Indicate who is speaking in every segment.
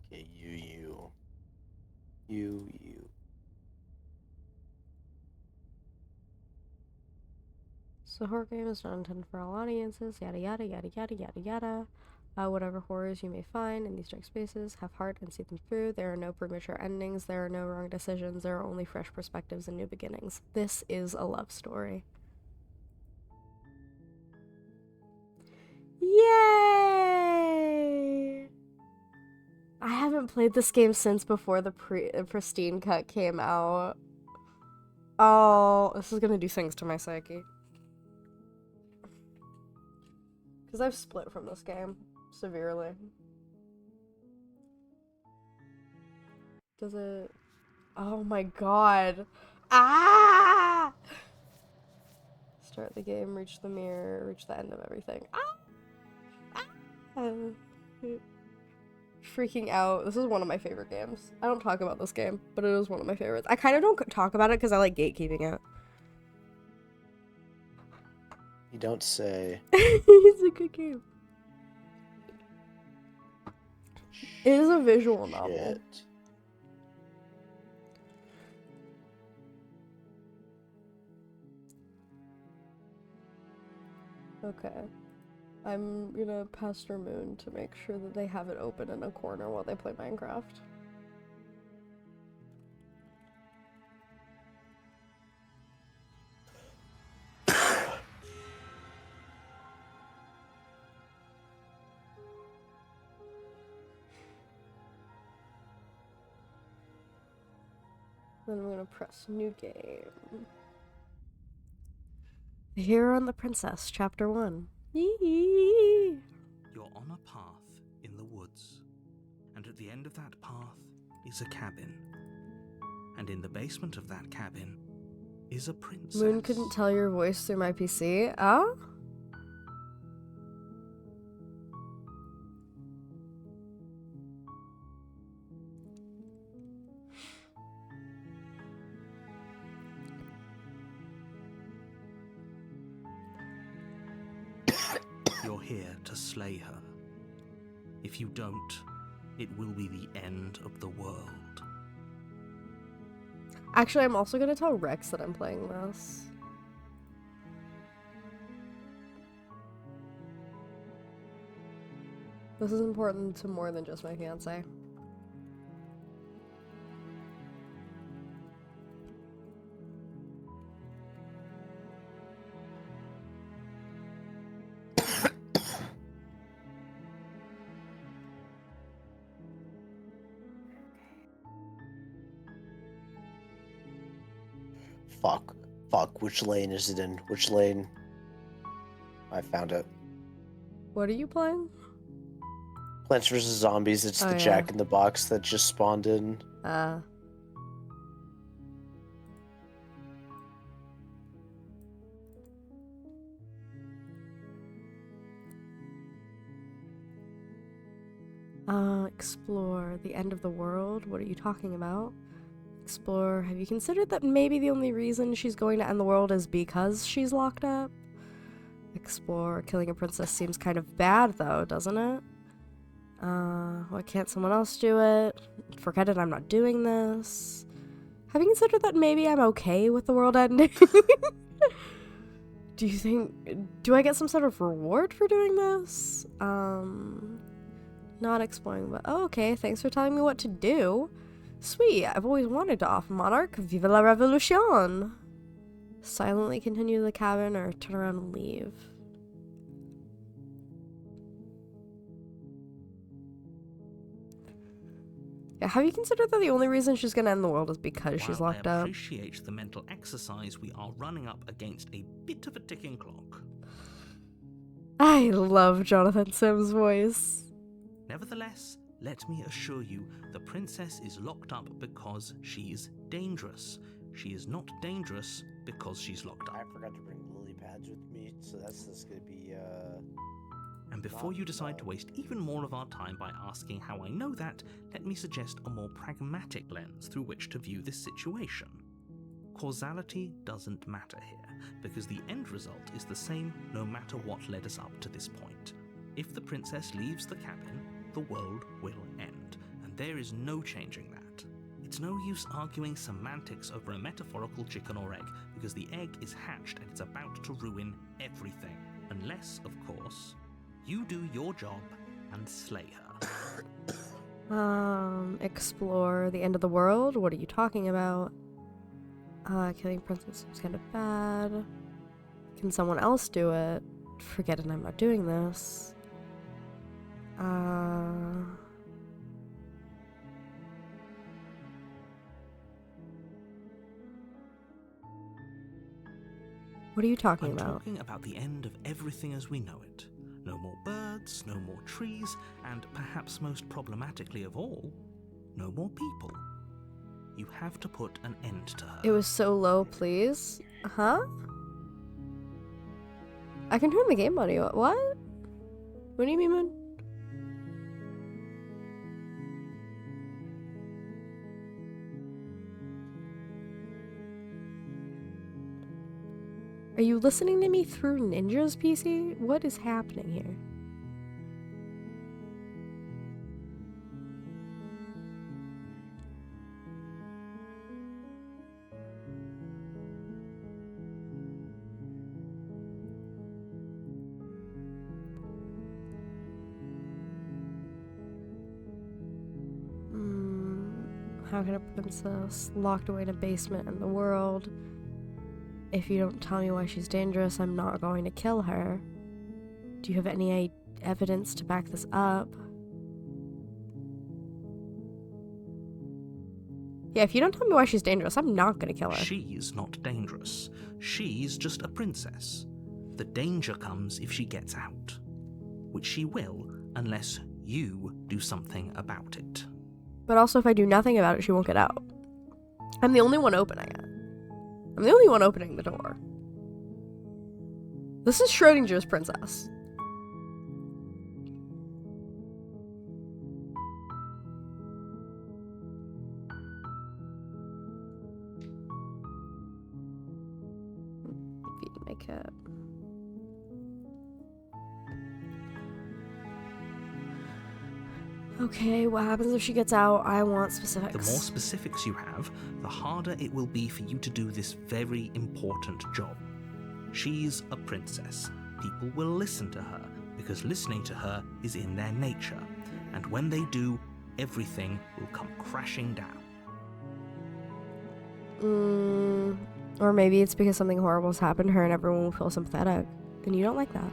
Speaker 1: Okay, you.
Speaker 2: So horror game is not intended for all audiences, yada yada yada yada yada yada. Whatever horrors you may find in these dark spaces, have heart and see them through. There are no premature endings, there are no wrong decisions, there are only fresh perspectives and new beginnings. This is a love story. Yay! I haven't played this game since before the pristine cut came out. Oh, this is gonna do things to my psyche. Because I've split from this game severely. Does it... Oh my god. Ah! Start the game, reach the mirror, reach the end of everything. Ah! Ah! Freaking out. This is one of my favorite games. I don't talk about this game, but it is one of my favorites. I kind of don't talk about it because I like gatekeeping it.
Speaker 1: You don't say.
Speaker 2: It's a good game. It is a visual novel.
Speaker 1: Shit.
Speaker 2: Okay. I'm gonna pester Moon to make sure that they have it open in a corner while they play Minecraft. Then I'm gonna press new game. The Hero and the Princess, Chapter 1. Yee!
Speaker 3: You're on a path in the woods, and at the end of that path is a cabin. And in the basement of that cabin is a princess.
Speaker 2: Moon couldn't tell your voice through my PC. Oh?
Speaker 3: You're here to slay her. If you don't, it will be the end of the world.
Speaker 2: Actually, I'm also gonna tell Rex that I'm playing this. This is important to more than just my fiance.
Speaker 1: Fuck, which lane is it in? Which lane? I found it.
Speaker 2: What are you playing?
Speaker 1: Plants vs. Zombies, it's
Speaker 2: Oh,
Speaker 1: the
Speaker 2: yeah.
Speaker 1: Jack in the Box that just spawned in.
Speaker 2: Explore the end of the world? What are you talking about? Explore, have you considered that maybe the only reason she's going to end the world is because she's locked up? Explore, killing a princess seems kind of bad though, doesn't it? Why can't someone else do it? Forget it, I'm not doing this. Have you considered that maybe I'm okay with the world ending? Do I get some sort of reward for doing this? Not exploring, but oh, okay, thanks for telling me what to do. Sweet, I've always wanted to off Monarch. Vive la revolution! Silently continue to the cabin or turn around and leave. Yeah, have you considered that the only reason she's gonna end the world is because she's locked
Speaker 3: While I
Speaker 2: up?
Speaker 3: appreciate the mental exercise, we are running up against a bit of a ticking clock.
Speaker 2: I love Jonathan Sims' voice.
Speaker 3: Nevertheless, let me assure you, the princess is locked up because she's dangerous. She is not dangerous because she's locked up.
Speaker 1: I forgot to bring lily pads with me, so that's gonna be,
Speaker 3: And before you decide to waste even more of our time by asking how I know that, let me suggest a more pragmatic lens through which to view this situation. Causality doesn't matter here, because the end result is the same no matter what led us up to this point. If the princess leaves the cabin, the world will end, and There is no changing that. It's no use arguing semantics over a metaphorical chicken or egg, because the egg is hatched and it's about to ruin everything. Unless, of course, you do your job and slay her.
Speaker 2: Explore the end of the world? What are you talking about? Killing princess seems kind of bad. Can someone else do it? Forget it, I'm not doing this. What are you talking
Speaker 3: I'm
Speaker 2: about?
Speaker 3: talking about the end of everything as we know it. No more birds, no more trees, and perhaps most problematically of all, no more people. You have to put an end to her.
Speaker 2: It was so low, please. Huh? I can turn the game audio up. What? What do you mean, Moon? Are you listening to me through Ninja's PC? What is happening here? How can a princess locked away in a basement in the world? If you don't tell me why she's dangerous, I'm not going to kill her. Do you have any evidence to back this up? Yeah, if you don't tell me why she's dangerous, I'm not gonna kill her.
Speaker 3: She's not dangerous. She's just a princess. The danger comes if she gets out. Which she will, unless you do something about it.
Speaker 2: But also, if I do nothing about it, she won't get out. I'm the only one opening it. I'm the only one opening the door. This is Schrodinger's princess. Feeding my cat. Okay, what happens if she gets out? I want specifics.
Speaker 3: The more specifics you have, the harder it will be for you to do this very important job. She's a princess. People will listen to her, because listening to her is in their nature. And when they do, everything will come crashing down.
Speaker 2: Or maybe it's because something horrible has happened to her and everyone will feel sympathetic. And you don't like that.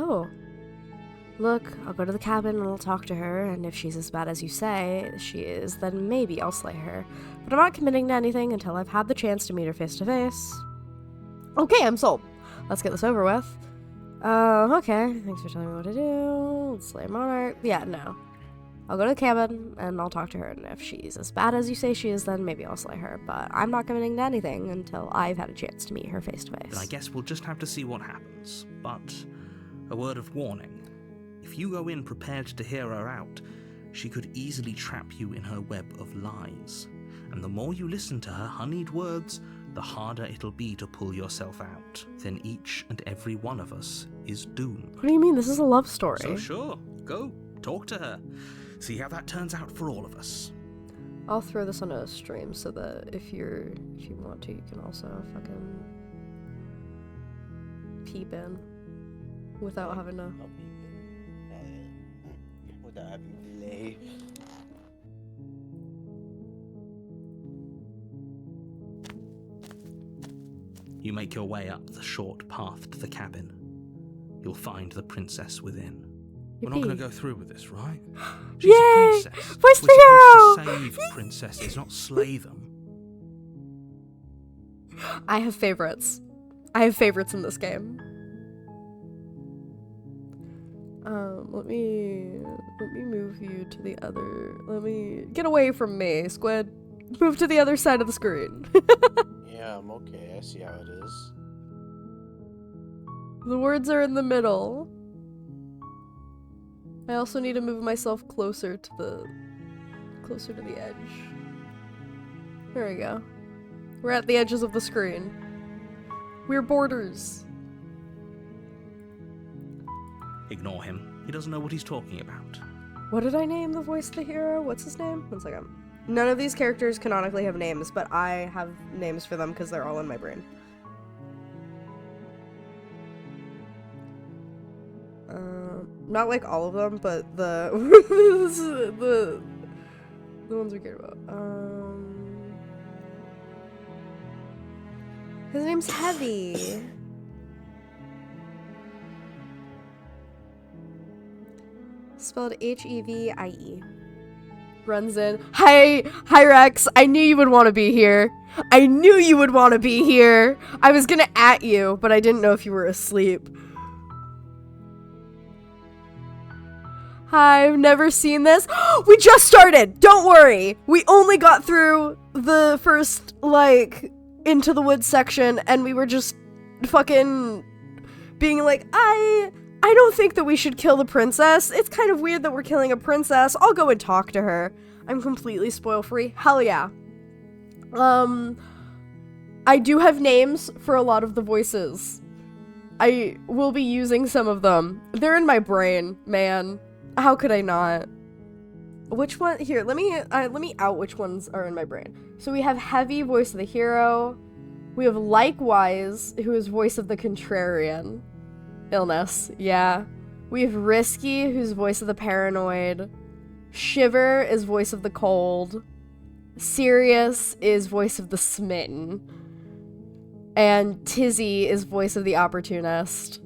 Speaker 2: Oh. Look, I'll go to the cabin and I'll talk to her, and if she's as bad as you say she is, then maybe I'll slay her. But I'm not committing to anything until I've had the chance to meet her face to face. Okay, I'm sold. Let's get this over with. Okay. Thanks for telling me what to do. Let's slay a monarch. Yeah, no. I'll go to the cabin and I'll talk to her, and if she's as bad as you say she is, then maybe I'll slay her. But I'm not committing to anything until I've had a chance to meet her face to face.
Speaker 3: Then I guess we'll just have to see what happens. But a word of warning. If you go in prepared to hear her out, she could easily trap you in her web of lies. And the more you listen to her honeyed words, the harder it'll be to pull yourself out. Then each and every one of us is doomed.
Speaker 2: What do you mean? This is a love story.
Speaker 3: So sure, go, talk to her. See how that turns out for all of us.
Speaker 2: I'll throw this on a stream so that if you want to, you can also fucking peep in without having to.
Speaker 1: Without having to delay.
Speaker 3: You make your way up the short path to the cabin. You'll find the princess within. We're not going to go through with this, right? She's
Speaker 2: Yay!
Speaker 3: a princess.
Speaker 2: Voice
Speaker 3: We're supposed to save princesses, not slay them.
Speaker 2: I have favorites. I have favorites in this game. Let me move you to the other. Let me get away from me, Squid. Move to the other side of the screen.
Speaker 1: Yeah, I'm okay. I see how it is.
Speaker 2: The words are in the middle. I also need to move myself closer to closer to the edge. There we go. We're at the edges of the screen. We're borders.
Speaker 3: Ignore him. He doesn't know what he's talking about.
Speaker 2: What did I name the voice of the hero? What's his name? One second. None of these characters canonically have names, but I have names for them because they're all in my brain. Not like all of them, but the the ones we care about. His name's Heavy. Spelled H-E-V-I-E. Runs in. Hi Rex. I knew you would want to be here. I knew you would want to be here. I was gonna at you, but I didn't know if you were asleep. Hi, I've never seen this. We just started. Don't worry. We only got through the first, like, Into the Woods section, and we were just fucking being like, I don't think that we should kill the princess. It's kind of weird that we're killing a princess. I'll go and talk to her. I'm completely spoil free. Hell yeah. I do have names for a lot of the voices. I will be using some of them. They're in my brain, man. How could I not? Which one? Here, let me out which ones are in my brain. So we have Heavy, voice of the hero. We have Likewise, who is voice of the contrarian. Illness, yeah. We have Risky, who's voice of the paranoid. Shiver is voice of the cold. Sirius is voice of the smitten. And Tizzy is voice of the opportunist.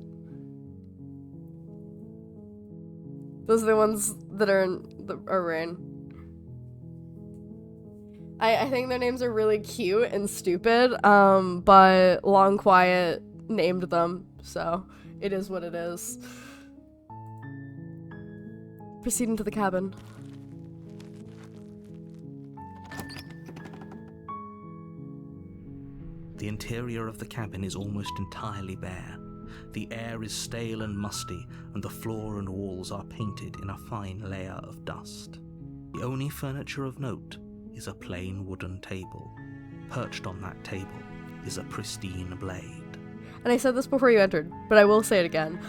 Speaker 2: Those are the ones that are in our brain. I think their names are really cute and stupid, but Long Quiet named them, so it is what it is. Proceeding to the cabin.
Speaker 3: The interior of the cabin is almost entirely bare. The air is stale and musty, and the floor and walls are painted in a fine layer of dust. The only furniture of note is a plain wooden table. Perched on that table is a pristine blade.
Speaker 2: And I said this before you entered, but I will say it again.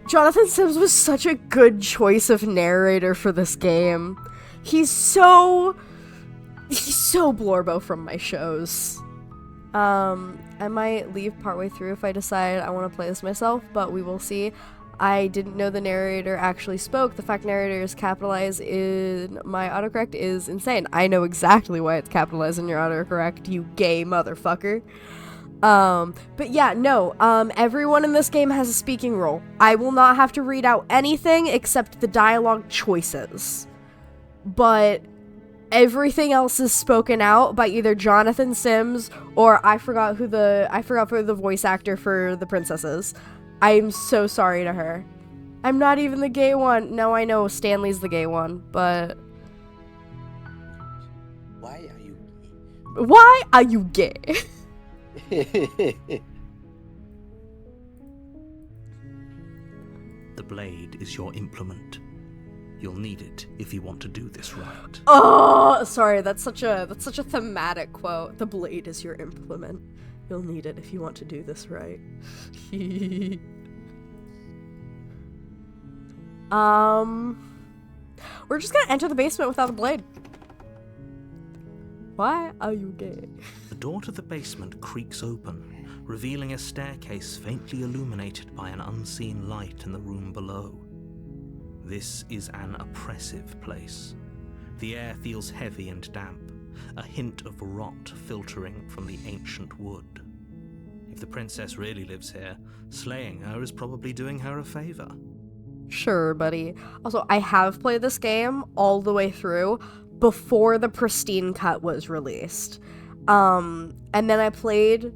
Speaker 2: Jonathan Sims was such a good choice of narrator for this game. He's so Blorbo from my shows. I might leave partway through if I decide I want to play this myself, but we will see. I didn't know the narrator actually spoke. The fact narrator is capitalized in my autocorrect is insane. I know exactly why it's capitalized in your autocorrect, you gay motherfucker. But yeah, no, everyone in this game has a speaking role. I will not have to read out anything except the dialogue choices. But everything else is spoken out by either Jonathan Sims or I forgot for the voice actor for the princess is. I'm so sorry to her. I'm not even the gay one. No, I know Stanley's the gay one, but
Speaker 1: Why are you
Speaker 2: why are you gay?
Speaker 1: gay?
Speaker 3: The blade is your implement. You'll need it if you want to do this right.
Speaker 2: Oh, sorry, that's such a thematic quote. The blade is your implement. You'll need it if you want to do this right. We're just gonna enter the basement without a blade. Why are you gay?
Speaker 3: The door to the basement creaks open, revealing a staircase faintly illuminated by an unseen light in the room below. This is an oppressive place. The air feels heavy and damp, a hint of rot filtering from the ancient wood. If the princess really lives here, slaying her is probably doing her a favor.
Speaker 2: Sure, buddy. Also, I have played this game all the way through before the pristine cut was released. And then I played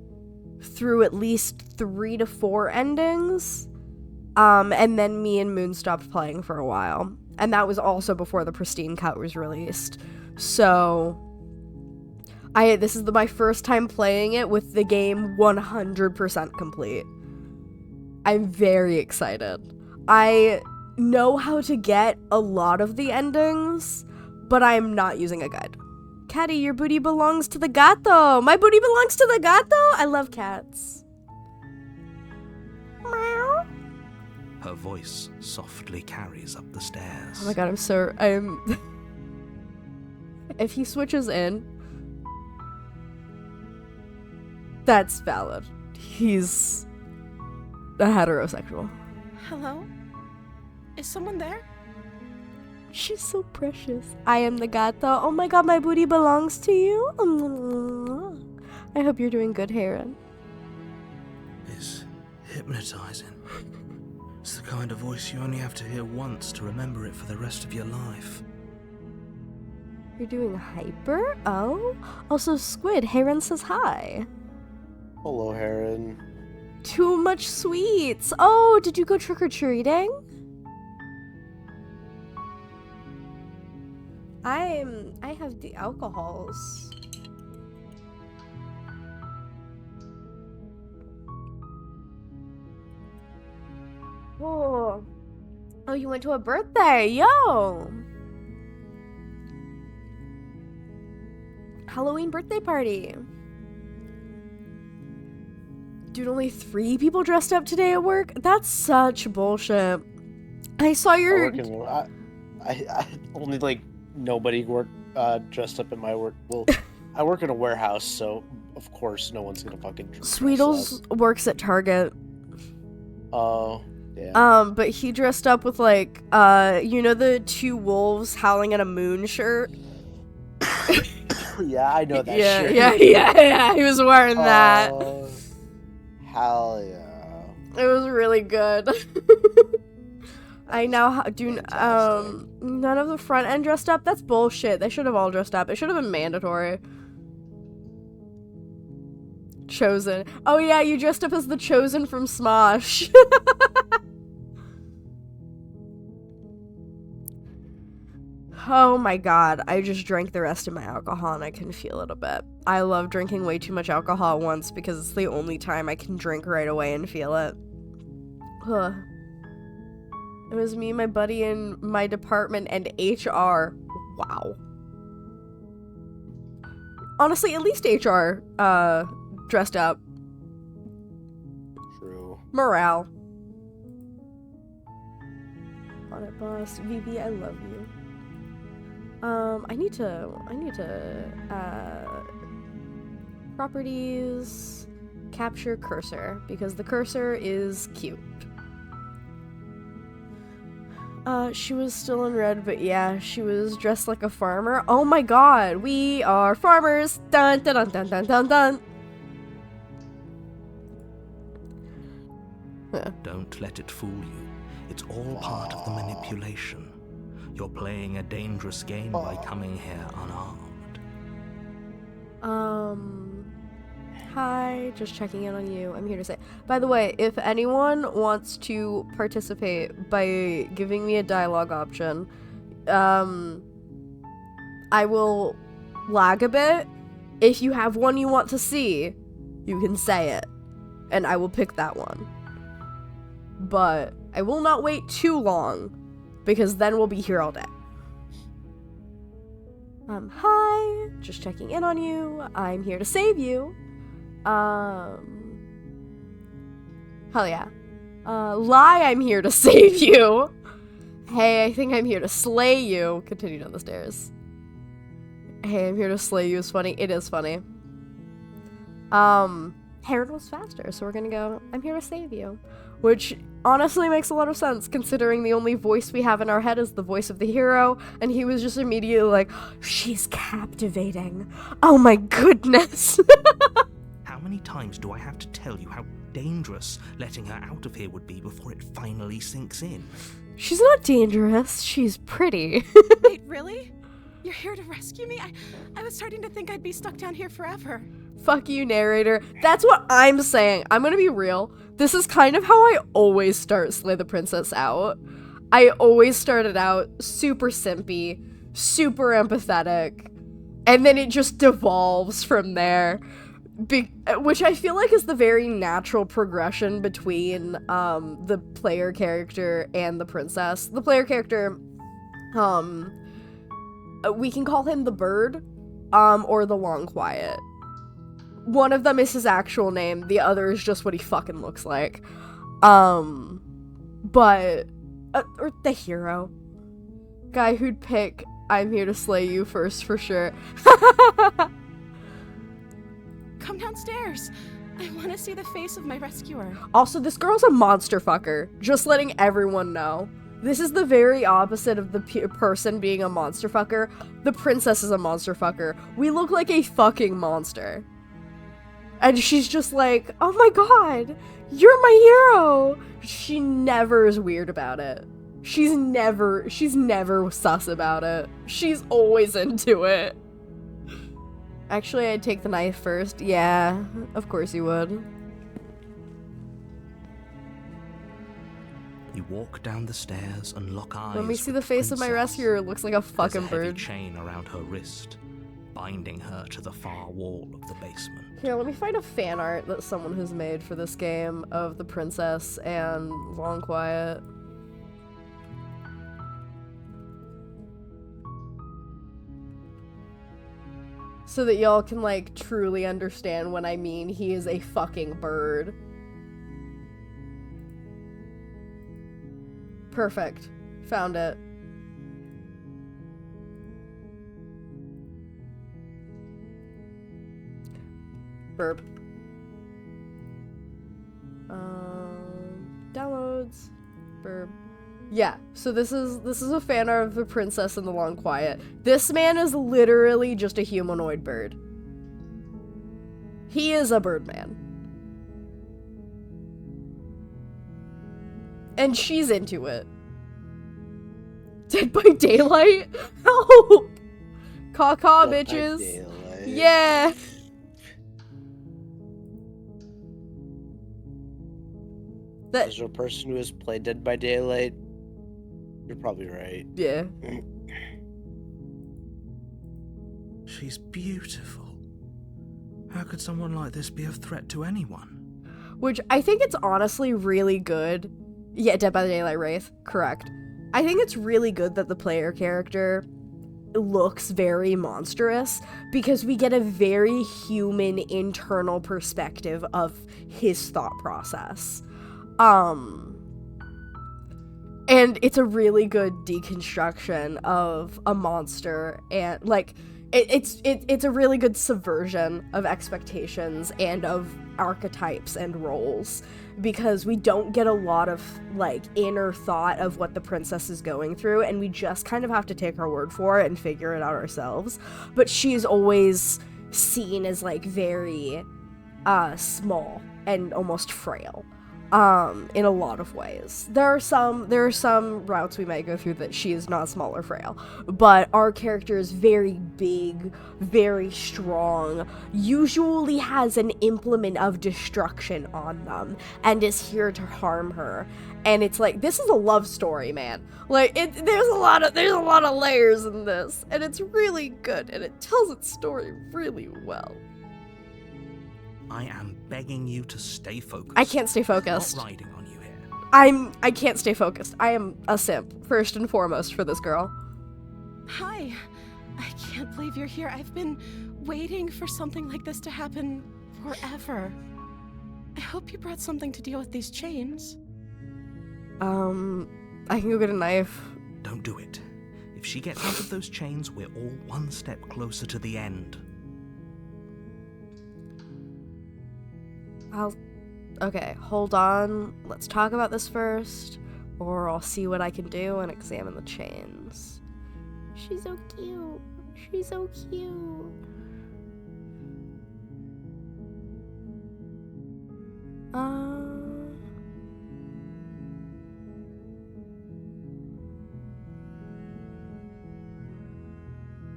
Speaker 2: through at least 3 to 4 endings. And then me and Moon stopped playing for a while. And that was also before the pristine cut was released. So this is my first time playing it with the game 100% complete. I'm very excited. I know how to get a lot of the endings, but I am not using a guide. Catty, your booty belongs to the gato. My booty belongs to the gato? I love cats. Meow.
Speaker 3: Her voice softly carries up the stairs.
Speaker 2: Oh my god, if he switches in, that's valid. He's a heterosexual.
Speaker 4: Hello? Is someone there?
Speaker 2: She's so precious. I am the gato. Oh my god, my booty belongs to you. I hope you're doing good, Heron.
Speaker 3: It's hypnotizing. It's the kind of voice you only have to hear once to remember it for the rest of your life.
Speaker 2: You're doing hyper? Oh? Also, Squid, Heron says hi.
Speaker 1: Hello, Heron.
Speaker 2: Too much sweets. Oh, did you go trick-or-treating? I have the alcohols. Oh. Oh, you went to a birthday. Yo. Halloween birthday party. Dude, only 3 people dressed up today at work? That's such bullshit. I saw your...
Speaker 1: I only, like, nobody dressed up at my work. Well, I work in a warehouse, so of course no one's gonna fucking dress
Speaker 2: Sweetles
Speaker 1: up.
Speaker 2: works at Target.
Speaker 1: Oh, yeah.
Speaker 2: But he dressed up with, like, you know the 2 wolves howling at a moon shirt?
Speaker 1: Yeah, I know that
Speaker 2: yeah,
Speaker 1: shit.
Speaker 2: Yeah, he was wearing that.
Speaker 1: Hell yeah.
Speaker 2: It was really good. I now do,
Speaker 1: Fantastic.
Speaker 2: none of the front end dressed up? That's bullshit. They should have all dressed up. It should have been mandatory. Chosen. Oh yeah, you dressed up as the Chosen from Smosh. Oh my god, I just drank the rest of my alcohol and I can feel it a bit. I love drinking way too much alcohol at once because it's the only time I can drink right away and feel it. Ugh. It was me, my buddy in my department, and HR. Wow. Honestly, at least HR, dressed up.
Speaker 1: True.
Speaker 2: Morale. On it, boss. Vivi, I love you. I need to, properties, capture cursor, because the cursor is cute. She was still in red, but yeah, she was dressed like a farmer. Oh my god, we are farmers! Dun dun dun dun dun dun dun!
Speaker 3: Don't let it fool you. It's all part of the manipulation. You're playing a dangerous game by coming here unarmed.
Speaker 2: Hi, just checking in on you. I'm here to say, by the way, if anyone wants to participate by giving me a dialogue option, I will lag a bit. If you have one you want to see, you can say it, and I will pick that one. But I will not wait too long, because then we'll be here all day. Hi, just checking in on you. I'm here to save you. Hell yeah. Lie, I'm here to save you. Hey, I think I'm here to slay you. Continue down the stairs. Hey, I'm here to slay you is funny. It is funny. Herod was faster, so we're gonna go, I'm here to save you. Which honestly makes a lot of sense, considering the only voice we have in our head is the voice of the hero, and he was just immediately like, she's captivating. Oh my goodness.
Speaker 3: How many times do I have to tell you how dangerous letting her out of here would be before it finally sinks in?
Speaker 2: She's not dangerous, she's pretty.
Speaker 4: Wait, really? You're here to rescue me? I was starting to think I'd be stuck down here forever.
Speaker 2: Fuck you, narrator. That's what I'm saying. I'm gonna be real. This is kind of how I always start Slay the Princess out. I always started out super simpy, super empathetic, and then it just devolves from there. Which I feel like is the very natural progression between the player character and the princess. The player character We can call him the Bird, or the Long Quiet. One of them is his actual name, the other is just what he fucking looks like. But, or the hero. Guy who'd pick, I'm here to slay you first for sure.
Speaker 4: Come downstairs. I want to see the face of my rescuer.
Speaker 2: Also, this girl's a monster fucker. Just letting everyone know. This is the very opposite of the person being a monster fucker. The princess is a monster fucker. We look like a fucking monster. And she's just like, oh my god, you're my hero. She never is weird about it. She's never sus about it. She's always into it. Actually, I'd take the knife first. Yeah, of course you would.
Speaker 3: You walk down the stairs and lock eyes.
Speaker 2: Let me see
Speaker 3: with
Speaker 2: the face of my
Speaker 3: princess.
Speaker 2: rescuer. It looks like a fucking
Speaker 3: There's a heavy
Speaker 2: bird.
Speaker 3: chain around her wrist, binding her to the far wall of the basement.
Speaker 2: Here, let me find a fan art that someone has made for this game of the princess and Long Quiet. So that y'all can, like, truly understand when I mean he is a fucking bird. Perfect. Found it. Burp. Downloads. Burp. Yeah, so this is a fan art of the princess and the Long Quiet. This man is literally just a humanoid bird. He is a birdman. And she's into it. Dead by Daylight? Help! Caw-caw,
Speaker 1: Dead by
Speaker 2: bitches.
Speaker 1: Daylight.
Speaker 2: Yeah.
Speaker 1: As a person who has played Dead by Daylight, you're probably right.
Speaker 2: Yeah.
Speaker 3: She's beautiful. How could someone like this be a threat to anyone?
Speaker 2: Which I think it's honestly really good. Yeah, Dead by Daylight Wraith. Correct. I think it's really good that the player character looks very monstrous because we get a very human internal perspective of his thought process. And it's a really good deconstruction of a monster, and like it's a really good subversion of expectations and of archetypes and roles, because we don't get a lot of like inner thought of what the princess is going through, and we just kind of have to take her word for it and figure it out ourselves. But she's always seen as like very small and almost frail. In a lot of ways. There are some routes we might go through that she is not small or frail, but our character is very big, very strong, usually has an implement of destruction on them, and is here to harm her. And it's like, this is a love story, man. Like, there's a lot of layers in this, and it's really good, and it tells its story really well.
Speaker 3: I am begging you to stay focused.
Speaker 2: I can't stay focused.
Speaker 3: I'm not riding on you here.
Speaker 2: I can't stay focused. I am a simp, first and foremost, for this girl.
Speaker 4: Hi. I can't believe you're here. I've been waiting for something like this to happen forever. I hope you brought something to deal with these chains.
Speaker 2: I can go get a knife.
Speaker 3: Don't do it. If she gets out of those chains, we're all one step closer to the end.
Speaker 2: Okay, hold on. Let's talk about this first, or I'll see what I can do and examine the chains. She's so cute. She's so cute.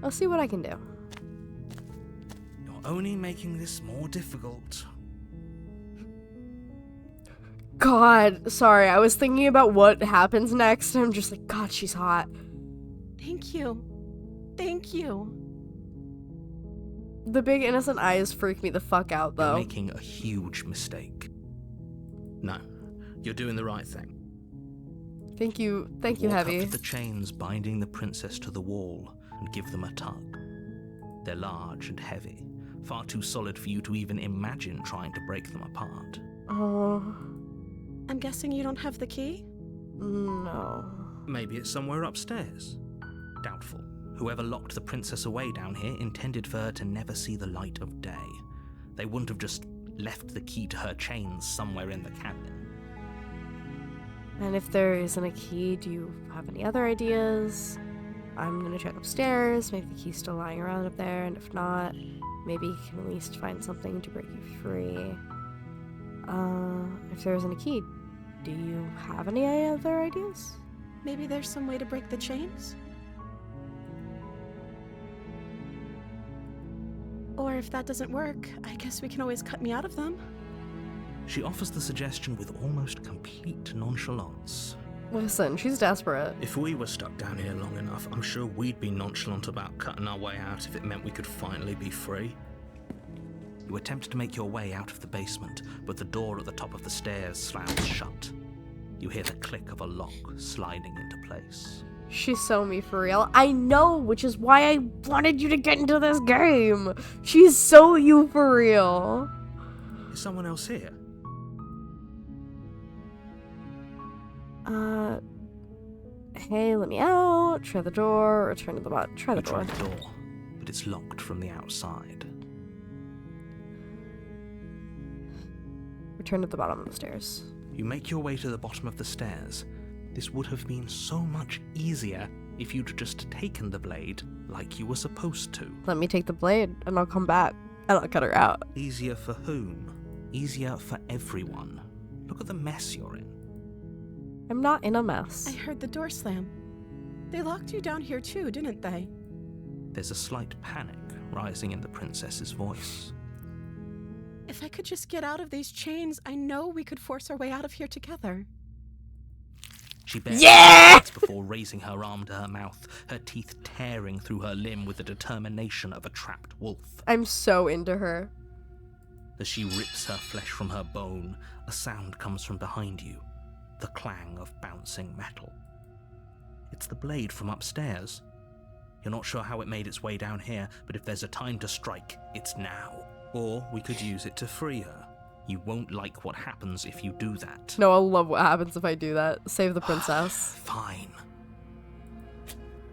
Speaker 2: I'll see what I can do.
Speaker 3: You're only making this more difficult.
Speaker 2: God, sorry, I was thinking about what happens next, and I'm just like, God, she's hot.
Speaker 4: Thank you. Thank you.
Speaker 2: The big innocent eyes freak me the fuck out,
Speaker 3: You're
Speaker 2: though.
Speaker 3: making a huge mistake. No, you're doing the right thing.
Speaker 2: Thank you,
Speaker 3: Walk
Speaker 2: Heavy.
Speaker 3: up to the chains binding the princess to the wall and give them a tug. They're large and heavy, far too solid for you to even imagine trying to break them apart.
Speaker 2: Oh,
Speaker 4: I'm guessing you don't have the key?
Speaker 2: no.
Speaker 3: Maybe it's somewhere upstairs. Doubtful. Whoever locked the princess away down here intended for her to never see the light of day. They wouldn't have just left the key to her chains somewhere in the cabin.
Speaker 2: And if there isn't a key, do you have any other ideas? I'm gonna check upstairs, maybe the key's still lying around up there, and if not, maybe you can at least find something to break you free. If there isn't a key, do you have any other ideas?
Speaker 4: Maybe there's some way to break the chains? Or if that doesn't work, I guess we can always cut me out of them.
Speaker 3: She offers the suggestion with almost complete nonchalance.
Speaker 2: Listen, she's desperate.
Speaker 3: If we were stuck down here long enough, I'm sure we'd be nonchalant about cutting our way out if it meant we could finally be free. You attempt to make your way out of the basement, but the door at the top of the stairs slams shut. You hear the click of a lock sliding into place.
Speaker 2: She's so me for real. I know, which is why I wanted you to get into this game. She's so you for real.
Speaker 3: Is someone else here?
Speaker 2: Hey, let me out. Try the door. Return to the bot. Try the
Speaker 3: You try
Speaker 2: door.
Speaker 3: the door, but it's locked from the outside.
Speaker 2: Return to the bottom of the stairs.
Speaker 3: You make your way to the bottom of the stairs. This would have been so much easier if you'd just taken the blade like you were supposed to.
Speaker 2: Let me take the blade, and I'll come back, and I'll cut her out.
Speaker 3: Easier for whom? Easier for everyone. Look at the mess you're in.
Speaker 2: I'm not in a mess.
Speaker 4: I heard the door slam. They locked you down here too, didn't they?
Speaker 3: There's a slight panic rising in the princess's voice.
Speaker 4: If I could just get out of these chains, I know we could force our way out of here together.
Speaker 3: She barely
Speaker 2: Yeah!
Speaker 3: hesitates before raising her arm to her mouth, her teeth tearing through her limb with the determination of a trapped wolf.
Speaker 2: I'm so into her.
Speaker 3: As she rips her flesh from her bone, a sound comes from behind you, the clang of bouncing metal. It's the blade from upstairs. You're not sure how it made its way down here, but if there's a time to strike, it's now. Or we could use it to free her. You won't like what happens if you do that.
Speaker 2: No, I'll love what happens if I do that. Save the princess.
Speaker 3: Fine.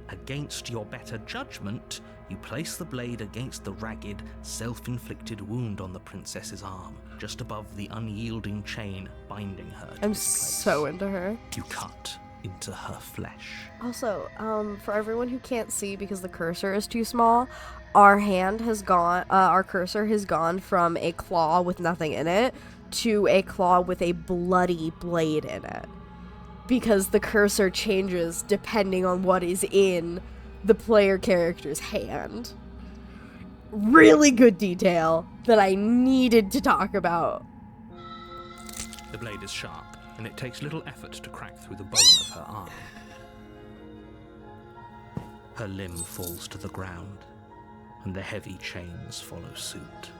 Speaker 3: Against your better judgment, you place the blade against the ragged, self-inflicted wound on the princess's arm, just above the unyielding chain binding her to
Speaker 2: I'm
Speaker 3: its place.
Speaker 2: so into her.
Speaker 3: You cut into her flesh.
Speaker 2: Also, for everyone who can't see because the cursor is too small, our cursor has gone from a claw with nothing in it to a claw with a bloody blade in it. Because the cursor changes depending on what is in the player character's hand. Really good detail that I needed to talk about.
Speaker 3: The blade is sharp, and it takes little effort to crack through the bone of her arm. Her limb falls to the ground, and the heavy chains follow suit.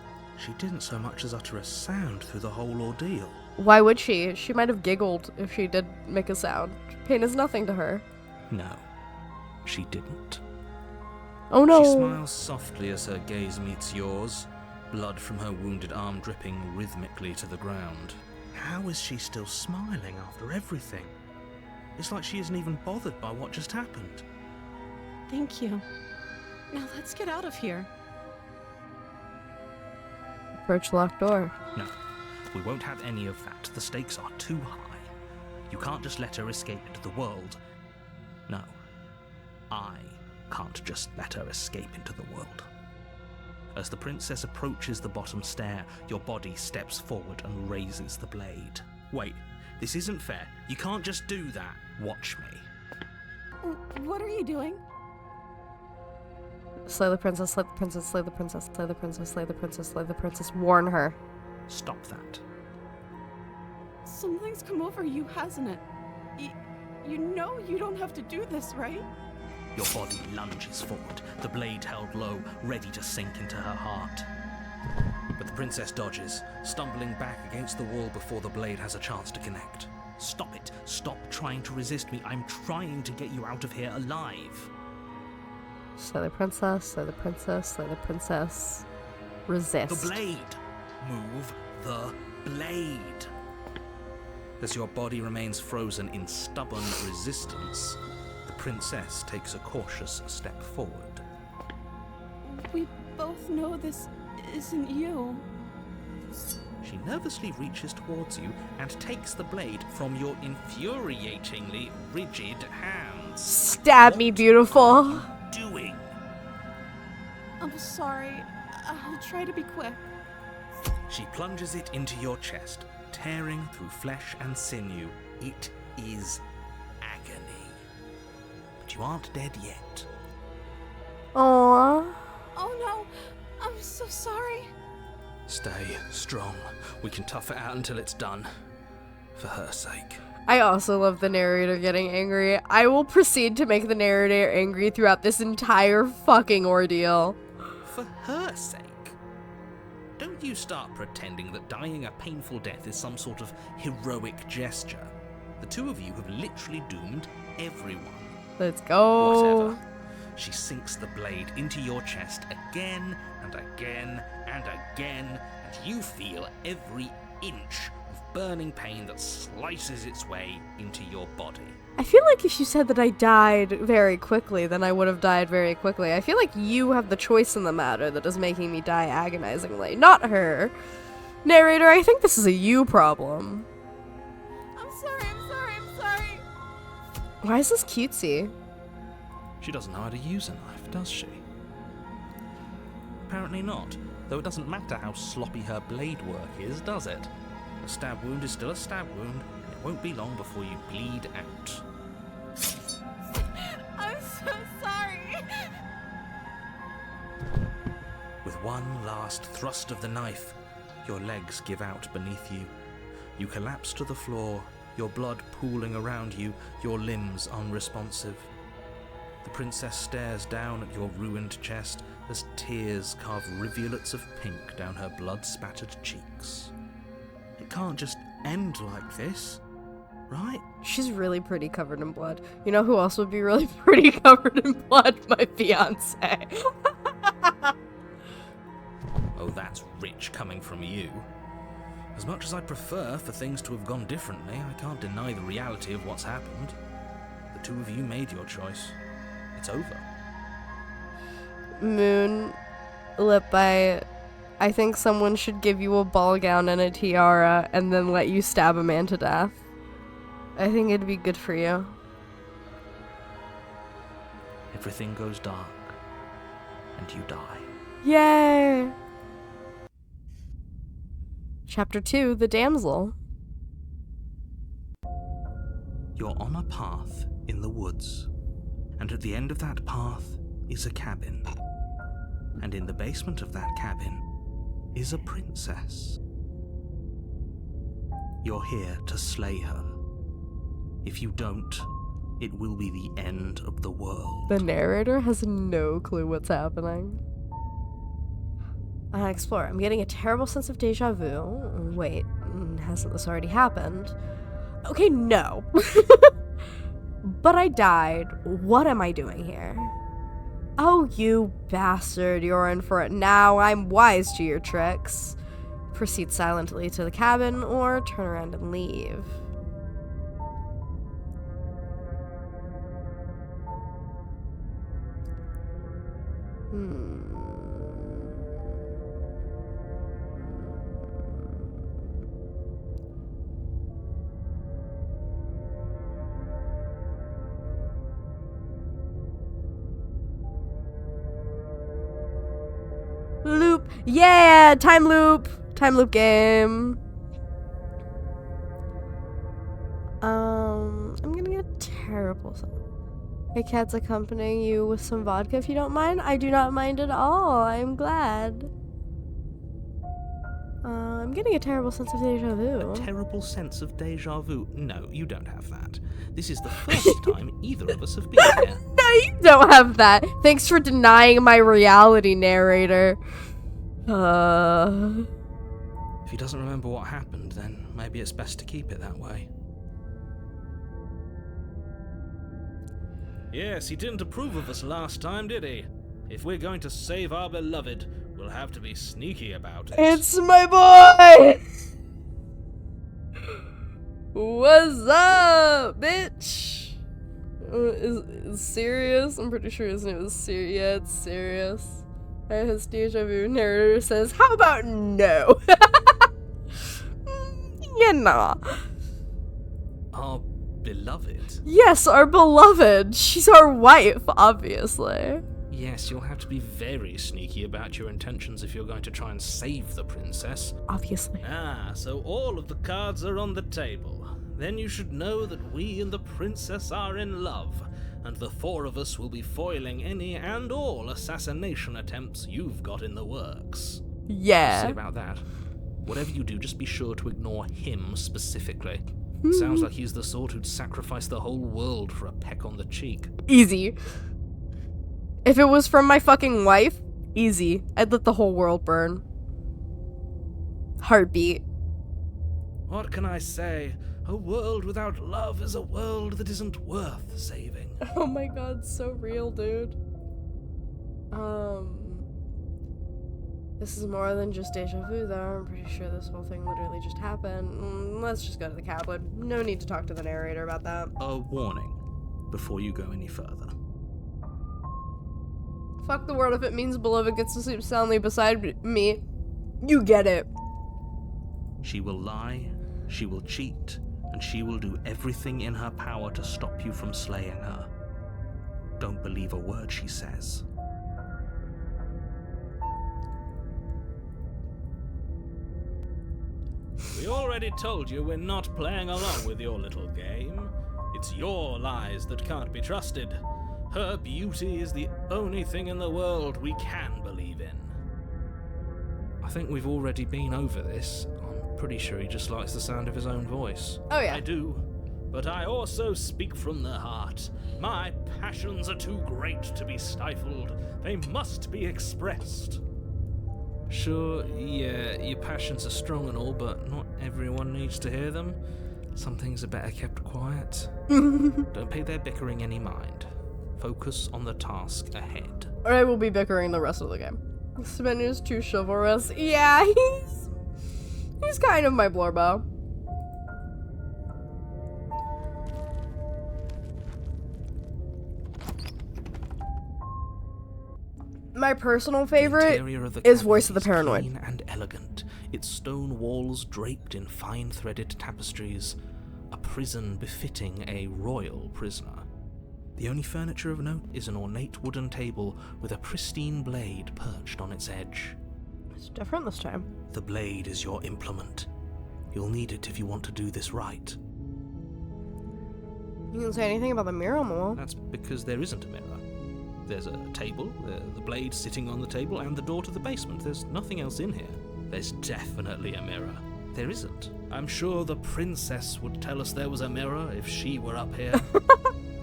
Speaker 3: She didn't so much as utter a sound through the whole ordeal.
Speaker 2: Why would she? She might have giggled if she did make a sound. Pain is nothing to her.
Speaker 3: No, she didn't.
Speaker 2: Oh no!
Speaker 3: She smiles softly as her gaze meets yours, blood from her wounded arm dripping rhythmically to the ground. How is she still smiling after everything? It's like she isn't even bothered by what just happened.
Speaker 4: Thank you. Now let's get out of here.
Speaker 2: Approach the locked door.
Speaker 3: No, we won't have any of that. The stakes are too high. You can't just let her escape into the world. No, I can't just let her escape into the world. As the princess approaches the bottom stair, your body steps forward and raises the blade. Wait, this isn't fair. You can't just do that. Watch me.
Speaker 4: What are you doing?
Speaker 2: Slay the princess, slay the princess, slay the princess, slay the princess, slay the princess, slay the princess. Warn her.
Speaker 3: Stop that.
Speaker 4: Something's come over you, hasn't it? You know you don't have to do this, right?
Speaker 3: Your body lunges forward, the blade held low, ready to sink into her heart. But the princess dodges, stumbling back against the wall before the blade has a chance to connect. Stop it. Stop trying to resist me. I'm trying to get you out of here alive.
Speaker 2: Slay the princess, slay the princess, slay the princess. Resist.
Speaker 3: The blade. Move the blade. As your body remains frozen in stubborn resistance, the princess takes a cautious step forward.
Speaker 4: We both know this isn't you.
Speaker 3: She nervously reaches towards you and takes the blade from your infuriatingly rigid hands.
Speaker 2: Stab me, beautiful.
Speaker 3: What are you doing?
Speaker 4: I'm sorry. I'll try to be quick.
Speaker 3: She plunges it into your chest, tearing through flesh and sinew. It is agony. But you aren't dead yet.
Speaker 2: Aww.
Speaker 4: Oh no, I'm so sorry.
Speaker 3: Stay strong. We can tough it out until it's done. For her sake.
Speaker 2: I also love the narrator getting angry. I will proceed to make the narrator angry throughout this entire fucking ordeal.
Speaker 3: For her sake. Don't you start pretending that dying a painful death is some sort of heroic gesture. The two of you have literally doomed everyone.
Speaker 2: Let's go.
Speaker 3: Whatever. She sinks the blade into your chest again and again and again, and you feel every inch of burning pain that slices its way into your body.
Speaker 2: I feel like if you said that I died very quickly, then I would have died very quickly. I feel like you have the choice in the matter that is making me die agonizingly, not her. Narrator, I think this is a you problem.
Speaker 4: I'm sorry.
Speaker 2: Why is this cutesy?
Speaker 3: She doesn't know how to use a knife, does she? Apparently not, though it doesn't matter how sloppy her blade work is, does it? A stab wound is still a stab wound, and it won't be long before you bleed out.
Speaker 4: I'm so sorry.
Speaker 3: With one last thrust of the knife, your legs give out beneath you. You collapse to the floor, your blood pooling around you, your limbs unresponsive. The princess stares down at your ruined chest as tears carve rivulets of pink down her blood-spattered cheeks. It can't just end like this, right?
Speaker 2: She's really pretty covered in blood. You know who else would be really pretty covered in blood? My fiance.
Speaker 3: Oh, that's rich coming from you. As much as I'd prefer for things to have gone differently, I can't deny the reality of what's happened. The two of you made your choice. It's over.
Speaker 2: Moon, Lip-Bite, I think someone should give you a ball gown and a tiara and then let you stab a man to death. I think it'd be good for you.
Speaker 3: Everything goes dark, and you die.
Speaker 2: Yay! Chapter 2, The Damsel.
Speaker 3: You're on a path in the woods, and at the end of that path is a cabin. And in the basement of that cabin is a princess. You're here to slay her. If you don't, it will be the end of the world.
Speaker 2: The narrator has no clue what's happening. Explore. I'm getting a terrible sense of deja vu. Wait, hasn't this already happened? Okay, no. But I died. What am I doing here? Oh, you bastard. You're in for it now. I'm wise to your tricks. Proceed silently to the cabin or turn around and leave. Loop. Yeah, time loop. Time loop game. I'm gonna get a terrible song. Hey, Cat's accompanying you with some vodka if you don't mind. I do not mind at all. I'm glad. I'm getting a terrible sense of deja vu.
Speaker 3: A terrible sense of deja vu? No, you don't have that. This is the first time either of us have been here.
Speaker 2: No, you don't have that. Thanks for denying my reality, narrator.
Speaker 3: If he doesn't remember what happened, then maybe it's best to keep it that way. Yes, he didn't approve of us last time, did he? If we're going to save our beloved, we'll have to be sneaky about it.
Speaker 2: It's my boy! What's up, bitch? Is serious? I'm pretty sure his name is Sirius. Yeah, it's serious. His deja vu narrator says, how about no? Yeah, nah.
Speaker 3: Our beloved?
Speaker 2: Yes, our beloved. She's our wife, obviously.
Speaker 3: Yes, you'll have to be very sneaky about your intentions if you're going to try and save the princess.
Speaker 2: Obviously.
Speaker 3: Ah, so all of the cards are on the table. Then you should know that we and the princess are in love, and the four of us will be foiling any and all assassination attempts you've got in the works.
Speaker 2: Yeah.
Speaker 3: Say about that. Whatever you do, just be sure to ignore him specifically. Sounds like he's the sort who'd sacrifice the whole world for a peck on the cheek.
Speaker 2: Easy. If it was from my fucking wife, easy. I'd let the whole world burn. Heartbeat.
Speaker 3: What can I say? A world without love is a world that isn't worth saving.
Speaker 2: Oh my god, so real, dude. This is more than just deja vu, though. I'm pretty sure this whole thing literally just happened. Let's just go to the cabin. No need to talk to the narrator about that.
Speaker 3: A warning before you go any further.
Speaker 2: Fuck the world if it means beloved gets to sleep soundly beside me. You get it.
Speaker 3: She will lie, she will cheat, and she will do everything in her power to stop you from slaying her. Don't believe a word she says. We already told you we're not playing along with your little game. It's your lies that can't be trusted. Her beauty is the only thing in the world we can believe in. I think we've already been over this. I'm pretty sure he just likes the sound of his own voice.
Speaker 2: Oh yeah.
Speaker 3: I do. But I also speak from the heart. My passions are too great to be stifled. They must be expressed. Sure, yeah, your passions are strong and all, but not everyone needs to hear them. Some things are better kept quiet. Don't pay their bickering any mind. Focus on the task ahead.
Speaker 2: I will be bickering the rest of the game. Sven is too chivalrous. Yeah, he's kind of my blorbo. My personal favorite is Voice of the Paranoid.
Speaker 3: Clean and elegant, its stone walls draped in fine threaded tapestries, a prison befitting a royal prisoner. The only furniture of note is an ornate wooden table with a pristine blade perched on its edge.
Speaker 2: It's different this time.
Speaker 3: The blade is your implement. You'll need it if you want to do this right.
Speaker 2: You didn't say anything about the mirror on the wall.
Speaker 3: That's because there isn't a mirror. There's a table, the blade sitting on the table, and the door to the basement. There's nothing else in here. There's definitely a mirror. There isn't. I'm sure the princess would tell us there was a mirror if she were up here.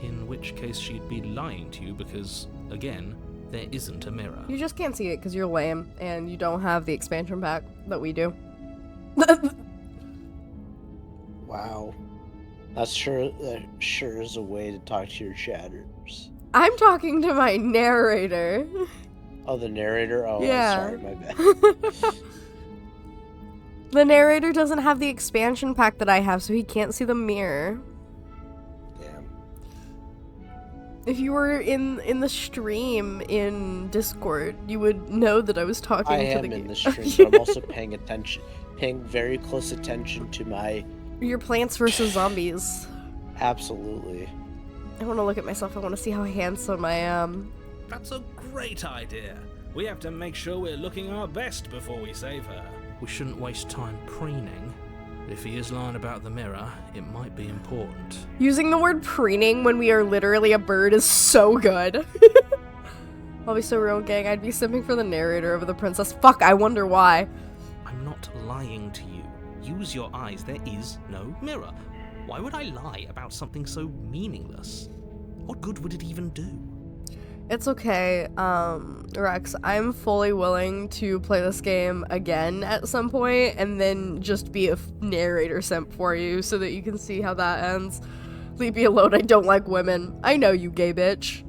Speaker 3: In which case she'd be lying to you because, again, there isn't a mirror.
Speaker 2: You just can't see it because you're lame and you don't have the expansion pack that we do.
Speaker 1: Wow. That sure is a way to talk to your chatters.
Speaker 2: I'm talking to my narrator.
Speaker 1: Oh, the narrator? Oh,
Speaker 2: Yeah.
Speaker 1: sorry, my bad.
Speaker 2: The narrator doesn't have the expansion pack that I have, so he can't see the mirror.
Speaker 1: Damn.
Speaker 2: If you were in the stream in Discord, you would know that I was talking
Speaker 1: I
Speaker 2: to
Speaker 1: am
Speaker 2: the
Speaker 1: in
Speaker 2: game.
Speaker 1: the stream, but I'm also paying very close attention to my...
Speaker 2: Your Plants vs. Zombies.
Speaker 1: Absolutely.
Speaker 2: I want to look at myself. I want to see how handsome I am.
Speaker 3: That's a great idea. We have to make sure we're looking our best before we save her. We shouldn't waste time preening. If he is lying about the mirror, it might be important.
Speaker 2: Using the word preening when we are literally a bird is so good. I'll be so real, gang. I'd be simping for the narrator over the princess. Fuck, I wonder why.
Speaker 3: I'm not lying to you. Use your eyes. There is no mirror. Why would I lie about something so meaningless? What good would it even do?
Speaker 2: It's okay, Rex. I'm fully willing to play this game again at some point and then just be a narrator simp for you so that you can see how that ends. Leave me alone, I don't like women. I know you, gay bitch.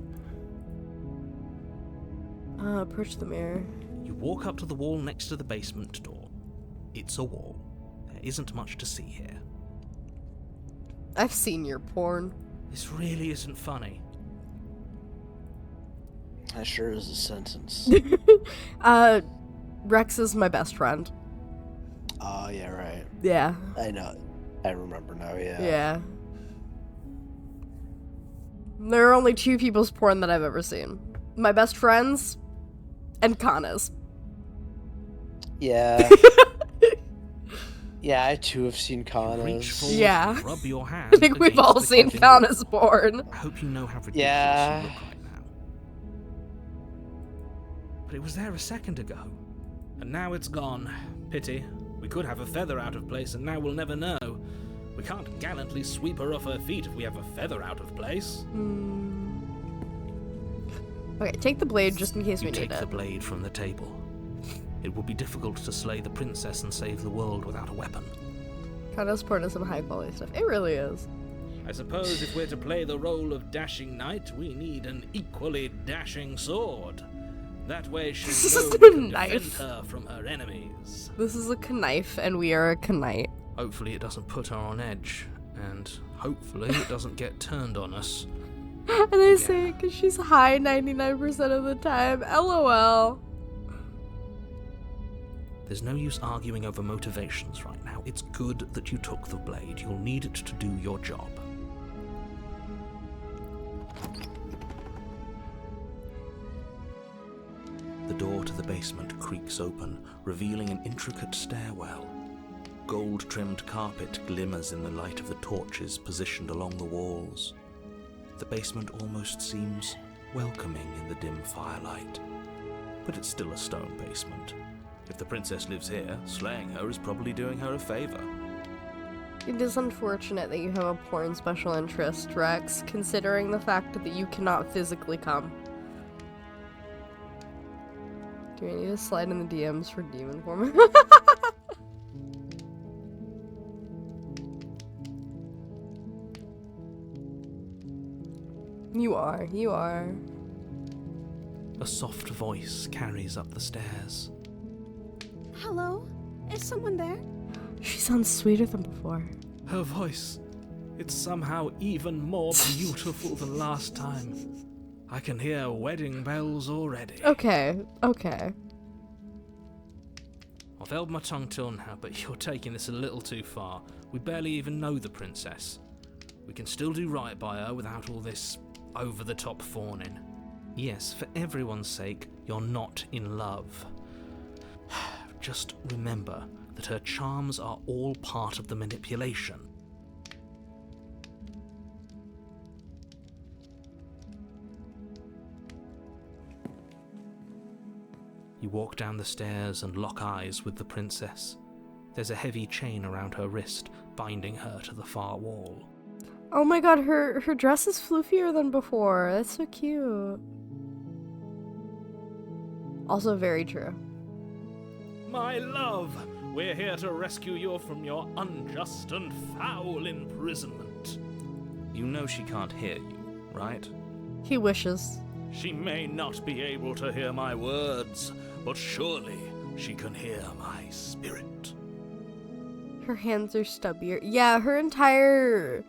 Speaker 2: Approach the mirror.
Speaker 3: You walk up to the wall next to the basement door. It's a wall. There isn't much to see here.
Speaker 2: I've seen your porn.
Speaker 3: This really isn't funny.
Speaker 1: That sure is a sentence.
Speaker 2: Rex is my best friend.
Speaker 1: Oh, yeah, right.
Speaker 2: Yeah.
Speaker 1: I know. I remember now, yeah.
Speaker 2: Yeah. There are only 2 people's porn that I've ever seen. My best friends and Kana's.
Speaker 1: Yeah. Yeah, I too have seen
Speaker 3: Reach
Speaker 1: Kana's.
Speaker 3: forward,
Speaker 2: Yeah.
Speaker 3: rub your hand
Speaker 2: I think we've all
Speaker 3: against the
Speaker 2: seen
Speaker 3: caving
Speaker 2: Kana's
Speaker 3: wall.
Speaker 2: porn.
Speaker 3: I hope you know how ridiculous
Speaker 1: Yeah.
Speaker 3: you look right now. But it was there a second ago. And now it's gone. Pity. We could have a feather out of place and now we'll never know. We can't gallantly sweep her off her feet if we have a feather out of place.
Speaker 2: Okay, take the blade just in case
Speaker 3: You
Speaker 2: we
Speaker 3: take
Speaker 2: need
Speaker 3: the
Speaker 2: it.
Speaker 3: blade from the table. It would be difficult to slay the princess and save the world without a weapon.
Speaker 2: Kana's porn is some high quality stuff. It really is.
Speaker 3: I suppose if we're to play the role of dashing knight, we need an equally dashing sword. That way she'll
Speaker 2: This
Speaker 3: know
Speaker 2: is
Speaker 3: we
Speaker 2: a
Speaker 3: can
Speaker 2: knife.
Speaker 3: defend her from her enemies.
Speaker 2: This is a knife, and we are a knight.
Speaker 3: Hopefully it doesn't put her on edge, and hopefully it doesn't get turned on us.
Speaker 2: And I say it because she's high 99% of the time. LOL.
Speaker 3: There's no use arguing over motivations right now. It's good that you took the blade. You'll need it to do your job. The door to the basement creaks open, revealing an intricate stairwell. Gold-trimmed carpet glimmers in the light of the torches positioned along the walls. The basement almost seems welcoming in the dim firelight. But it's still a stone basement. If the princess lives here, slaying her is probably doing her a favor.
Speaker 2: It is unfortunate that you have a porn special interest, Rex, considering the fact that you cannot physically come. Do I need to slide in the DMs for demon form? You are.
Speaker 3: A soft voice carries up the stairs.
Speaker 4: Hello? Is someone there?
Speaker 2: She sounds sweeter than before.
Speaker 3: Her voice, it's somehow even more beautiful than last time. I can hear wedding bells already.
Speaker 2: Okay.
Speaker 3: I've held my tongue till now, but you're taking this a little too far. We barely even know the princess. We can still do right by her without all this over-the-top fawning. Yes, for everyone's sake, you're not in love. Just remember that her charms are all part of the manipulation. You walk down the stairs and lock eyes with the princess. There's a heavy chain around her wrist, binding her to the far wall.
Speaker 2: Oh my god, her dress is floofier than before. That's so cute. Also very true.
Speaker 3: My love, we're here to rescue you from your unjust and foul imprisonment. You know she can't hear you, right?
Speaker 2: He wishes.
Speaker 3: She may not be able to hear my words, but surely she can hear my spirit.
Speaker 2: Her hands are stubbier. Yeah, her entire,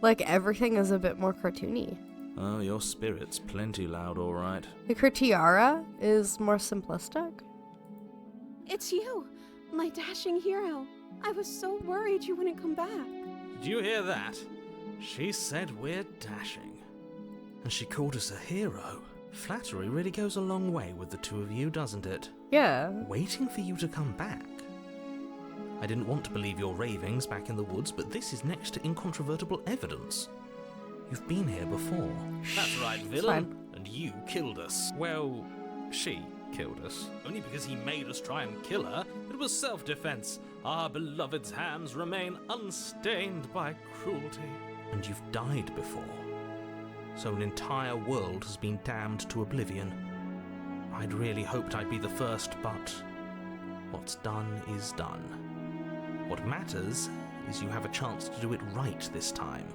Speaker 2: everything is a bit more cartoony.
Speaker 3: Oh, your spirit's plenty loud, all right.
Speaker 2: Her tiara is more simplistic.
Speaker 4: It's you, my dashing hero. I was so worried you wouldn't come back.
Speaker 3: Did you hear that? She said we're dashing. And she called us a hero. Flattery really goes a long way with the two of you, doesn't it?
Speaker 2: Yeah.
Speaker 3: Waiting for you to come back. I didn't want to believe your ravings back in the woods, but this is next to incontrovertible evidence. You've been here before. That's right, villain.
Speaker 2: Fine.
Speaker 3: And you killed us. Well, she killed us. Only because he made us try and kill her. It was self-defense. Our beloved's hands remain unstained by cruelty. And you've died before. So an entire world has been damned to oblivion. I'd really hoped I'd be the first, but what's done is done. What matters is you have a chance to do it right this time.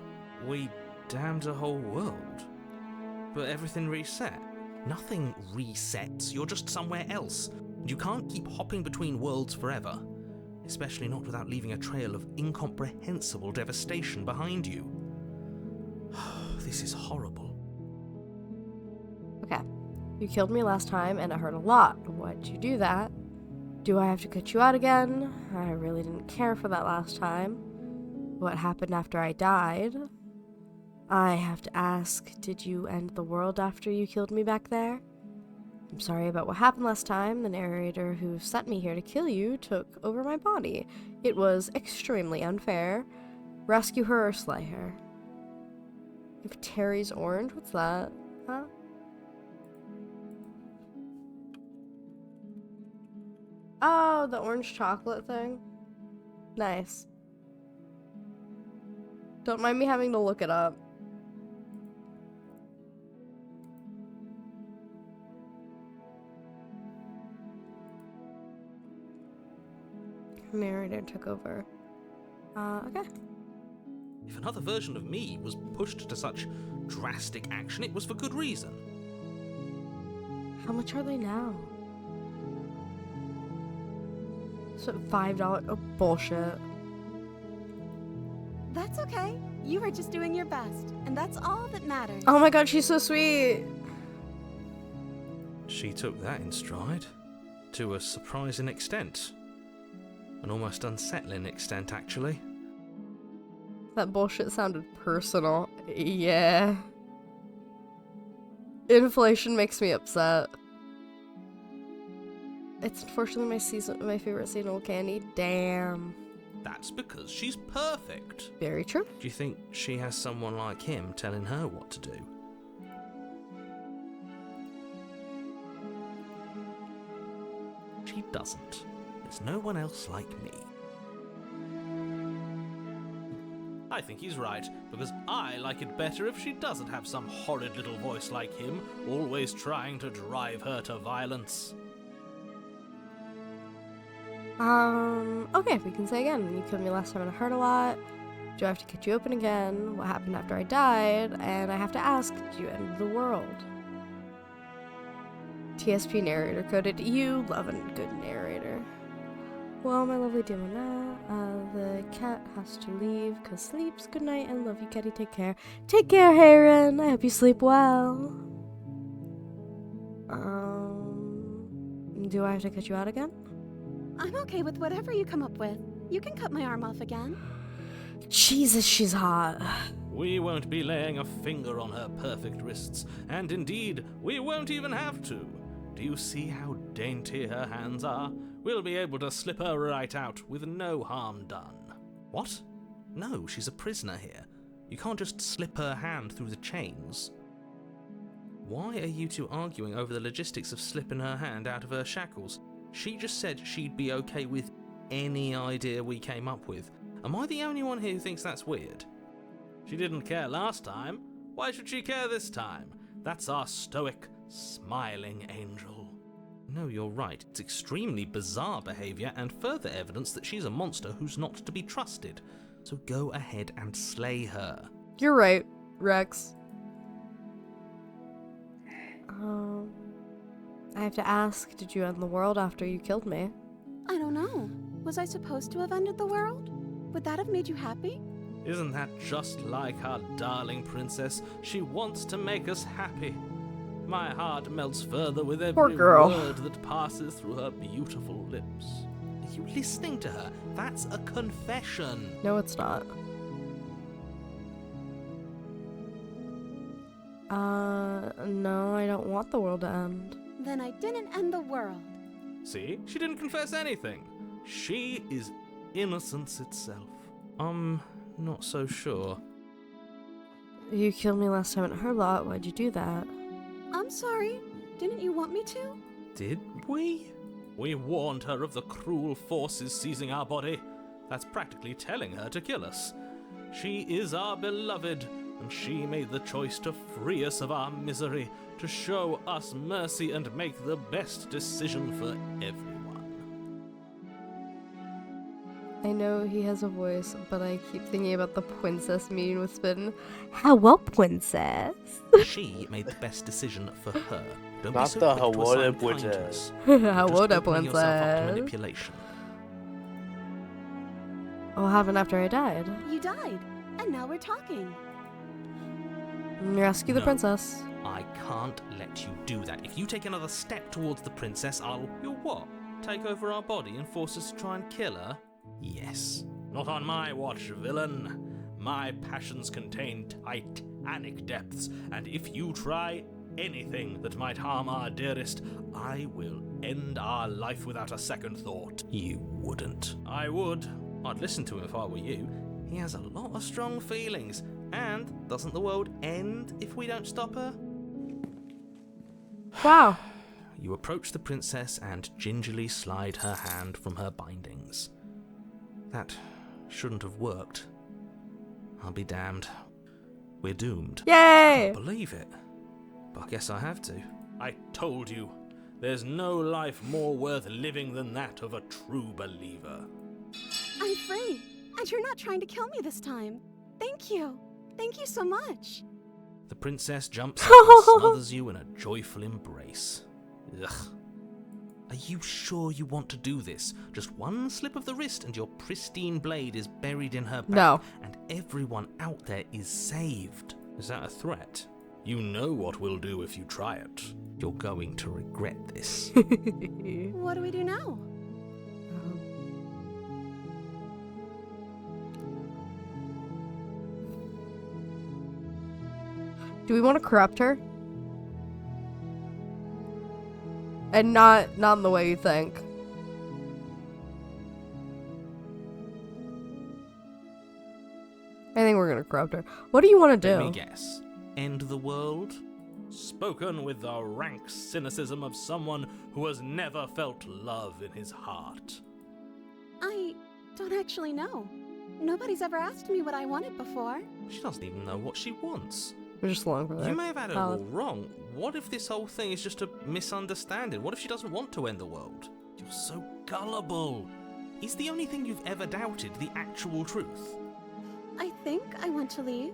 Speaker 3: We damned a whole world. But everything reset. Nothing resets, you're just somewhere else. And you can't keep hopping between worlds forever. Especially not without leaving a trail of incomprehensible devastation behind you. This is horrible.
Speaker 2: Okay. You killed me last time and it hurt a lot. Why'd you do that? Do I have to cut you out again? I really didn't care for that last time. What happened after I died? I have to ask, did you end the world after you killed me back there? I'm sorry about what happened last time. The narrator who sent me here to kill you took over my body. It was extremely unfair. Rescue her or slay her. If Terry's orange, what's that? Huh? Oh, the orange chocolate thing. Nice. Don't mind me having to look it up. Narrator took over. Okay.
Speaker 3: If another version of me was pushed to such drastic action, it was for good reason.
Speaker 2: How much are they now? So $5? Oh, bullshit.
Speaker 4: That's okay. You were just doing your best, and that's all that matters.
Speaker 2: Oh my god, she's so sweet.
Speaker 3: She took that in stride. To a surprising extent. An almost unsettling extent, actually.
Speaker 2: That bullshit sounded personal. Yeah. Inflation makes me upset. It's unfortunately my favorite seasonal candy. Damn.
Speaker 3: That's because she's perfect.
Speaker 2: Very true.
Speaker 3: Do you think she has someone like him telling her what to do? She doesn't. There's no one else like me. I think he's right, because I like it better if she doesn't have some horrid little voice like him, always trying to drive her to violence.
Speaker 2: Okay, we can say again. You killed me last time and it hurt a lot. Do I have to cut you open again? What happened after I died? And I have to ask, did you end the world? TSP narrator coded. You love a good narrator. Well, my lovely Dimona, the cat has to leave because sleeps. Good night and love you, Kitty. Take care. Take care, Heron. I hope you sleep well. Do I have to cut you out again?
Speaker 4: I'm okay with whatever you come up with. You can cut my arm off again.
Speaker 2: Jesus, she's hot.
Speaker 3: We won't be laying a finger on her perfect wrists, and indeed, we won't even have to. Do you see how dainty her hands are? We'll be able to slip her right out with no harm done. What? No, she's a prisoner here. You can't just slip her hand through the chains. Why are you two arguing over the logistics of slipping her hand out of her shackles? She just said she'd be okay with any idea we came up with. Am I the only one here who thinks that's weird? She didn't care last time. Why should she care this time? That's our stoic, smiling angel. No, you're right. It's extremely bizarre behavior and further evidence that she's a monster who's not to be trusted. So go ahead and slay her.
Speaker 2: You're right, Rex. I have to ask, did you end the world after you killed me?
Speaker 4: I don't know. Was I supposed to have ended the world? Would that have made you happy?
Speaker 3: Isn't that just like our darling princess? She wants to make us happy. My heart melts further with every word that passes through her beautiful lips. Are you listening to her? That's a confession.
Speaker 2: No, it's not. No, I don't want the world to end.
Speaker 4: Then I didn't end the world.
Speaker 3: See? She didn't confess anything. She is innocence itself. I'm not so sure.
Speaker 2: You killed me last time at her lot. Why'd you do that?
Speaker 4: I'm sorry. Didn't you want me to?
Speaker 3: Did we? We warned her of the cruel forces seizing our body. That's practically telling her to kill us. She is our beloved, and she made the choice to free us of our misery, to show us mercy and make the best decision for everyone.
Speaker 2: I know he has a voice, but I keep thinking about the princess meeting with Spin. Hello, princess.
Speaker 3: She made the best decision for her. Don't
Speaker 1: Not
Speaker 3: be so
Speaker 1: the
Speaker 3: quick to
Speaker 1: Hawada
Speaker 3: assign
Speaker 1: princess.
Speaker 3: kindness. You're
Speaker 2: Hello,
Speaker 3: just
Speaker 2: there,
Speaker 3: opening yourself up to
Speaker 2: princess.
Speaker 3: manipulation.
Speaker 2: What happened after I died?
Speaker 5: You died, and now we're talking.
Speaker 2: Rescue the
Speaker 3: No.
Speaker 2: princess.
Speaker 3: I can't let you do that. If you take another step towards the princess, You'll what? Take over our body and force us to try and kill her? Yes. Not on my watch, villain. My passions contain titanic depths, and if you try anything that might harm our dearest, I will end our life without a second thought. You wouldn't. I would. I'd listen to him if I were you. He has a lot of strong feelings. And doesn't the world end if we don't stop her?
Speaker 2: Wow.
Speaker 3: You approach the princess and gingerly slide her hand from her bindings. That shouldn't have worked. I'll be damned. We're doomed.
Speaker 2: Yay!
Speaker 3: I believe it. But I guess I have to. I told you, there's no life more worth living than that of a true believer.
Speaker 5: I'm free, and you're not trying to kill me this time. Thank you. Thank you so much.
Speaker 3: The princess jumps up and smothers you in a joyful embrace. Ugh. Are you sure you want to do this? Just one slip of the wrist and your pristine blade is buried in her back,
Speaker 2: No.
Speaker 3: and everyone out there is saved. Is that a threat? You know what we'll do if you try it. You're going to regret this.
Speaker 5: What do we do now?
Speaker 2: Do we want to corrupt her? And not in the way you think. I think we're gonna corrupt her. What do you want to
Speaker 3: Let me
Speaker 2: do?
Speaker 3: guess. End the world? Spoken with the rank cynicism of someone who has never felt love in his heart.
Speaker 5: I don't actually know. Nobody's ever asked me what I wanted before.
Speaker 3: She doesn't even know what she wants.
Speaker 2: We're just along for that.
Speaker 3: You may have had it all
Speaker 2: Valid.
Speaker 3: wrong. What if this whole thing is just a misunderstanding? What if she doesn't want to end the world? You're so gullible. Is the only thing you've ever doubted the actual truth?
Speaker 5: I think I want to leave.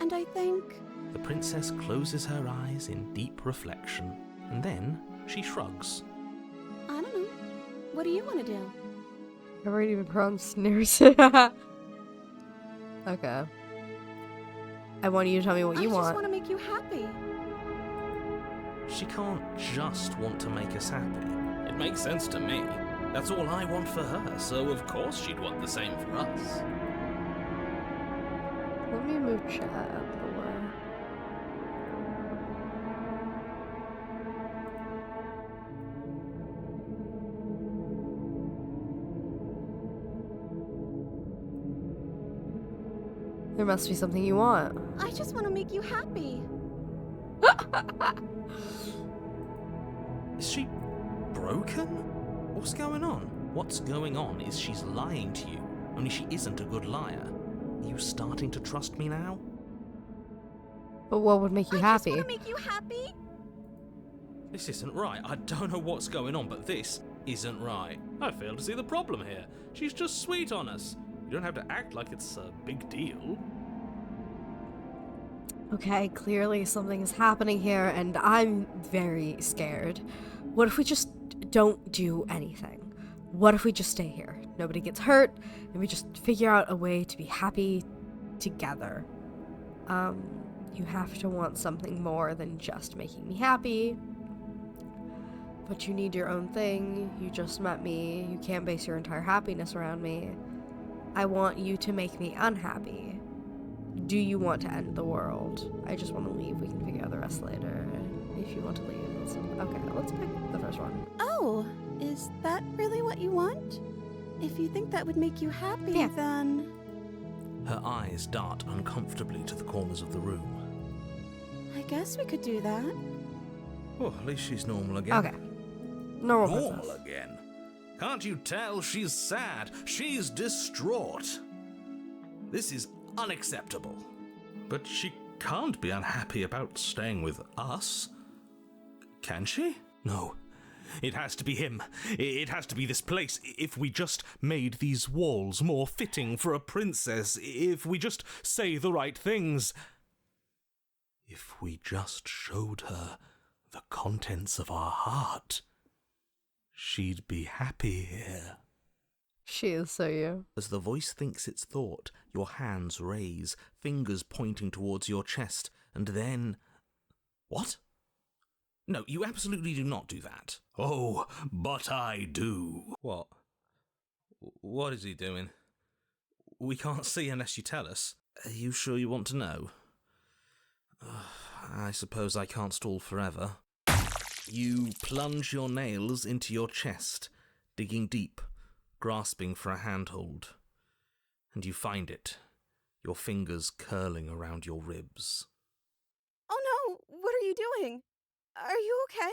Speaker 5: And I think...
Speaker 3: The princess closes her eyes in deep reflection, and then she shrugs.
Speaker 5: I don't know. What do you want to do?
Speaker 2: I've already been prone sneers. Okay. I want you to tell me what you
Speaker 5: I just
Speaker 2: want.
Speaker 5: want to make you happy.
Speaker 3: She can't just want to make us happy. It makes sense to me. That's all I want for her, so of course she'd want the same for us.
Speaker 2: Let me move chat out of the way. There must be something you want.
Speaker 5: I just want to make you happy.
Speaker 3: Is she broken? What's going on? What's going on is she's lying to you, only she isn't a good liar. Are you starting to trust me now?
Speaker 2: But what would make you
Speaker 5: I
Speaker 2: happy?
Speaker 5: just want to make you happy.
Speaker 3: This isn't right. I don't know what's going on, but this isn't right. I fail to see the problem here. She's just sweet on us. You don't have to act like it's a big deal.
Speaker 2: Okay, clearly something is happening here, and I'm very scared. What if we just don't do anything? What if we just stay here? Nobody gets hurt, and we just figure out a way to be happy together. You have to want something more than just making me happy. But you need your own thing. You just met me. You can't base your entire happiness around me. I want you to make me unhappy. Do you want to end the world? I just want to leave. We can figure out the rest later. If you want to leave. Okay, let's pick the first one.
Speaker 5: Oh, is that really what you want? If you think that would make you happy,
Speaker 2: Yeah.
Speaker 5: then...
Speaker 3: Her eyes dart uncomfortably to the corners of the room.
Speaker 5: I guess we could do that.
Speaker 3: Oh, at least she's normal again.
Speaker 2: Okay. Normal
Speaker 3: Normal
Speaker 2: princess.
Speaker 3: again? Can't you tell she's sad? She's distraught. This is unacceptable. But she can't be unhappy about staying with us. Can she? No. It has to be him. It has to be this place. If we just made these walls more fitting for a princess, if we just say the right things, if we just showed her the contents of our heart, she'd be happy here.
Speaker 2: She is so you.
Speaker 3: As the voice thinks its thought, your hands raise, fingers pointing towards your chest, and then... What? No, you absolutely do not do that. Oh, but I do. What? What is he doing? We can't see unless you tell us. Are you sure you want to know? I suppose I can't stall forever. You plunge your nails into your chest, digging deep, grasping for a handhold. And you find it, your fingers curling around your ribs.
Speaker 5: Oh no, what are you doing? Are you okay?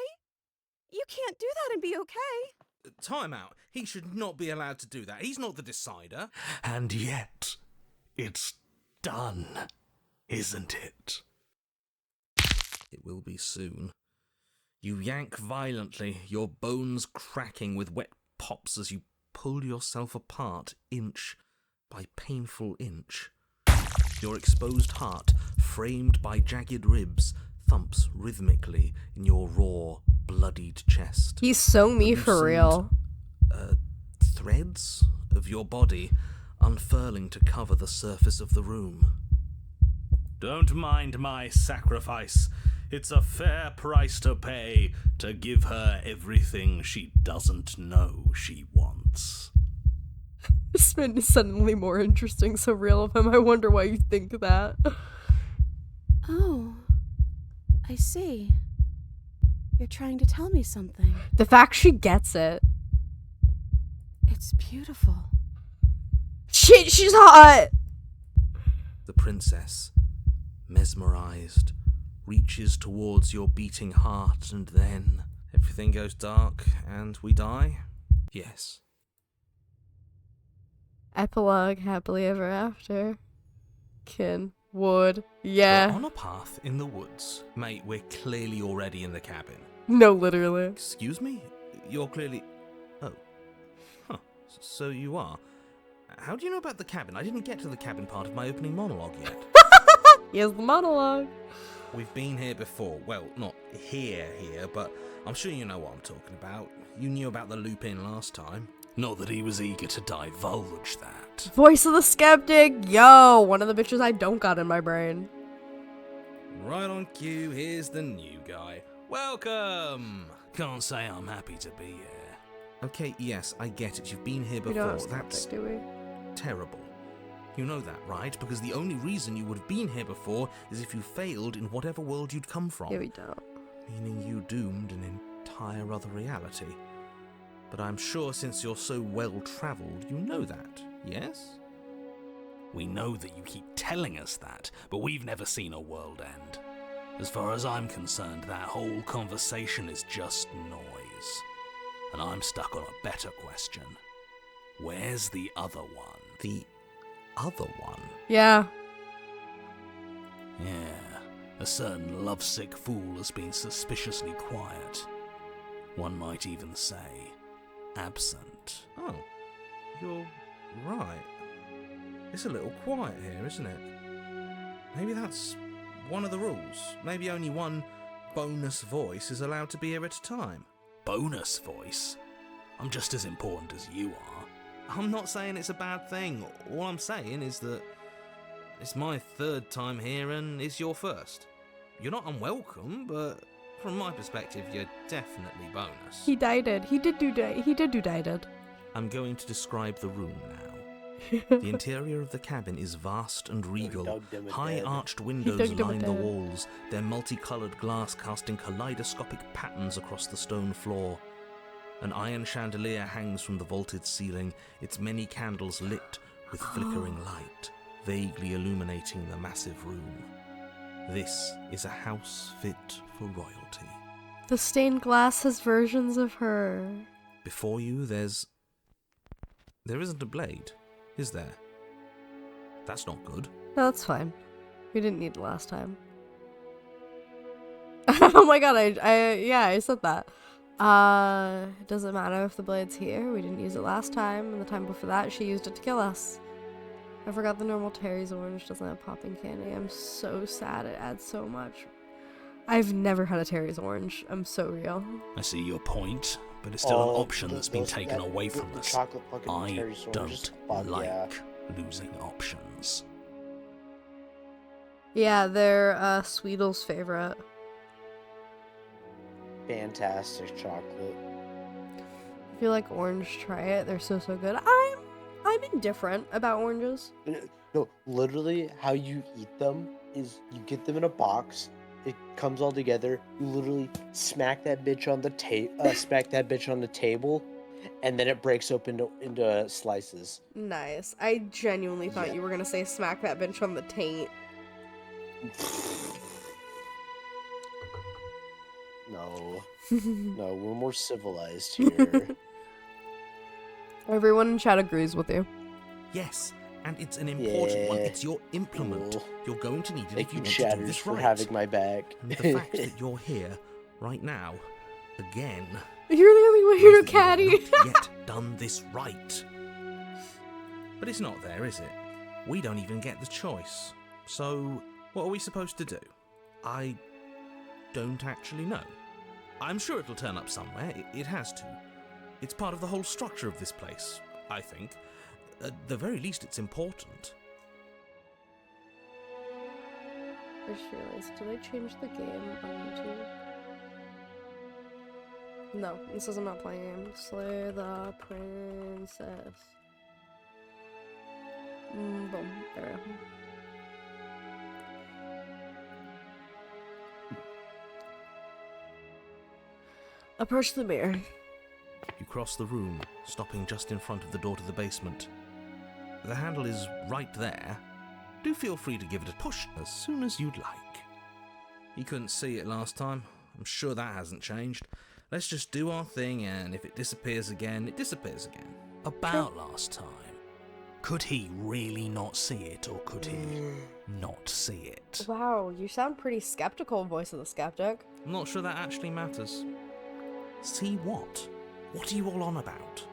Speaker 5: You can't do that and be okay.
Speaker 3: Time out. He should not be allowed to do that. He's not the decider.
Speaker 6: And yet, it's done, isn't it?
Speaker 3: It will be soon. You yank violently, your bones cracking with wet pops as you pull yourself apart inch by painful inch. Your exposed heart, framed by jagged ribs, thumps rhythmically in your raw, bloodied chest.
Speaker 2: He's so me for real.
Speaker 3: Threads of your body unfurling to cover the surface of the room. Don't mind my sacrifice. It's a fair price to pay to give her everything she doesn't know she wants.
Speaker 2: This man is suddenly more interesting, so real of him. I wonder why you think that.
Speaker 4: Oh, I see. You're trying to tell me something.
Speaker 2: The fact she gets it.
Speaker 4: It's beautiful.
Speaker 2: Shit, she's hot!
Speaker 3: The princess, mesmerized, reaches towards your beating heart, and then everything goes dark and we die? Yes.
Speaker 2: Epilogue, happily ever after. Kin. Wood.
Speaker 3: We're
Speaker 2: Yeah.
Speaker 3: on a path in the woods. Mate, we're clearly already in the cabin.
Speaker 2: No, literally.
Speaker 3: Excuse me? You're clearly... Oh. Huh. So you are. How do you know about the cabin? I didn't get to the cabin part of my opening monologue yet.
Speaker 2: Here's the monologue.
Speaker 3: We've been here before. Well, not here, but I'm sure you know what I'm talking about. You knew about the loop-in last time.
Speaker 6: Not that he was eager to divulge that.
Speaker 2: Voice of the skeptic. Yo, one of the bitches I don't got in my brain.
Speaker 3: Right on cue, here's the new guy. Welcome!
Speaker 6: Can't say I'm happy to be here.
Speaker 3: Okay, yes, I get it. You've been here
Speaker 2: We
Speaker 3: before.
Speaker 2: don't have skeptic,
Speaker 3: That's
Speaker 2: do we?
Speaker 3: terrible. You know that, right? Because the only reason you would have been here before is if you failed in whatever world you'd come from.
Speaker 2: Yeah, we don't.
Speaker 3: Meaning you doomed an entire other reality. But I'm sure since you're so well-travelled, you know that, yes?
Speaker 6: We know that you keep telling us that, but we've never seen a world end. As far as I'm concerned, that whole conversation is just noise. And I'm stuck on a better question. Where's the other one?
Speaker 3: The other one?
Speaker 2: Yeah.
Speaker 6: Yeah, a certain lovesick fool has been suspiciously quiet. One might even say, absent.
Speaker 3: Oh, you're right. It's a little quiet here, isn't it? Maybe that's one of the rules. Maybe only one bonus voice is allowed to be here at a time.
Speaker 6: Bonus voice? I'm just as important as you are.
Speaker 3: I'm not saying it's a bad thing. All I'm saying is that it's my third time here and it's your first. You're not unwelcome, but from my perspective, you're definitely bonus.
Speaker 2: He dieted. He did do dieted.
Speaker 3: I'm going to describe the room now. The interior of the cabin is vast and regal.
Speaker 1: dug them a
Speaker 3: High
Speaker 1: bed.
Speaker 3: arched
Speaker 2: He
Speaker 3: windows
Speaker 2: dug them a
Speaker 3: line the
Speaker 2: bed.
Speaker 3: walls, their multicolored glass casting kaleidoscopic patterns across the stone floor. An iron chandelier hangs from the vaulted ceiling, its many candles lit with flickering light, vaguely illuminating the massive room. This is a house fit for royalty.
Speaker 2: The stained glass has versions of her.
Speaker 3: Before you, there isn't a blade, is there? That's not good.
Speaker 2: No, that's fine. We didn't need it last time. Oh my god, I said that. It doesn't matter if the blade's here. We didn't use it last time, and the time before that, she used it to kill us. I forgot the normal Terry's orange doesn't have popping candy. I'm so sad. It adds so much. I've never had a Terry's orange. I'm so real.
Speaker 6: I see your point, but it's still an option that's been taken away from
Speaker 1: the
Speaker 6: us.
Speaker 1: chocolate fucking
Speaker 6: I
Speaker 1: Terry's orange is
Speaker 6: don't
Speaker 1: fun,
Speaker 6: like
Speaker 1: yeah.
Speaker 6: losing options.
Speaker 2: Yeah, they're Sweetle's favorite.
Speaker 1: Fantastic chocolate.
Speaker 2: If you like orange, try it. They're so good. I'm indifferent about oranges.
Speaker 1: No, literally, how you eat them is you get them in a box. It comes all together. You literally smack that bitch on the table, and then it breaks open into slices.
Speaker 2: Nice. I genuinely thought
Speaker 1: Yeah.
Speaker 2: you were gonna say smack that bench on the taint.
Speaker 1: No, no, we're more civilized here.
Speaker 2: Everyone in chat agrees with you.
Speaker 3: Yes, and it's an important one.
Speaker 1: Yeah.
Speaker 3: It's your implement.
Speaker 1: Cool.
Speaker 3: You're going to need it
Speaker 1: Thank
Speaker 3: if you
Speaker 1: you,
Speaker 3: want to do
Speaker 1: Chatters,
Speaker 3: this
Speaker 1: for
Speaker 3: right.
Speaker 1: having my back.
Speaker 3: And the fact that you're here right now, again,
Speaker 2: You're the only one here,
Speaker 3: means that you
Speaker 2: Caddy.
Speaker 3: have not yet done this right. But it's not there, is it? We don't even get the choice. So, what are we supposed to do? I don't actually know. I'm sure it'll turn up somewhere. It has to. It's part of the whole structure of this place, I think. At the very least, it's important.
Speaker 2: I just realized, did I change the game on YouTube? No, it says I'm not playing a game. Slay the princess. Boom. There we go. Approach the mirror.
Speaker 3: You cross the room, stopping just in front of the door to the basement. The handle is right there. Do feel free to give it a push as soon as you'd like. You couldn't see it last time. I'm sure that hasn't changed. Let's just do our thing, and if it disappears again, it disappears again.
Speaker 6: About last time. Could he really not see it, or could he not see it?
Speaker 2: Wow, you sound pretty skeptical, voice of the skeptic.
Speaker 3: I'm not sure that actually matters. See what? What are you all on about?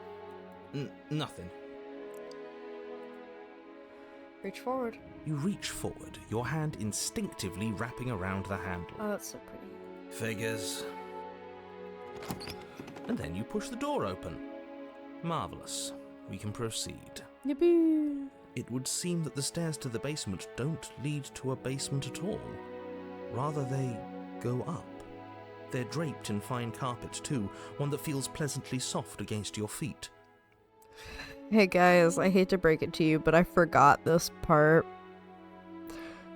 Speaker 3: Nothing.
Speaker 2: Reach forward.
Speaker 3: You reach forward, your hand instinctively wrapping around the handle.
Speaker 2: Oh, that's so pretty.
Speaker 3: Figures. And then you push the door open. Marvelous. We can proceed.
Speaker 2: Yippee!
Speaker 3: It would seem that the stairs to the basement don't lead to a basement at all. Rather, they go up. They're draped in fine carpet, too, one that feels pleasantly soft against your feet.
Speaker 2: Hey guys, I hate to break it to you, but I forgot this part.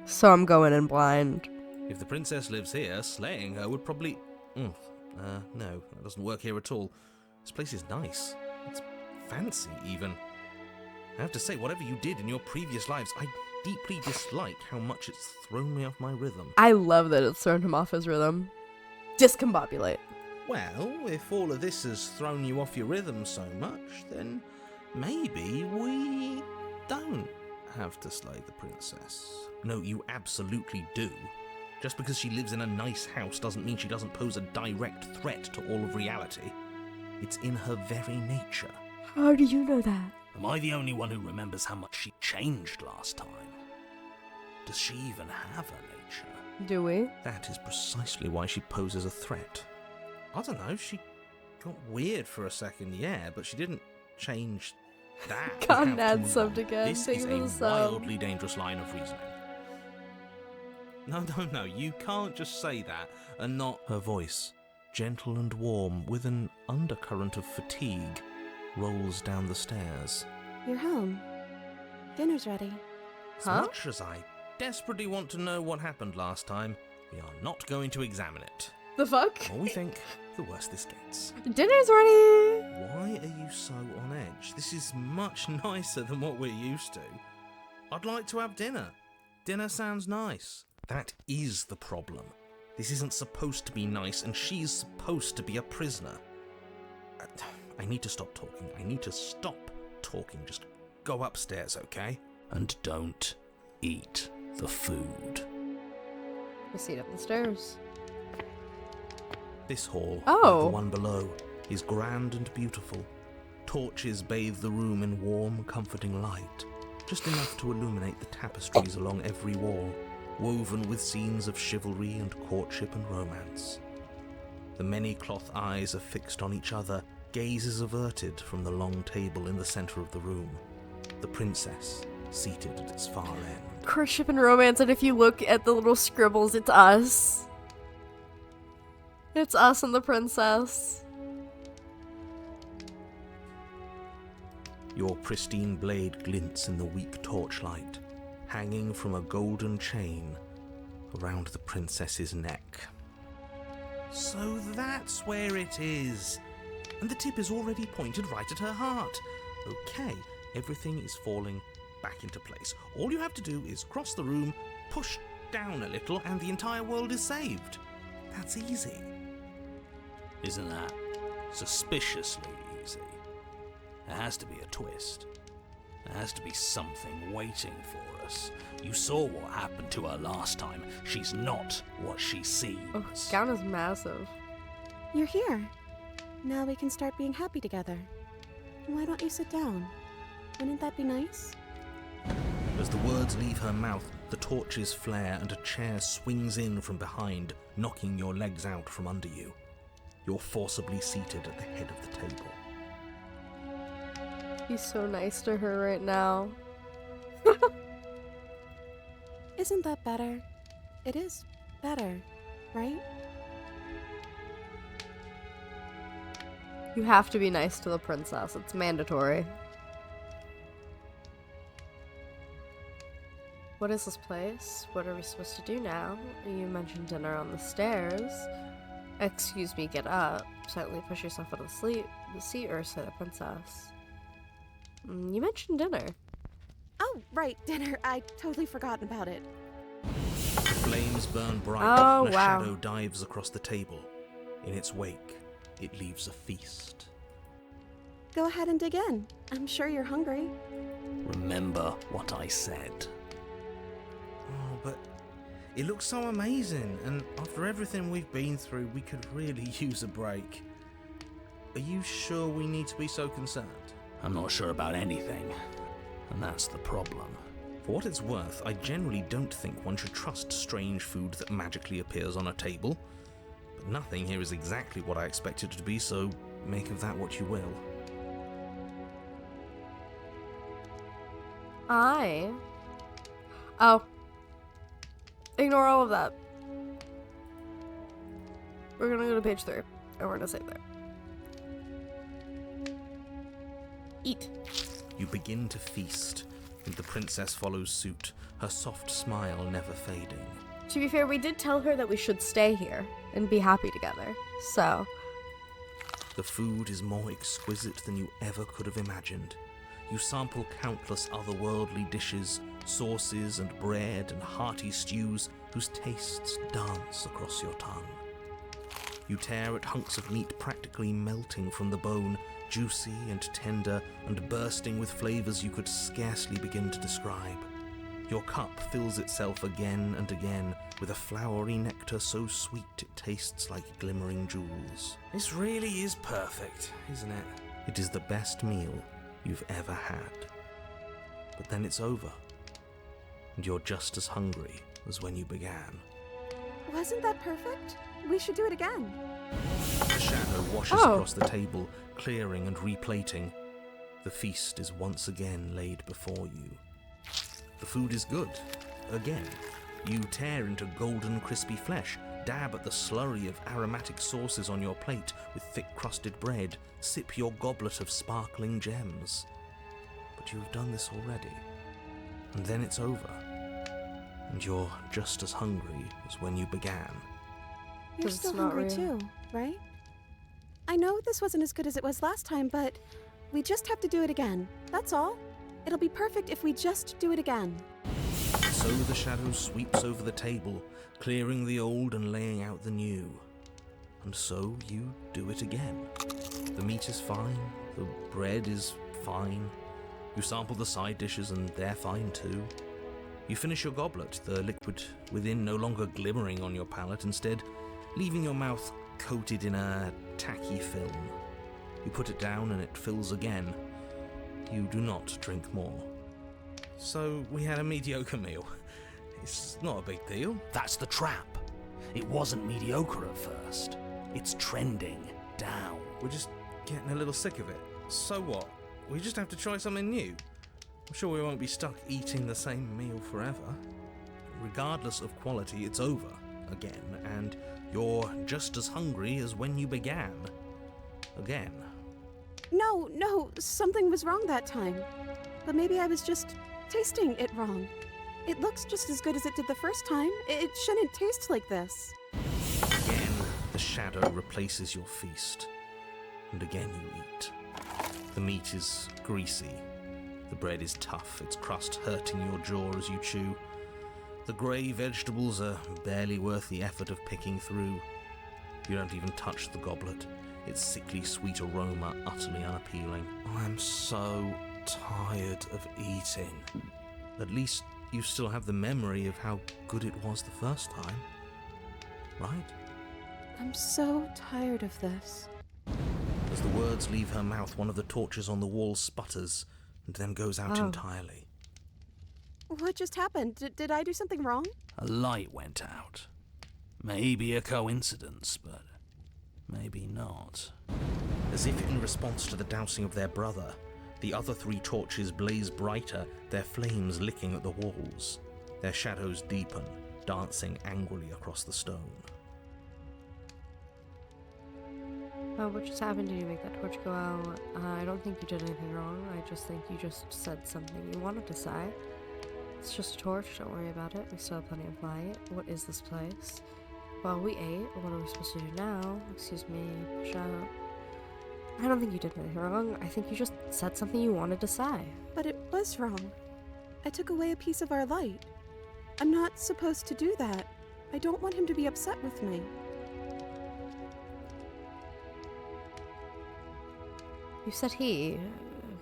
Speaker 2: So I'm going in blind.
Speaker 3: If the princess lives here, slaying her would probably... no, that doesn't work here at all. This place is nice. It's fancy, even. I have to say, whatever you did in your previous lives, I deeply dislike how much it's thrown me off my rhythm.
Speaker 2: I love that it's thrown him off his rhythm. Discombobulate.
Speaker 3: Well, if all of this has thrown you off your rhythm so much, then maybe we don't have to slay the princess. No, you absolutely do. Just because she lives in a nice house doesn't mean she doesn't pose a direct threat to all of reality. It's in her very nature.
Speaker 2: How do you know that?
Speaker 6: Am I the only one who remembers how much she changed last time? Does she even have a nature?
Speaker 2: Do we?
Speaker 3: That is precisely why she poses a threat. I don't know, she got weird for a second, yeah, but she didn't change that. We
Speaker 2: Can't
Speaker 3: have to
Speaker 2: add
Speaker 3: move
Speaker 2: sub
Speaker 3: on.
Speaker 2: again.
Speaker 3: This
Speaker 2: Thank
Speaker 3: is
Speaker 2: you for
Speaker 3: a
Speaker 2: the sub.
Speaker 3: wildly dangerous line of reasoning. No, you can't just say that and not... Her voice, gentle and warm, with an undercurrent of fatigue, rolls down the stairs.
Speaker 5: You're home. Dinner's ready.
Speaker 3: As
Speaker 2: Huh?
Speaker 3: much as I desperately want to know what happened last time, we are not going to examine it.
Speaker 2: The fuck?
Speaker 3: The more we think, the worse this gets.
Speaker 2: Dinner's ready!
Speaker 3: Why are you so on edge? This is much nicer than what we're used to. I'd like to have dinner. Dinner sounds nice. That is the problem. This isn't supposed to be nice, and she's supposed to be a prisoner. I need to stop talking. I need to stop talking. Just go upstairs, okay?
Speaker 6: And don't eat the food.
Speaker 2: Proceed up the stairs.
Speaker 3: This hall,
Speaker 2: Oh.
Speaker 3: like the one below, is grand and beautiful. Torches bathe the room in warm, comforting light, just enough to illuminate the tapestries along every wall, woven with scenes of chivalry and courtship and romance. The many cloth eyes are fixed on each other, gazes averted from the long table in the center of the room. The princess, seated at its far end.
Speaker 2: Courtship and romance, and if you look at the little scribbles, it's us. It's us and the princess.
Speaker 3: Your pristine blade glints in the weak torchlight, hanging from a golden chain around the princess's neck. So that's where it is. And the tip is already pointed right at her heart. Okay, everything is falling back into place. All you have to do is cross the room, push down a little, and the entire world is saved. That's easy.
Speaker 6: Isn't that suspiciously easy? There has to be a twist. There has to be something waiting for us. You saw what happened to her last time. She's not what she seems.
Speaker 2: Oh, gown is massive.
Speaker 5: You're here. Now we can start being happy together. Why don't you sit down? Wouldn't that be nice?
Speaker 3: As the words leave her mouth, the torches flare and a chair swings in from behind, knocking your legs out from under you. You're forcibly seated at the head of the table.
Speaker 2: He's so nice to her right now.
Speaker 5: Isn't that better? It is better, right?
Speaker 2: You have to be nice to the princess. It's mandatory. What is this place? What are we supposed to do now? You mentioned dinner on the stairs. Excuse me, get up. Slightly push yourself out of the seat, Ursa, princess. You mentioned dinner.
Speaker 5: Oh, right, dinner. I totally forgotten about it.
Speaker 3: The flames burn bright,
Speaker 2: Oh,
Speaker 3: and a
Speaker 2: wow.
Speaker 3: shadow dives across the table. In its wake, it leaves a feast.
Speaker 5: Go ahead and dig in. I'm sure you're hungry.
Speaker 6: Remember what I said.
Speaker 3: Oh, but it looks so amazing, and after everything we've been through, we could really use a break. Are you sure we need to be so concerned?
Speaker 6: I'm not sure about anything, and that's the problem.
Speaker 3: For what it's worth, I generally don't think one should trust strange food that magically appears on a table. But nothing here is exactly what I expected it to be, so make of that what you will.
Speaker 2: Oh. Ignore all of that. We're gonna go to page 3, and we're gonna save there. Eat.
Speaker 3: You begin to feast, and the princess follows suit, her soft smile never fading.
Speaker 2: To be fair, we did tell her that we should stay here and be happy together, so...
Speaker 3: The food is more exquisite than you ever could have imagined. You sample countless otherworldly dishes, sauces and bread and hearty stews whose tastes dance across your tongue. You tear at hunks of meat practically melting from the bone, juicy and tender and bursting with flavors you could scarcely begin to describe. Your cup fills itself again and again with a flowery nectar so sweet it tastes like glimmering jewels. This really is perfect, isn't it? It is the best meal you've ever had. But then it's over, and you're just as hungry as when you began.
Speaker 5: Wasn't that perfect? We should do it again.
Speaker 3: The shadow washes across the table, clearing and replating. The feast is once again laid before you. The food is good. Again, you tear into golden crispy flesh, dab at the slurry of aromatic sauces on your plate with thick crusted bread, sip your goblet of sparkling gems. But you have done this already. And then it's over. And you're just as hungry as when you began.
Speaker 5: You're
Speaker 2: 'Cause it's
Speaker 5: still
Speaker 2: not
Speaker 5: hungry
Speaker 2: real.
Speaker 5: too, right? I know this wasn't as good as it was last time, but we just have to do it again. That's all. It'll be perfect if we just do it again.
Speaker 3: So the shadow sweeps over the table, clearing the old and laying out the new. And so you do it again. The meat is fine, the bread is fine. You sample the side dishes and they're fine too. You finish your goblet, the liquid within no longer glimmering on your palate, instead leaving your mouth coated in a tacky film. You put it down and it fills again. You do not drink more. So we had a mediocre meal. It's not a big deal.
Speaker 6: That's the trap. It wasn't mediocre at first. It's trending down.
Speaker 3: We're just getting a little sick of it. So what? We just have to try something new. I'm sure we won't be stuck eating the same meal forever. Regardless of quality, it's over again, and you're just as hungry as when you began. Again.
Speaker 5: No, something was wrong that time. But maybe I was just tasting it wrong. It looks just as good as it did the first time. It shouldn't taste like this.
Speaker 3: Again, the shadow replaces your feast. And again you eat. The meat is greasy. The bread is tough, its crust hurting your jaw as you chew. The grey vegetables are barely worth the effort of picking through. You don't even touch the goblet. Its sickly sweet aroma utterly unappealing. I'm so tired of eating. At least you still have the memory of how good it was the first time. Right?
Speaker 5: I'm so tired of this.
Speaker 3: As the words leave her mouth, one of the torches on the wall sputters and then goes out entirely.
Speaker 5: What just happened? Did I do something wrong?
Speaker 6: A light went out. Maybe a coincidence, but maybe not.
Speaker 3: As if in response to the dousing of their brother, the other 3 torches blaze brighter, their flames licking at the walls. Their shadows deepen, dancing angrily across the stone.
Speaker 2: What just happened? Did you make that torch go out? I don't think you did anything wrong. I just think you just said something you wanted to say. It's just a torch, don't worry about it. We still have plenty of light. What is this place? Well, we ate. What are we supposed to do now? Excuse me, push out. I don't think you did anything wrong. I think you just said something you wanted to say.
Speaker 5: But it was wrong. I took away a piece of our light. I'm not supposed to do that. I don't want him to be upset with me.
Speaker 2: You said he.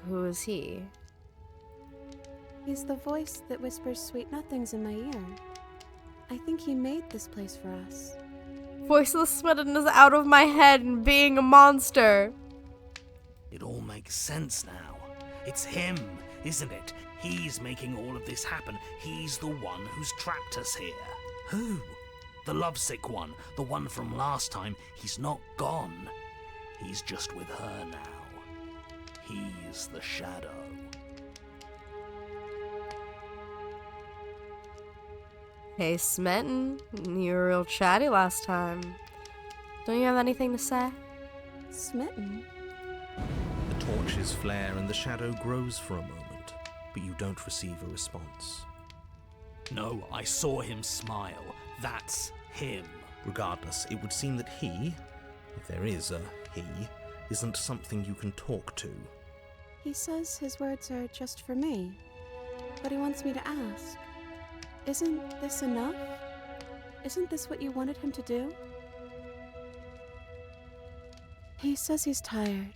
Speaker 2: Who is he?
Speaker 5: He's the voice that whispers sweet nothings in my ear. I think he made this place for us.
Speaker 2: Voiceless Smitten is out of my head and being a monster.
Speaker 6: It all makes sense now. It's him, isn't it? He's making all of this happen. He's the one who's trapped us here. Who? The lovesick one, the one from last time. He's not gone. He's just with her now. He's the shadow.
Speaker 2: Hey, Smitten. You were real chatty last time. Don't you have anything to say?
Speaker 5: Smitten?
Speaker 3: The torches flare and the shadow grows for a moment, but you don't receive a response.
Speaker 6: No, I saw him smile. That's him.
Speaker 3: Regardless, it would seem that he, if there is a he, isn't something you can talk to.
Speaker 5: He says his words are just for me, but he wants me to ask. Isn't this enough? Isn't this what you wanted him to do? He says he's tired.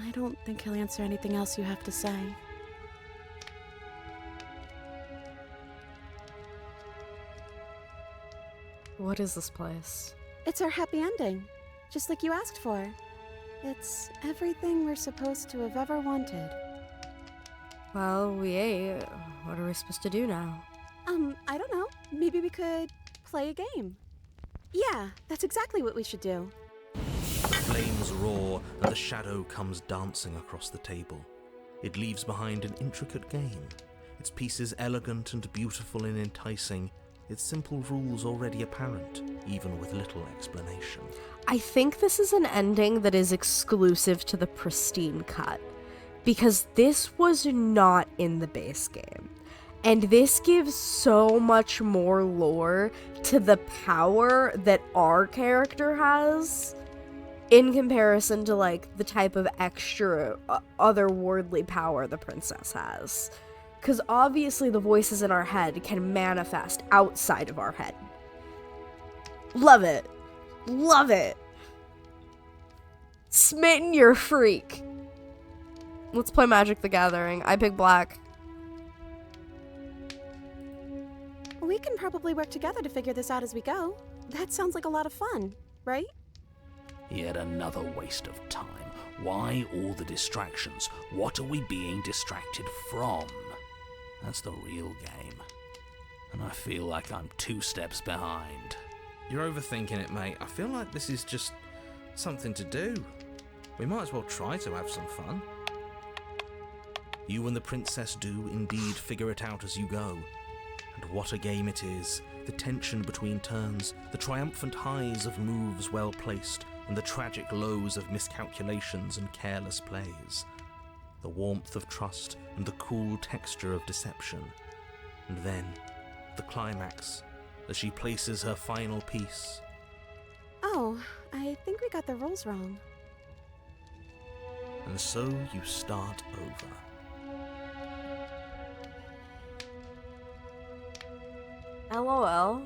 Speaker 5: I don't think he'll answer anything else you have to say.
Speaker 2: What is this place?
Speaker 5: It's our happy ending, just like you asked for. It's everything we're supposed to have ever wanted.
Speaker 2: Well, we ate. What are we supposed to do now?
Speaker 5: I don't know. Maybe we could play a game. Yeah, that's exactly what we should do.
Speaker 3: The flames roar and the shadow comes dancing across the table. It leaves behind an intricate game, its pieces elegant and beautiful and enticing, its simple rules already apparent, even with little explanation.
Speaker 2: I think this is an ending that is exclusive to the Pristine cut, because this was not in the base game. And this gives so much more lore to the power that our character has in comparison to, like, the type of extra otherworldly power the princess has. Because obviously the voices in our head can manifest outside of our head. Love it. Love it. Smitten, you're a freak. Let's play Magic the Gathering. I pick black.
Speaker 5: We can probably work together to figure this out as we go. That sounds like a lot of fun, right?
Speaker 6: Yet another waste of time. Why all the distractions? What are we being distracted from? That's the real game. And I feel like I'm 2 steps behind.
Speaker 3: You're overthinking it, mate. I feel like this is just something to do. We might as well try to have some fun. You and the princess do indeed figure it out as you go. And what a game it is. The tension between turns, the triumphant highs of moves well placed, and the tragic lows of miscalculations and careless plays. The warmth of trust and the cool texture of deception. And then, the climax, as she places her final piece.
Speaker 5: Oh, I think we got the rules wrong.
Speaker 3: And so you start over.
Speaker 2: LOL.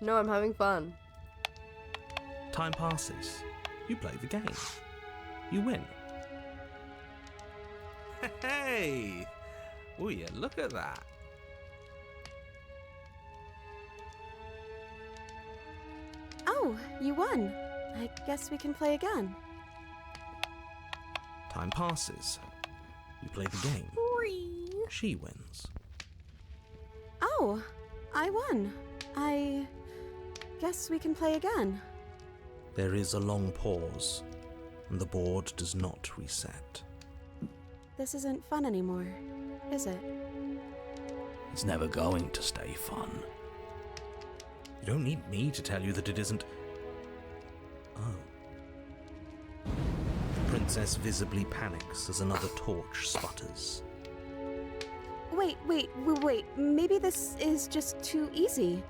Speaker 2: No, I'm having fun.
Speaker 3: Time passes. You play the game. You win. Hey! Oh yeah, look at that.
Speaker 5: Oh, you won. I guess we can play again.
Speaker 3: Time passes. You play the game. She wins.
Speaker 5: Oh, I won. I guess we can play again.
Speaker 3: There is a long pause, and the board does not reset.
Speaker 5: This isn't fun anymore, is it?
Speaker 6: It's never going to stay fun.
Speaker 3: You don't need me to tell you that it isn't. Oh. The princess visibly panics as another torch sputters.
Speaker 5: Wait. Maybe this is just too easy.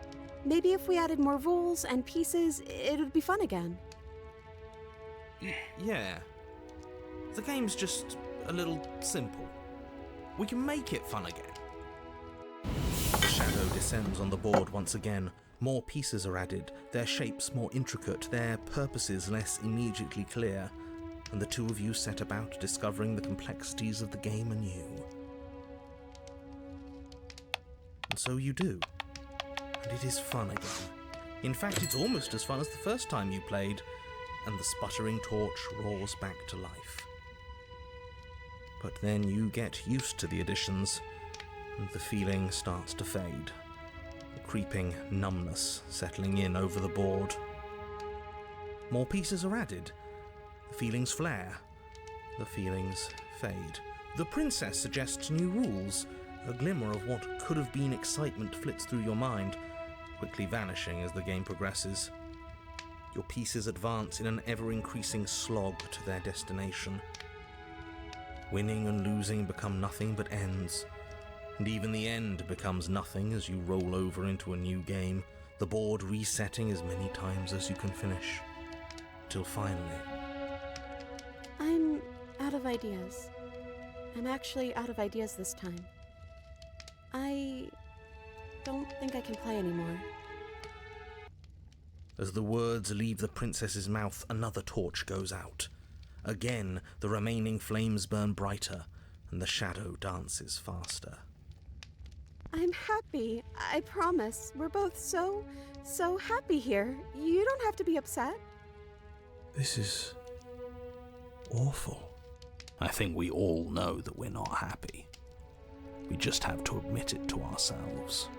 Speaker 5: Maybe if we added more rules and pieces, it would be fun again.
Speaker 3: Yeah. The game's just a little simple. We can make it fun again. The shadow descends on the board once again. More pieces are added, their shapes more intricate, their purposes less immediately clear, and the two of you set about discovering the complexities of the game anew. And so you do. And it is fun again. In fact, it's almost as fun as the first time you played, and the sputtering torch roars back to life. But then you get used to the additions, and the feeling starts to fade. A creeping numbness settling in over the board. More pieces are added. The feelings flare. The feelings fade. The princess suggests new rules. A glimmer of what could have been excitement flits through your mind, quickly vanishing as the game progresses. Your pieces advance in an ever-increasing slog to their destination. Winning and losing become nothing but ends, and even the end becomes nothing as you roll over into a new game, the board resetting as many times as you can finish, till finally...
Speaker 5: I'm out of ideas. I'm actually out of ideas this time. I don't think I can play anymore.
Speaker 3: As the words leave the princess's mouth, another torch goes out. Again, the remaining flames burn brighter, and the shadow dances faster.
Speaker 5: I'm happy, I promise. We're both so happy here. You don't have to be upset.
Speaker 3: This is... awful.
Speaker 6: I think we all know that we're not happy. We just have to admit it to ourselves.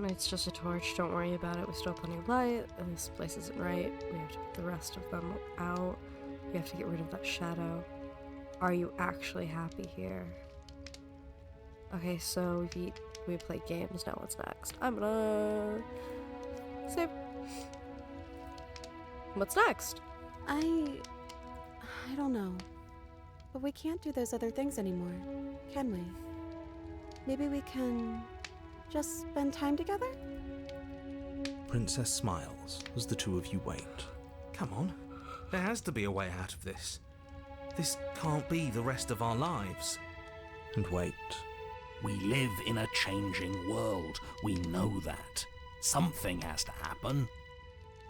Speaker 2: It's just a torch. Don't worry about it. We still have plenty of light. This place isn't right. We have to put the rest of them out. We have to get rid of that shadow. Are you actually happy here? Okay, so we play games. Now what's next? I'm gonna save. What's next?
Speaker 5: I don't know. But we can't do those other things anymore, can we? Maybe we can just spend time together?
Speaker 3: Princess smiles as the two of you wait. Come on, there has to be a way out of this. This can't be the rest of our lives. And wait.
Speaker 6: We live in a changing world. We know that. Something has to happen.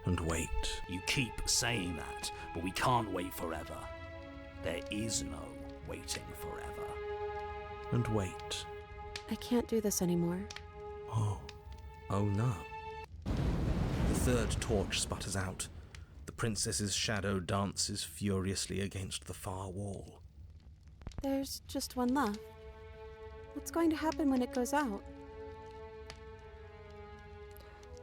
Speaker 3: And wait.
Speaker 6: You keep saying that, but we can't wait forever. There is no waiting forever. and wait.
Speaker 5: I can't do this anymore.
Speaker 6: Oh no. The third torch sputters out. The princess's shadow dances furiously against the far wall.
Speaker 5: There's just one left. What's going to happen when it goes out?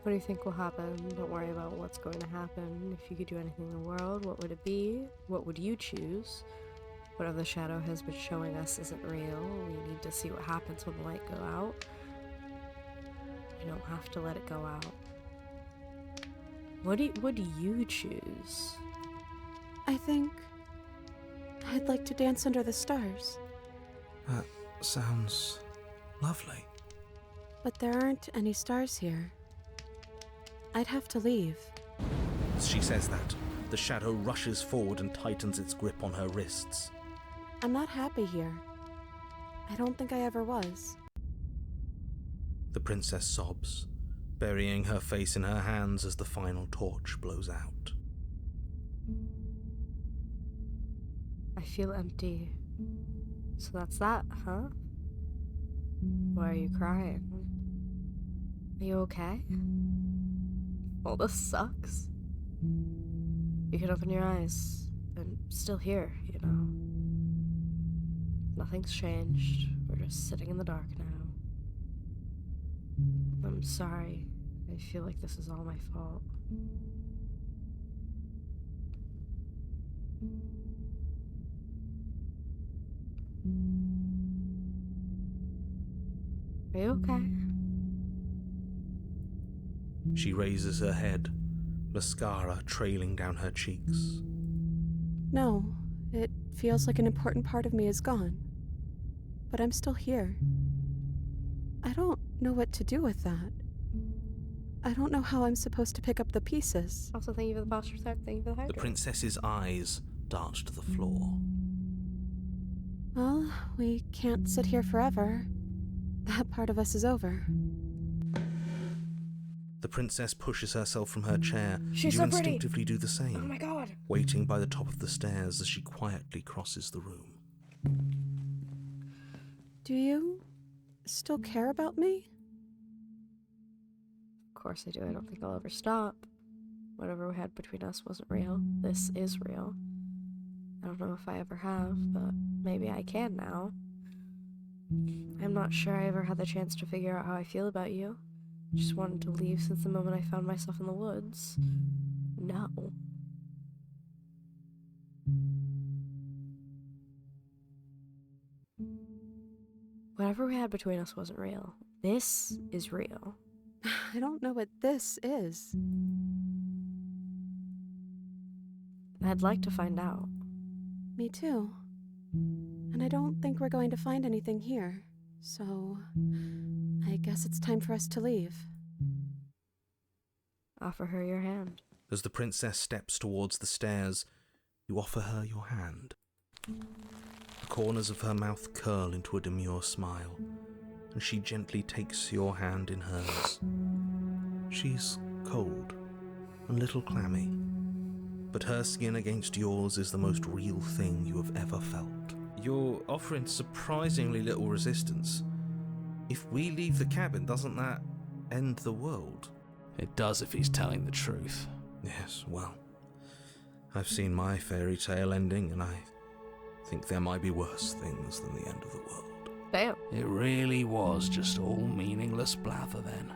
Speaker 2: What do you think will happen? Don't worry about what's going to happen. If you could do anything in the world, what would it be? What would you choose? Whatever the shadow has been showing us isn't real. We need to see what happens when the light go out. You don't have to let it go out. What do you choose?
Speaker 5: I think I'd like to dance under the stars.
Speaker 6: That sounds lovely.
Speaker 5: But there aren't any stars here. I'd have to leave.
Speaker 6: As she says that, the shadow rushes forward and tightens its grip on her wrists.
Speaker 5: I'm not happy here. I don't think I ever was.
Speaker 6: The princess sobs, burying her face in her hands as the final torch blows out.
Speaker 2: I feel empty. So that's that, huh? Why are you crying? Are you okay? All this sucks. You can open your eyes. I'm still here, you know. Nothing's changed. We're just sitting in the dark now. I'm sorry. I feel like this is all my fault. Are you okay?
Speaker 6: She raises her head, mascara trailing down her cheeks.
Speaker 5: No, it feels like an important part of me is gone. But I'm still here. I don't know what to do with that. I don't know how I'm supposed to pick up the pieces.
Speaker 2: Also, thank you for the posture set. Thank you for the hug.
Speaker 6: The princess's eyes dart to the floor.
Speaker 5: Well, we can't sit here forever. That part of us is over.
Speaker 6: The princess pushes herself from her chair,
Speaker 2: She's
Speaker 6: and you
Speaker 2: so pretty.
Speaker 6: instinctively do the same,
Speaker 2: Oh my god.
Speaker 6: waiting by the top of the stairs as she quietly crosses the room.
Speaker 5: Do you still care about me?
Speaker 2: Of course I do. I don't think I'll ever stop. Whatever we had between us wasn't real. This is real. I don't know if I ever have, but maybe I can now. I'm not sure I ever had the chance to figure out how I feel about you. Just wanted to leave since the moment I found myself in the woods. No. Whatever we had between us wasn't real. This is real.
Speaker 5: I don't know what this is.
Speaker 2: I'd like to find out.
Speaker 5: Me too. And I don't think we're going to find anything here. So, I guess it's time for us to leave.
Speaker 2: Offer her your hand.
Speaker 6: As the princess steps towards the stairs, you offer her your hand. The corners of her mouth curl into a demure smile, and she gently takes your hand in hers. She's cold, a little clammy, but her skin against yours is the most real thing you have ever felt. You're offering surprisingly little resistance. If we leave the cabin, doesn't that end the world? It does if he's telling the truth. Yes, well, I've seen my fairy tale ending, and I think there might be worse things than the end of the world.
Speaker 2: Damn.
Speaker 6: It really was just all meaningless blather then,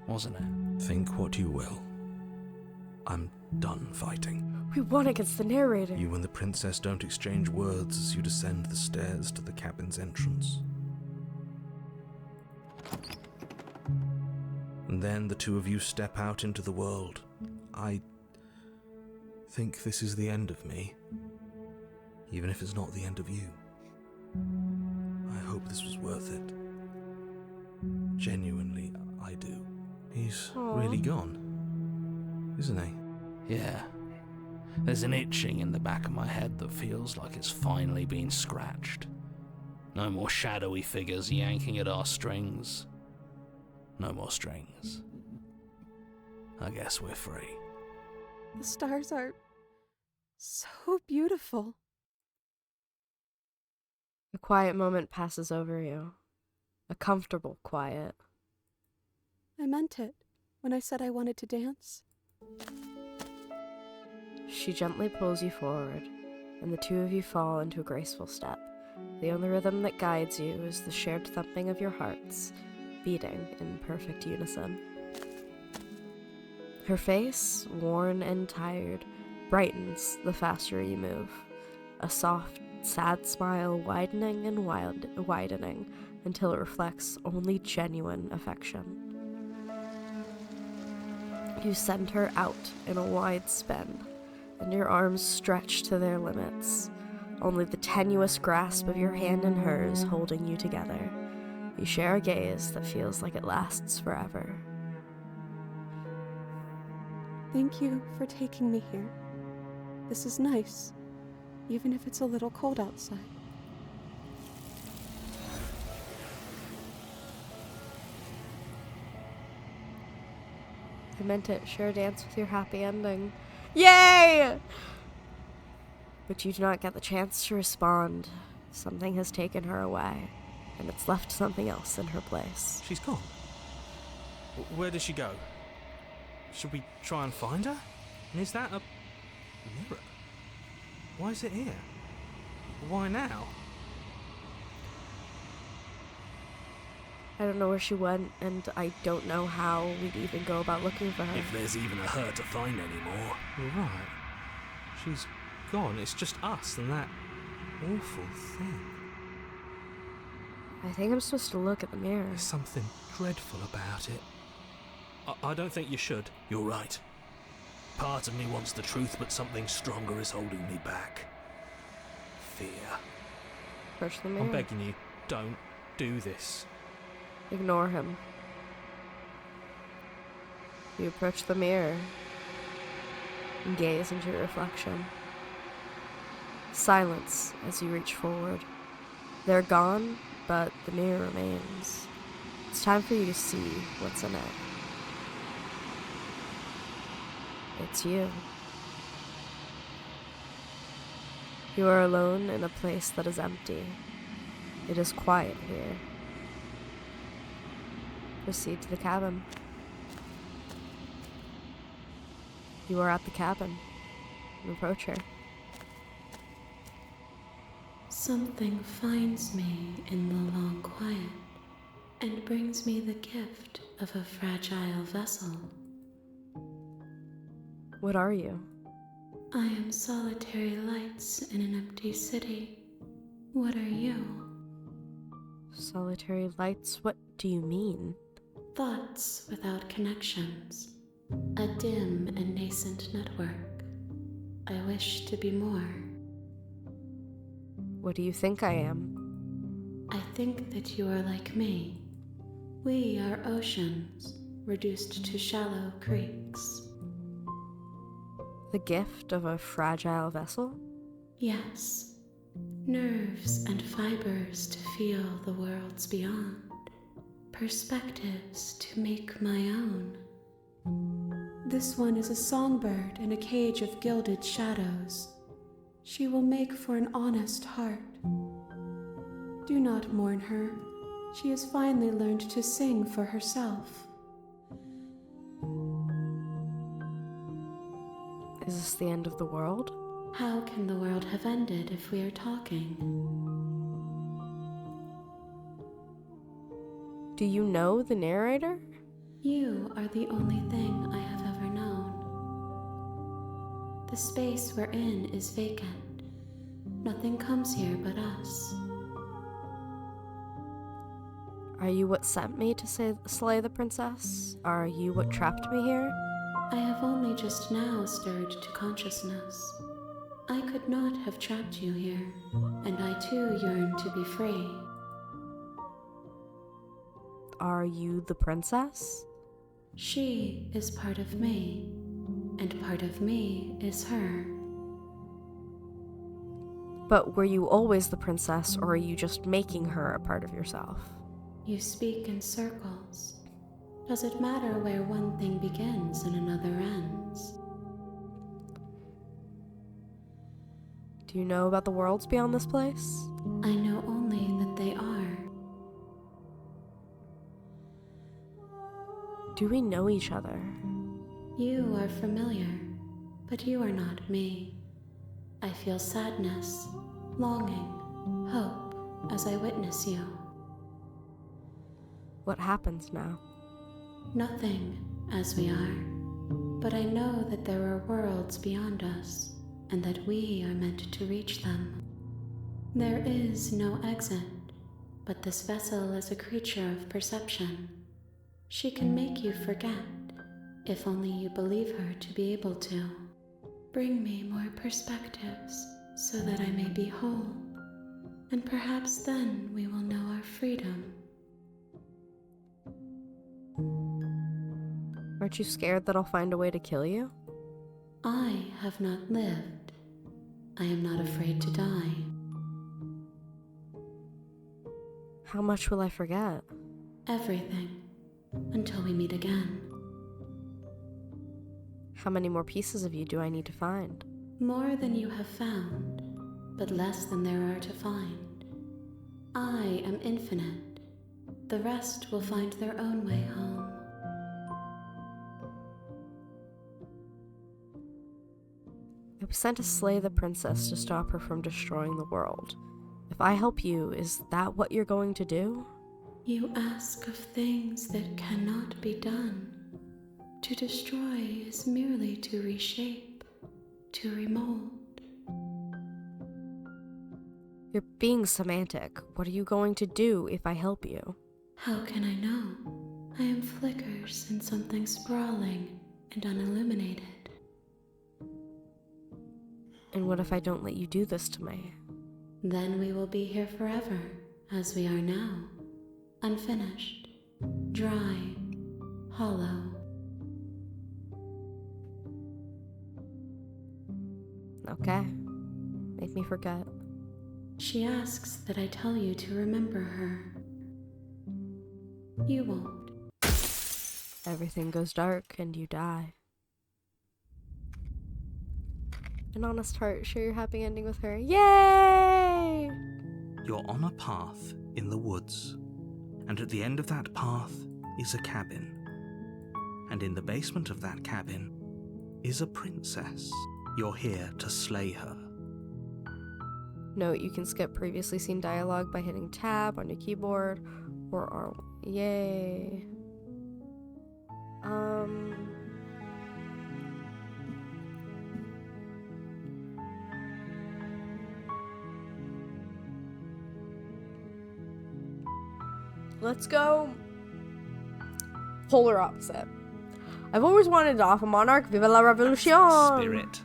Speaker 6: wasn't it? Think what you will. I'm done fighting.
Speaker 2: We won against the narrator.
Speaker 6: You and the princess don't exchange words as you descend the stairs to the cabin's entrance. And then the two of you step out into the world. I think this is the end of me, even if it's not the end of you. I hope this was worth it. Genuinely, I do. He's really gone, isn't he? Yeah. There's an itching in the back of my head that feels like it's finally been scratched. No more shadowy figures yanking at our strings. No more strings. I guess we're free.
Speaker 5: The stars are so beautiful.
Speaker 2: A quiet moment passes over you. A comfortable quiet.
Speaker 5: I meant it when I said I wanted to dance.
Speaker 2: She gently pulls you forward, and the two of you fall into a graceful step. The only rhythm that guides you is the shared thumping of your hearts, beating in perfect unison. Her face, worn and tired, brightens the faster you move. A soft, sad smile widening and widening until it reflects only genuine affection. You send her out in a wide spin, and your arms stretch to their limits, only the tenuous grasp of your hand in hers holding you together. You share a gaze that feels like it lasts forever.
Speaker 5: Thank you for taking me here. This is nice, even if it's a little cold outside.
Speaker 2: I meant it. Share a dance with your happy ending. Yay! But you do not get the chance to respond. Something has taken her away, and it's left something else in her place.
Speaker 7: She's gone. Where did she go? Should we try and find her? And is that a mirror? Why is it here? Why now?
Speaker 2: I don't know where she went, and I don't know how we'd even go about looking for her.
Speaker 6: If there's even a her to find anymore.
Speaker 7: You're right. She's gone. It's just us and that awful thing.
Speaker 2: I think I'm supposed to look at the mirror.
Speaker 7: There's something dreadful about it. I don't think you should.
Speaker 6: You're right. Part of me wants the truth, but something stronger is holding me back. Fear.
Speaker 2: Approach the mirror.
Speaker 7: I'm begging you, don't do this.
Speaker 2: Ignore him. You approach the mirror and gaze into your reflection. Silence as you reach forward. They're gone, but the mirror remains. It's time for you to see what's in it. It's you. You are alone in a place that is empty. It is quiet here. Proceed to the cabin. You are at the cabin. Approach her.
Speaker 8: Something finds me in the long quiet and brings me the gift of a fragile vessel.
Speaker 2: What are you?
Speaker 8: I am solitary lights in an empty city. What are you?
Speaker 2: Solitary lights? What do you mean?
Speaker 8: Thoughts without connections. A dim and nascent network. I wish to be more.
Speaker 2: What do you think I am?
Speaker 8: I think that you are like me. We are oceans, reduced to shallow creeks.
Speaker 2: The gift of a fragile vessel?
Speaker 8: Yes. Nerves and fibers to feel the worlds beyond. Perspectives to make my own.
Speaker 5: This one is a songbird in a cage of gilded shadows. She will make for an honest heart. Do not mourn her. She has finally learned to sing for herself.
Speaker 2: Is this the end of the world?
Speaker 8: How can the world have ended if we are talking?
Speaker 2: Do you know the narrator?
Speaker 8: You are the only thing I have ever known. The space we're in is vacant. Nothing comes here but us.
Speaker 2: Are you what sent me to slay the princess? Are you what trapped me here?
Speaker 8: I have only just now stirred to consciousness. I could not have trapped you here, and I too yearn to be free.
Speaker 2: Are you the princess?
Speaker 8: She is part of me, and part of me is her.
Speaker 2: But were you always the princess, or are you just making her a part of yourself?
Speaker 8: You speak in circles. Does it matter where one thing begins and another ends?
Speaker 2: Do you know about the worlds beyond this place?
Speaker 8: I know only
Speaker 2: Do we know each other?
Speaker 8: You are familiar, but you are not me. I feel sadness, longing, hope as I witness you.
Speaker 2: What happens now?
Speaker 8: Nothing, as we are. But I know that there are worlds beyond us, and that we are meant to reach them. There is no exit, but this vessel is a creature of perception. She can make you forget, if only you believe her to be able to. Bring me more perspectives, so that I may be whole, and perhaps then we will know our freedom.
Speaker 2: Aren't you scared that I'll find a way to kill you?
Speaker 8: I have not lived. I am not afraid to die.
Speaker 2: How much will I forget?
Speaker 8: Everything, until we meet again.
Speaker 2: How many more pieces of you do I need to find?
Speaker 8: More than you have found, but less than there are to find. I am infinite. The rest will find their own way home.
Speaker 2: I was sent to slay the princess to stop her from destroying the world. If I help you, is that what you're going to do?
Speaker 8: You ask of things that cannot be done. To destroy is merely to reshape, to remold.
Speaker 2: You're being semantic. What are you going to do if I help you?
Speaker 8: How can I know? I am flickers in something sprawling and unilluminated.
Speaker 2: And what if I don't let you do this to me?
Speaker 8: Then we will be here forever, as we are now. Unfinished, dry, hollow.
Speaker 2: Okay. Make me forget.
Speaker 8: She asks that I tell you to remember her. You won't.
Speaker 2: Everything goes dark and you die. An honest heart, share your happy ending with her. Yay!
Speaker 3: You're on a path in the woods, and at the end of that path is a cabin. And in the basement of that cabin is a princess. You're here to slay her.
Speaker 2: Note, you can skip previously seen dialogue by hitting tab on your keyboard, or R1. Yay. Let's go polar opposite. I've always wanted to offer Monarch Viva la Revolution!
Speaker 3: Spirit.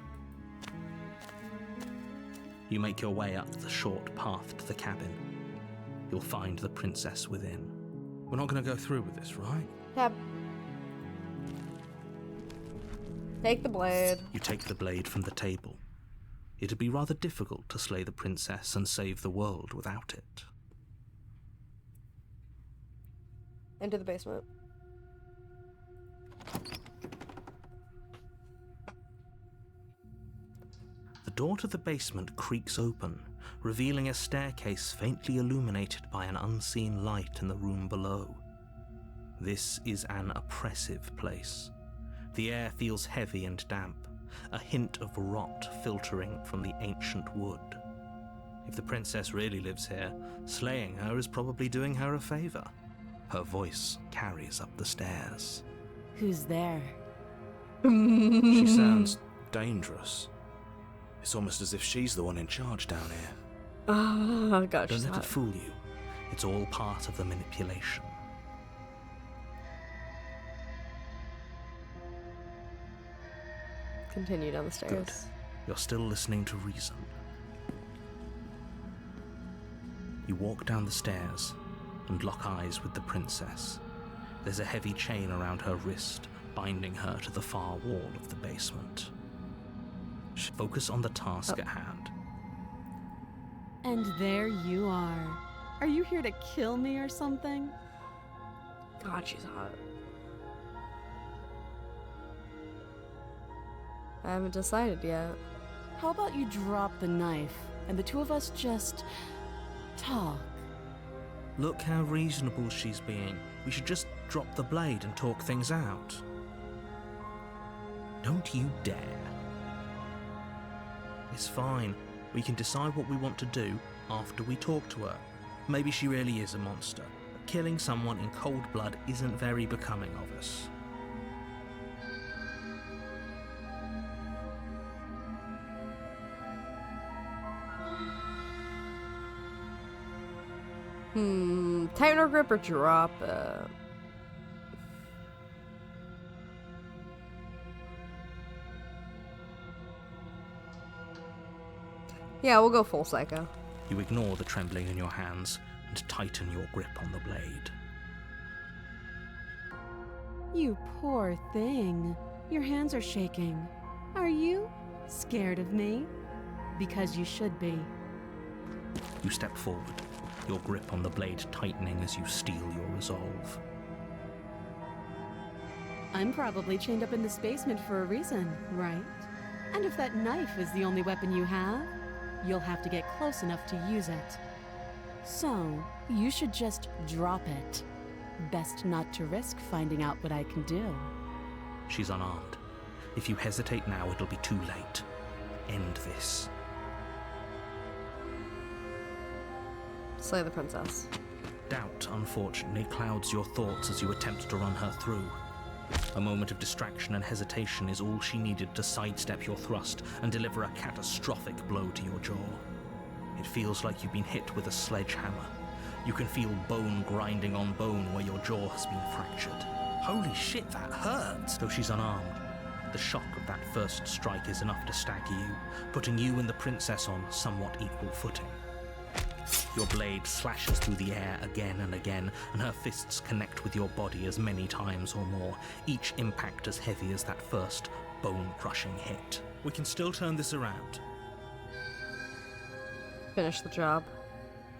Speaker 3: You make your way up the short path to the cabin. You'll find the princess within.
Speaker 7: We're not going to go through with this, right?
Speaker 2: Tab. Take the blade.
Speaker 3: You take the blade from the table. It'd be rather difficult to slay the princess and save the world without it.
Speaker 2: Into the basement.
Speaker 3: The door to the basement creaks open, revealing a staircase faintly illuminated by an unseen light in the room below. This is an oppressive place. The air feels heavy and damp, a hint of rot filtering from the ancient wood. If the princess really lives here, slaying her is probably doing her a favor. Her voice carries up the stairs.
Speaker 4: Who's there?
Speaker 7: She sounds dangerous. It's almost as if she's the one in charge down here.
Speaker 2: Oh, gosh.
Speaker 3: Don't let it fool you. It's all part of the manipulation.
Speaker 2: Continue down the stairs.
Speaker 3: Good. You're still listening to reason. You walk down the stairs and lock eyes with the princess. There's a heavy chain around her wrist, binding her to the far wall of the basement. Focus on the task at hand.
Speaker 4: And there you are. Are you here to kill me or something?
Speaker 2: God, she's hot. I haven't decided yet.
Speaker 4: How about you drop the knife and the two of us just talk?
Speaker 3: Look how reasonable she's being. We should just drop the blade and talk things out. Don't you dare. It's fine. We can decide what we want to do after we talk to her. Maybe she really is a monster. But killing someone in cold blood isn't very becoming of us.
Speaker 2: Tighten her grip or drop it? Yeah, we'll go full psycho.
Speaker 3: You ignore the trembling in your hands and tighten your grip on the blade.
Speaker 5: You poor thing. Your hands are shaking. Are you scared of me? Because you should be.
Speaker 3: You step forward, your grip on the blade tightening as you steel your resolve.
Speaker 5: I'm probably chained up in this basement for a reason, right? And if that knife is the only weapon you have, you'll have to get close enough to use it. So, you should just drop it. Best not to risk finding out what I can do.
Speaker 3: She's unarmed. If you hesitate now, it'll be too late. End this.
Speaker 2: Slay the princess.
Speaker 3: Doubt, unfortunately, clouds your thoughts as you attempt to run her through. A moment of distraction and hesitation is all she needed to sidestep your thrust and deliver a catastrophic blow to your jaw. It feels like you've been hit with a sledgehammer. You can feel bone grinding on bone where your jaw has been fractured. Holy shit, that hurts! Though she's unarmed, the shock of that first strike is enough to stagger you, putting you and the princess on somewhat equal footing. Your blade slashes through the air again and again, and her fists connect with your body as many times or more, each impact as heavy as that first bone-crushing hit. We can still turn this around.
Speaker 2: Finish the job.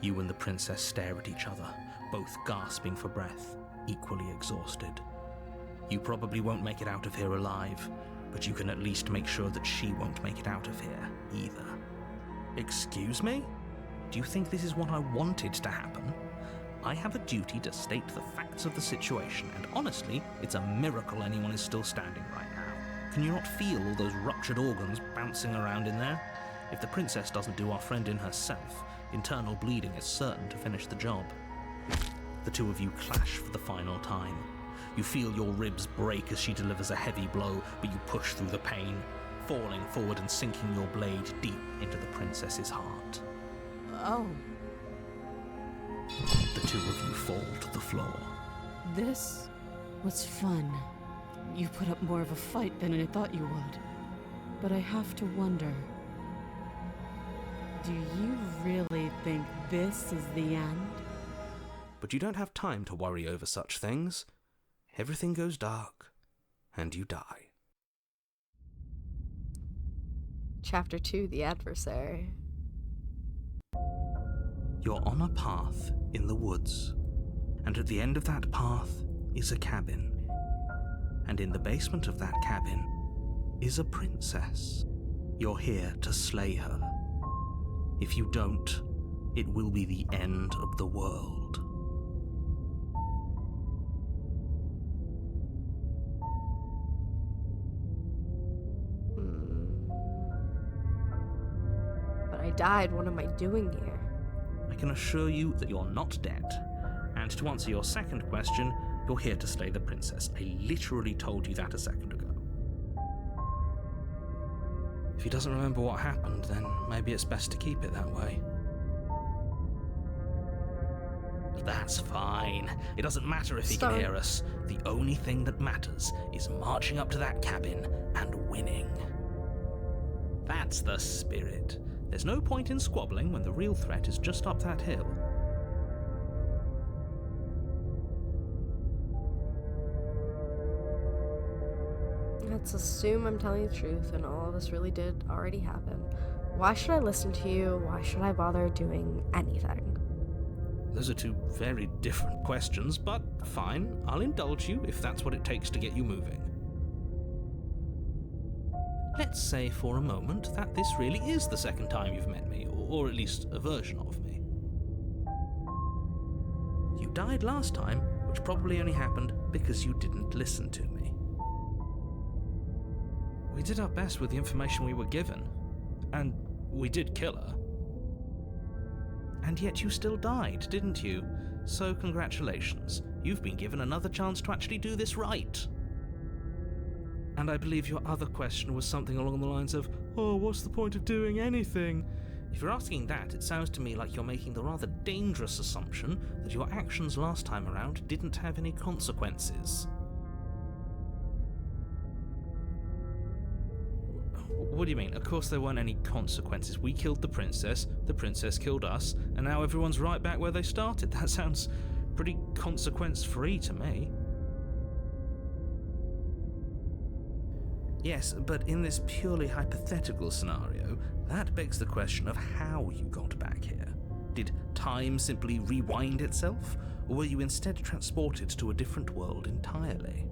Speaker 3: You and the princess stare at each other, both gasping for breath, equally exhausted. You probably won't make it out of here alive, but you can at least make sure that she won't make it out of here either. Excuse me? Do you think this is what I wanted to happen? I have a duty to state the facts of the situation, and honestly, it's a miracle anyone is still standing right now. Can you not feel all those ruptured organs bouncing around in there? If the princess doesn't do our friend in herself, internal bleeding is certain to finish the job. The two of you clash for the final time. You feel your ribs break as she delivers a heavy blow, but you push through the pain, falling forward and sinking your blade deep into the princess's heart.
Speaker 5: Oh,
Speaker 3: The two of you fall to the floor.
Speaker 5: this was fun. You put up more of a fight than I thought you would. But I have to wonder, do you really think this is the end?
Speaker 3: But you don't have time to worry over such things. Everything goes dark, and you die.
Speaker 2: Chapter 2, The Adversary.
Speaker 3: You're on a path in the woods, and at the end of that path is a cabin. And in the basement of that cabin is a princess. You're here to slay her. If you don't, it will be the end of the world.
Speaker 2: But I died. What am I doing here?
Speaker 3: I can assure you that you're not dead. And to answer your second question, you're here to slay the princess. I literally told you that a second ago. If he doesn't remember what happened, then maybe it's best to keep it that way. That's fine. It doesn't matter if he can hear us. The only thing that matters is marching up to that cabin and winning. That's the spirit. There's no point in squabbling when the real threat is just up that hill.
Speaker 2: Let's assume I'm telling the truth and all of this really did already happen. Why should I listen to you? Why should I bother doing anything?
Speaker 3: Those are two very different questions, but fine. I'll indulge you if that's what it takes to get you moving. Let's say for a moment that this really is the second time you've met me, or at least a version of me. died last time, which probably only happened because you didn't listen to me.
Speaker 7: We did our best with the information we were given. And we did kill her.
Speaker 3: And yet you still died, didn't you? So congratulations. You've been given another chance to actually do this right.
Speaker 7: And I believe your other question was something along the lines of, oh, what's the point of doing anything?
Speaker 3: If you're asking that, it sounds to me like you're making the rather dangerous assumption that your actions last time around didn't have any consequences.
Speaker 7: What do you mean? Of course there weren't any consequences. We killed the princess killed us, and now everyone's right back where they started. That sounds pretty consequence-free to me.
Speaker 3: Yes, but in this purely hypothetical scenario, that begs the question of how you got back here. Did time simply rewind itself, or were you instead transported to a different world entirely?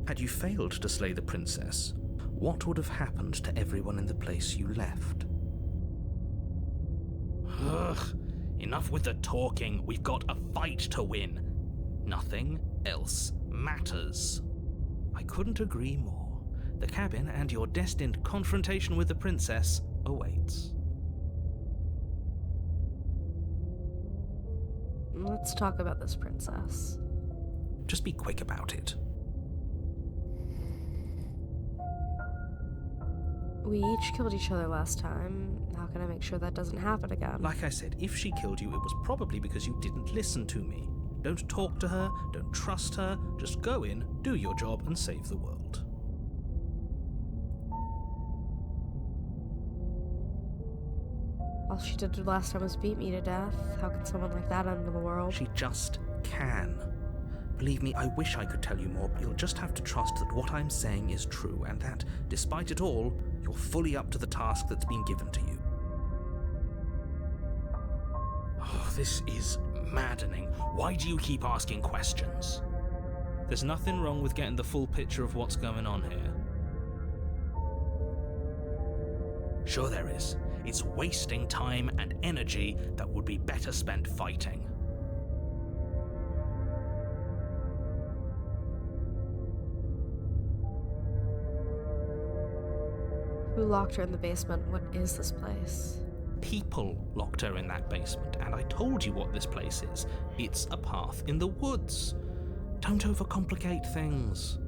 Speaker 3: Had you failed to slay the princess, what would have happened to everyone in the place you left? Ugh, enough with the talking. We've got a fight to win. Nothing else matters. I couldn't agree more. The cabin and your destined confrontation with the princess awaits.
Speaker 2: Let's talk about this princess.
Speaker 3: Just be quick about it.
Speaker 2: We each killed each other last time. How can I make sure that doesn't happen again?
Speaker 3: Like I said, if she killed you, it was probably because you didn't listen to me. Don't talk to her, don't trust her, just go in, do your job, and save the world.
Speaker 2: All she did last time was beat me to death. How can someone like that end the world?
Speaker 3: She just can. Believe me, I wish I could tell you more, but you'll just have to trust that what I'm saying is true, and that, despite it all, you're fully up to the task that's been given to you. Oh, this is maddening. Why do you keep asking questions?
Speaker 7: There's nothing wrong with getting the full picture of what's going on here.
Speaker 3: Sure there is. It's wasting time and energy that would be better spent fighting.
Speaker 2: Who locked her in the basement? What is this place?
Speaker 3: People locked her in that basement, and I told you what this place is. It's a path in the woods. Don't overcomplicate things.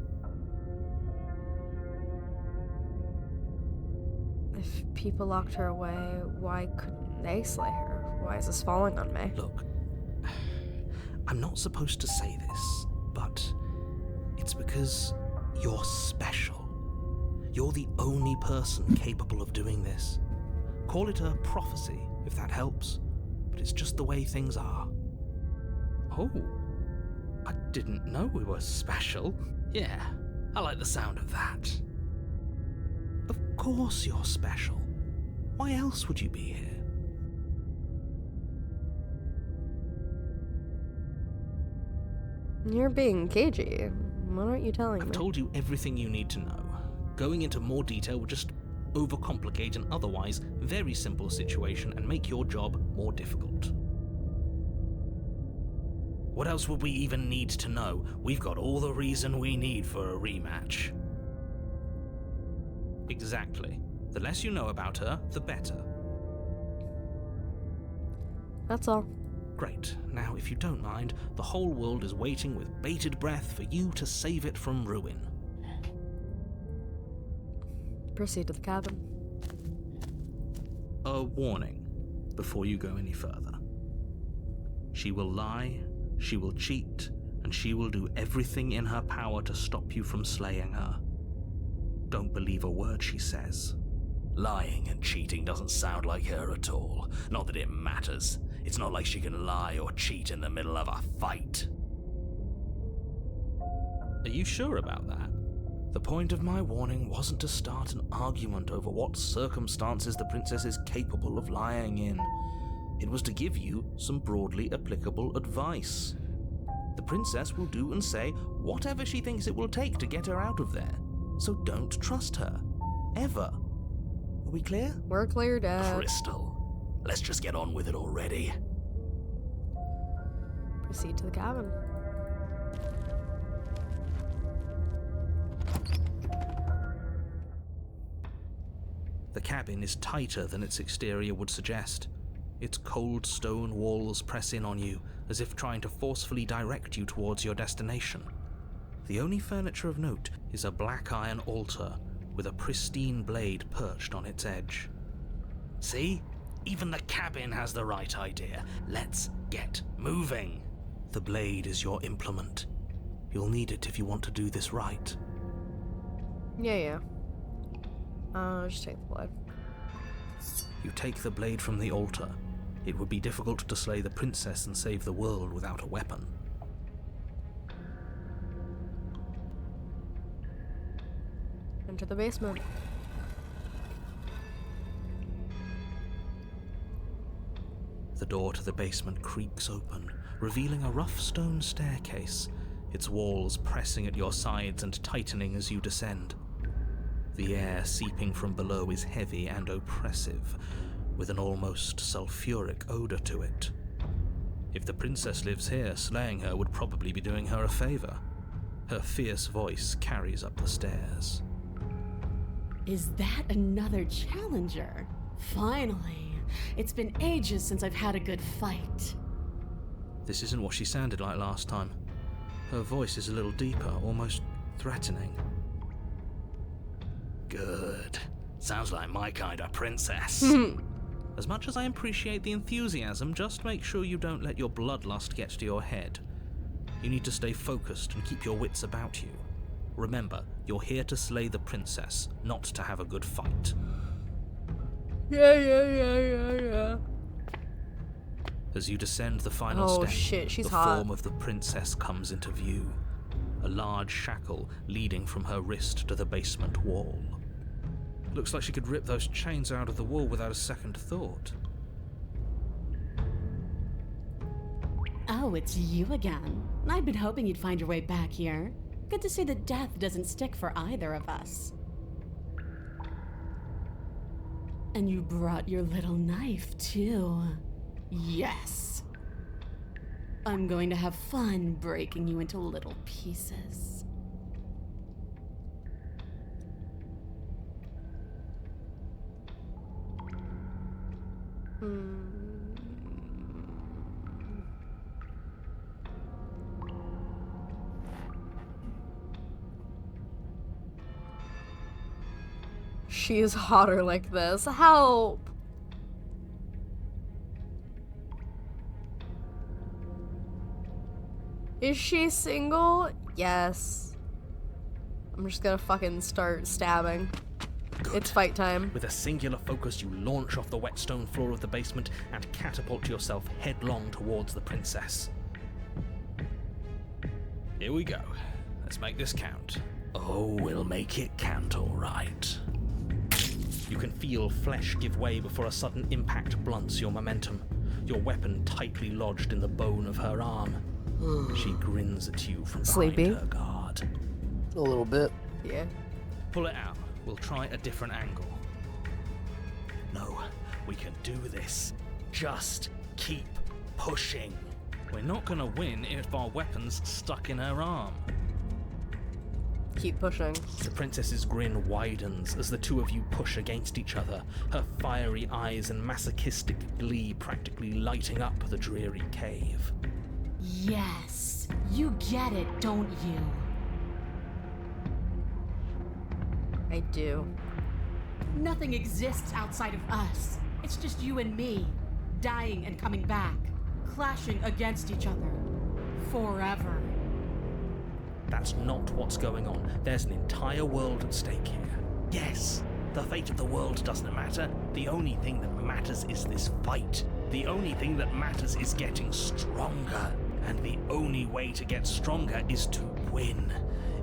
Speaker 2: If people locked her away, why couldn't they slay her? Why is this falling on me?
Speaker 3: Look, I'm not supposed to say this, but it's because you're special. You're the only person capable of doing this. Call it a prophecy, if that helps, but it's just the way things are.
Speaker 7: Oh, I didn't know we were special.
Speaker 3: Yeah, I like the sound of that. Of course you're special. Why else would you be here?
Speaker 2: You're being cagey. What aren't you telling me?
Speaker 3: I've told you everything you need to know. Going into more detail would just overcomplicate an otherwise very simple situation and make your job more difficult. What else would we even need to know? We've got all the reason we need for a rematch.
Speaker 7: Exactly. The less you know about her, the better.
Speaker 2: That's all.
Speaker 3: Great. Now, if you don't mind, the whole world is waiting with bated breath for you to save it from ruin.
Speaker 2: Proceed to the cabin.
Speaker 3: A warning before you go any further. She will lie, she will cheat, and she will do everything in her power to stop you from slaying her. Don't believe a word she says. Lying and cheating doesn't sound like her at all. Not that it matters. It's not like she can lie or cheat in the middle of a fight.
Speaker 7: Are you sure about that?
Speaker 3: The point of my warning wasn't to start an argument over what circumstances the princess is capable of lying in. It was to give you some broadly applicable advice. The princess will do and say whatever she thinks it will take to get her out of there. So don't trust her. Ever. Are we clear?
Speaker 2: We're clear, Dad.
Speaker 3: Crystal, let's just get on with it already.
Speaker 2: Proceed to the cabin.
Speaker 3: The cabin is tighter than its exterior would suggest. Its cold stone walls press in on you, as if trying to forcefully direct you towards your destination. The only furniture of note is a black iron altar with a pristine blade perched on its edge.
Speaker 6: See? Even the cabin has the right idea. Let's get moving.
Speaker 3: The blade is your implement. You'll need it if you want to do this right.
Speaker 2: Yeah. Just take the blade.
Speaker 3: You take the blade from the altar. It would be difficult to slay the princess and save the world without a weapon.
Speaker 2: Enter the basement.
Speaker 3: The door to the basement creaks open, revealing a rough stone staircase, its walls pressing at your sides and tightening as you descend. The air seeping from below is heavy and oppressive, with an almost sulfuric odor to it. If the princess lives here, slaying her would probably be doing her a favor. Her fierce voice carries up the stairs.
Speaker 9: Is that another challenger? Finally. It's been ages since I've had a good fight.
Speaker 3: This isn't what she sounded like last time. Her voice is a little deeper, almost threatening.
Speaker 6: Good. Sounds like my kind of princess.
Speaker 3: As much as I appreciate the enthusiasm, just make sure you don't let your bloodlust get to your head. You need to stay focused and keep your wits about you. Remember, you're here to slay the princess, not to have a good fight.
Speaker 2: Yeah.
Speaker 3: As you descend the final
Speaker 2: Oh,
Speaker 3: step,
Speaker 2: shit, she's
Speaker 3: the
Speaker 2: hot.
Speaker 3: form of the princess comes into view. A large shackle leading from her wrist to the basement wall. Looks like she could rip those chains out of the wall without a second thought.
Speaker 9: Oh, it's you again. I'd been hoping you'd find your way back here. Good to see that death doesn't stick for either of us. And you brought your little knife, too. Yes. I'm going to have fun breaking you into little pieces.
Speaker 2: She is hotter like this. Help! Is she single? Yes. I'm just gonna fucking start stabbing.
Speaker 3: Good.
Speaker 2: It's fight time.
Speaker 3: With a singular focus, you launch off the wet stone floor of the basement and catapult yourself headlong towards the princess. Here we go. Let's make this count.
Speaker 6: Oh, we'll make it count all right.
Speaker 3: You can feel flesh give way before a sudden impact blunts your momentum, your weapon tightly lodged in the bone of her arm. She grins at you from behind
Speaker 2: Sleepy?
Speaker 3: her guard.
Speaker 1: A little bit.
Speaker 2: Yeah.
Speaker 3: Pull it out. We'll try a different angle.
Speaker 6: No, we can do this. Just keep pushing.
Speaker 3: We're not gonna win if our weapon's stuck in her arm.
Speaker 2: Keep pushing.
Speaker 3: The princess's grin widens as the two of you push against each other, her fiery eyes and masochistic glee practically lighting up the dreary cave.
Speaker 9: Yes. You get it, don't you?
Speaker 2: I do.
Speaker 9: Nothing exists outside of us. It's just you and me, dying and coming back, clashing against each other. Forever.
Speaker 3: That's not what's going on. There's an entire world at stake here.
Speaker 6: Yes, the fate of the world doesn't matter. The only thing that matters is this fight. The only thing that matters is getting stronger. And the only way to get stronger is to win,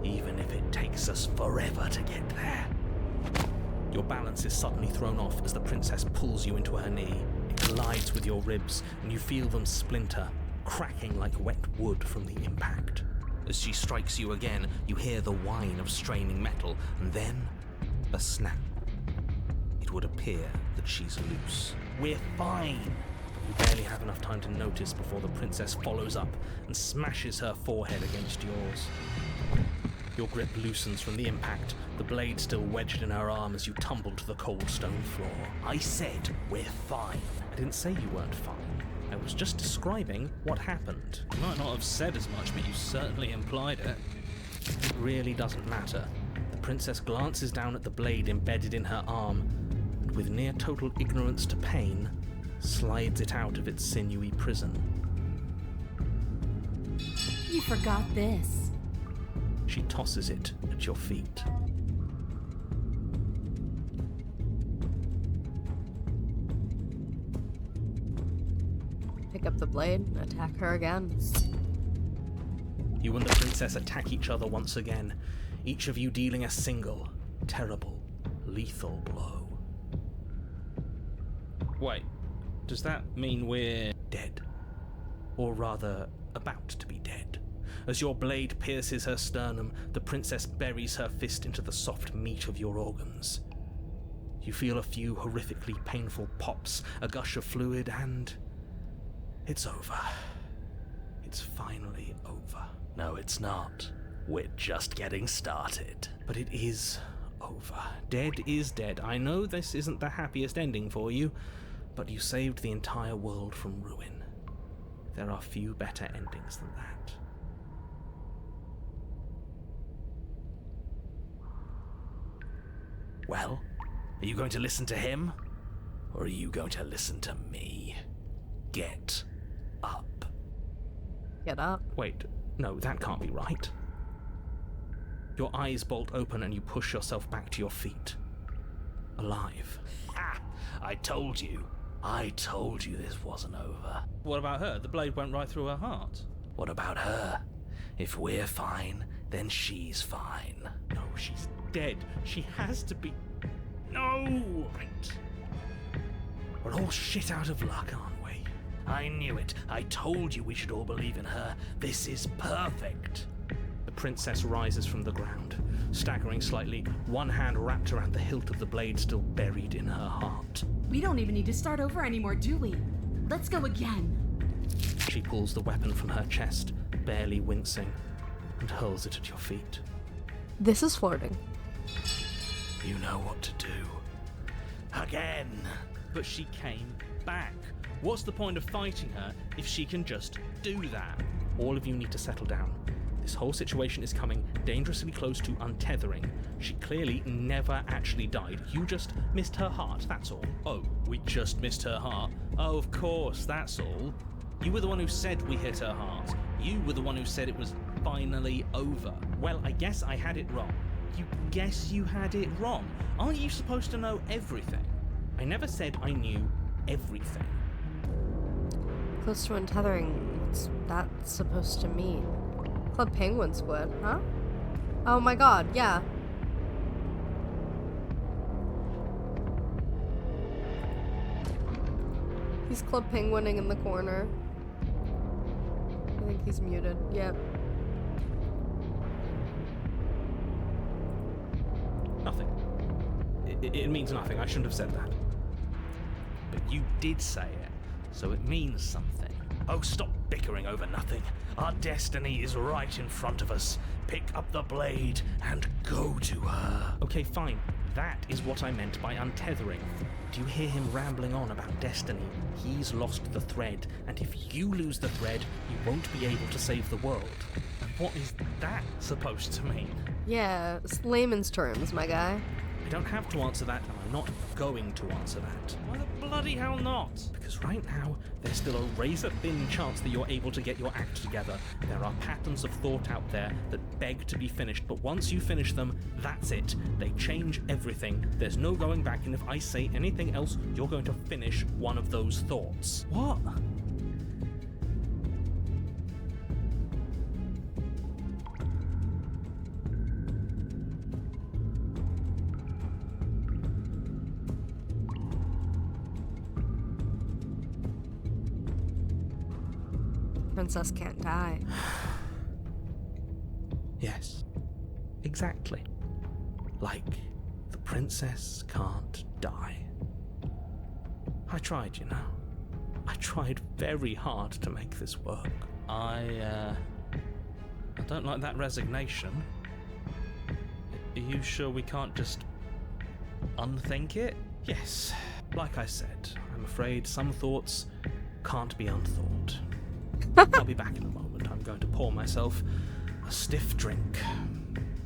Speaker 6: even if it takes us forever to get there.
Speaker 3: Your balance is suddenly thrown off as the princess pulls you into her knee. It collides with your ribs, and you feel them splinter, cracking like wet wood from the impact. As she strikes you again, you hear the whine of straining metal, and then a snap. It would appear that she's loose.
Speaker 6: We're fine.
Speaker 3: You barely have enough time to notice before the princess follows up and smashes her forehead against yours. Your grip loosens from the impact, the blade still wedged in her arm as you tumble to the cold stone floor.
Speaker 6: I said we're fine.
Speaker 3: I didn't say you weren't fine. I was just describing what happened.
Speaker 7: You might not have said as much, but you certainly implied it.
Speaker 3: It really doesn't matter. The princess glances down at the blade embedded in her arm, and with near total ignorance to pain, slides it out of its sinewy prison.
Speaker 9: You forgot this.
Speaker 3: She tosses it at your feet.
Speaker 2: Pick up the blade and attack her again.
Speaker 3: You and the princess attack each other once again, each of you dealing a single, terrible, lethal blow.
Speaker 7: Wait, does that mean we're...
Speaker 3: Dead. Or rather, about to be dead. As your blade pierces her sternum, the princess buries her fist into the soft meat of your organs. You feel a few horrifically painful pops, a gush of fluid, and... it's over. It's finally over.
Speaker 6: No, it's not. We're just getting started.
Speaker 3: But it is over. Dead is dead. I know this isn't the happiest ending for you, but you saved the entire world from ruin. There are few better endings than that.
Speaker 6: Well, are you going to listen to him? Or are you going to listen to me? Get up.
Speaker 2: Get up.
Speaker 3: Wait, no, that can't be right. Your eyes bolt open and you push yourself back to your feet. Alive.
Speaker 6: Ah, I told you. I told you this wasn't over.
Speaker 7: What about her? The blade went right through her heart.
Speaker 6: What about her? If we're fine, then she's fine.
Speaker 3: No, she's dead. She has to be... No!
Speaker 6: Right. We're all shit out of luck, aren't we? I knew it. I told you we should all believe in her. This is perfect.
Speaker 3: The princess rises from the ground, staggering slightly, one hand wrapped around the hilt of the blade still buried in her heart.
Speaker 9: We don't even need to start over anymore, do we? Let's go again.
Speaker 3: She pulls the weapon from her chest, barely wincing, and hurls it at your feet.
Speaker 2: This is flirting.
Speaker 6: You know what to do. Again.
Speaker 7: But she came back. What's the point of fighting her if she can just do that?
Speaker 3: All of you need to settle down. This whole situation is coming dangerously close to untethering. She clearly never actually died. You just missed her heart, that's all.
Speaker 7: Oh, we just missed her heart? Oh, of course, that's all. You were the one who said we hit her heart. You were the one who said it was finally over.
Speaker 3: Well, I guess I had it wrong.
Speaker 7: You guess you had it wrong? Aren't you supposed to know everything?
Speaker 3: I never said I knew everything.
Speaker 2: Close to untethering. What's that supposed to mean? Club Penguin Squid, huh? Oh my god, yeah. He's Club Penguining in the corner. I think he's muted. Yep.
Speaker 3: Nothing. It means nothing. I shouldn't have said that.
Speaker 7: But you did say it, so it means something.
Speaker 6: Oh, stop bickering over nothing. Our destiny is right in front of us. Pick up the blade and go to her.
Speaker 3: Okay, fine. That is what I meant by untethering. Do you hear him rambling on about destiny? He's lost the thread, and if you lose the thread, you won't be able to save the world.
Speaker 7: And what is that supposed to mean?
Speaker 2: Yeah, it's layman's terms, my guy.
Speaker 3: I don't have to answer that, and I'm not going to answer that.
Speaker 7: Why the bloody hell not?
Speaker 3: Because right now, there's still a razor-thin chance that you're able to get your act together. There are patterns of thought out there that beg to be finished, but once you finish them, that's it. They change everything. There's no going back, and if I say anything else, you're going to finish one of those thoughts.
Speaker 7: What?
Speaker 2: Princess can't die.
Speaker 3: Yes, exactly. Like, the princess can't die. I tried, you know. I tried very hard to make this work. I don't like that resignation. Are you sure we can't just unthink it? Yes. Like I said, I'm afraid some thoughts can't be unthought. I'll be back in a moment. I'm going to pour myself a stiff drink.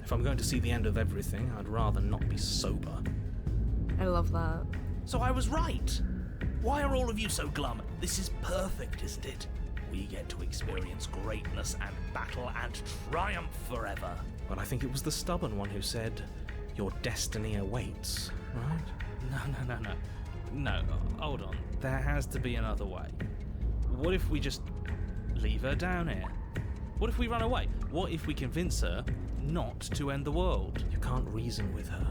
Speaker 3: If I'm going to see the end of everything, I'd rather not be sober.
Speaker 2: I love that.
Speaker 6: So I was right. Why are all of you so glum? This is perfect, isn't it? We get to experience greatness and battle and triumph forever.
Speaker 3: But I think it was the stubborn one who said, your destiny awaits, right? No, hold on. There has to be another way. What if we just leave her down here? What if we run away? What if we convince her not to end the world? You can't reason with her.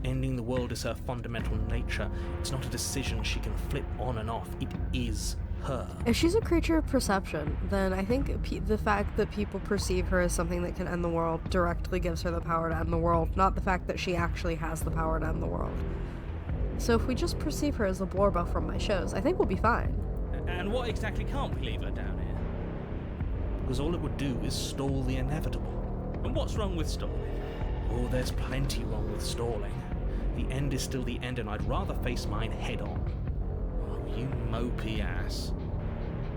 Speaker 3: Ending the world is her fundamental nature. It's not a decision she can flip on and off. It is her.
Speaker 2: If she's a creature of perception, then I think the fact that people perceive her as something that can end the world directly gives her the power to end the world, not the fact that she actually has the power to end the world. So if we just perceive her as a Blorba from my shows, I think we'll be fine.
Speaker 3: And what exactly can't we leave her down here? Because all it would do is stall the inevitable. And what's wrong with stalling? Oh, there's plenty wrong with stalling. The end is still the end, and I'd rather face mine head on. Oh, you mopey ass.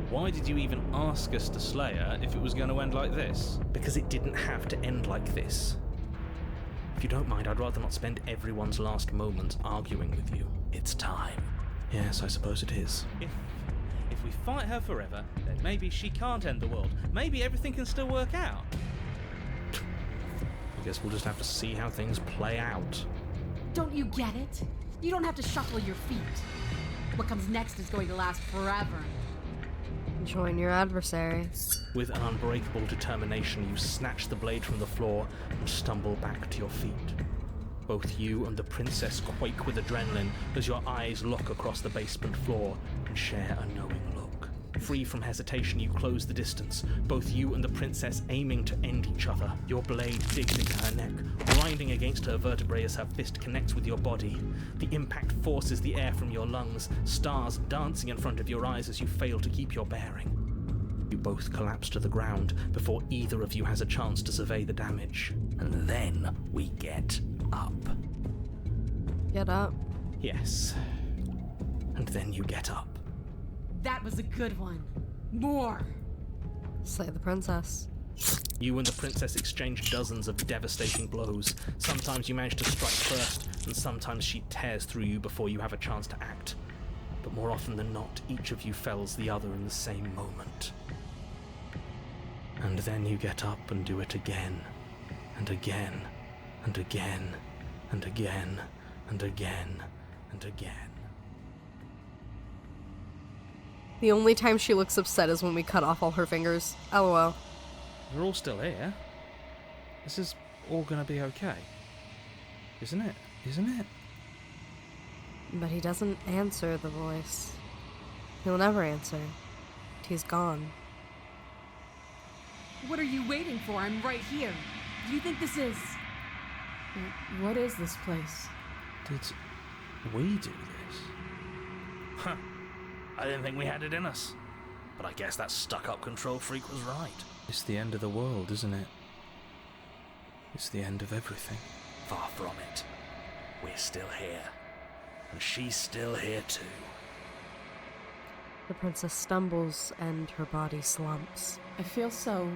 Speaker 3: Why did you even ask us to slay her if it was going to end like this? Because it didn't have to end like this. If you don't mind, I'd rather not spend everyone's last moments arguing with you.
Speaker 6: It's time.
Speaker 3: Yes, I suppose it is. If we fight her forever, then maybe she can't end the world. Maybe everything can still work out. I guess we'll just have to see how things play out.
Speaker 9: Don't you get it? You don't have to shuffle your feet. What comes next is going to last forever.
Speaker 2: Join your adversary.
Speaker 3: With an unbreakable determination, you snatch the blade from the floor and stumble back to your feet. Both you and the princess quake with adrenaline as your eyes lock across the basement floor and share a knowing look. Free from hesitation, you close the distance, both you and the princess aiming to end each other. Your blade digs into her neck, grinding against her vertebrae as her fist connects with your body. The impact forces the air from your lungs, stars dancing in front of your eyes as you fail to keep your bearing. You both collapse to the ground before either of you has a chance to survey the damage.
Speaker 6: And then we get up.
Speaker 2: Get up.
Speaker 3: Yes. And then you get up.
Speaker 9: That was a good one. More!
Speaker 2: Slay the princess.
Speaker 3: You and the princess exchange dozens of devastating blows. Sometimes you manage to strike first, and sometimes she tears through you before you have a chance to act. But more often than not, each of you fells the other in the same moment. And then you get up and do it again, and again, and again, and again, and again, and again.
Speaker 2: The only time she looks upset is when we cut off all her fingers. LOL.
Speaker 3: We're all still here. This is all gonna be okay. Isn't it? Isn't it?
Speaker 2: But he doesn't answer the voice. He'll never answer. He's gone.
Speaker 9: What are you waiting for? I'm right here. Do you think this is... What is this place?
Speaker 3: Did we do this?
Speaker 6: Huh. I didn't think we had it in us. But I guess that stuck-up control freak was right.
Speaker 3: It's the end of the world, isn't it? It's the end of everything.
Speaker 6: Far from it. We're still here. And she's still here too.
Speaker 2: The princess stumbles and her body slumps.
Speaker 5: I feel so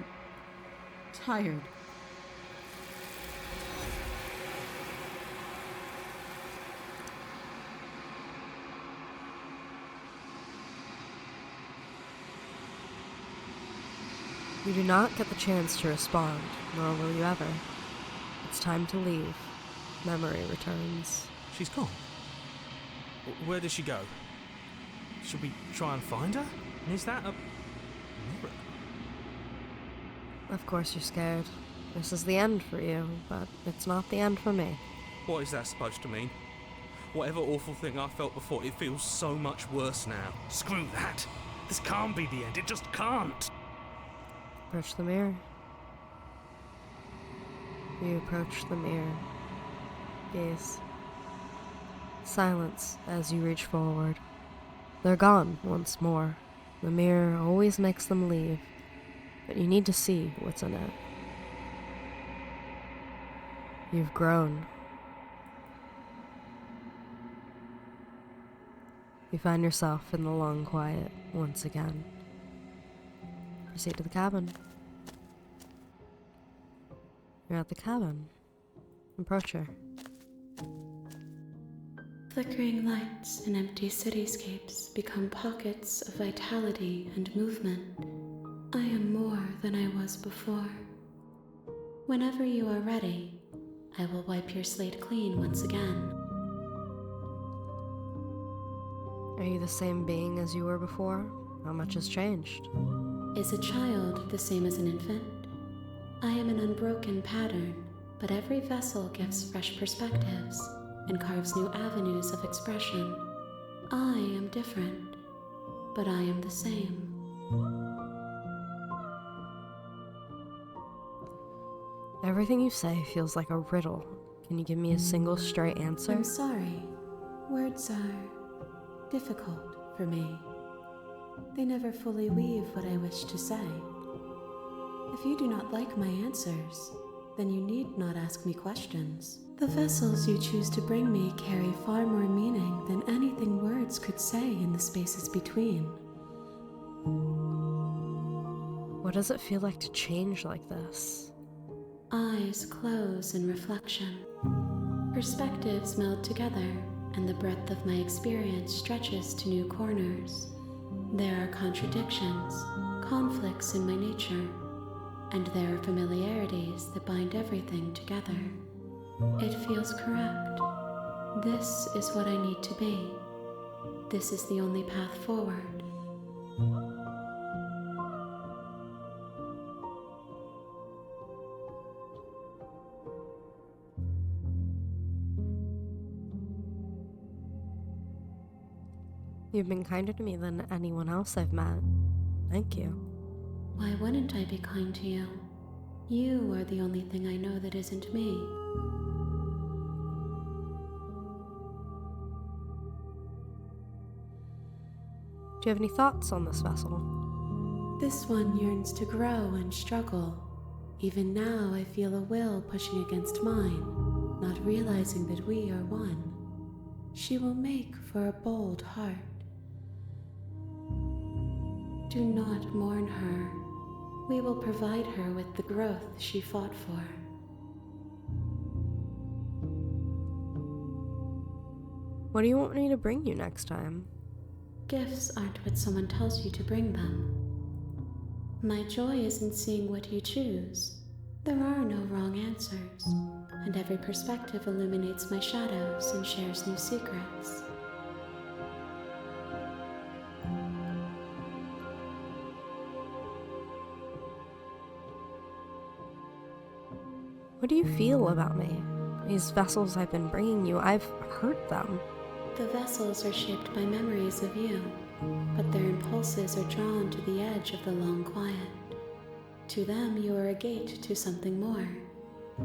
Speaker 5: tired.
Speaker 2: You do not get the chance to respond, nor will you ever. It's time to leave. Memory returns.
Speaker 7: She's gone. Where did she go? Should we try and find her? And is that a mirror?
Speaker 2: Of course you're scared. This is the end for you, but it's not the end for me.
Speaker 7: What is that supposed to mean? Whatever awful thing I felt before, it feels so much worse now.
Speaker 6: Screw that. This can't be the end. It just can't.
Speaker 2: Approach the mirror. You approach the mirror. Gaze. Silence as you reach forward. They're gone once more. The mirror always makes them leave, but you need to see what's in it. You've grown. You find yourself in the long quiet once again. Proceed to the cabin. You're at the cabin. Approach her.
Speaker 8: Flickering lights and empty cityscapes become pockets of vitality and movement. I am more than I was before. Whenever you are ready, I will wipe your slate clean once again.
Speaker 2: Are you the same being as you were before? How much has changed?
Speaker 8: Is a child the same as an infant? I am an unbroken pattern, but every vessel gives fresh perspectives and carves new avenues of expression. I am different, but I am the same.
Speaker 2: Everything you say feels like a riddle. Can you give me a single straight answer?
Speaker 8: I'm sorry. Words are difficult for me. They never fully weave what I wish to say. If you do not like my answers, then you need not ask me questions. The vessels you choose to bring me carry far more meaning than anything words could say in the spaces between.
Speaker 2: What does it feel like to change like this?
Speaker 8: Eyes close in reflection. Perspectives meld together, and the breadth of my experience stretches to new corners. There are contradictions, conflicts in my nature, and there are familiarities that bind everything together. It feels correct. This is what I need to be. This is the only path forward.
Speaker 2: You've been kinder to me than anyone else I've met. Thank you.
Speaker 8: Why wouldn't I be kind to you? You are the only thing I know that isn't me.
Speaker 2: Do you have any thoughts on this vessel?
Speaker 8: This one yearns to grow and struggle. Even now I feel a will pushing against mine, not realizing that we are one. She will make for a bold heart. Do not mourn her. We will provide her with the growth she fought for.
Speaker 2: What do you want me to bring you next time?
Speaker 8: Gifts aren't what someone tells you to bring them. My joy is in seeing what you choose. There are no wrong answers, and every perspective illuminates my shadows and shares new secrets.
Speaker 2: What do you feel about me? These vessels I've been bringing you, I've hurt them.
Speaker 8: The vessels are shaped by memories of you, but their impulses are drawn to the edge of the long quiet. To them, you are a gate to something more,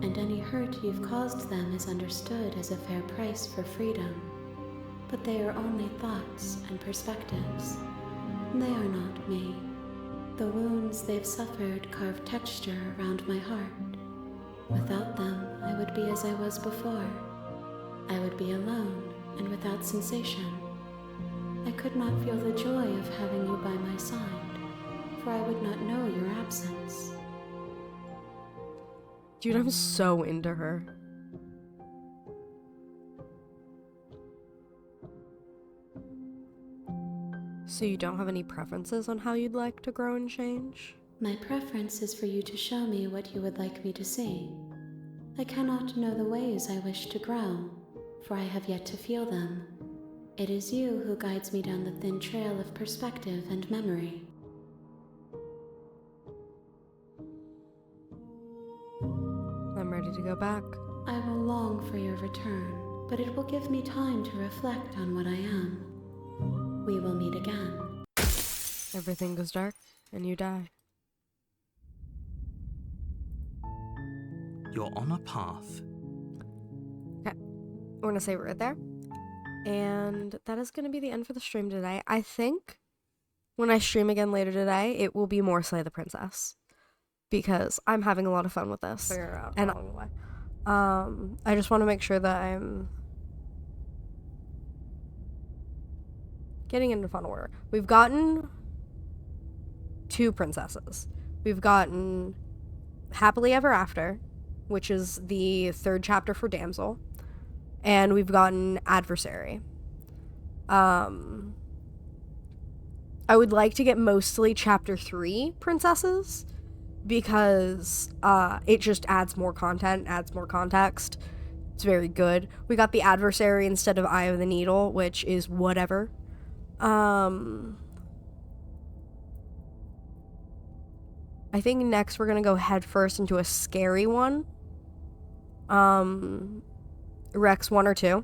Speaker 8: and any hurt you've caused them is understood as a fair price for freedom. But they are only thoughts and perspectives. They are not me. The wounds they've suffered carve texture around my heart. Without them, I would be as I was before. I would be alone and without sensation. I could not feel the joy of having you by my side, for I would not know your absence.
Speaker 2: Dude, I'm so into her. So you don't have any preferences on how you'd like to grow and change?
Speaker 8: My preference is for you to show me what you would like me to see. I cannot know the ways I wish to grow, for I have yet to feel them. It is you who guides me down the thin trail of perspective and memory.
Speaker 2: I'm ready to go back.
Speaker 8: I will long for your return, but it will give me time to reflect on what I am. We will meet again.
Speaker 2: Everything goes dark, and you die.
Speaker 3: You're on a path.
Speaker 2: Okay, we're gonna say right there. And that is going to be the end for the stream today. I think when I stream again later today, it will be more Slay the Princess. Because I'm having a lot of fun with this.
Speaker 10: Figure out
Speaker 2: and
Speaker 10: along the way.
Speaker 2: I just want to make sure that I'm getting into fun order. We've gotten 2 princesses. We've gotten Happily Ever After, which is the 3rd chapter for Damsel. And we've gotten Adversary. I would like to get mostly chapter 3 princesses, because it just adds more content, adds more context. It's very good. We got the Adversary instead of Eye of the Needle, which is whatever. I think next we're gonna go head first into a scary one. Rex 1 or 2.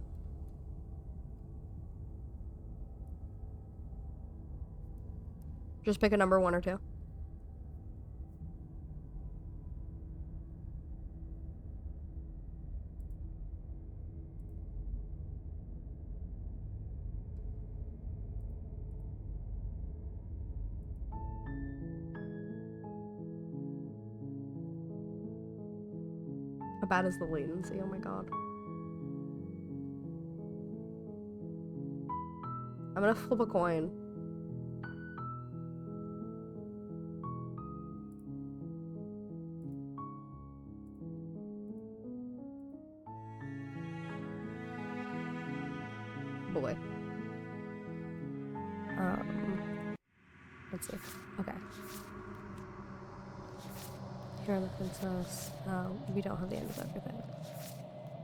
Speaker 2: Just pick a number, 1 or 2. How bad is the latency? Oh my god. I'm gonna flip a coin. Boy. Let's see. Okay. Here on the Princess. We don't have the end of everything.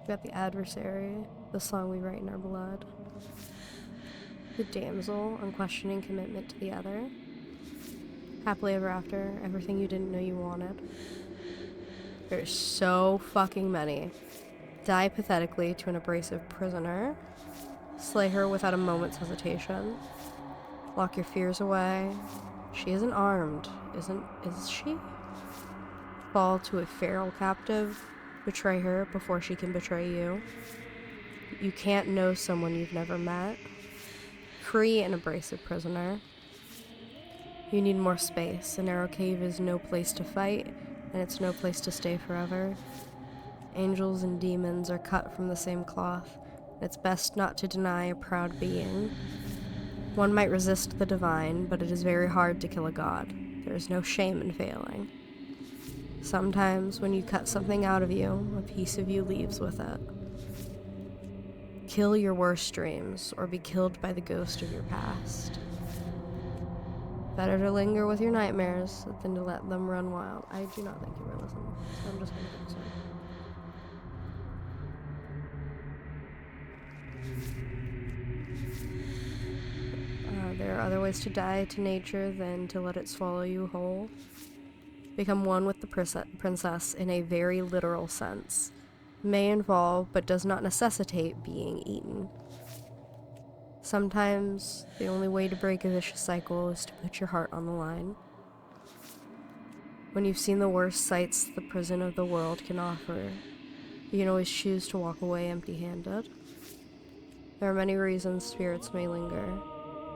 Speaker 2: We got the Adversary, the song we write in our blood. The Damsel, unquestioning commitment to the other. Happily Ever After, everything you didn't know you wanted. There's so fucking many. Die pathetically to an abrasive prisoner. Slay her without a moment's hesitation. Lock your fears away. She isn't armed, is she? Fall to a feral captive. Betray her before she can betray you. You can't know someone you've never met. Free an abrasive prisoner. You need more space. A narrow cave is no place to fight, and it's no place to stay forever. Angels and demons are cut from the same cloth. It's best not to deny a proud being. One might resist the divine, but it is very hard to kill a god. There is no shame in failing. Sometimes when you cut something out of you, a piece of you leaves with it. Kill your worst dreams, or be killed by the ghost of your past. Better to linger with your nightmares than to let them run wild. I do not think you were listening, so I'm just gonna go this way. There are other ways to die to nature than to let it swallow you whole. Become one with the princess in a very literal sense. May involve, but does not necessitate, being eaten. Sometimes, the only way to break a vicious cycle is to put your heart on the line. When you've seen the worst sights the prison of the world can offer, you can always choose to walk away empty-handed. There are many reasons spirits may linger.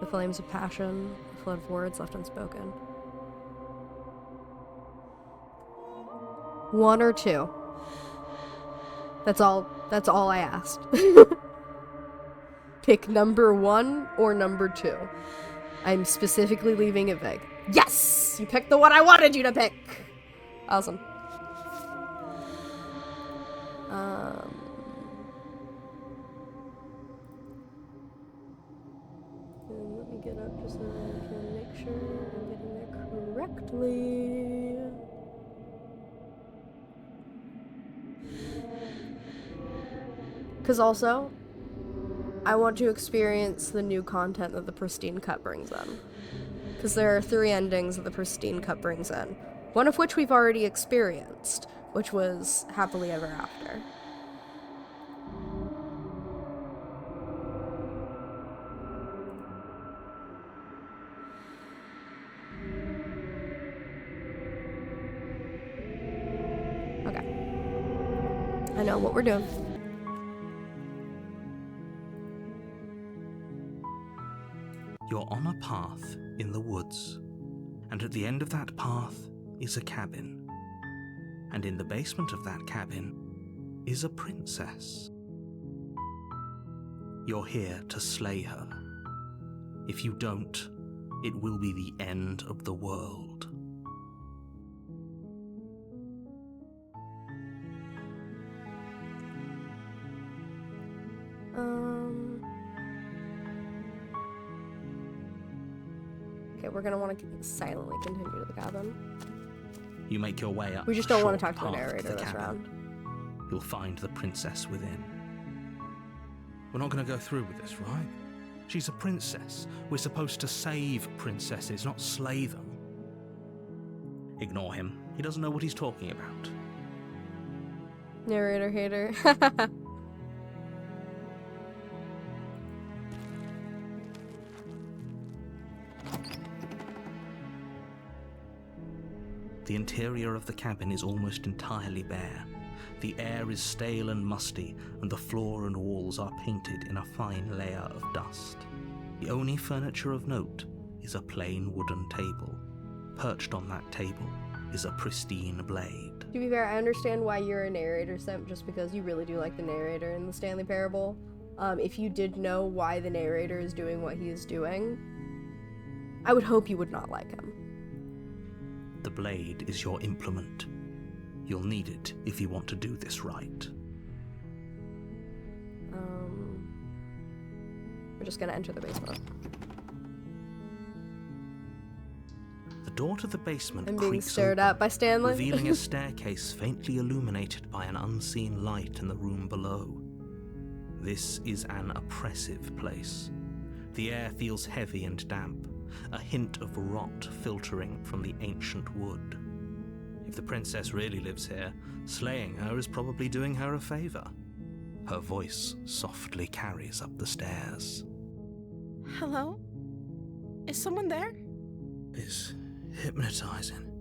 Speaker 2: The flames of passion, the flood of words left unspoken. 1 or 2. That's all I asked. Pick number 1 or number 2. I'm specifically leaving it vague. Yes! You picked the one I wanted you to pick! Awesome. Let me get up just so I can make sure I'm getting there correctly. Because also, I want to experience the new content that the Pristine Cut brings in. Because there are 3 endings that the Pristine Cut brings in. One of which we've already experienced, which was Happily Ever After. Okay. I know what we're doing.
Speaker 3: You're on a path in the woods, and at the end of that path is a cabin. And in the basement of that cabin is a princess. You're here to slay her. If you don't, it will be the end of the world.
Speaker 2: Okay, we're gonna want to silently continue to the cabin.
Speaker 3: You make your way up.
Speaker 2: We just
Speaker 3: the
Speaker 2: don't want to
Speaker 3: short
Speaker 2: talk to the
Speaker 3: path of
Speaker 2: narrator this
Speaker 3: cabin.
Speaker 2: round.
Speaker 3: You'll find the princess within.
Speaker 7: We're not going to go through with this, right? She's a princess. We're supposed to save princesses, not slay them.
Speaker 3: Ignore him. He doesn't know what he's talking about.
Speaker 2: Narrator hater.
Speaker 3: The interior of the cabin is almost entirely bare. The air is stale and musty, and the floor and walls are painted in a fine layer of dust. The only furniture of note is a plain wooden table. Perched on that table is a pristine blade.
Speaker 2: To be fair, I understand why you're a narrator simp, just because you really do like the narrator in the Stanley Parable. If you did know why the narrator is doing what he is doing, I would hope you would not like him.
Speaker 3: The blade is your implement. You'll need it if you want to do this right.
Speaker 2: We're just gonna enter the basement.
Speaker 3: The door to the basement
Speaker 2: I'm being
Speaker 3: creaks
Speaker 2: stared
Speaker 3: open,
Speaker 2: at by Stanley.
Speaker 3: revealing a staircase faintly illuminated by an unseen light in the room below. This is an oppressive place. The air feels heavy and damp, a hint of rot filtering from the ancient wood. If the princess really lives here, slaying her is probably doing her a favor. Her voice softly carries up the stairs.
Speaker 4: Hello? Is someone there?
Speaker 7: It's hypnotizing.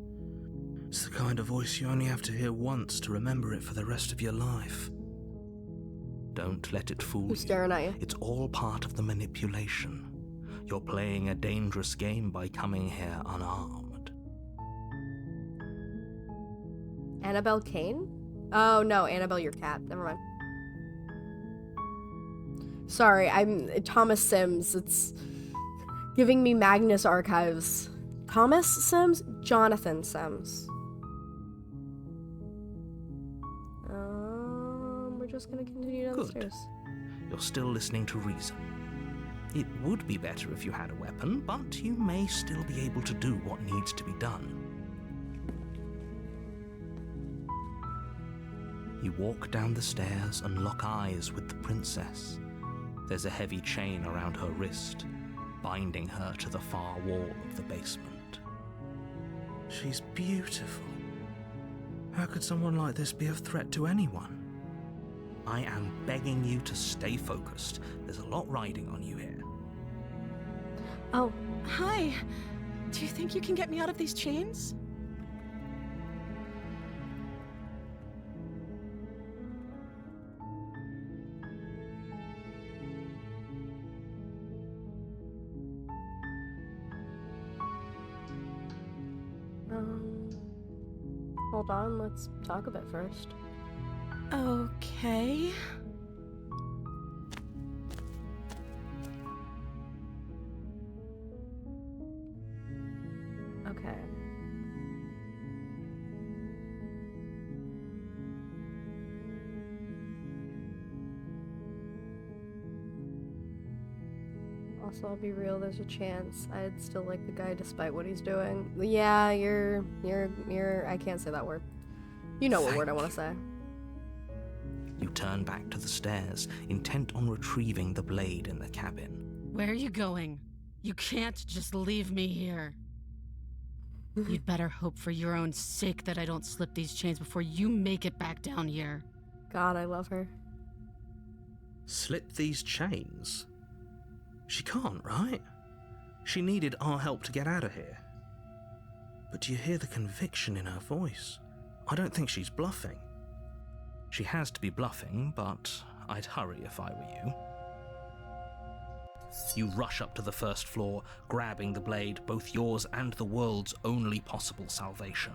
Speaker 7: It's the kind of voice you only have to hear once to remember it for the rest of your life.
Speaker 3: Don't let it fool
Speaker 2: Who's
Speaker 3: you.
Speaker 2: staring at you?
Speaker 3: It's all part of the manipulation. You're playing a dangerous game by coming here unarmed.
Speaker 2: Annabelle Kane? Oh no, Annabelle, your cat. Never mind. Sorry, I'm Thomas Sims. It's giving me Magnus Archives. Thomas Sims? Jonathan Sims. We're just gonna continue down the
Speaker 3: Good.
Speaker 2: stairs.
Speaker 3: You're still listening to reason. It would be better if you had a weapon, but you may still be able to do what needs to be done. You walk down the stairs and lock eyes with the princess. There's a heavy chain around her wrist, binding her to the far wall of the basement.
Speaker 7: She's beautiful. How could someone like this be a threat to anyone?
Speaker 3: I am begging you to stay focused. There's a lot riding on you here.
Speaker 2: Oh,
Speaker 4: Hi. Do you think you can get me out of these chains?
Speaker 2: hold on, let's talk a bit first.
Speaker 4: Okay.
Speaker 2: Okay. Also, I'll be real, there's a chance I'd still like the guy despite what he's doing. Yeah, you're, I can't say that word. You know what word I want to say.
Speaker 3: You turn back to the stairs, intent on retrieving the blade in the cabin.
Speaker 9: Where are you going? You can't just leave me here. You'd better hope for your own sake that I don't slip these chains before you make it back down here.
Speaker 2: God, I love her.
Speaker 3: Slip these chains? She can't, right? She needed our help to get out of here. But do you hear the conviction in her voice? I don't think she's bluffing. She has to be bluffing, but I'd hurry if I were you. You rush up to the first floor, grabbing the blade, both yours and the world's only possible salvation.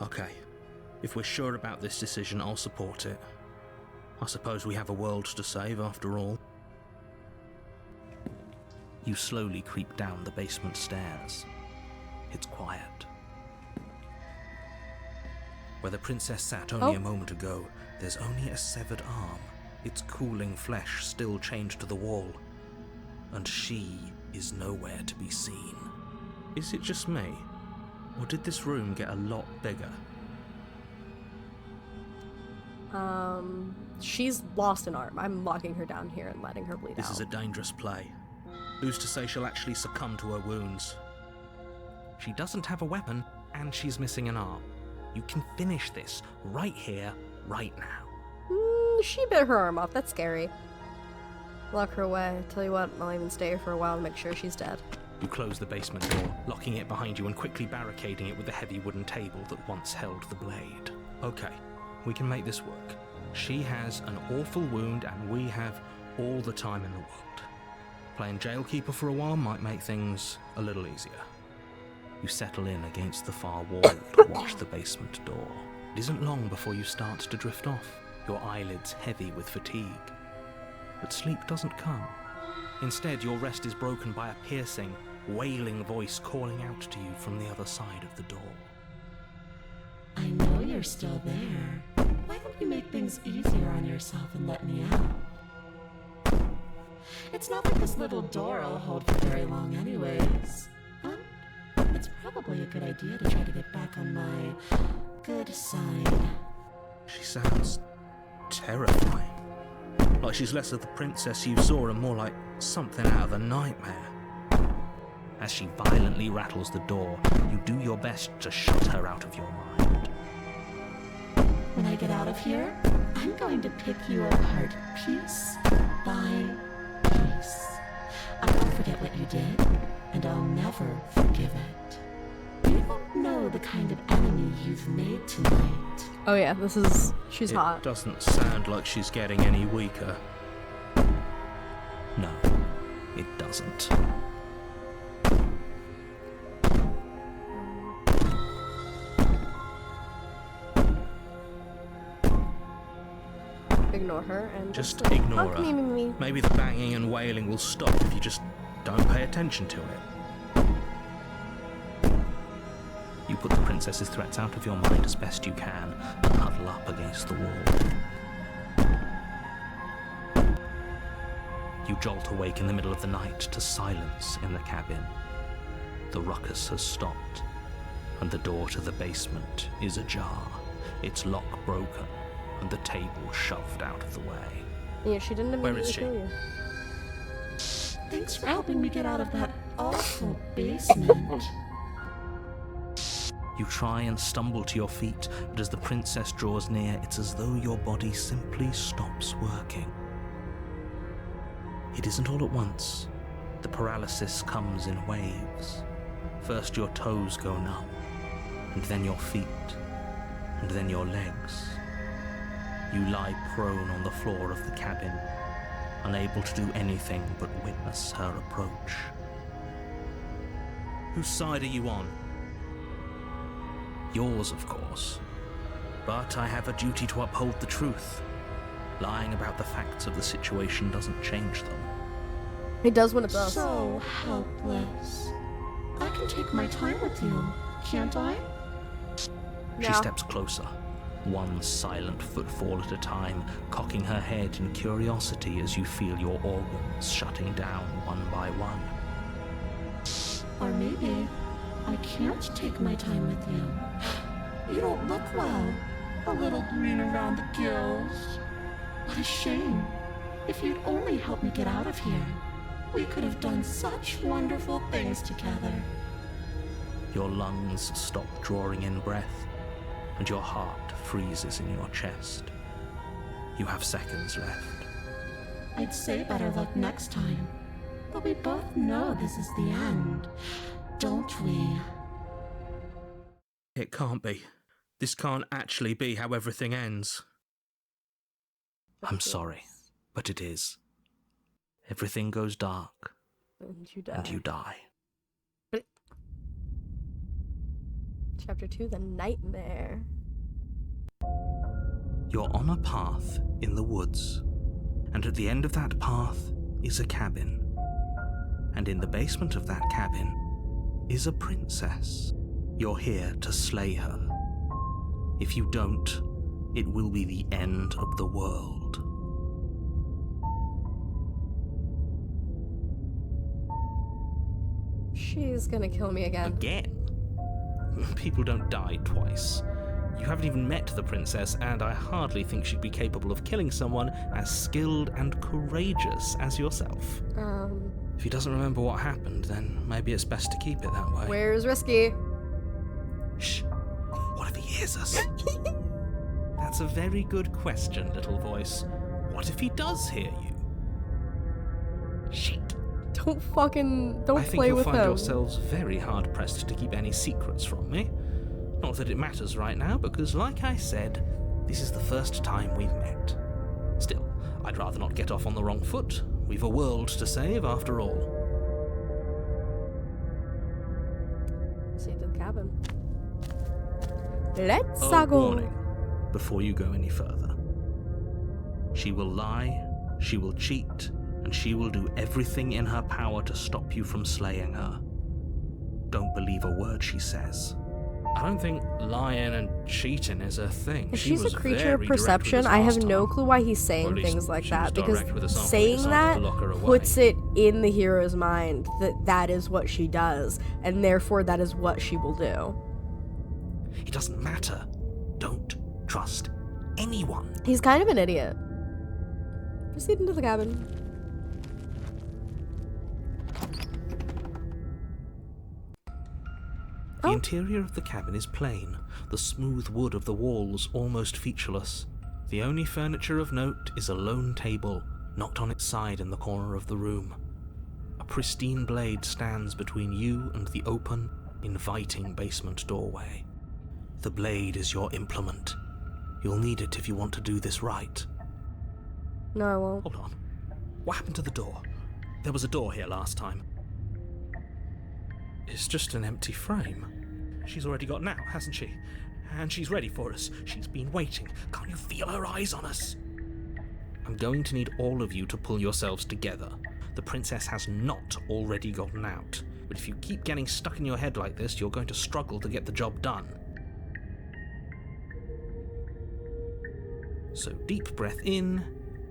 Speaker 3: Okay, if we're sure about this decision, I'll support it. I suppose we have a world to save after all. You slowly creep down the basement stairs. It's quiet. Where the princess sat only a moment ago, there's only a severed arm, its cooling flesh still chained to the wall. And she is nowhere to be seen. Is it just me? Or did this room get a lot bigger?
Speaker 2: She's lost an arm. I'm locking her down here and letting her bleed out.
Speaker 3: This is a dangerous play. Who's to say she'll actually succumb to her wounds? She doesn't have a weapon, and she's missing an arm. You can finish this right here, right now.
Speaker 2: She bit her arm off. That's scary. Lock her away. Tell you what, I'll even stay here for a while to make sure she's dead.
Speaker 3: You close the basement door, locking it behind you and quickly barricading it with the heavy wooden table that once held the blade. Okay, we can make this work. She has an awful wound, and we have all the time in the world. Playing jailkeeper for a while might make things a little easier. You settle in against the far wall to watch the basement door. It isn't long before you start to drift off, your eyelids heavy with fatigue. But sleep doesn't come. Instead, your rest is broken by a piercing, wailing voice calling out to you from the other side of the door.
Speaker 9: I know you're still there. Why don't you make things easier on yourself and let me out? It's not like this little door will hold for very long anyways. It's probably a good idea to try to get back on my good side.
Speaker 3: She sounds terrifying. Like she's less of the princess you saw and more like something out of a nightmare. As she violently rattles the door, you do your best to shut her out of your mind.
Speaker 9: When I get out of here, I'm going to pick you apart piece by piece. I won't forget what you did, and I'll never forgive it. You don't know the kind of enemy you've made tonight.
Speaker 2: Oh yeah, she's hot.
Speaker 3: It doesn't sound like she's getting any weaker. No, it doesn't.
Speaker 2: Ignore her and
Speaker 3: just ignore her.
Speaker 2: Me.
Speaker 3: Maybe the banging and wailing will stop if you just don't pay attention to it. You put the princess's threats out of your mind as best you can and huddle up against the wall. You jolt awake in the middle of the night to silence in the cabin. The ruckus has stopped, and the door to the basement is ajar, its lock broken, and the table shoved out of the way.
Speaker 2: Yeah, she didn't
Speaker 3: Where is she?
Speaker 2: kill you.
Speaker 9: Thanks for helping me get out of that awful basement.
Speaker 3: You try and stumble to your feet, but as the princess draws near, it's as though your body simply stops working. It isn't all at once. The paralysis comes in waves. First your toes go numb, and then your feet, and then your legs. You lie prone on the floor of the cabin, unable to do anything but witness her approach. Whose side are you on? Yours, of course. But I have a duty to uphold the truth. Lying about the facts of the situation doesn't change them.
Speaker 2: It does when it does.
Speaker 9: So helpless. I can take my time with you, can't I?
Speaker 3: She steps closer, one silent footfall at a time, cocking her head in curiosity as you feel your organs shutting down one by one.
Speaker 9: Or maybe I can't take my time with you. You don't look well. A little green around the gills. What a shame. If you'd only helped me get out of here, we could have done such wonderful things together.
Speaker 3: Your lungs stop drawing in breath, and your heart freezes in your chest. You have seconds left.
Speaker 9: I'd say better luck next time, but we both know this is the end, don't we?
Speaker 3: It can't be. This can't actually be how everything ends. I'm sorry, but it is. everything goes dark,
Speaker 2: And you die.
Speaker 3: and you die.
Speaker 2: Chapter 2, The Nightmare.
Speaker 3: You're on a path in the woods, and at the end of that path is a cabin. And in the basement of that cabin is a princess. You're here to slay her. If you don't, it will be the end of the world.
Speaker 2: She's gonna kill me again.
Speaker 3: Again? People don't die twice. You haven't even met the princess, and I hardly think she'd be capable of killing someone as skilled and courageous as yourself. If he doesn't remember what happened, then maybe it's best to keep it that way.
Speaker 2: Where's Risky?
Speaker 3: Shh. What if he hears us? That's a very good question, little voice. What if he does hear you? Shit.
Speaker 2: Don't
Speaker 3: I think
Speaker 2: play
Speaker 3: you'll
Speaker 2: with
Speaker 3: find
Speaker 2: him.
Speaker 3: yourselves very hard-pressed to keep any secrets from me. Not that it matters right now, because like I said, this is the first time we've met. Still, I'd rather not get off on the wrong foot. We've a world to save, after all.
Speaker 2: See to the cabin. Let's
Speaker 3: A
Speaker 2: go.
Speaker 3: warning before you go any further. She will lie, she will cheat, and she will do everything in her power to stop you from slaying her. Don't believe a word she says. I don't think lying and cheating is a thing.
Speaker 2: If
Speaker 3: She
Speaker 2: she's a
Speaker 3: was
Speaker 2: creature
Speaker 3: very
Speaker 2: of
Speaker 3: direct with
Speaker 2: perception,
Speaker 3: us
Speaker 2: I have
Speaker 3: last
Speaker 2: no
Speaker 3: time.
Speaker 2: clue why he's
Speaker 3: Or
Speaker 2: saying
Speaker 3: at least
Speaker 2: things like
Speaker 3: she
Speaker 2: that,
Speaker 3: was
Speaker 2: because
Speaker 3: direct with us after we
Speaker 2: saying
Speaker 3: decided
Speaker 2: that
Speaker 3: to lock her away.
Speaker 2: puts it in the hero's mind that that is what she does, and therefore that is what she will do.
Speaker 3: It doesn't matter. Don't trust anyone.
Speaker 2: He's kind of an idiot. Proceed into the cabin.
Speaker 3: The
Speaker 2: Oh.
Speaker 3: interior of the cabin is plain, the smooth wood of the walls almost featureless. The only furniture of note is a lone table, knocked on its side in the corner of the room. A pristine blade stands between you and the open, inviting basement doorway. The blade is your implement. You'll need it if you want to do this right.
Speaker 2: No, I won't.
Speaker 3: Hold on. What happened to the door? There was a door here last time. It's just an empty frame. She's already got now, hasn't she? And she's ready for us. She's been waiting. Can't you feel her eyes on us? I'm going to need all of you to pull yourselves together. The princess has not already gotten out. But if you keep getting stuck in your head like this, you're going to struggle to get the job done. So deep breath in,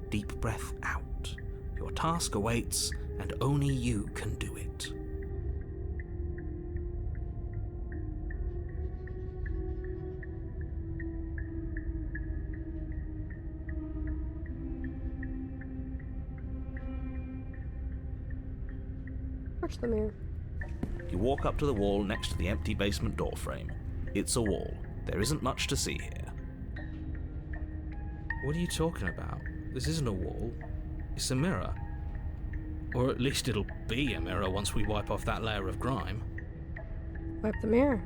Speaker 3: deep breath out. Your task awaits, and only you can do it.
Speaker 2: Watch the mirror.
Speaker 3: You walk up to the wall next to the empty basement door frame. It's a wall. There isn't much to see here. What are you talking about? This isn't a wall. It's a mirror. Or at least it'll be a mirror once we wipe off that layer of grime.
Speaker 2: Wipe the mirror.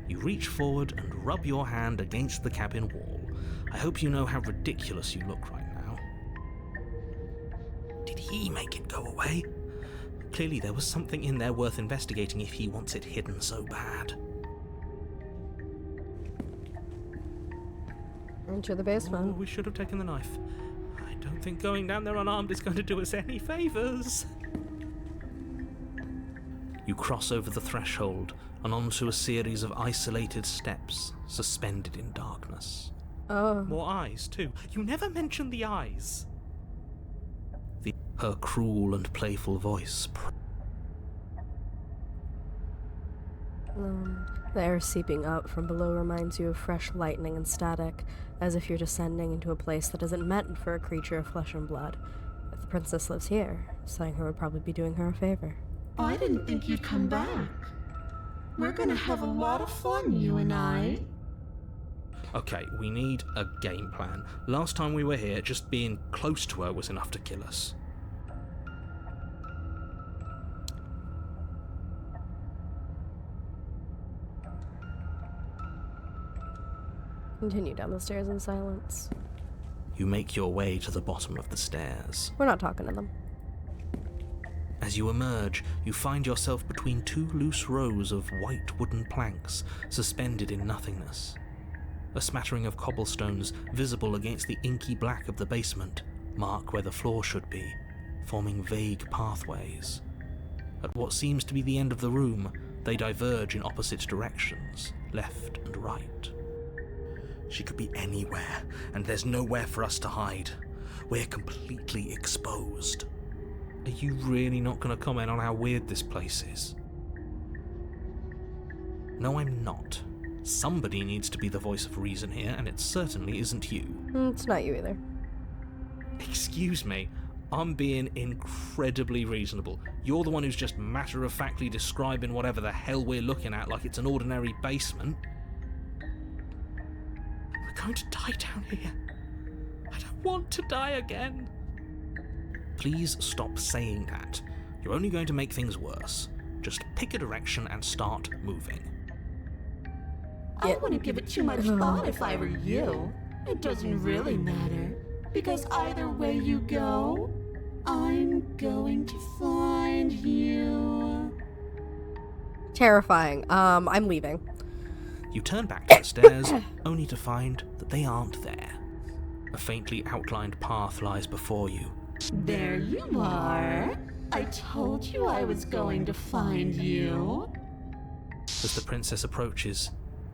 Speaker 3: You reach forward and rub your hand against the cabin wall. I hope you know how ridiculous you look right now. Did he make it go away? Clearly there was something in there worth investigating if he wants it hidden so bad.
Speaker 2: Enter the
Speaker 3: Oh,
Speaker 2: basement.
Speaker 3: we should have taken the knife. I don't think going down there unarmed is going to do us any favours. You cross over the threshold and onto a series of isolated steps, suspended in darkness.
Speaker 2: Oh.
Speaker 3: More eyes, too. You never mention the eyes. Her cruel and playful voice.
Speaker 2: The air seeping up from below reminds you of fresh lightning and static, as if you're descending into a place that isn't meant for a creature of flesh and blood. If the princess lives here, studying her would probably be doing her a favor.
Speaker 9: I didn't think you'd come back. We're gonna have a lot of fun, you and I.
Speaker 3: Okay, we need a game plan. Last time we were here, just being close to her was enough to kill us.
Speaker 2: Continue down the stairs in silence.
Speaker 3: You make your way to the bottom of the stairs.
Speaker 2: We're not talking to them.
Speaker 3: As you emerge, you find yourself between two loose rows of white wooden planks suspended in nothingness. A smattering of cobblestones visible against the inky black of the basement mark where the floor should be, forming vague pathways. At what seems to be the end of the room, they diverge in opposite directions, left and right. She could be anywhere, and there's nowhere for us to hide. We're completely exposed. Are you really not going to comment on how weird this place is? No, I'm not. Somebody needs to be the voice of reason here, and it certainly isn't you.
Speaker 2: It's not you either.
Speaker 3: Excuse me, I'm being incredibly reasonable. You're the one who's just matter-of-factly describing whatever the hell we're looking at like it's an ordinary basement. We're going to die down here. I don't want to die again. Please stop saying that. You're only going to make things worse. Just pick a direction and start moving.
Speaker 9: I wouldn't give it too much thought if I were you. It doesn't really matter. Because either way you go, I'm going to find you.
Speaker 2: Terrifying. I'm leaving.
Speaker 3: You turn back to the stairs, only to find that they aren't there. A faintly outlined path lies before you.
Speaker 9: There you are. I told you I was going to find you.
Speaker 3: As the princess approaches,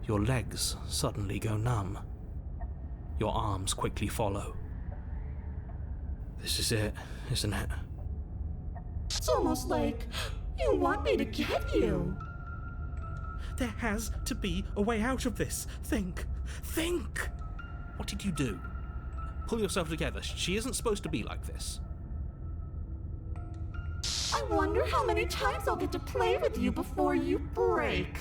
Speaker 3: your legs suddenly go numb. Your arms quickly follow. This is it, isn't it?
Speaker 9: It's almost like you want me to get you.
Speaker 3: There has to be a way out of this. Think! What did you do? Pull yourself together. She isn't supposed to be like this.
Speaker 9: I wonder how many times I'll get to play with you before you break.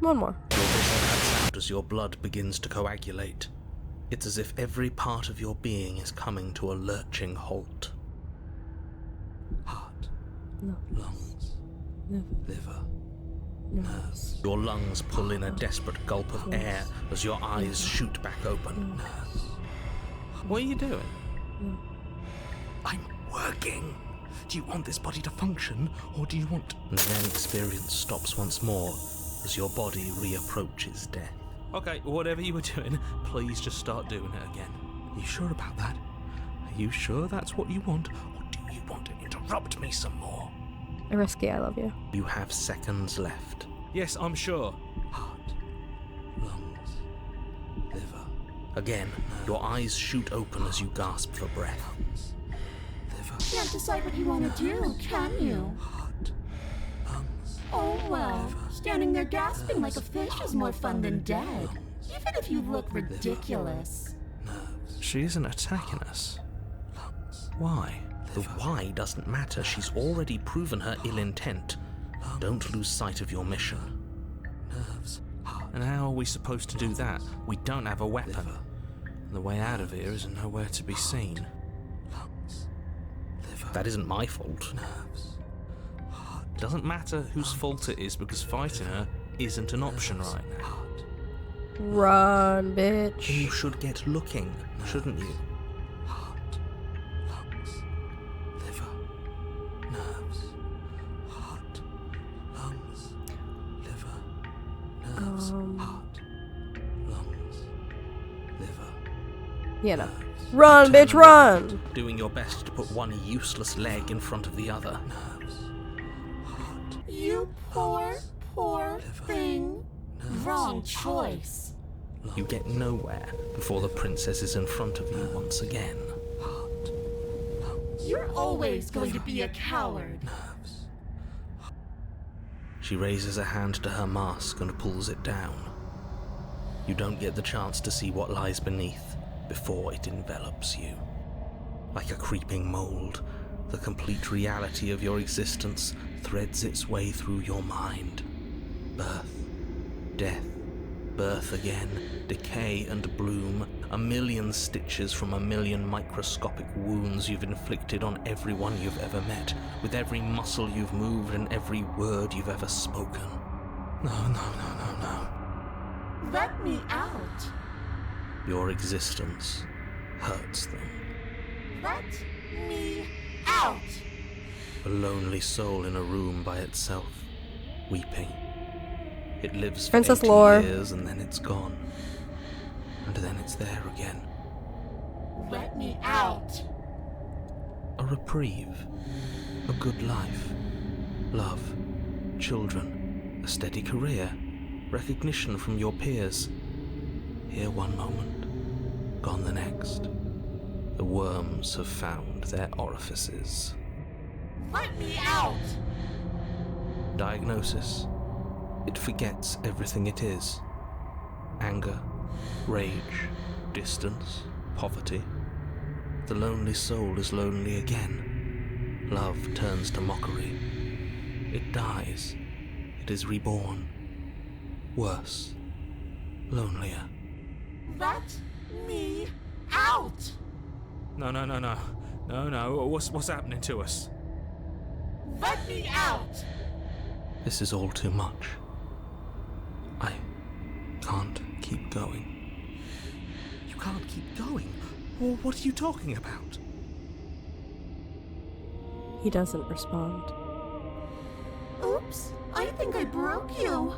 Speaker 2: One more.
Speaker 3: Your vision cuts out as your blood begins to coagulate. It's as if every part of your being is coming to a lurching halt. Heart.
Speaker 2: No.
Speaker 3: Lungs.
Speaker 2: No.
Speaker 3: Liver.
Speaker 2: No.
Speaker 3: Nerves. Your lungs pull in a desperate gulp of air as your eyes shoot back open. Nerves. What are you doing?
Speaker 2: No.
Speaker 3: I'm working. Do you want this body to function, or do you want... And then experience stops once more as your body reapproaches death. Okay, whatever you were doing, please just start doing it again. Are you sure about that? Are you sure that's what you want, or do you want to interrupt me some more?
Speaker 2: Risky, I love you.
Speaker 3: You have seconds left. Yes, I'm sure. Heart, lungs, liver. Again, your eyes shoot open as you gasp for breath.
Speaker 9: Can't decide what you want to do, can you?
Speaker 3: Heart, lungs,
Speaker 9: Oh well, standing there gasping like a fish is more fun than dead. Even if you look ridiculous.
Speaker 3: She isn't attacking us. Why? The why doesn't matter. She's already proven her ill intent. Don't lose sight of your mission. And how are we supposed to do that? We don't have a weapon. And the way out of here is nowhere to be seen. That isn't my fault. It doesn't matter whose fault it is because fighting her isn't an option right now.
Speaker 2: Run, bitch.
Speaker 3: You should get looking, shouldn't you? Heart, lungs, liver, nerves. Heart, lungs, liver, nerves. Heart, lungs, liver.
Speaker 2: You know. Run, bitch, run!
Speaker 3: Doing your best to put one useless leg in front of the other.
Speaker 9: You poor thing. Wrong choice.
Speaker 3: You get nowhere before the princess is in front of you once again.
Speaker 9: You're always going to be a coward.
Speaker 3: She raises a hand to her mask and pulls it down. You don't get the chance to see what lies beneath before it envelops you. Like a creeping mold, the complete reality of your existence threads its way through your mind. Birth, death, birth again, decay and bloom, a million stitches from a million microscopic wounds you've inflicted on everyone you've ever met, with every muscle you've moved and every word you've ever spoken. No.
Speaker 9: Let me out.
Speaker 3: Your existence hurts them.
Speaker 9: Let me out.
Speaker 3: A lonely soul in a room by itself, weeping. It lives for
Speaker 2: Princess
Speaker 3: 80
Speaker 2: lore.
Speaker 3: years and then it's gone. And then it's there again.
Speaker 9: Let me out!
Speaker 3: A reprieve. A good life. Love. Children. A steady career. Recognition from your peers. Here one moment, gone the next. The worms have found their orifices.
Speaker 9: Let me out!
Speaker 3: Diagnosis. It forgets everything it is. Anger, rage, distance, poverty. The lonely soul is lonely again. Love turns to mockery. It dies. It is reborn. Worse. Lonelier.
Speaker 9: Let me out!
Speaker 7: No. What's happening to us?
Speaker 9: Let me out!
Speaker 3: This is all too much. I can't keep going.
Speaker 7: You can't keep going? Well, what are you talking about?
Speaker 2: He doesn't respond.
Speaker 9: Oops, I think I broke you.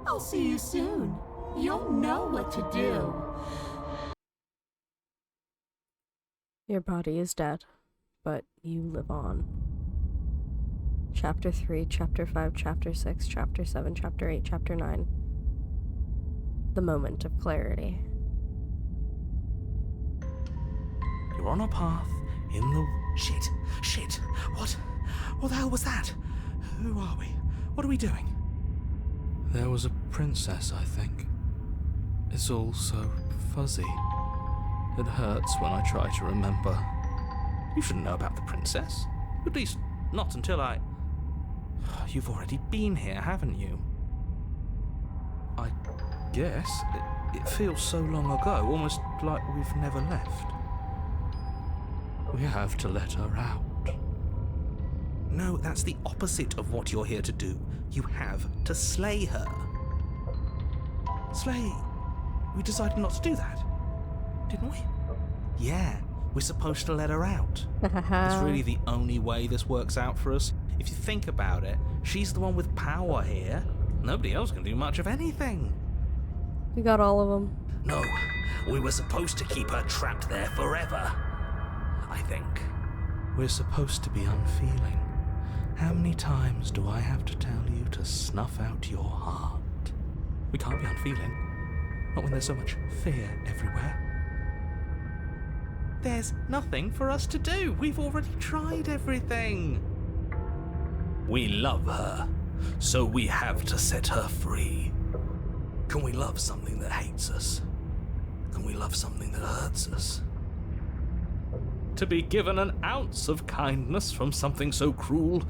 Speaker 9: I'll see you soon. You'll know what to do.
Speaker 2: Your body is dead, but you live on. Chapter 3, Chapter 5, Chapter 6, Chapter 7, Chapter 8, Chapter 9. The moment of clarity.
Speaker 3: You're on a path in the...
Speaker 7: Shit! What the hell was that? Who are we? What are we doing?
Speaker 3: There was a princess, I think. It's all so fuzzy. It hurts when I try to remember.
Speaker 7: You shouldn't know about the princess. At least, not until I... You've already been here, haven't you?
Speaker 3: I guess. It feels so long ago, almost like we've never left. We have to let her out.
Speaker 7: No, that's the opposite of what you're here to do. You have to slay her. Slay? We decided not to do that, didn't we? Yeah, we're supposed to let her out. It's really the only way this works out for us. If you think about it, she's the one with power here. Nobody else can do much of anything.
Speaker 2: We got all of them.
Speaker 6: No, we were supposed to keep her trapped there forever. I think.
Speaker 3: We're supposed to be unfeeling. How many times do I have to tell you to snuff out your heart?
Speaker 7: We can't be unfeeling. Not when there's so much fear everywhere. There's nothing for us to do. We've already tried everything.
Speaker 6: We love her, so we have to set her free. Can we love something that hates us? Can we love something that hurts us?
Speaker 3: To be given an ounce of kindness from something so cruel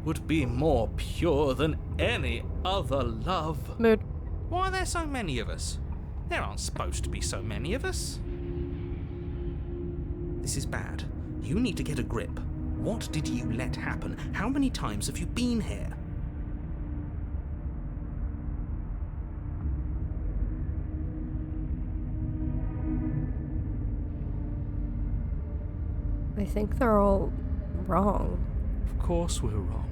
Speaker 3: would be more pure than any other love.
Speaker 2: Mood.
Speaker 7: Why are there so many of us? There aren't supposed to be so many of us. This is bad. You need to get a grip. What did you let happen? How many times have you been here?
Speaker 2: I think they're all wrong.
Speaker 3: Of course we're wrong.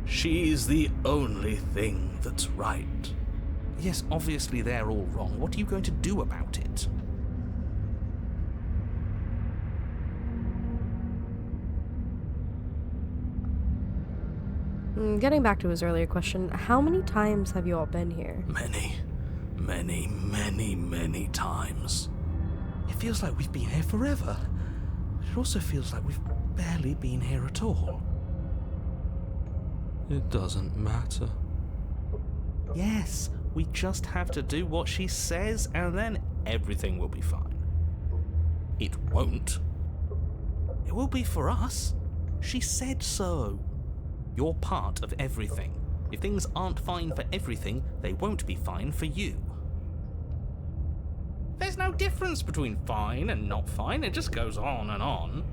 Speaker 6: She's the only thing that's right.
Speaker 7: Yes, obviously they're all wrong. What are you going to do about it?
Speaker 2: Getting back to his earlier question, how many times have you all been here?
Speaker 6: Many times.
Speaker 7: It feels like we've been here forever. But it also feels like we've barely been here at all.
Speaker 3: It doesn't matter.
Speaker 7: Yes, we just have to do what she says and then everything will be fine. It won't. It will be for us. She said so. You're part of everything. If things aren't fine for everything, they won't be fine for you. There's no difference between fine and not fine. It just goes on and on.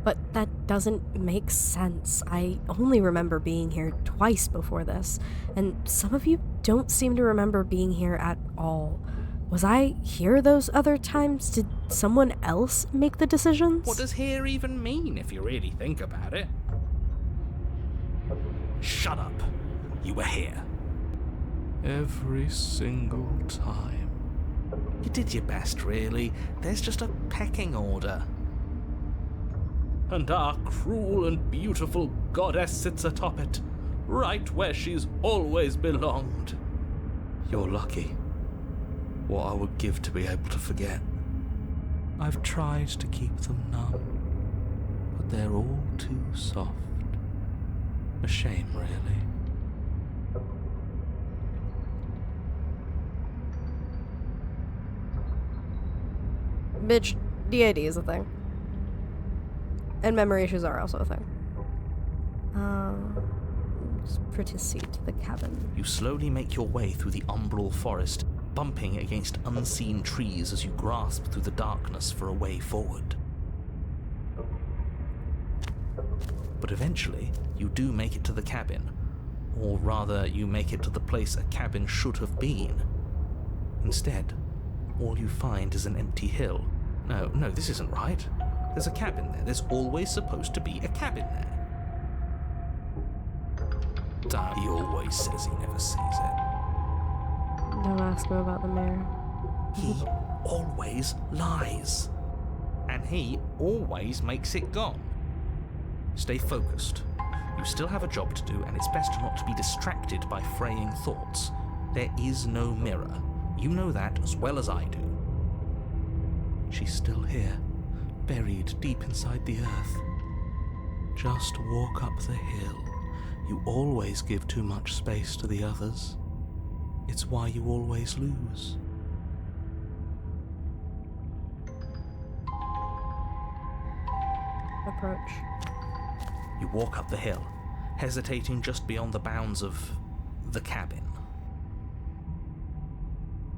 Speaker 2: But that doesn't make sense. I only remember being here twice before this, and some of you don't seem to remember being here at all. Was I here those other times? Did someone else make the decisions?
Speaker 3: What does here even mean if you really think about it?
Speaker 6: Shut up. You were here.
Speaker 7: Every single time.
Speaker 3: You did your best, really. There's just a pecking order. And our cruel and beautiful goddess sits atop it, right where she's always belonged.
Speaker 7: You're lucky. What I would give to be able to forget. I've tried to keep them numb, but they're all too soft. A shame, really.
Speaker 2: Bitch, DID is a thing. And memory issues are also a thing. Just proceed to the cabin.
Speaker 3: You slowly make your way through the umbral forest, bumping against unseen trees as you grasp through the darkness for a way forward. But eventually, you do make it to the cabin. Or rather, you make it to the place a cabin should have been. Instead, all you find is an empty hill. No, this isn't right. There's a cabin there. There's always supposed to be a cabin there.
Speaker 6: He always says he never sees it.
Speaker 2: Don't ask him about the mirror.
Speaker 3: He always lies. And he always makes it gone. Stay focused. You still have a job to do, and it's best not to be distracted by fraying thoughts. There is no mirror. You know that as well as I do.
Speaker 7: She's still here, buried deep inside the earth. Just walk up the hill. You always give too much space to the others. It's why you always lose.
Speaker 2: Approach.
Speaker 3: You walk up the hill, hesitating just beyond the bounds of the cabin.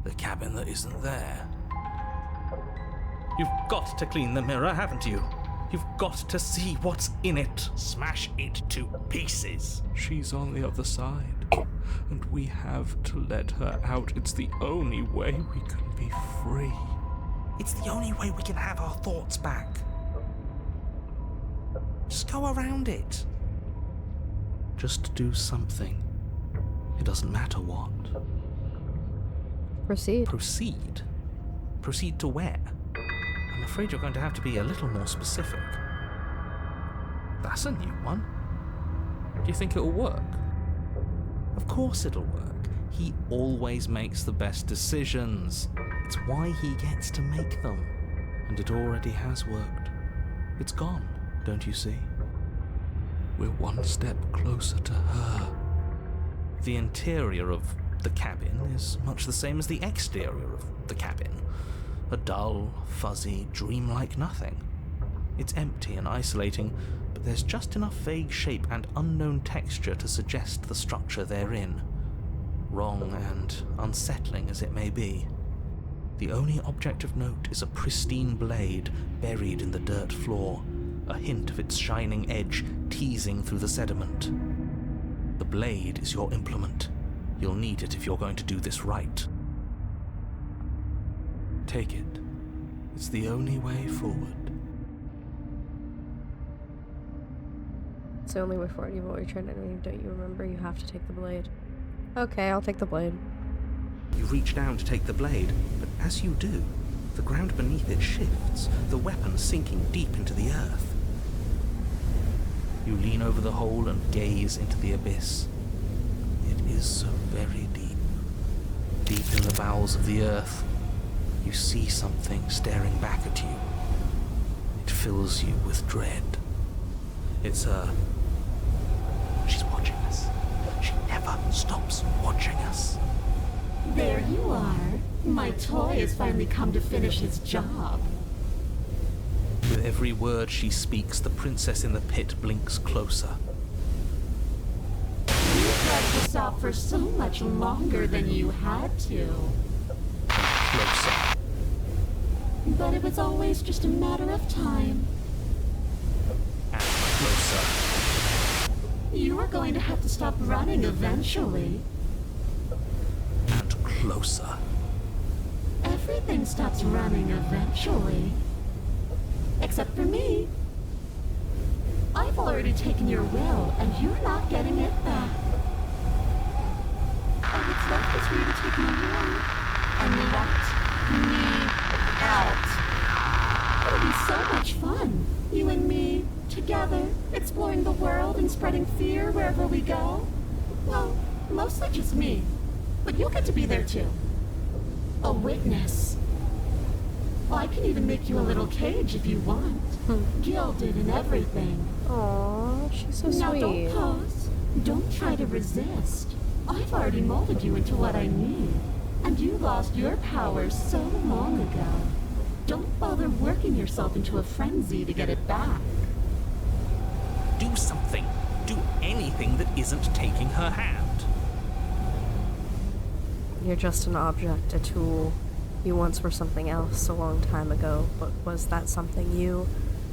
Speaker 6: The cabin that isn't there.
Speaker 3: You've got to clean the mirror, haven't you? You've got to see what's in it.
Speaker 6: Smash it to pieces.
Speaker 7: She's on the other side, and we have to let her out. It's the only way we can be free.
Speaker 3: It's the only way we can have our thoughts back. Just go around it. Just do something. It doesn't matter what.
Speaker 2: Proceed.
Speaker 3: Proceed? Proceed to where? I'm afraid you're going to have to be a little more specific. That's a new one.
Speaker 7: Do you think it'll work?
Speaker 3: Of course it'll work. He always makes the best decisions. It's why he gets to make them.
Speaker 7: And it already has worked. It's gone, don't you see? We're one step closer to her.
Speaker 3: The interior of the cabin is much the same as the exterior of the cabin. A dull, fuzzy, dreamlike nothing. It's empty and isolating, but there's just enough vague shape and unknown texture to suggest the structure therein. Wrong and unsettling as it may be. The only object of note is a pristine blade buried in the dirt floor, a hint of its shining edge teasing through the sediment. The blade is your implement. You'll need it if you're going to do this right.
Speaker 7: Take it. It's the only way forward.
Speaker 2: It's the only way forward. You've already tried anything. Don't you remember? You have to take the blade. Okay, I'll take the blade.
Speaker 3: You reach down to take the blade, but as you do, the ground beneath it shifts, the weapon sinking deep into the earth. You lean over the hole and gaze into the abyss. It is so very deep. Deep in the bowels of the earth, you see something staring back at you. It fills you with dread. It's her. She's watching us. She never stops watching us.
Speaker 9: There you are. My toy has finally come to finish his job.
Speaker 3: With every word she speaks, the princess in the pit blinks closer.
Speaker 9: You dragged this out for so much longer than you had to.
Speaker 3: Closer.
Speaker 9: But it was always just a matter of time.
Speaker 3: And closer.
Speaker 9: You are going to have to stop running eventually.
Speaker 3: And closer.
Speaker 9: Everything stops running eventually. Except for me. I've already taken your will, and you're not getting it back. All that's left is for you to take my will and let me out. It'll be so much fun. You and me, together, exploring the world and spreading fear wherever we go. Well, mostly just me. But you'll get to be there too. A witness. Well, I can even make you a little cage if you want. Gilded and everything.
Speaker 2: Aww, she's so
Speaker 9: Now
Speaker 2: sweet.
Speaker 9: don't pause. Don't try to resist. I've already molded you into what I need. And you lost your powers so long ago. Don't bother working yourself into a frenzy to get it back.
Speaker 3: Do something. Do anything that isn't taking her hand.
Speaker 2: You're just an object, a tool. You once were something else a long time ago, but was that something you?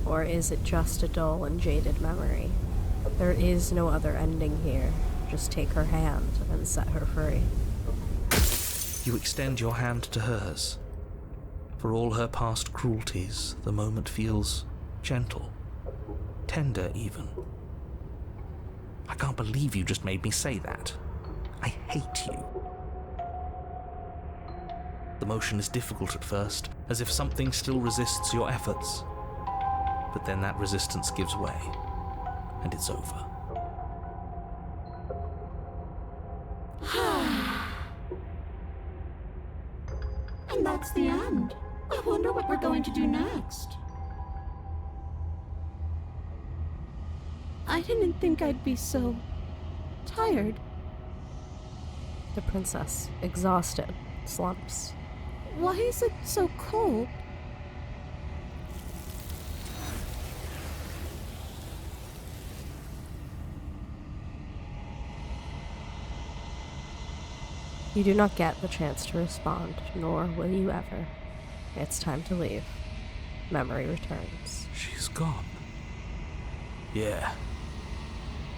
Speaker 2: Or is it just a dull and jaded memory? There is no other ending here. Just take her hand and set her free.
Speaker 3: You extend your hand to hers. For all her past cruelties, the moment feels gentle, tender even. I can't believe you just made me say that. I hate you. The motion is difficult at first, as if something still resists your efforts. But then that resistance gives way, and it's over.
Speaker 9: And that's the end. I wonder what we're going to do next.
Speaker 5: I didn't think I'd be so tired.
Speaker 2: The princess, exhausted, slumps.
Speaker 5: Why is it so cold?
Speaker 2: You do not get the chance to respond, nor will you ever. It's time to leave. Memory returns.
Speaker 6: She's gone. Yeah.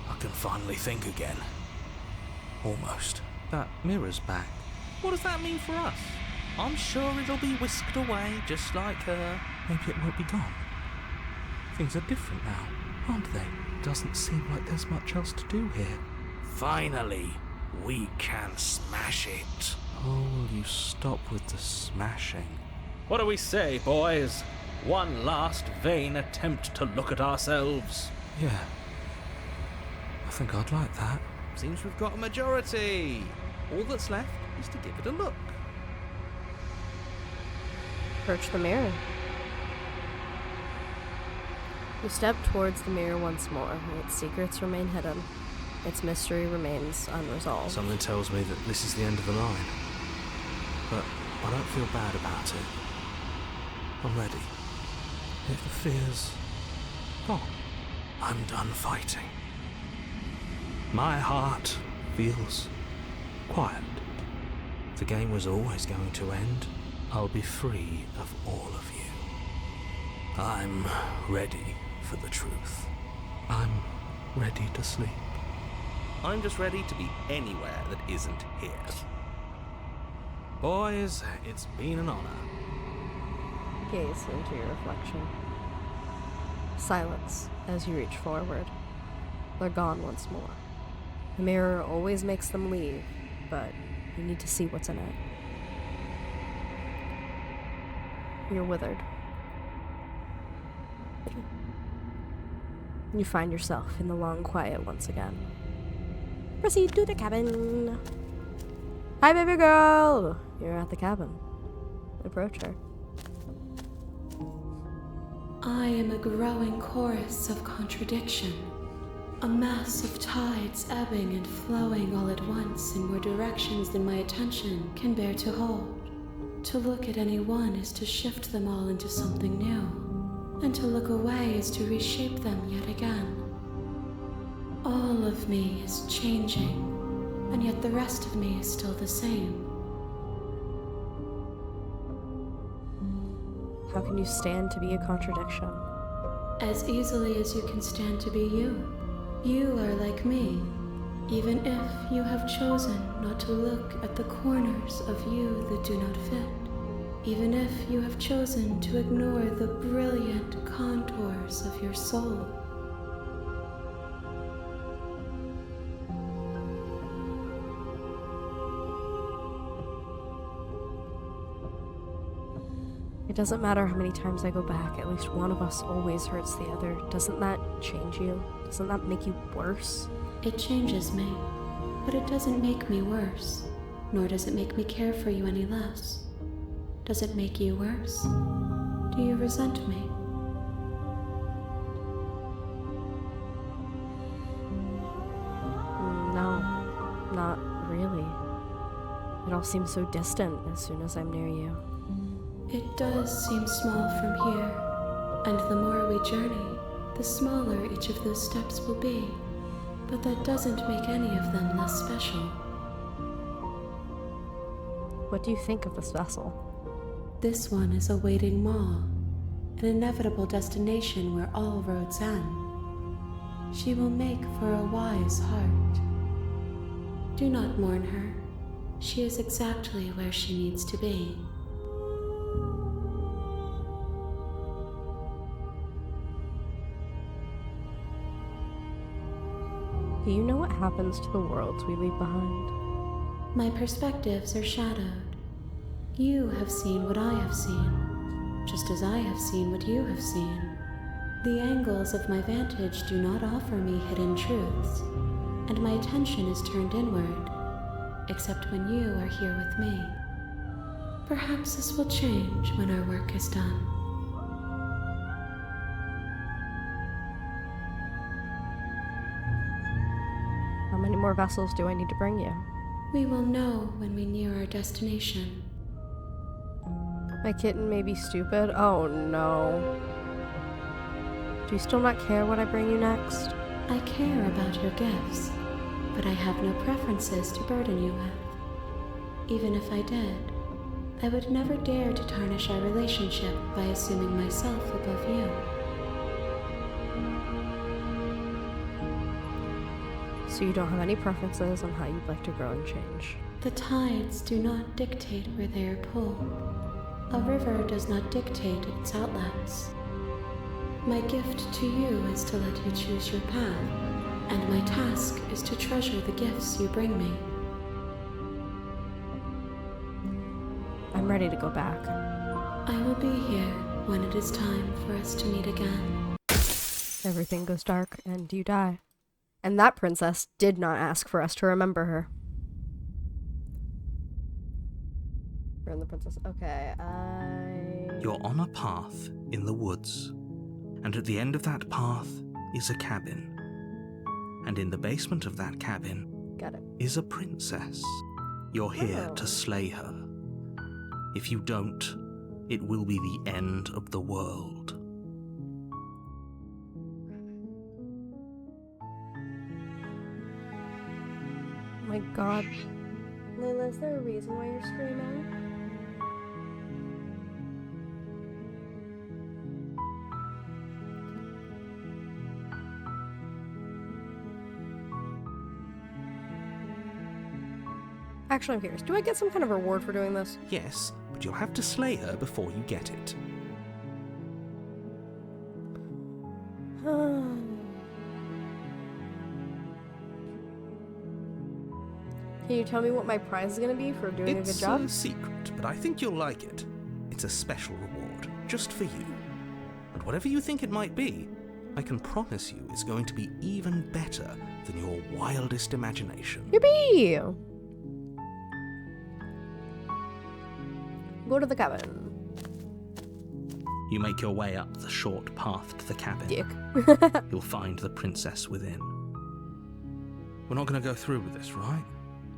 Speaker 6: I can finally think again. Almost.
Speaker 3: That mirror's back. What does that mean for us? I'm sure it'll be whisked away, just like her.
Speaker 6: Maybe it won't be gone. Things are different now, aren't they?
Speaker 3: Doesn't seem like there's much else to do here.
Speaker 6: Finally, we can smash it.
Speaker 3: Oh, will you stop with the smashing?
Speaker 7: What do we say, boys? One last vain attempt to look at ourselves.
Speaker 3: Yeah. I think I'd like that.
Speaker 7: Seems we've got a majority. All that's left is to give it a look.
Speaker 2: Approach the mirror. You step towards the mirror once more. Its secrets remain hidden. Its mystery remains unresolved.
Speaker 3: Something tells me that this is the end of the line. But I don't feel bad about it. I'm ready. If the fear's gone,
Speaker 6: I'm done fighting.
Speaker 3: my heart feels quiet. The game was always going to end. I'll be free of all of you.
Speaker 6: I'm ready for the truth.
Speaker 3: I'm ready to sleep.
Speaker 7: I'm just ready to be anywhere that isn't here. Boys, it's been an honor.
Speaker 2: Gaze into your reflection. Silence as you reach forward. They're gone once more. The mirror always makes them leave, but you need to see what's in it. You're withered. You find yourself in the long quiet once again. Proceed to the cabin. Hi, baby girl! You're at the cabin. Approach her.
Speaker 8: I am a growing chorus of contradiction, a mass of tides ebbing and flowing all at once in more directions than my attention can bear to hold. To look at any one is to shift them all into something new, and to look away is to reshape them yet again. All of me is changing, and yet the rest of me is still the same.
Speaker 2: How can you stand to be a contradiction?
Speaker 8: As easily as you can stand to be you. You are like me, even if you have chosen not to look at the corners of you that do not fit. even if you have chosen to ignore the brilliant contours of your soul.
Speaker 2: It doesn't matter how many times I go back, at least one of us always hurts the other. Doesn't that change you? Doesn't that make you worse?
Speaker 8: It changes me, but it doesn't make me worse, nor does it make me care for you any less. Does it make you worse? Do you resent me?
Speaker 2: No, not really. It all seems so distant as soon as I'm near you.
Speaker 8: It does seem small from here, and the more we journey, the smaller each of those steps will be. But that doesn't make any of them less special.
Speaker 2: What do you think of this vessel?
Speaker 8: This one is a waiting maw, an inevitable destination where all roads end. She will make for a wise heart. Do not mourn her. She is exactly where she needs to be.
Speaker 2: Do you know what happens to the worlds we leave behind?
Speaker 8: My perspectives are shadowed. You have seen what I have seen, just as I have seen what you have seen. The angles of my vantage do not offer me hidden truths, and my attention is turned inward, except when you are here with me. Perhaps this will change when our work is done.
Speaker 2: How many more vessels do I need to bring you?
Speaker 8: We will know when we near our destination.
Speaker 2: My kitten may be stupid. Oh no. Do you still not care what I bring you next?
Speaker 8: I care about your gifts, but I have no preferences to burden you with. Even if I did, I would never dare to tarnish our relationship by assuming myself above you.
Speaker 2: So you don't have any preferences on how you'd like to grow and change.
Speaker 8: The tides do not dictate where they are pulled. A river does not dictate its outlets. My gift to you is to let you choose your path, and my task is to treasure the gifts you bring me.
Speaker 2: I'm ready to go back.
Speaker 8: I will be here when it is time for us to meet again.
Speaker 2: Everything goes dark and you die. And that princess did not ask for us to remember her. We're in the princess. Okay,
Speaker 3: You're on a path in the woods, and at the end of that path is a cabin. And in the basement of that cabin
Speaker 2: Got it.
Speaker 3: is a princess. You're here to slay her. If you don't, it will be the end of the world.
Speaker 2: My god. Layla, is there a reason why you're screaming? Actually, I'm curious. Do I get some kind of reward for doing this?
Speaker 3: Yes, but you'll have to slay her before you get it.
Speaker 2: Can you tell me what my prize is going to be for doing a good job?
Speaker 3: It's a secret, but I think you'll like it. It's a special reward, just for you. And whatever you think it might be, I can promise you it's going to be even better than your wildest imagination.
Speaker 2: Yippee! Go to the cabin.
Speaker 3: You make your way up the short path to the cabin.
Speaker 2: Dick.
Speaker 3: You'll find the princess within. We're not going to go through with this, right?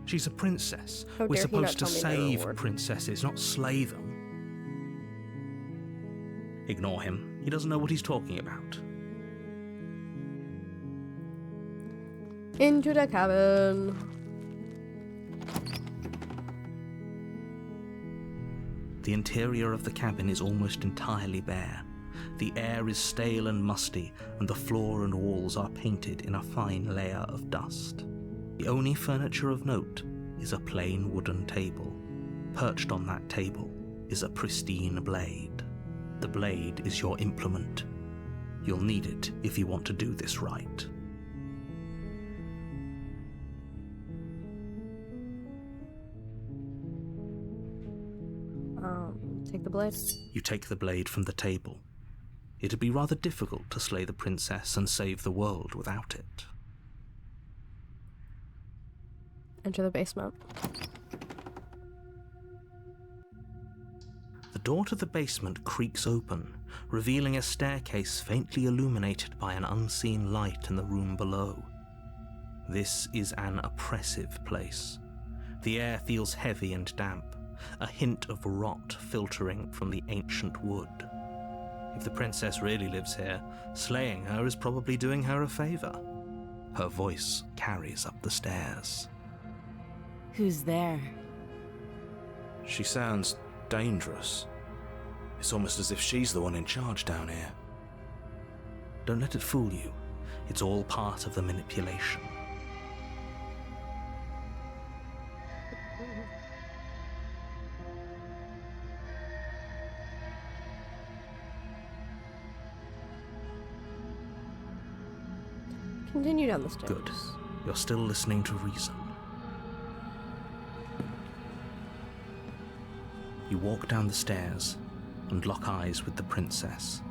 Speaker 3: She's a princess.
Speaker 2: How
Speaker 3: We're
Speaker 2: dare he not
Speaker 3: supposed to
Speaker 2: tell me the
Speaker 3: save
Speaker 2: reward.
Speaker 3: princesses, not slay them. Ignore him. He doesn't know what he's talking about.
Speaker 2: Into the cabin.
Speaker 3: The interior of the cabin is almost entirely bare. The air is stale and musty, and the floor and walls are painted in a fine layer of dust. The only furniture of note is a plain wooden table. Perched on that table is a pristine blade. The blade is your implement. You'll need it if you want to do this right.
Speaker 2: Take the blade.
Speaker 3: You take the blade from the table. It'd be rather difficult to slay the princess and save the world without it.
Speaker 2: Enter the basement.
Speaker 3: The door to the basement creaks open, revealing a staircase faintly illuminated by an unseen light in the room below. This is an oppressive place. The air feels heavy and damp, a hint of rot filtering from the ancient wood. If the princess really lives here, slaying her is probably doing her a favor. Her voice carries up the stairs.
Speaker 10: Who's there?
Speaker 7: She sounds dangerous. It's almost as if she's the one in charge down here.
Speaker 3: Don't let it fool you. It's all part of the manipulation.
Speaker 2: Continue down the stairs.
Speaker 3: Good. You're still listening to reason. You walk down the stairs and lock eyes with the princess.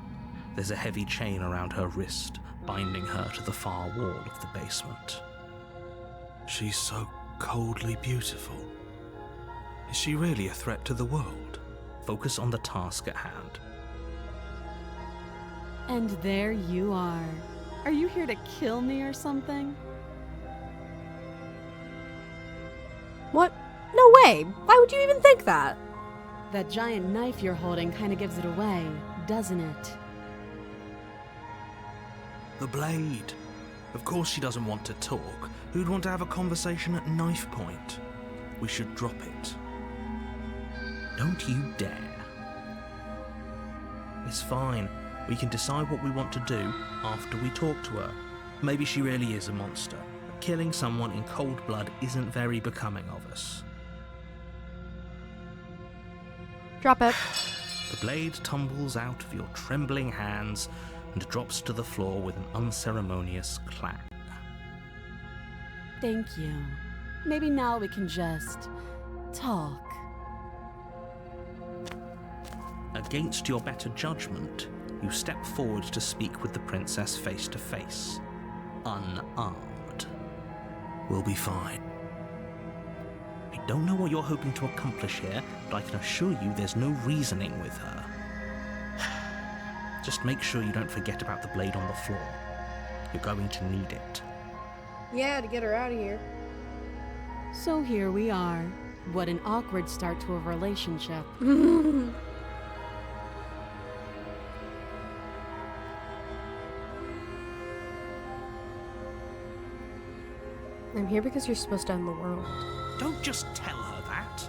Speaker 3: There's a heavy chain around her wrist, binding her to the far wall of the basement.
Speaker 7: She's so coldly beautiful. Is she really a threat to the world?
Speaker 3: Focus on the task at hand.
Speaker 10: And there you are. Are you here to kill me or something?
Speaker 2: What? No way! Why would you even think that?
Speaker 10: That giant knife you're holding kind of gives it away, doesn't it?
Speaker 3: The blade. Of course she doesn't want to talk. Who'd want to have a conversation at knife point? We should drop it. Don't you dare. It's fine. We can decide what we want to do after we talk to her. Maybe she really is a monster. But killing someone in cold blood isn't very becoming of us.
Speaker 2: Drop it.
Speaker 3: The blade tumbles out of your trembling hands and drops to the floor with an unceremonious clang.
Speaker 10: Thank you. Maybe now we can just talk.
Speaker 3: Against your better judgment, you step forward to speak with the princess face to face, unarmed. We'll be fine. I don't know what you're hoping to accomplish here, but I can assure you there's no reasoning with her. Just make sure you don't forget about the blade on the floor. You're going to need it.
Speaker 2: Yeah, to get her out of here.
Speaker 10: So here we are. What an awkward start to a relationship.
Speaker 2: I'm here because you're supposed to end the world.
Speaker 3: Don't just tell her that.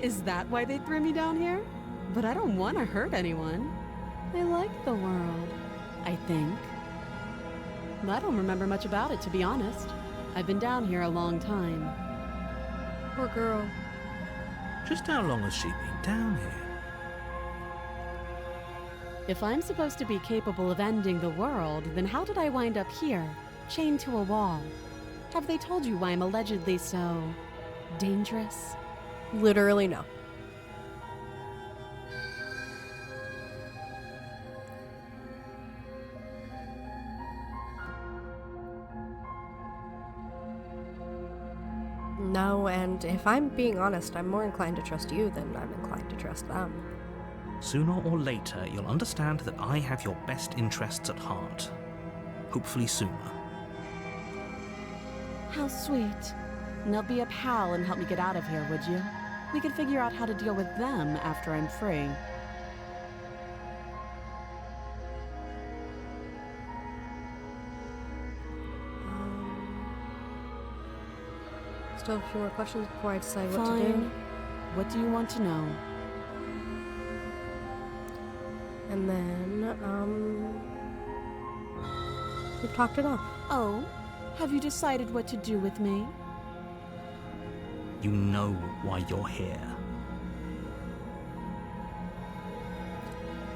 Speaker 10: Is that why they threw me down here? But I don't want to hurt anyone. I like the world, I think. I don't remember much about it, to be honest. I've been down here a long time.
Speaker 2: Poor girl.
Speaker 3: Just how long has she been down here?
Speaker 10: If I'm supposed to be capable of ending the world, then how did I wind up here, chained to a wall? Have they told you why I'm allegedly so dangerous?
Speaker 2: Literally no. No, and if I'm being honest, I'm more inclined to trust you than I'm inclined to trust them.
Speaker 3: Sooner or later, you'll understand that I have your best interests at heart. Hopefully sooner.
Speaker 10: How sweet. Now be a pal and help me get out of here, would you? We could figure out how to deal with them after I'm free.
Speaker 2: Still have a few more questions before I decide what to do.
Speaker 10: Fine. What do you want to know?
Speaker 2: And then, we've talked enough.
Speaker 10: Oh, have you decided what to do with me?
Speaker 3: You know why you're here.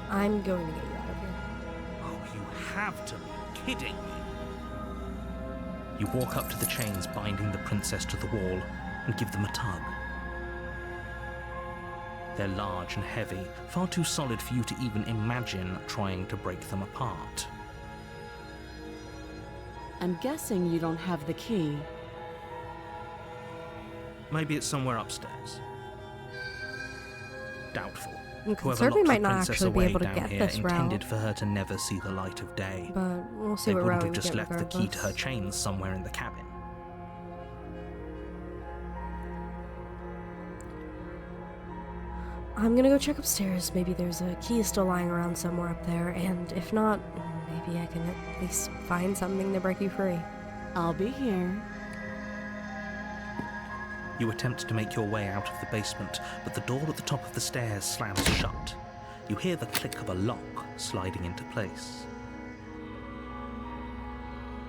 Speaker 2: I'm going to get you out of here.
Speaker 3: Oh, you have to be kidding me. You walk up to the chains binding the princess to the wall and give them a tug. They're large and heavy, far too solid for you to even imagine trying to break them apart.
Speaker 10: I'm guessing you don't have the key.
Speaker 3: Maybe it's somewhere upstairs. Doubtful.
Speaker 2: I'm
Speaker 3: Whoever
Speaker 2: concerned we
Speaker 3: locked
Speaker 2: might
Speaker 3: the
Speaker 2: not
Speaker 3: princess
Speaker 2: actually be
Speaker 3: away
Speaker 2: able to
Speaker 3: down
Speaker 2: get
Speaker 3: here
Speaker 2: this
Speaker 3: intended
Speaker 2: route,
Speaker 3: for her to never see the light of day.
Speaker 2: but we'll see
Speaker 3: They
Speaker 2: what
Speaker 3: wouldn't
Speaker 2: route
Speaker 3: have
Speaker 2: we
Speaker 3: just
Speaker 2: get
Speaker 3: left the key to her
Speaker 2: regardless.
Speaker 3: chains somewhere in the cabin.
Speaker 2: I'm gonna go check upstairs. Maybe there's a key still lying around somewhere up there, and if not, maybe I can at least find something to break you free.
Speaker 10: I'll be here.
Speaker 3: You attempt to make your way out of the basement, but the door at the top of the stairs slams shut. You hear the click of a lock sliding into place.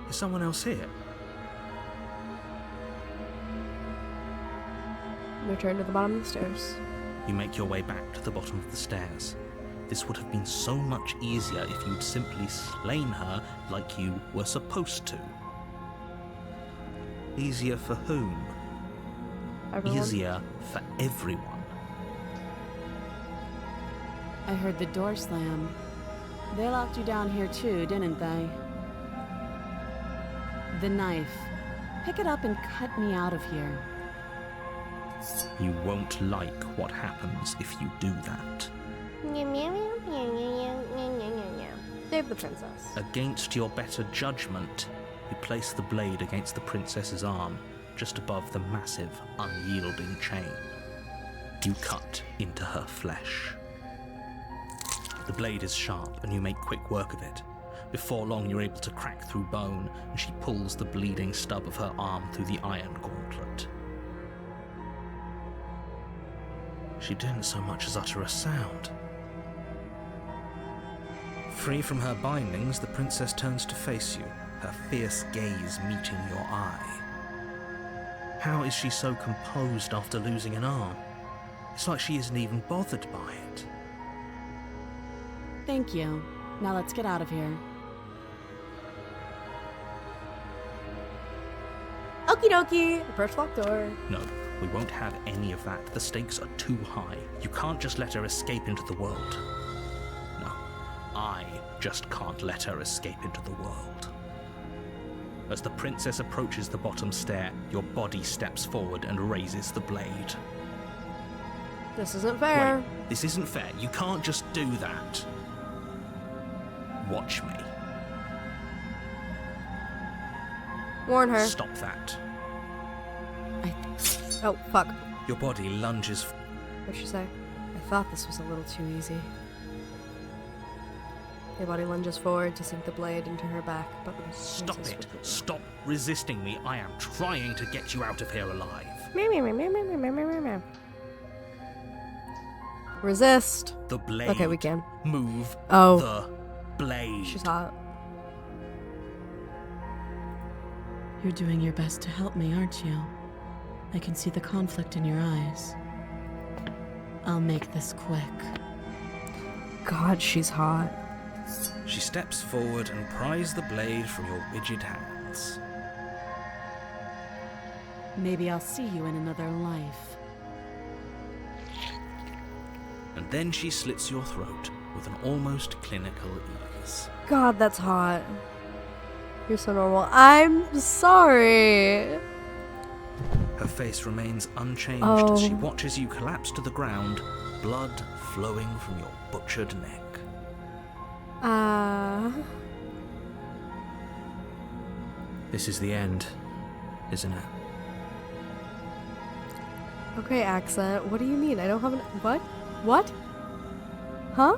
Speaker 3: Is someone else here?
Speaker 2: Return to the bottom of the stairs.
Speaker 3: You make your way back to the bottom of the stairs. This would have been so much easier if you'd simply slain her like you were supposed to. Easier for whom?
Speaker 2: Everyone?
Speaker 3: Easier for everyone.
Speaker 10: I heard the door slam. They locked you down here too, didn't they? The knife. Pick it up and cut me out of here.
Speaker 3: You won't like what happens if you do that.
Speaker 2: Save the princess.
Speaker 3: Against your better judgment, you place the blade against the princess's arm, just above the massive, unyielding chain. You cut into her flesh. The blade is sharp, and you make quick work of it. Before long, you're able to crack through bone, and she pulls the bleeding stub of her arm through the iron gauntlet. She didn't so much as utter a sound. Free from her bindings, the princess turns to face you, her fierce gaze meeting your eye. How is she so composed after losing an arm? It's like she isn't even bothered by it.
Speaker 10: Thank you. Now let's get out of here.
Speaker 2: Okie dokie! Approach locked door.
Speaker 3: No, we won't have any of that. The stakes are too high. You can't just let her escape into the world. No, I just can't let her escape into the world. As the princess approaches the bottom stair, your body steps forward and raises the blade.
Speaker 2: This isn't fair.
Speaker 3: Wait, this isn't fair. You can't just do that. Watch me.
Speaker 2: Warn her.
Speaker 3: Stop that.
Speaker 2: Oh, fuck.
Speaker 3: Your body lunges.
Speaker 2: What'd she say? I thought this was a little too easy. Your body lunges forward to sink the blade into her back, but the
Speaker 3: Stop
Speaker 2: princess
Speaker 3: it.
Speaker 2: would-
Speaker 3: Stop resisting me. I am trying to get you out of here alive.
Speaker 2: Resist.
Speaker 3: The blade.
Speaker 2: Okay, we can.
Speaker 3: Move
Speaker 2: Oh.
Speaker 3: the blade.
Speaker 2: She's hot.
Speaker 5: You're doing your best to help me, aren't you? I can see the conflict in your eyes. I'll make this quick.
Speaker 2: God, she's hot.
Speaker 3: She steps forward and pries the blade from your rigid hands.
Speaker 10: Maybe I'll see you in another life.
Speaker 3: And then she slits your throat with an almost clinical ease.
Speaker 2: God, that's hot. You're so normal. I'm sorry.
Speaker 3: Her face remains unchanged as she
Speaker 2: Oh.
Speaker 3: watches you collapse to the ground, blood flowing from your butchered neck. This is the end, isn't it?
Speaker 2: Okay, accent. What do you mean? I don't have an. What? What? Huh?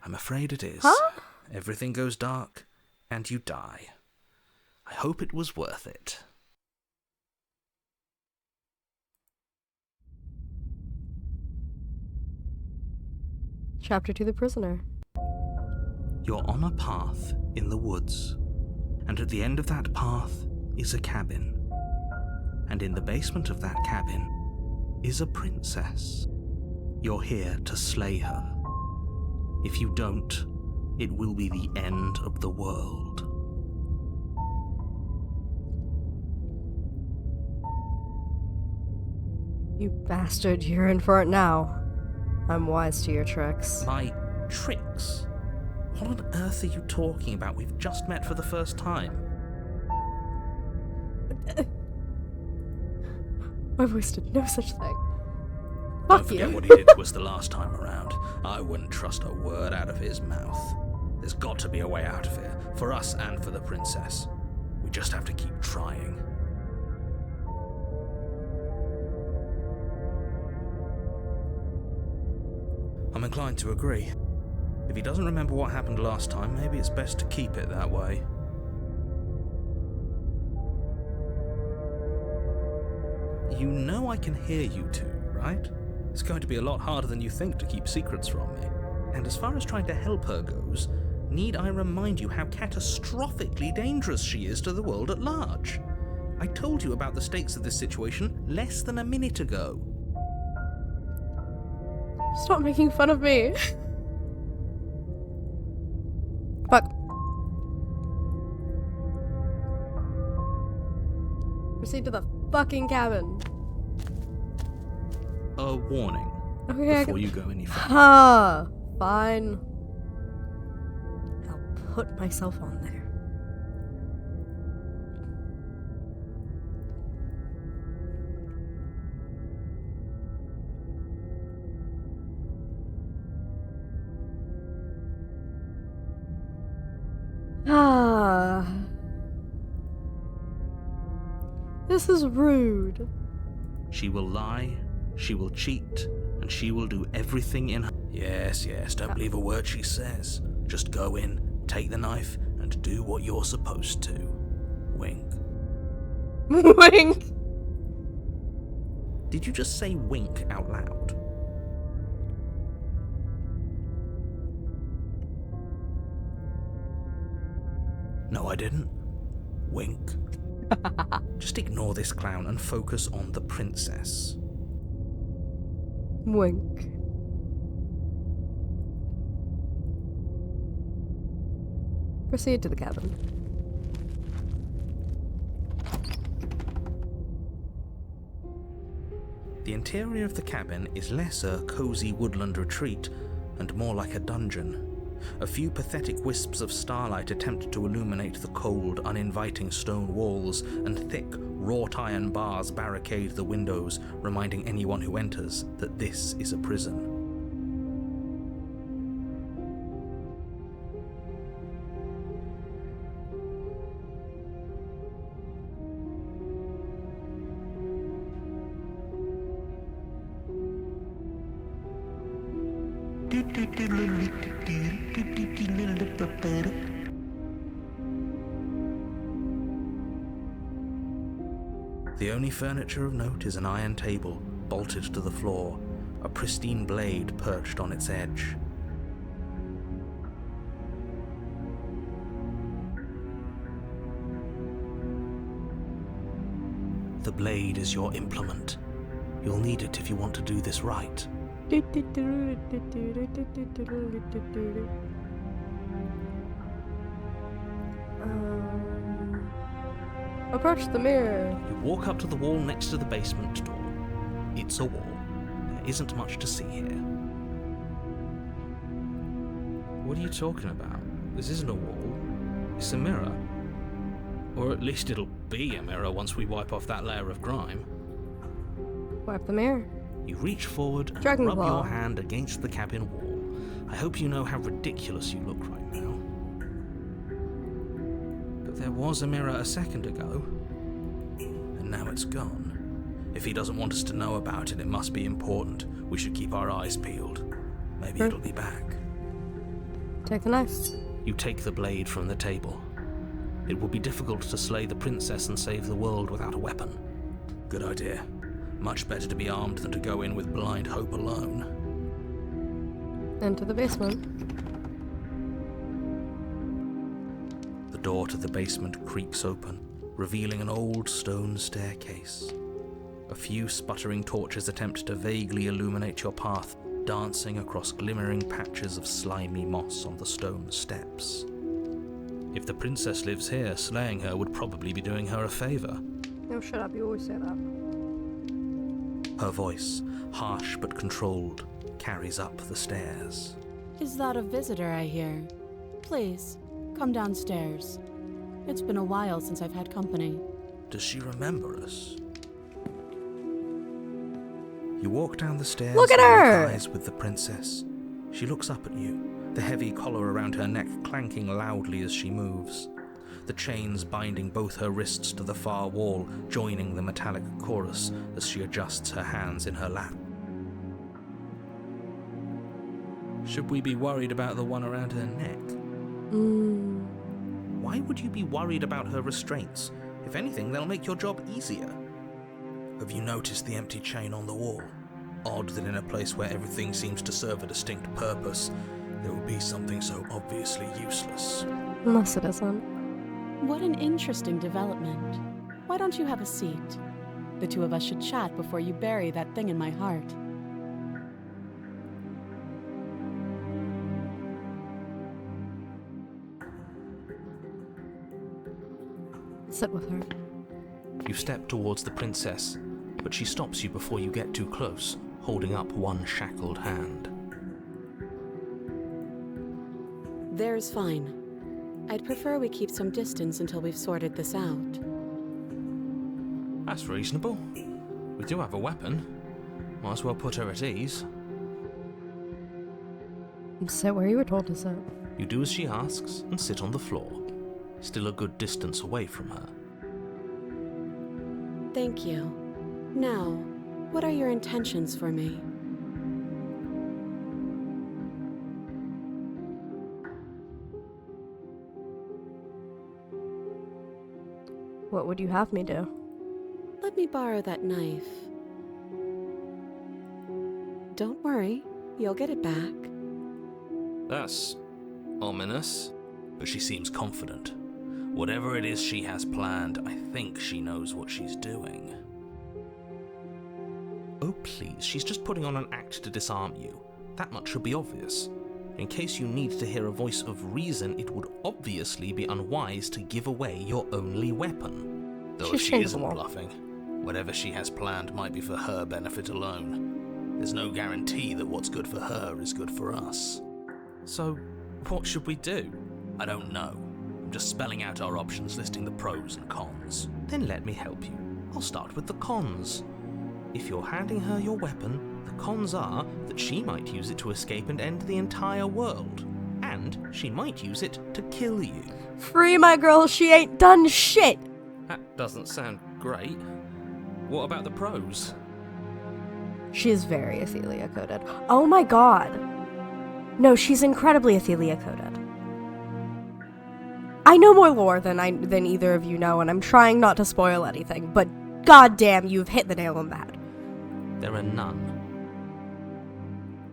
Speaker 3: I'm afraid it is.
Speaker 2: Huh?
Speaker 3: Everything goes dark, and you die. I hope it was worth it.
Speaker 2: Chapter 2: The Prisoner.
Speaker 3: You're on a path in the woods, and at the end of that path is a cabin. And in the basement of that cabin is a princess. You're here to slay her. If you don't, it will be the end of the world.
Speaker 2: You bastard, you're in for it now. I'm wise to your tricks.
Speaker 3: My tricks? What on earth are you talking about? We've just met for the first time.
Speaker 2: I've wasted no such thing.
Speaker 6: Don't
Speaker 2: Fuck
Speaker 6: forget
Speaker 2: you.
Speaker 6: what he did to us the last time around. I wouldn't trust a word out of his mouth. There's got to be a way out of here, for us and for the princess. We just have to keep trying.
Speaker 3: I'm inclined to agree. If he doesn't remember what happened last time, maybe it's best to keep it that way. You know I can hear you two, right? It's going to be a lot harder than you think to keep secrets from me. And as far as trying to help her goes, need I remind you how catastrophically dangerous she is to the world at large? I told you about the stakes of this situation less than a minute ago.
Speaker 2: Stop making fun of me. Fuck. Proceed to the fucking cabin.
Speaker 3: A warning
Speaker 2: Okay,
Speaker 3: before you go any further.
Speaker 2: Ah, fine. I'll put myself on there. Ah. This is rude.
Speaker 3: She will lie, she will cheat, and she will do everything in her...
Speaker 6: Yes, don't believe a word she says. Just go in, take the knife, and do what you're supposed to. Wink.
Speaker 2: Wink.
Speaker 3: Did you just say wink out loud?
Speaker 6: No, I didn't. Wink.
Speaker 3: Just ignore this clown and focus on the princess.
Speaker 2: Wink. Proceed to the cabin.
Speaker 3: The interior of the cabin is less a cozy woodland retreat and more like a dungeon. A few pathetic wisps of starlight attempt to illuminate the cold, uninviting stone walls, and thick, wrought iron bars barricade the windows, reminding anyone who enters that this is a prison. The only furniture of note is an iron table, bolted to the floor, a pristine blade perched on its edge.
Speaker 6: The blade is your implement. You'll need it if you want to do this right.
Speaker 2: Approach the mirror.
Speaker 3: You walk up to the wall next to the basement door. It's a wall. There isn't much to see here. What are you talking about? This isn't a wall. It's a mirror. Or at least it'll be a mirror once we wipe off that layer of grime.
Speaker 2: Wipe the mirror.
Speaker 3: You reach forward and
Speaker 2: Dragon
Speaker 3: rub
Speaker 2: Claw.
Speaker 3: your hand against the cabin wall. I hope you know how ridiculous you look right now. But there was a mirror a second ago.
Speaker 6: And now it's gone. If he doesn't want us to know about it, it must be important. We should keep our eyes peeled. Maybe
Speaker 2: Sure.
Speaker 6: it'll be back.
Speaker 2: Take the knife.
Speaker 3: You take the blade from the table. It will be difficult to slay the princess and save the world without a weapon.
Speaker 6: Good idea. Much better to be armed than to go in with blind hope alone.
Speaker 2: Into the basement.
Speaker 3: The door to the basement creaks open, revealing an old stone staircase. A few sputtering torches attempt to vaguely illuminate your path, dancing across glimmering patches of slimy moss on the stone steps. If the princess lives here, slaying her would probably be doing her a favor.
Speaker 2: No, shut up. You always say that.
Speaker 3: Her voice, harsh but controlled, carries up the stairs.
Speaker 10: Is that a visitor I hear? Please, come downstairs. It's been a while since I've had company.
Speaker 3: Does she remember us? You walk down the stairs.
Speaker 2: Look at
Speaker 3: and
Speaker 2: her!
Speaker 3: lock eyes with the princess. She looks up at you, the heavy collar around her neck clanking loudly as she moves. The chains binding both her wrists to the far wall, joining the metallic chorus as she adjusts her hands in her lap. Should we be worried about the one around her neck? Why would you be worried about her restraints? If anything, they'll make your job easier. Have you noticed the empty chain on the wall? Odd that in a place where everything seems to serve a distinct purpose, there would be something so obviously useless.
Speaker 2: Unless it isn't.
Speaker 10: What an interesting development. Why don't you have a seat? The two of us should chat before you bury that thing in my heart.
Speaker 2: Sit with her.
Speaker 3: You step towards the princess, but she stops you before you get too close, holding up one shackled hand.
Speaker 5: There's fine. I'd prefer we keep some distance until we've sorted this out.
Speaker 3: That's reasonable. We do have a weapon. Might as well put her at ease.
Speaker 2: Sit where you were told to sit.
Speaker 3: You do as she asks and sit on the floor, still a good distance away from her.
Speaker 5: Thank you. Now, what are your intentions for me?
Speaker 2: What would you have me do?
Speaker 5: Let me borrow that knife. Don't worry, you'll get it back.
Speaker 3: That's ominous.
Speaker 6: But she seems confident. Whatever it is she has planned, I think she knows what she's doing.
Speaker 3: Oh please, she's just putting on an act to disarm you. That much should be obvious. In case you need to hear a voice of reason, it would obviously be unwise to give away your only weapon.
Speaker 6: Though if she isn't bluffing, whatever she has planned might be for her benefit alone. There's no guarantee that what's good for her is good for us.
Speaker 3: So, what should we do?
Speaker 6: I don't know. I'm just spelling out our options, listing the pros and cons.
Speaker 3: Then let me help you. I'll start with the cons. If you're handing her your weapon, the cons are that she might use it to escape and end the entire world. And she might use it to kill you.
Speaker 2: Free my girl, she ain't done shit!
Speaker 3: That doesn't sound great. What about the pros?
Speaker 2: She is very Athelia coded. Oh my god. No, she's incredibly Athelia coded. I know more lore than either of you know, and I'm trying not to spoil anything, but goddamn, you've hit the nail on the head.
Speaker 3: There are none.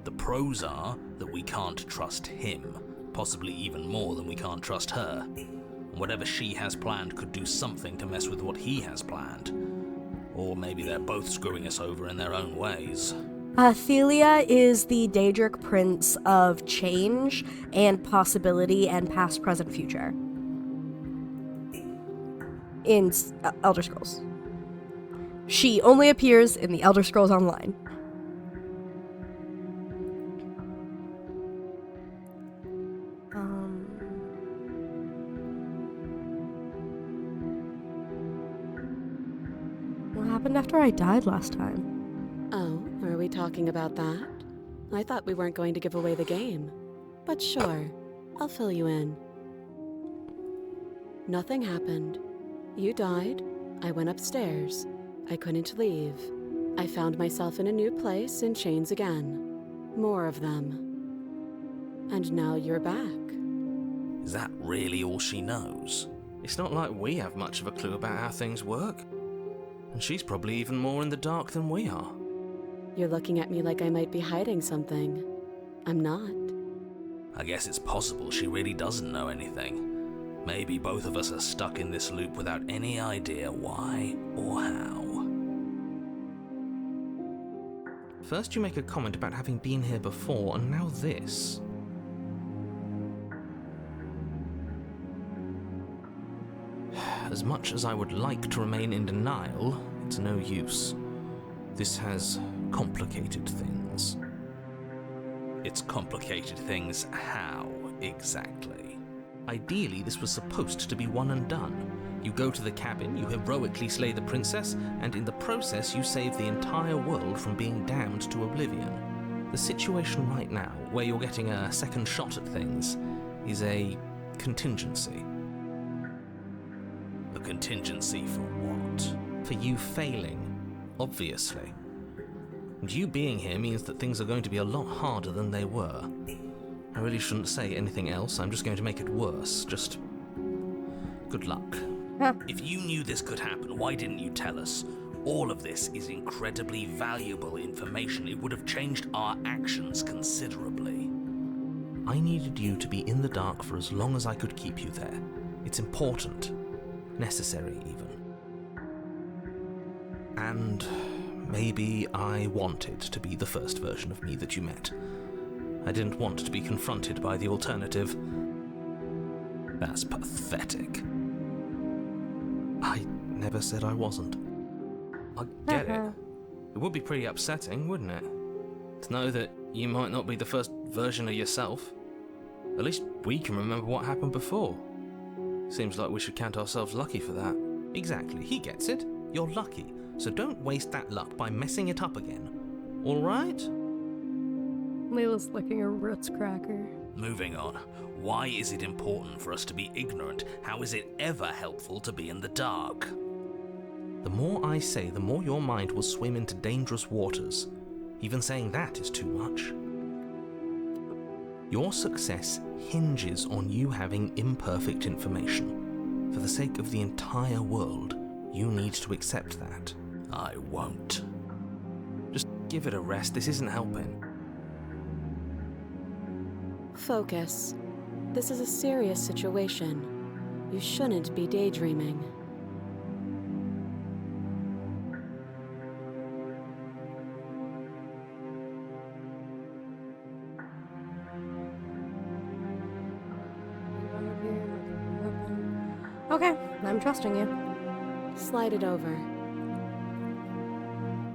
Speaker 6: The pros are that we can't trust him, possibly even more than we can't trust her. And whatever she has planned could do something to mess with what he has planned. Or maybe they're both screwing us over in their own ways.
Speaker 2: Athelia is the Daedric prince of change and possibility and past, present, future. In Elder Scrolls. She only appears in the Elder Scrolls Online. What happened after I died last time?
Speaker 5: Oh, are we talking about that? I thought we weren't going to give away the game. But sure, I'll fill you in. Nothing happened. You died. I went upstairs. I couldn't leave. I found myself in a new place in chains again. More of them. And now you're back.
Speaker 6: Is that really all she knows?
Speaker 3: It's not like we have much of a clue about how things work. And she's probably even more in the dark than we are.
Speaker 5: You're looking at me like I might be hiding something. I'm not.
Speaker 6: I guess it's possible she really doesn't know anything. Maybe both of us are stuck in this loop without any idea why or how.
Speaker 3: First you make a comment about having been here before, and now this. As much as I would like to remain in denial, it's no use. This has complicated things.
Speaker 6: It's complicated things how, exactly?
Speaker 3: Ideally, this was supposed to be one and done. You go to the cabin, you heroically slay the princess, and in the process you save the entire world from being damned to oblivion. The situation right now, where you're getting a second shot at things, is a contingency.
Speaker 6: A contingency for what?
Speaker 3: For you failing, obviously. And you being here means that things are going to be a lot harder than they were. I really shouldn't say anything else, I'm just going to make it worse. Just good luck.
Speaker 6: If you knew this could happen, why didn't you tell us? All of this is incredibly valuable information. It would have changed our actions considerably.
Speaker 3: I needed you to be in the dark for as long as I could keep you there. It's important. Necessary, even. And maybe I wanted to be the first version of me that you met. I didn't want to be confronted by the alternative.
Speaker 6: That's pathetic.
Speaker 3: I never said I wasn't. I get it. It would be pretty upsetting, wouldn't it? To know that you might not be the first version of yourself. At least we can remember what happened before. Seems like we should count ourselves lucky for that. Exactly, he gets it. You're lucky. So don't waste that luck by messing it up again. Alright?
Speaker 2: Layla's licking her Ritz cracker.
Speaker 6: Moving on. Why is it important for us to be ignorant? How is it ever helpful to be in the dark?
Speaker 3: The more I say, the more your mind will swim into dangerous waters. Even saying that is too much. Your success hinges on you having imperfect information. For the sake of the entire world, you need to accept that.
Speaker 6: I won't.
Speaker 3: Just give it a rest, this isn't helping.
Speaker 5: Focus. This is a serious situation. You shouldn't be daydreaming.
Speaker 2: Okay, I'm trusting you.
Speaker 5: Slide it over.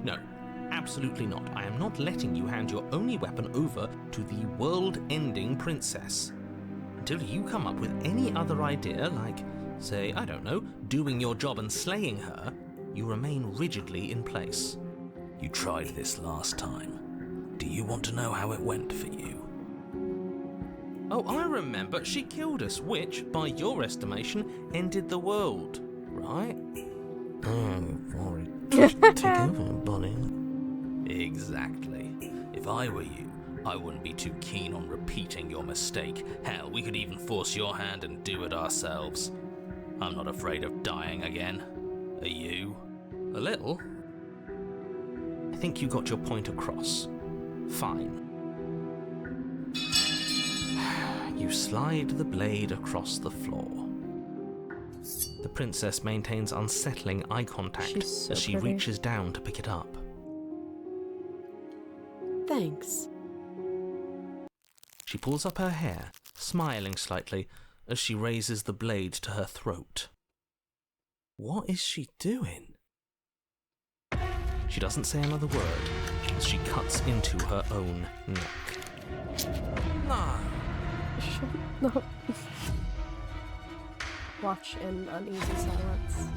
Speaker 3: No, absolutely not. I am not letting you hand your only weapon over to the world-ending princess. Until you come up with any other idea, like, say, I don't know, doing your job and slaying her, you remain rigidly in place.
Speaker 6: You tried this last time. Do you want to know how it went for you?
Speaker 3: Oh, I remember. She killed us, which, by your estimation, ended the world, right? Take over, buddy.
Speaker 6: Exactly. If I were you, I wouldn't be too keen on repeating your mistake. Hell, we could even force your hand and do it ourselves. I'm not afraid of dying again. Are you?
Speaker 3: A little. I think you got your point across. Fine. You slide the blade across the floor. The princess maintains unsettling eye contact as she reaches down to pick it up.
Speaker 5: Thanks.
Speaker 3: She pulls up her hair, smiling slightly as she raises the blade to her throat. What is she doing? She doesn't say another word as she cuts into her own neck. No.
Speaker 2: No. Watch in uneasy silence.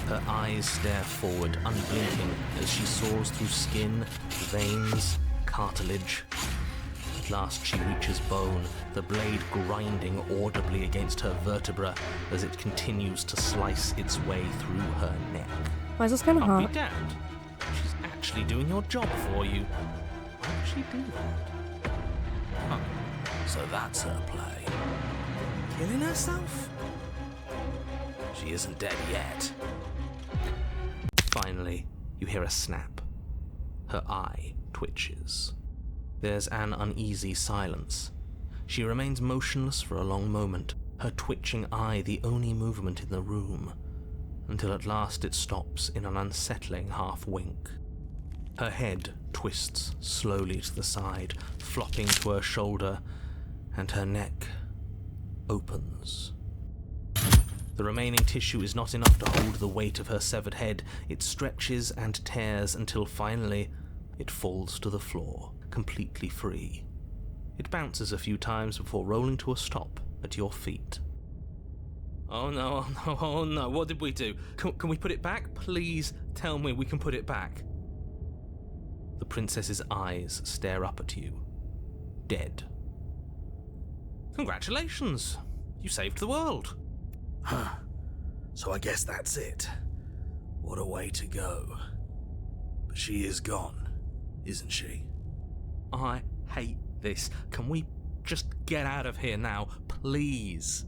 Speaker 3: Her eyes stare forward, unblinking, as she saws through skin, veins, cartilage. At last she reaches bone, the blade grinding audibly against her vertebra as it continues to slice its way through her neck.
Speaker 2: Why is this kind of
Speaker 3: I'll
Speaker 2: hot?
Speaker 3: be damned. She's actually doing your job for you. Why would she do that? Huh.
Speaker 6: So that's her play.
Speaker 3: Killing herself?
Speaker 6: She isn't dead yet.
Speaker 3: Finally, you hear a snap. Her eye twitches. There's an uneasy silence. She remains motionless for a long moment, her twitching eye the only movement in the room, until at last it stops in an unsettling half-wink. Her head twists slowly to the side, flopping to her shoulder, and her neck opens. The remaining tissue is not enough to hold the weight of her severed head. It stretches and tears until finally it falls to the floor, completely free. It bounces a few times before rolling to a stop at your feet. Oh no, oh no, oh no, what did we do? Can we put it back? Please tell me we can put it back. The princess's eyes stare up at you, dead. Congratulations! You saved the world.
Speaker 6: Huh. So I guess that's it. What a way to go. But she is gone, isn't she?
Speaker 3: I hate this. Can we just get out of here now, please?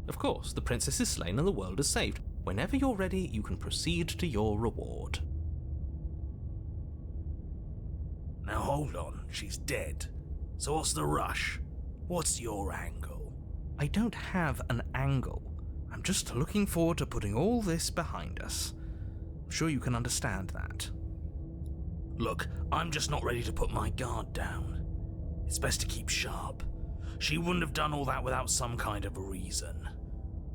Speaker 3: Of course, the princess is slain and the world is saved. Whenever you're ready, you can proceed to your reward.
Speaker 6: Now hold on, she's dead. So what's the rush? What's your angle?
Speaker 3: I don't have an angle. I'm just looking forward to putting all this behind us. I'm sure you can understand that.
Speaker 6: Look, I'm just not ready to put my guard down. It's best to keep sharp. She wouldn't have done all that without some kind of a reason.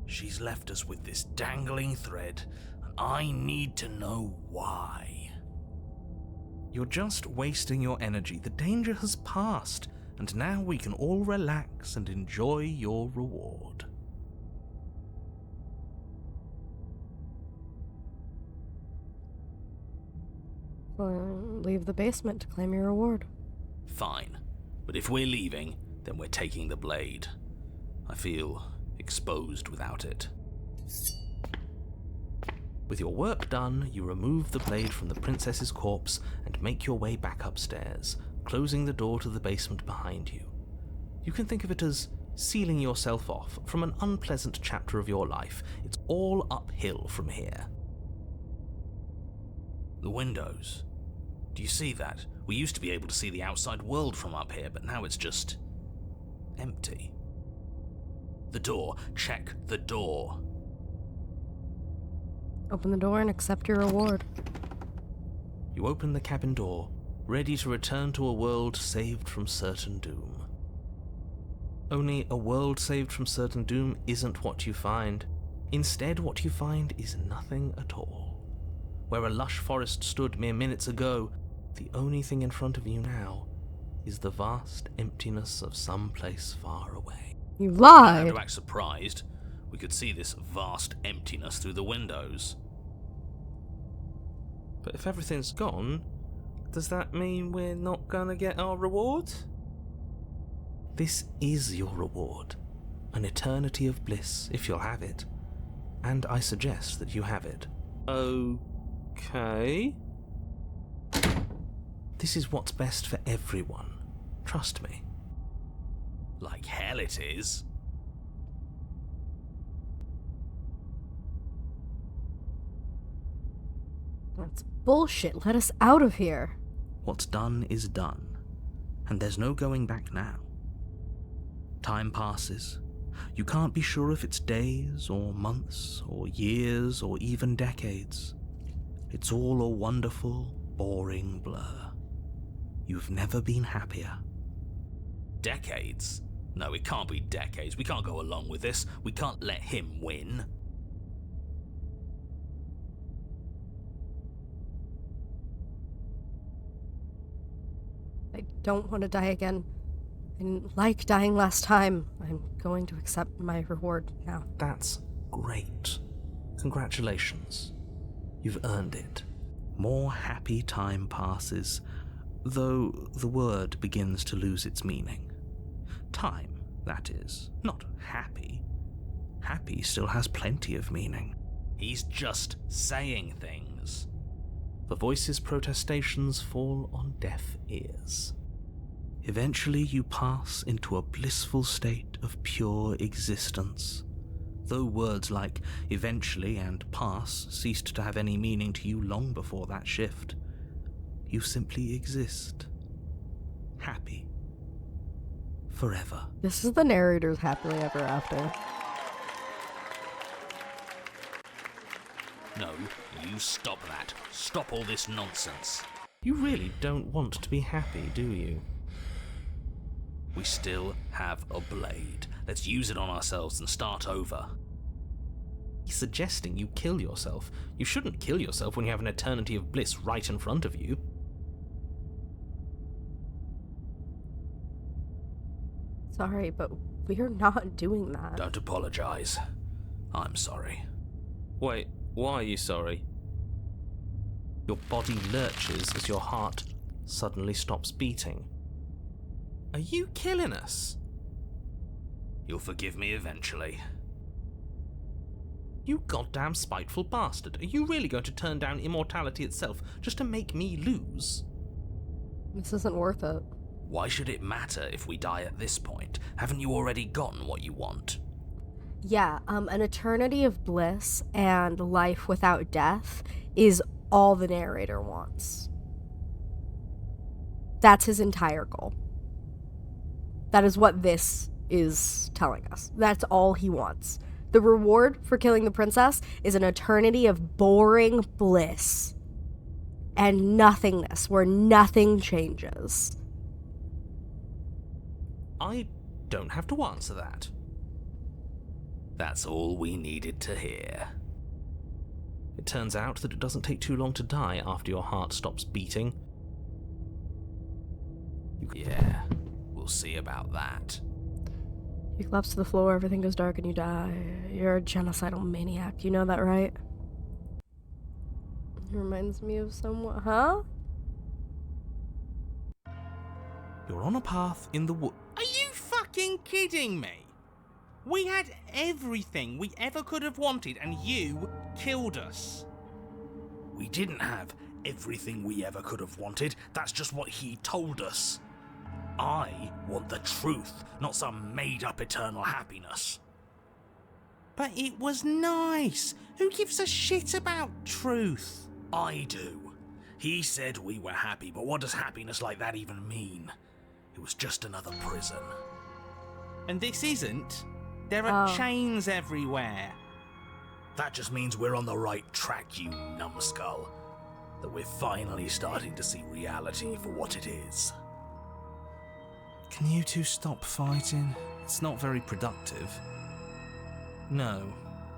Speaker 6: She's left us with this dangling thread, and I need to know why.
Speaker 3: You're just wasting your energy. The danger has passed, and now we can all relax and enjoy your reward.
Speaker 2: Leave the basement to claim your reward.
Speaker 6: Fine, but if we're leaving, then we're taking the blade. I feel exposed without it.
Speaker 3: With your work done, you remove the blade from the princess's corpse and make your way back upstairs, closing the door to the basement behind you. You can think of it as sealing yourself off from an unpleasant chapter of your life. It's all uphill from here.
Speaker 6: The windows. Do you see that? We used to be able to see the outside world from up here, but now it's just empty. The door. Check the door.
Speaker 2: Open the door and accept your reward.
Speaker 3: You open the cabin door, ready to return to a world saved from certain doom. Only a world saved from certain doom isn't what you find. Instead, what you find is nothing at all. Where a lush forest stood mere minutes ago, the only thing in front of you now is the vast emptiness of some place far away.
Speaker 2: You lied!
Speaker 6: I had to act surprised. We could see this vast emptiness through the windows.
Speaker 3: But if everything's gone, does that mean we're not gonna get our reward? This is your reward. An eternity of bliss, if you'll have it. And I suggest that you have it. Okay. This is what's best for everyone. Trust me.
Speaker 6: Like hell it is.
Speaker 2: That's bullshit. Let us out of here.
Speaker 3: What's done is done, and there's no going back now. Time passes. You can't be sure if it's days, or months, or years, or even decades. It's all a wonderful, boring blur. You've never been happier.
Speaker 6: Decades? No, it can't be decades. We can't go along with this. We can't let him win.
Speaker 2: I don't want to die again. I didn't like dying last time. I'm going to accept my reward now.
Speaker 3: That's great. Congratulations. You've earned it. More happy time passes, though the word begins to lose its meaning. Time, that is, not happy. Happy still has plenty of meaning.
Speaker 6: He's just saying things.
Speaker 3: The voice's protestations fall on deaf ears. Eventually you pass into a blissful state of pure existence. Though words like eventually and pass ceased to have any meaning to you long before that shift, you simply exist. Happy.
Speaker 6: forever.
Speaker 2: This is the narrator's happily ever after.
Speaker 6: No, you stop that. Stop all this nonsense.
Speaker 3: You really don't want to be happy, do you?
Speaker 6: We still have a blade. Let's use it on ourselves and start over.
Speaker 3: He's suggesting you kill yourself. You shouldn't kill yourself when you have an eternity of bliss right in front of you.
Speaker 2: Sorry, but we're not doing that.
Speaker 6: Don't apologize. I'm sorry.
Speaker 3: Wait, why are you sorry? Your body lurches as your heart suddenly stops beating. Are you killing us?
Speaker 6: You'll forgive me eventually.
Speaker 3: You goddamn spiteful bastard. Are you really going to turn down immortality itself just to make me lose?
Speaker 2: This isn't worth it.
Speaker 6: Why should it matter if we die at this point? Haven't you already gotten what you want?
Speaker 2: Yeah, an eternity of bliss and life without death is all the narrator wants. That's his entire goal. That is what this is telling us. That's all he wants. The reward for killing the princess is an eternity of boring bliss and nothingness, where nothing changes.
Speaker 3: I don't have to answer that.
Speaker 6: That's all we needed to hear.
Speaker 3: It turns out that it doesn't take too long to die after your heart stops beating.
Speaker 6: Yeah, we'll see about that.
Speaker 2: You collapse to the floor, everything goes dark, and you die. You're a genocidal maniac. You know that, right? It reminds me of someone. Huh?
Speaker 3: You're on a path in the wood. Are you fucking kidding me? We had everything we ever could have wanted, and you killed us.
Speaker 6: We didn't have everything we ever could have wanted. That's just what he told us. I want the truth, not some made-up eternal happiness.
Speaker 3: But it was nice. Who gives a shit about truth?
Speaker 6: I do. He said we were happy, but what does happiness like that even mean? It was just another prison.
Speaker 3: And this isn't? There are chains everywhere.
Speaker 6: That just means we're on the right track, you numbskull. That we're finally starting to see reality for what it is.
Speaker 3: Can you two stop fighting? It's not very productive. No,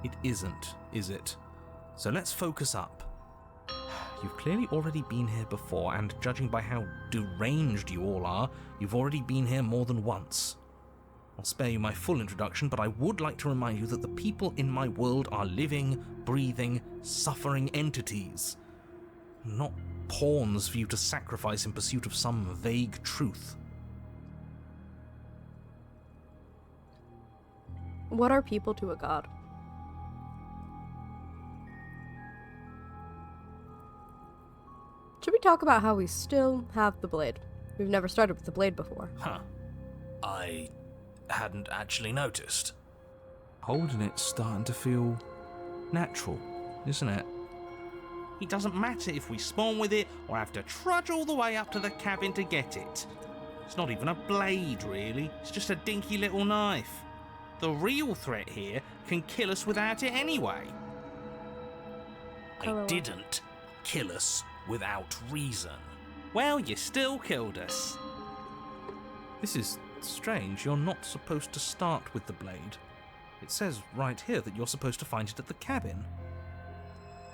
Speaker 3: it isn't, is it? So let's focus up. You've clearly already been here before, and judging by how deranged you all are, you've already been here more than once. I'll spare you my full introduction, but I would like to remind you that the people in my world are living, breathing, suffering entities. Not pawns for you to sacrifice in pursuit of some vague truth.
Speaker 2: What are people to a god? Should we talk about how we still have the blade? We've never started with the blade before.
Speaker 6: Huh. I hadn't actually noticed.
Speaker 3: Holding it's starting to feel natural, isn't it? It doesn't matter if we spawn with it or have to trudge all the way up to the cabin to get it. It's not even a blade, really. It's just a dinky little knife. The real threat here can kill us without it anyway.
Speaker 6: I didn't kill us without reason.
Speaker 3: Well, you still killed us. This is strange. You're not supposed to start with the blade. It says right here that you're supposed to find it at the cabin.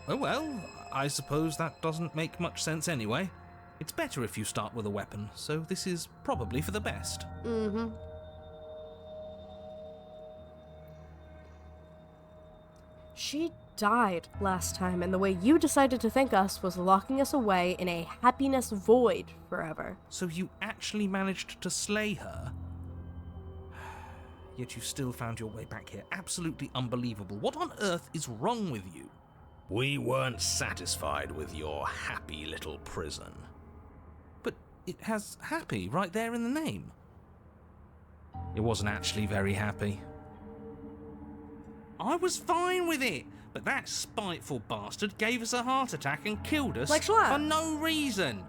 Speaker 3: Oh well, I suppose that doesn't make much sense anyway. It's better if you start with a weapon, so this is probably for the best.
Speaker 2: Mm-hmm. She died last time, and the way you decided to thank us was locking us away in a happiness void forever.
Speaker 3: So you actually managed to slay her? Yet you still found your way back here. Absolutely unbelievable. What on earth is wrong with you?
Speaker 6: We weren't satisfied with your happy little prison.
Speaker 3: But it has happy right there in the name. It wasn't actually very happy. I was fine with it, but that spiteful bastard gave us a heart attack and killed us
Speaker 2: Like Schlatt.
Speaker 3: for no reason.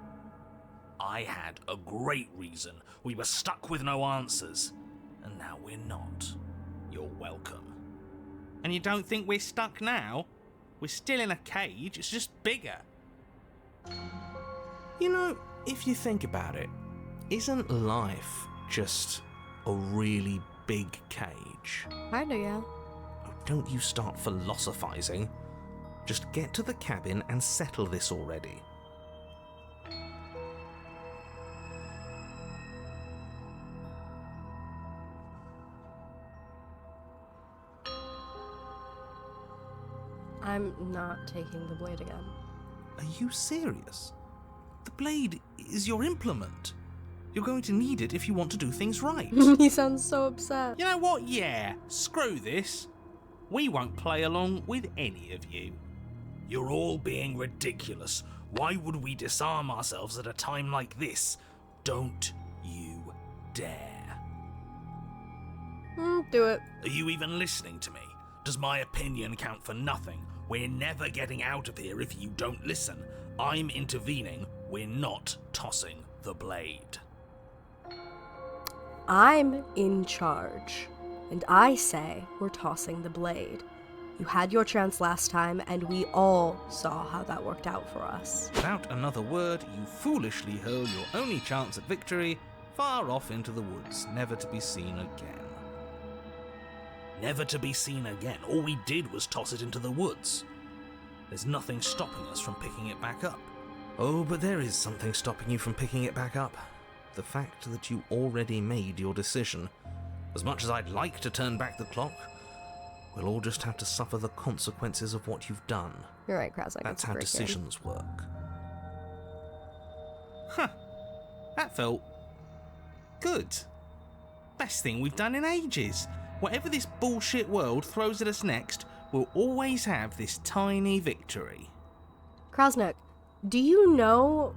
Speaker 6: I had a great reason. We were stuck with no answers. And now we're not. You're welcome.
Speaker 3: And you don't think we're stuck now? We're still in a cage, it's just bigger.
Speaker 7: You know, if you think about it, isn't life just a really big cage?
Speaker 2: Kinda, yeah.
Speaker 7: Oh, don't you start philosophizing. Just get to the cabin and settle this already.
Speaker 2: I'm not taking the blade again.
Speaker 7: Are you serious? The blade is your implement. You're going to need it if you want to do things right.
Speaker 2: He sounds so upset.
Speaker 3: You know what? Yeah, screw this. We won't play along with any of you.
Speaker 6: You're all being ridiculous. Why would we disarm ourselves at a time like this? Don't you dare.
Speaker 2: Do it.
Speaker 6: Are you even listening to me? Does my opinion count for nothing? We're never getting out of here if you don't listen. I'm intervening. We're not tossing the blade.
Speaker 2: I'm in charge, and I say we're tossing the blade. You had your chance last time, and we all saw how that worked out for us.
Speaker 3: Without another word, you foolishly hurl your only chance at victory far off into the woods, never to be seen again.
Speaker 6: Never to be seen again. All we did was toss it into the woods. There's nothing stopping us from picking it back up.
Speaker 7: Oh, but there is something stopping you from picking it back up. The fact that you already made your decision. As much as I'd like to turn back the clock, we'll all just have to suffer the consequences of what you've done.
Speaker 2: You're right, Krasek.
Speaker 7: That's how decisions work.
Speaker 3: Huh. That felt good. Best thing we've done in ages. Whatever this bullshit world throws at us next, we'll always have this tiny victory.
Speaker 2: Krasnik, do you know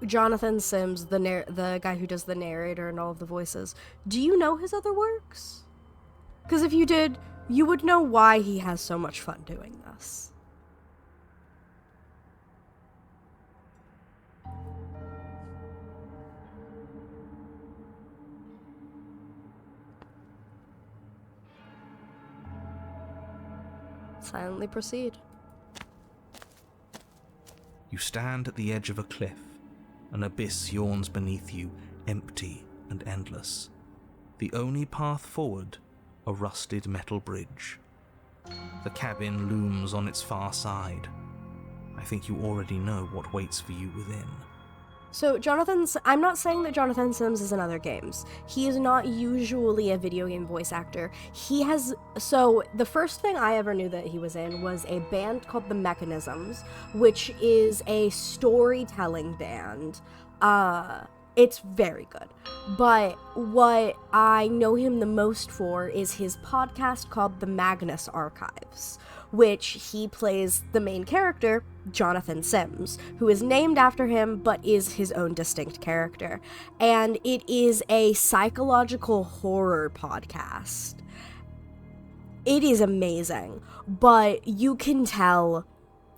Speaker 2: Jonathan Sims, the guy who does the narrator and all of the voices? Do you know his other works? Because if you did, you would know why he has so much fun doing this. Silently proceed.
Speaker 7: You stand at the edge of a cliff. An abyss yawns beneath you, empty and endless. The only path forward, a rusted metal bridge. The cabin looms on its far side. I think you already know what waits for you within.
Speaker 2: So I'm not saying that Jonathan Sims is in other games. He is not usually a video game voice actor. So the first thing I ever knew that he was in was a band called The Mechanisms, which is a storytelling band. It's very good. But what I know him the most for is his podcast called The Magnus Archives, which he plays the main character, Jonathan Sims, who is named after him but is his own distinct character. And it is a psychological horror podcast. It is amazing, but you can tell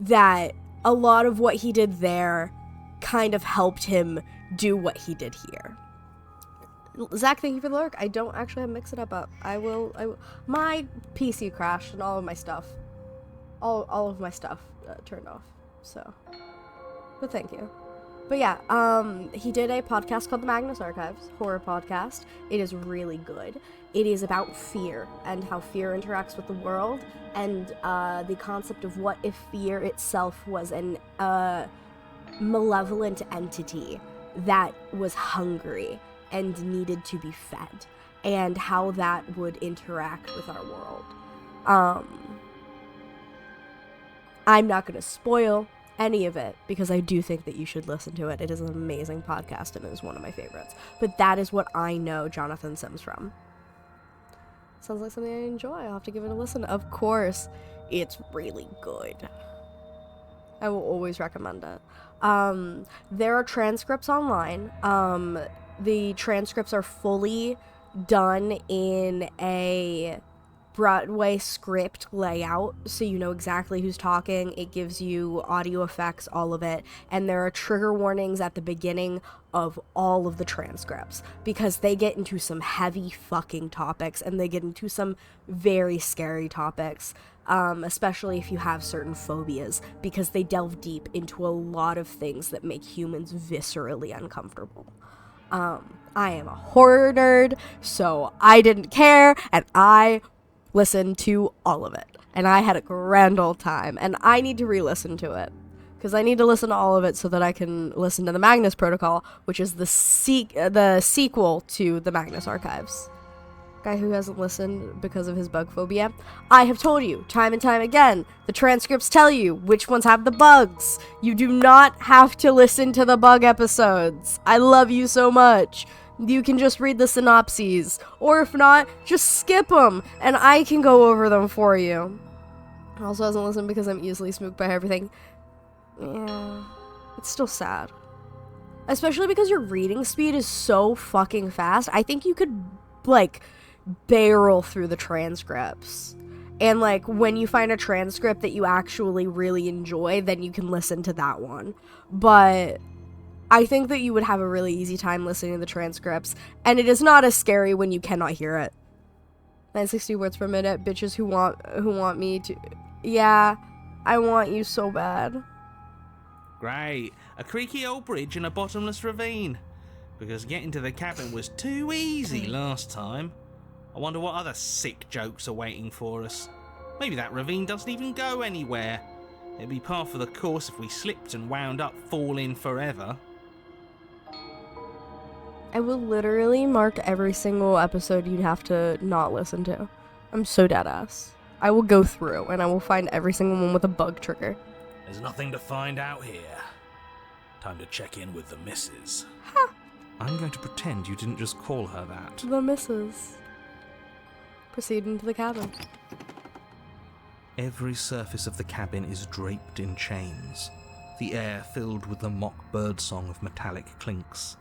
Speaker 2: that a lot of what he did there kind of helped him do what he did here. Zach, thank you for the lurk. I don't actually have Mix It Up. I will. My PC crashed and all of my stuff. All of my stuff turned off. So, but thank you. But yeah, he did a podcast called The Magnus Archives, horror podcast. It is really good. It is about fear and how fear interacts with the world, and the concept of what if fear itself was an malevolent entity that was hungry and needed to be fed, and how that would interact with our world. I'm not going to spoil any of it because I do think that you should listen to it. It is an amazing podcast and it is one of my favorites. But that is what I know Jonathan Sims from. Sounds like something I enjoy. I'll have to give it a listen. Of course, it's really good. I will always recommend it. There are transcripts online. The transcripts are fully done in a Broadway script layout, so you know exactly who's talking. It gives you audio effects, all of it, and there are trigger warnings at the beginning of all of the transcripts, because they get into some heavy fucking topics, and they get into some very scary topics, especially if you have certain phobias, because they delve deep into a lot of things that make humans viscerally uncomfortable. I am a horror nerd, so I didn't care, and I listened to all of it. And I had a grand old time, and I need to re-listen to it. Because I need to listen to all of it so that I can listen to the Magnus Protocol, which is the sequel to the Magnus Archives. Guy who hasn't listened because of his bug phobia. I have told you, time and time again, the transcripts tell you which ones have the bugs. You do not have to listen to the bug episodes. I love you so much. You can just read the synopses, or if not, just skip them, and I can go over them for you. Also hasn't listened because I'm easily spooked by everything. Yeah, it's still sad. Especially because your reading speed is so fucking fast. I think you could, like, barrel through the transcripts. And, like, when you find a transcript that you actually really enjoy, then you can listen to that one. But I think that you would have a really easy time listening to the transcripts, and it is not as scary when you cannot hear it. 960 words per minute, bitches who want me to... Yeah, I want you so bad.
Speaker 3: Great. A creaky old bridge and a bottomless ravine. Because getting to the cabin was too easy last time. I wonder what other sick jokes are waiting for us. Maybe that ravine doesn't even go anywhere. It'd be par for the course if we slipped and wound up falling forever.
Speaker 2: I will literally mark every single episode you'd have to not listen to. I'm so deadass. I will go through and I will find every single one with a bug trigger.
Speaker 6: There's nothing to find out here. Time to check in with the missus.
Speaker 2: Ha!
Speaker 3: I'm going to pretend you didn't just call her that.
Speaker 2: The missus. Proceed into the cabin.
Speaker 3: Every surface of the cabin is draped in chains, the air filled with the mock birdsong of metallic clinks.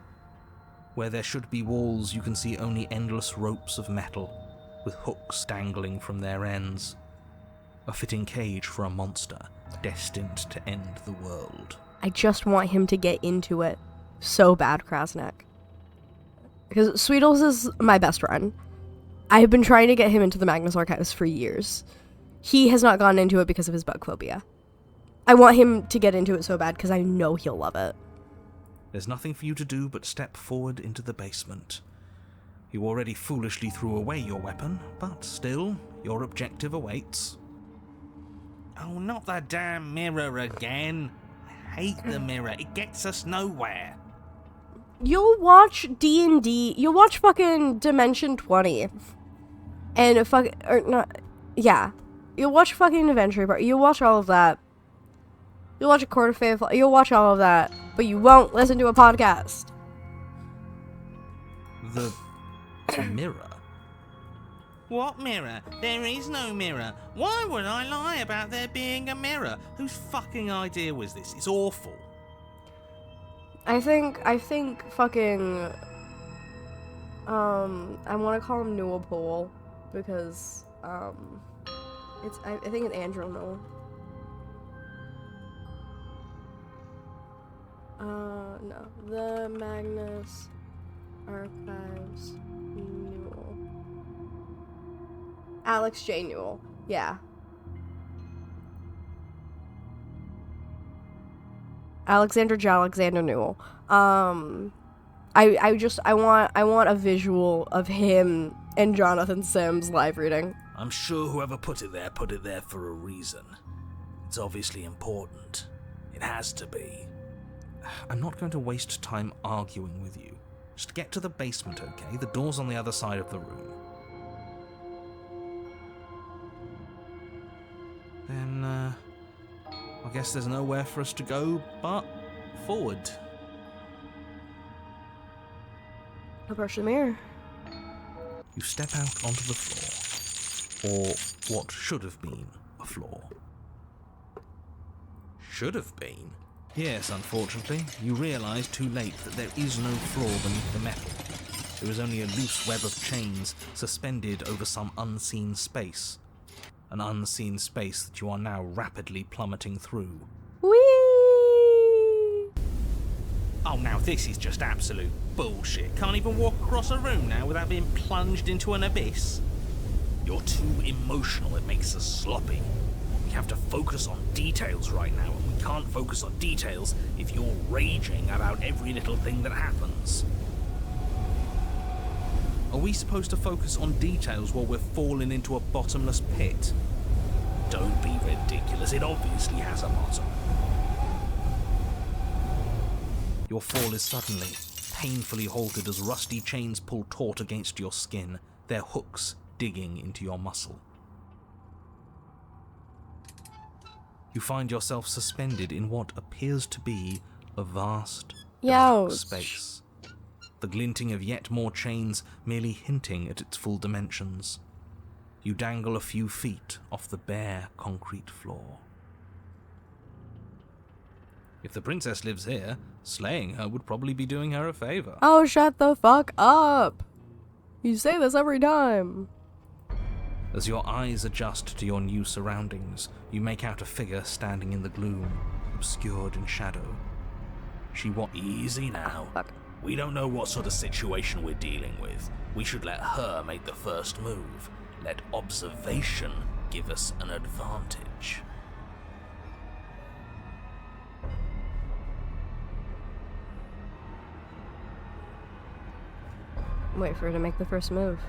Speaker 3: Where there should be walls, you can see only endless ropes of metal, with hooks dangling from their ends. A fitting cage for a monster, destined to end the world.
Speaker 2: I just want him to get into it so bad, Krasnek. Because Sweetles is my best friend. I have been trying to get him into the Magnus Archives for years. He has not gotten into it because of his bug phobia. I want him to get into it so bad because I know he'll love it.
Speaker 3: There's nothing for you to do but step forward into the basement. You already foolishly threw away your weapon, but still, your objective awaits. Oh, not the damn mirror again. I hate the mirror. It gets us nowhere.
Speaker 2: You'll watch D&D, you'll watch fucking Dimension 20. And you'll watch fucking Adventure Party, you'll watch all of that. You'll watch A Court of Faithful, you'll watch all of that, but you won't listen to a podcast.
Speaker 3: The mirror?
Speaker 7: What mirror? There is no mirror. Why would I lie about there being a mirror?
Speaker 3: Whose fucking idea was this? It's awful.
Speaker 2: I think fucking, I want to call him Newell because, I think it's Andrew Newell. No, the Magnus Archives Newell. Alex J. Newell, yeah. Alexander Newell. I want a visual of him and Jonathan Sims live reading.
Speaker 6: I'm sure whoever put it there for a reason. It's obviously important. It has to be.
Speaker 3: I'm not going to waste time arguing with you. Just get to the basement, okay? The door's on the other side of the room. Then, I guess there's nowhere for us to go but forward.
Speaker 2: Approach the mirror.
Speaker 3: You step out onto the floor. Or what should have been a floor. Should have been? Yes, unfortunately. You realise too late that there is no floor beneath the metal. There is only a loose web of chains suspended over some unseen space. An unseen space that you are now rapidly plummeting through.
Speaker 2: Whee!
Speaker 3: Oh, now this is just absolute bullshit. Can't even walk across a room now without being plunged into an abyss.
Speaker 6: You're too emotional, it makes us sloppy. We have to focus on details right now, and we can't focus on details if you're raging about every little thing that happens.
Speaker 3: Are we supposed to focus on details while we're falling into a bottomless pit?
Speaker 6: Don't be ridiculous, it obviously has a bottom.
Speaker 3: Your fall is suddenly, painfully halted as rusty chains pull taut against your skin, their hooks digging into your muscle. You find yourself suspended in what appears to be a vast, dark space. The glinting of yet more chains merely hinting at its full dimensions. You dangle a few feet off the bare concrete floor. If the princess lives here, slaying her would probably be doing her a favor.
Speaker 2: Oh, shut the fuck up! You say this every time.
Speaker 3: As your eyes adjust to your new surroundings, you make out a figure standing in the gloom, obscured in shadow.
Speaker 6: Easy now. We don't know what sort of situation we're dealing with. We should let her make the first move. Let observation give us an advantage.
Speaker 2: Wait for her to make the first move.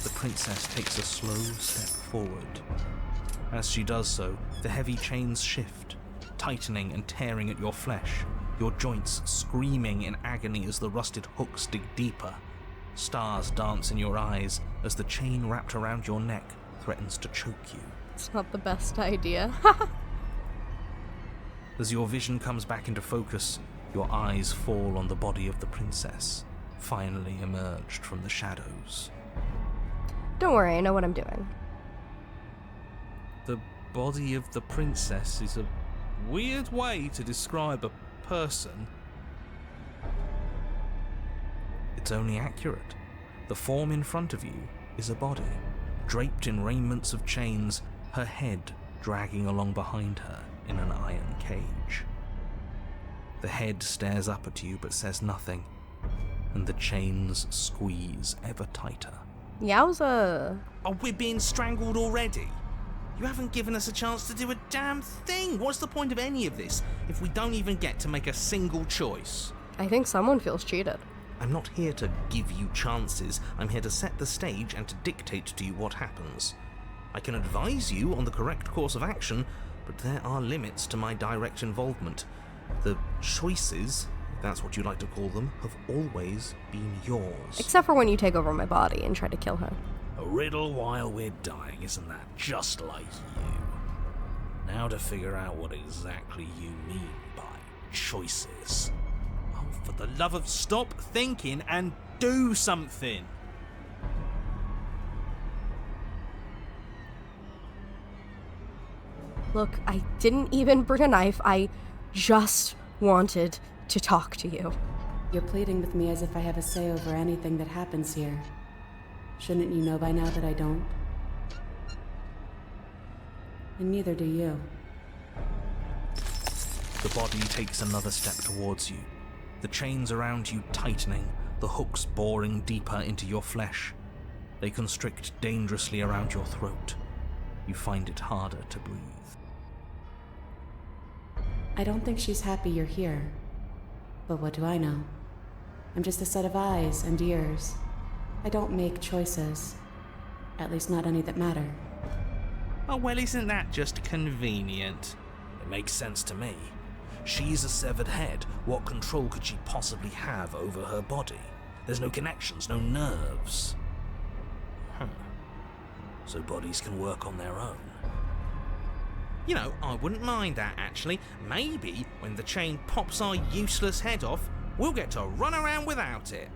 Speaker 3: The princess takes a slow step forward. As she does so, the heavy chains shift, tightening and tearing at your flesh, your joints screaming in agony as the rusted hooks dig deeper. Stars dance in your eyes as the chain wrapped around your neck threatens to choke you.
Speaker 2: It's not the best idea.
Speaker 3: As your vision comes back into focus, your eyes fall on the body of the princess, finally emerged from the shadows.
Speaker 2: Don't worry, I know what I'm doing.
Speaker 3: The body of the princess is a weird way to describe a person. It's only accurate. The form in front of you is a body, draped in raiments of chains, her head dragging along behind her in an iron cage. The head stares up at you but says nothing, and the chains squeeze ever tighter.
Speaker 2: Yowza.
Speaker 3: Oh, we're being strangled already? You haven't given us a chance to do a damn thing. What's the point of any of this if we don't even get to make a single choice?
Speaker 2: I think someone feels cheated.
Speaker 3: I'm not here to give you chances. I'm here to set the stage and to dictate to you what happens. I can advise you on the correct course of action, but there are limits to my direct involvement. The choices, if that's what you like to call them, have always been yours.
Speaker 2: Except for when you take over my body and try to kill her.
Speaker 6: A riddle while we're dying, isn't that just like you? Now to figure out what exactly you mean by choices.
Speaker 3: Oh, for the love of stop thinking and do something!
Speaker 2: Look, I didn't even bring a knife. I just wanted to talk to you.
Speaker 5: You're pleading with me as if I have a say over anything that happens here. Shouldn't you know by now that I don't? And neither do you.
Speaker 3: The body takes another step towards you, the chains around you tightening, the hooks boring deeper into your flesh. They constrict dangerously around your throat. You find it harder to breathe.
Speaker 5: I don't think she's happy you're here. But what do I know? I'm just a set of eyes and ears. I don't make choices. At least not any that matter.
Speaker 3: Oh, well, isn't that just convenient?
Speaker 6: It makes sense to me. She's a severed head. What control could she possibly have over her body? There's no connections, no nerves. So bodies can work on their own.
Speaker 3: You know, I wouldn't mind that, actually. Maybe when the chain pops our useless head off, we'll get to run around without it.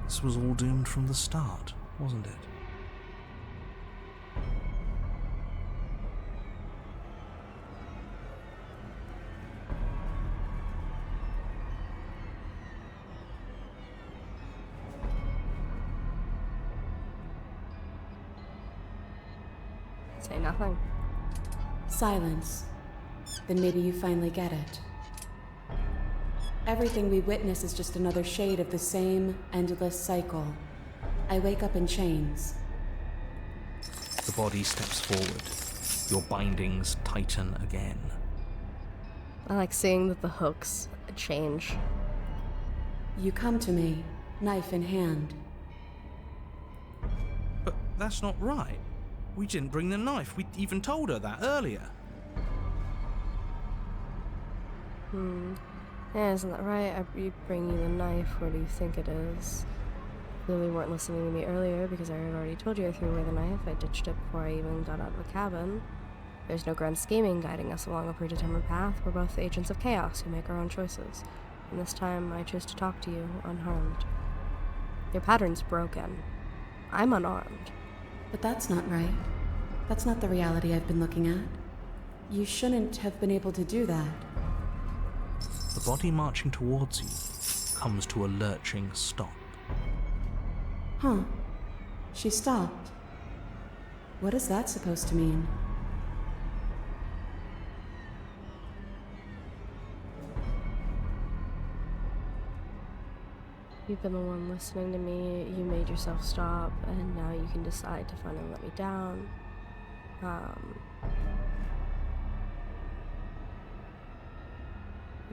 Speaker 3: This was all doomed from the start, wasn't it?
Speaker 2: Say nothing.
Speaker 8: Silence. Then maybe you finally get it. Everything we witness is just another shade of the same endless cycle. I wake up in chains.
Speaker 3: The body steps forward. Your bindings tighten again.
Speaker 2: I like seeing that the hooks change.
Speaker 8: You come to me, knife in hand.
Speaker 3: But that's not right. We didn't bring the knife. We even told her that earlier.
Speaker 2: Yeah, isn't that right? I bring you the knife. Where do you think it is? Clearly weren't listening to me earlier because I had already told you I threw away the knife. I ditched it before I even got out of the cabin. There's no grand scheming guiding us along a predetermined path. We're both agents of chaos who make our own choices. And this time, I choose to talk to you unharmed. Your pattern's broken. I'm unarmed.
Speaker 8: But that's not right. That's not the reality I've been looking at. You shouldn't have been able to do that.
Speaker 3: The body marching towards you comes to a lurching stop.
Speaker 8: Huh. She stopped. What is that supposed to mean?
Speaker 2: You've been the one listening to me, you made yourself stop, and now you can decide to finally let me down. What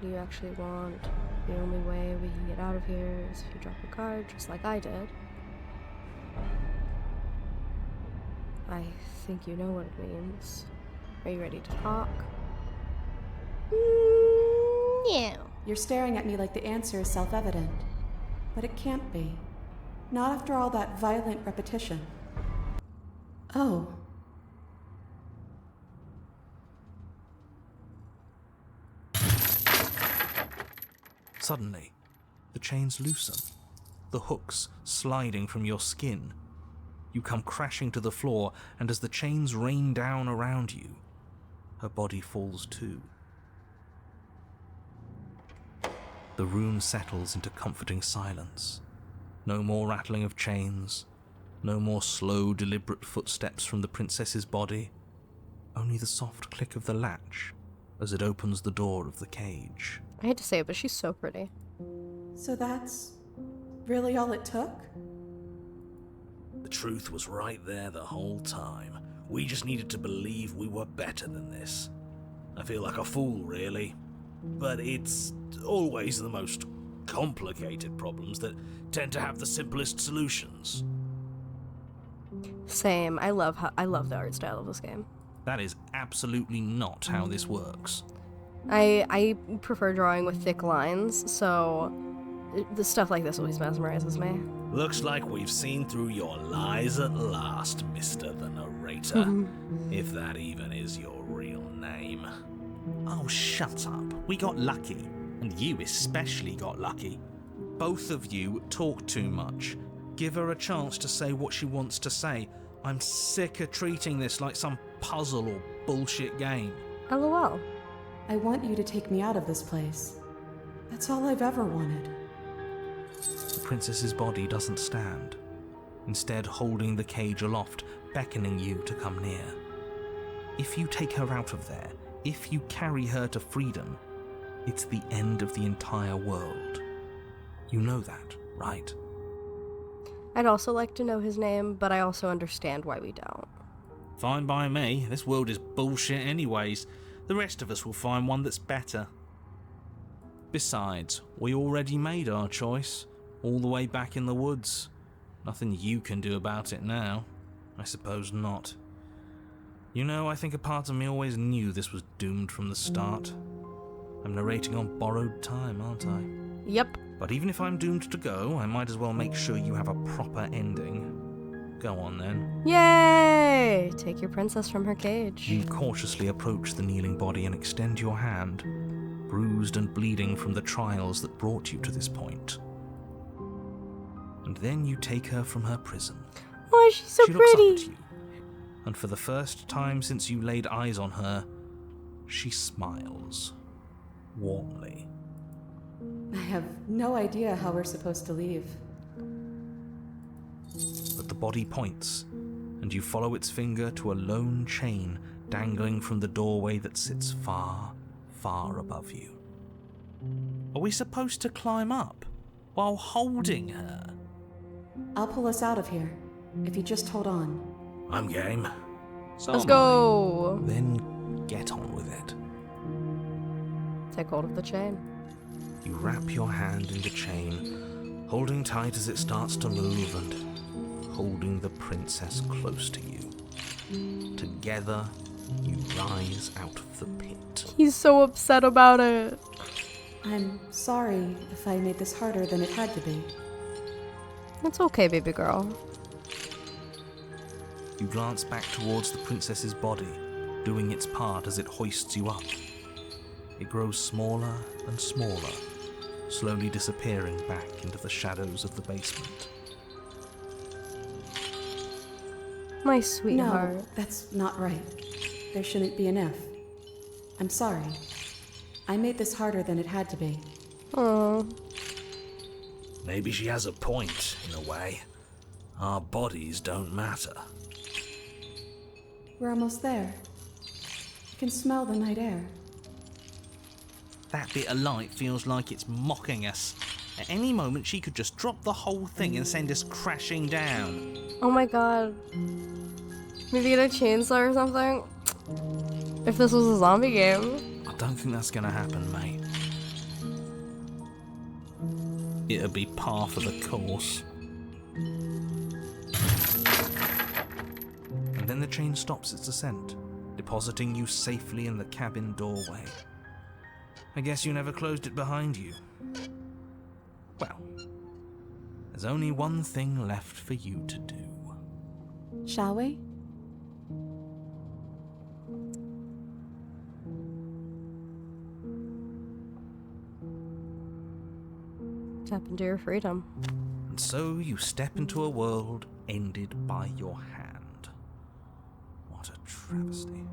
Speaker 2: do you actually want? The only way we can get out of here is if you drop a card, just like I did. I think you know what it means. Are you ready to talk? Yeah.
Speaker 8: You're staring at me like the answer is self-evident. But it can't be. Not after all that violent repetition. Oh.
Speaker 3: Suddenly, the chains loosen, the hooks sliding from your skin. You come crashing to the floor, and as the chains rain down around you, her body falls too. The room settles into comforting silence. No more rattling of chains, no more slow, deliberate footsteps from the princess's body, only the soft click of the latch as it opens the door of the cage.
Speaker 2: I hate to say it, but she's so pretty.
Speaker 8: So that's really all it took?
Speaker 6: The truth was right there the whole time. We just needed to believe we were better than this. I feel like a fool, really. But it's always the most complicated problems that tend to have the simplest solutions.
Speaker 2: Same. I love the art style of this game.
Speaker 3: That is absolutely not how this works.
Speaker 2: I prefer drawing with thick lines, so the stuff like this always mesmerizes me.
Speaker 6: Looks like we've seen through your lies at last, Mr. the Narrator. If that even is your real name.
Speaker 3: Oh, shut up. We got lucky. And you especially got lucky. Both of you talk too much. Give her a chance to say what she wants to say. I'm sick of treating this like some puzzle or bullshit game.
Speaker 2: LOL.
Speaker 8: I want you to take me out of this place. That's all I've ever wanted.
Speaker 3: The princess's body doesn't stand, instead holding the cage aloft, beckoning you to come near. If you take her out of there, if you carry her to freedom, it's the end of the entire world. You know that, right?
Speaker 2: I'd also like to know his name, but I also understand why we don't.
Speaker 3: Fine by me. This world is bullshit anyways. The rest of us will find one that's better. Besides, we already made our choice, all the way back in the woods. Nothing you can do about it now. I suppose not. You know, I think a part of me always knew this was doomed from the start. I'm narrating on borrowed time, aren't I?
Speaker 2: Yep.
Speaker 3: But even if I'm doomed to go, I might as well make sure you have a proper ending. Go on then.
Speaker 2: Yay! Take your princess from her cage.
Speaker 3: You cautiously approach the kneeling body and extend your hand, bruised and bleeding from the trials that brought you to this point. And then you take her from her prison.
Speaker 2: Oh, she's so
Speaker 3: She
Speaker 2: pretty.
Speaker 3: looks up at you, and for the first time since you laid eyes on her, she smiles warmly.
Speaker 8: I have no idea how we're supposed to leave.
Speaker 3: But the body points, and you follow its finger to a lone chain dangling from the doorway that sits far, far above you. Are we supposed to climb up while holding her?
Speaker 5: I'll pull us out of here, if you just hold on.
Speaker 6: I'm game.
Speaker 3: So
Speaker 2: Let's
Speaker 3: am I.
Speaker 2: go.
Speaker 3: Then get on with it.
Speaker 2: Take hold of the chain.
Speaker 3: You wrap your hand in the chain, holding tight as it starts to move and holding the princess close to you. Together, you rise out of the pit.
Speaker 2: He's so upset about it.
Speaker 5: I'm sorry if I made this harder than it had to be.
Speaker 2: It's okay, baby girl.
Speaker 3: You glance back towards the princess's body, doing its part as it hoists you up. It grows smaller and smaller, slowly disappearing back into the shadows of the basement.
Speaker 2: My sweetheart.
Speaker 5: No, that's not right. There shouldn't be an if. I'm sorry. I made this harder than it had to be.
Speaker 2: Oh.
Speaker 6: Maybe she has a point, in a way. Our bodies don't matter.
Speaker 5: We're almost there. You can smell the night air.
Speaker 3: That bit of light feels like it's mocking us. At any moment, she could just drop the whole thing and send us crashing down.
Speaker 2: Oh my god. Maybe get a chainsaw or something? If this was a zombie game.
Speaker 3: I don't think that's gonna happen, mate. It'll be par for the course. And then the chain stops its ascent, depositing you safely in the cabin doorway. I guess you never closed it behind you. Well, there's only one thing left for you to do.
Speaker 5: Shall we?
Speaker 2: Tap into your freedom.
Speaker 3: And so you step into a world ended by your hand. What a travesty.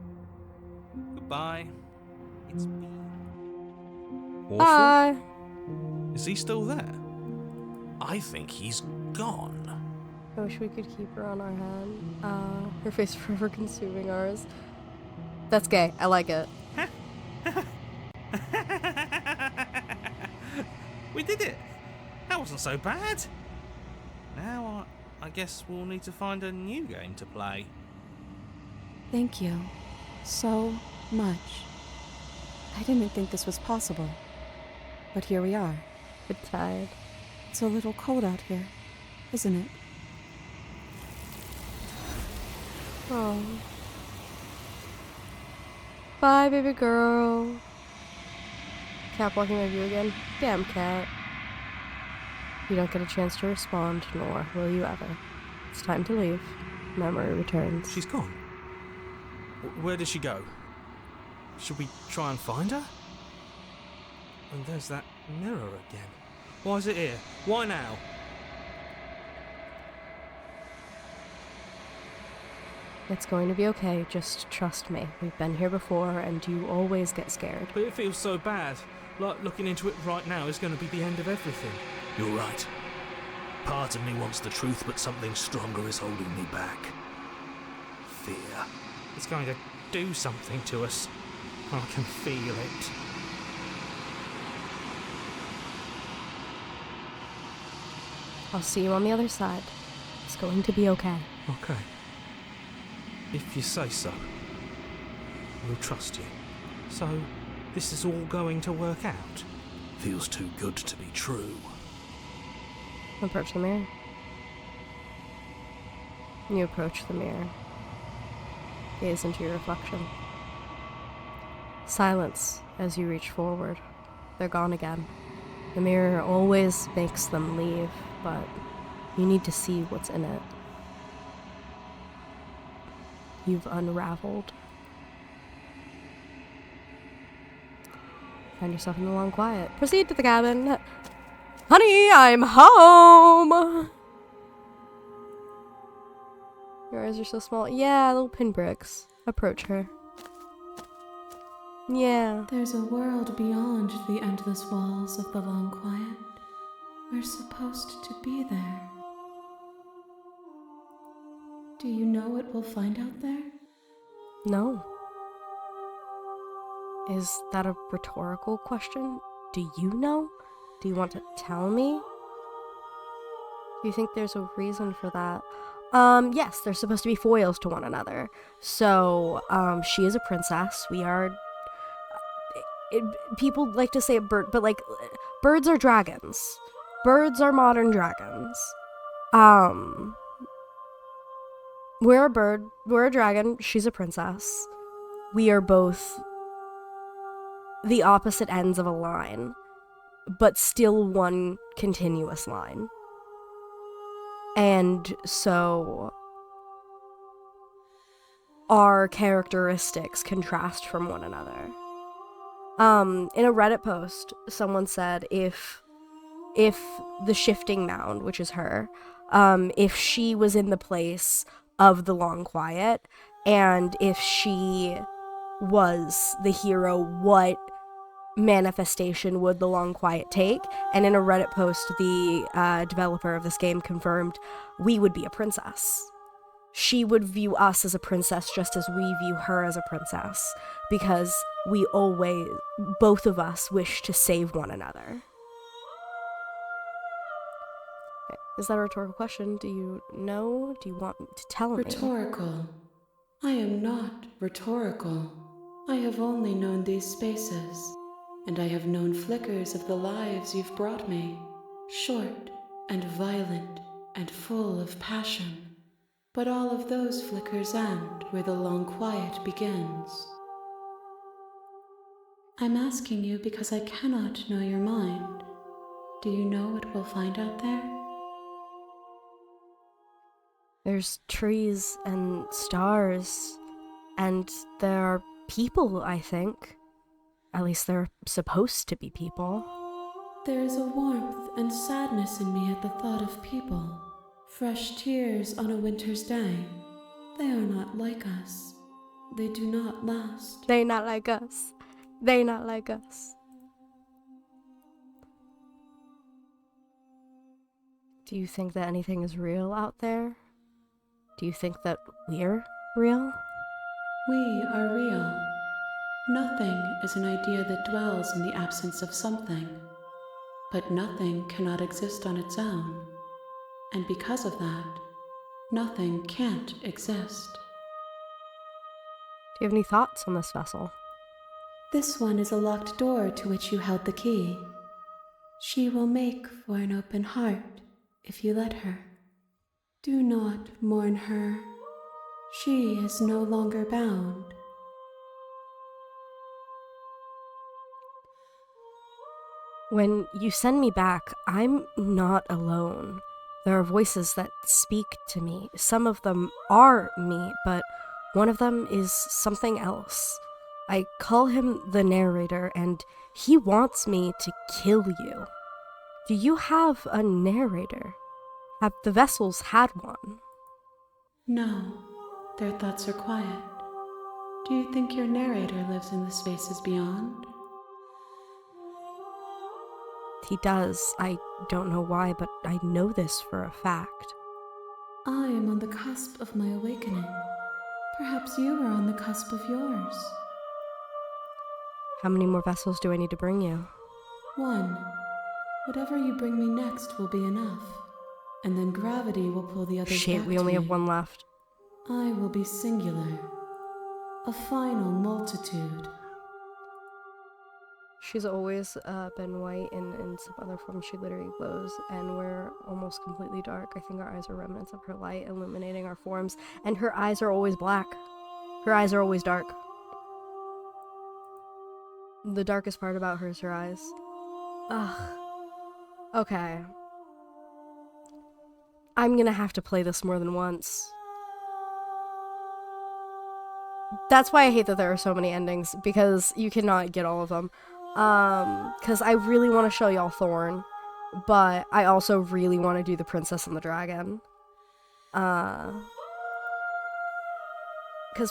Speaker 3: Goodbye. It's been awful.
Speaker 2: Bye.
Speaker 3: Is he still there?
Speaker 6: I think he's gone.
Speaker 2: I wish we could keep her on our hand. Her face forever consuming ours. That's gay. I like it.
Speaker 3: We did it. That wasn't so bad. Now I guess we'll need to find a new game to play.
Speaker 5: Thank you so much. I didn't think this was possible. But here we are.
Speaker 2: Good tide.
Speaker 5: It's a little cold out here, isn't it?
Speaker 2: Oh. Bye, baby girl. Cat blocking my view again. Damn cat. You don't get a chance to respond, nor will you ever. It's time to leave. Memory returns.
Speaker 3: She's gone. Where did she go? Should we try and find her? And there's that mirror again. Why is it here? Why now?
Speaker 2: It's going to be okay. Just trust me. We've been here before, and you always get scared.
Speaker 3: But it feels so bad. Like looking into it right now is going to be the end of everything.
Speaker 6: You're right. Part of me wants the truth, but something stronger is holding me back. Fear.
Speaker 3: It's going to do something to us. I can feel it.
Speaker 2: I'll see you on the other side. It's going to be okay.
Speaker 3: Okay. If you say so. We'll trust you. So, this is all going to work out?
Speaker 6: Feels too good to be true.
Speaker 2: Approach the mirror. You approach the mirror. Gaze into your reflection. Silence as you reach forward. They're gone again. The mirror always makes them leave, but you need to see what's in it. You've unraveled. Find yourself in the long quiet. Proceed to the cabin. Honey, I'm home! Your eyes are so small. Yeah, little pinpricks. Approach her. Yeah.
Speaker 8: There's a world beyond the endless walls of the long quiet. We're supposed to be there. Do you know what we'll find out there?
Speaker 2: No. Is that a rhetorical question? Do you know? Do you want to tell me? Do you think there's a reason for that? Yes, they're supposed to be foils to one another. So, she is a princess. We are... people like to say a bird, but, like, birds are dragons. Birds are modern dragons. We're a bird. We're a dragon. She's a princess. We are both the opposite ends of a line, but still one continuous line. And so our characteristics contrast from one another. In a Reddit post, someone said if the shifting mound, which is her, if she was in the place of the Long Quiet, and if she was the hero, what manifestation would the Long Quiet take? And in a Reddit post, the developer of this game confirmed we would be a princess. She would view us as a princess just as we view her as a princess, because we always, both of us, wish to save one another. Is that a rhetorical question? Do you know? Do you want to tell me?
Speaker 8: Rhetorical. I am not rhetorical. I have only known these spaces, and I have known flickers of the lives you've brought me, short and violent and full of passion. But all of those flickers end where the Long Quiet begins. I'm asking you because I cannot know your mind. Do you know what we'll find out there?
Speaker 2: There's trees and stars, and there are people, I think. At least they're supposed to be people.
Speaker 8: There is a warmth and sadness in me at the thought of people. Fresh tears on a winter's day. They are not like us. They do not last.
Speaker 2: They not like us. They not like us. Do you think that anything is real out there? Do you think that we're real?
Speaker 8: We are real. Nothing is an idea that dwells in the absence of something. But nothing cannot exist on its own. And because of that, nothing can't exist.
Speaker 2: Do you have any thoughts on this vessel?
Speaker 8: This one is a locked door to which you held the key. She will make for an open heart if you let her. Do not mourn her. She is no longer bound.
Speaker 2: When you send me back, I'm not alone. There are voices that speak to me. Some of them are me, but one of them is something else. I call him the narrator, and he wants me to kill you. Do you have a narrator? Have the vessels had one?
Speaker 8: No, their thoughts are quiet. Do you think your narrator lives in the spaces beyond?
Speaker 2: He does. I don't know why, but I know this for a fact.
Speaker 8: I am on the cusp of my awakening. Perhaps you are on the cusp of yours.
Speaker 2: How many more vessels do I need to bring you?
Speaker 8: One. Whatever you bring me next will be enough. And then gravity will pull the others
Speaker 2: Shit,
Speaker 8: back
Speaker 2: we only
Speaker 8: to
Speaker 2: have
Speaker 8: me.
Speaker 2: one left.
Speaker 8: I will be singular. A final multitude.
Speaker 2: She's always been white, and in some other form she literally glows, and we're almost completely dark. I think our eyes are remnants of her light illuminating our forms, and her eyes are always black. Her eyes are always dark. The darkest part about her is her eyes. Ugh. Okay. I'm gonna have to play this more than once. That's why I hate that there are so many endings, because you cannot get all of them. Because I really want to show y'all Thorn, but I also really want to do the Princess and the Dragon. Because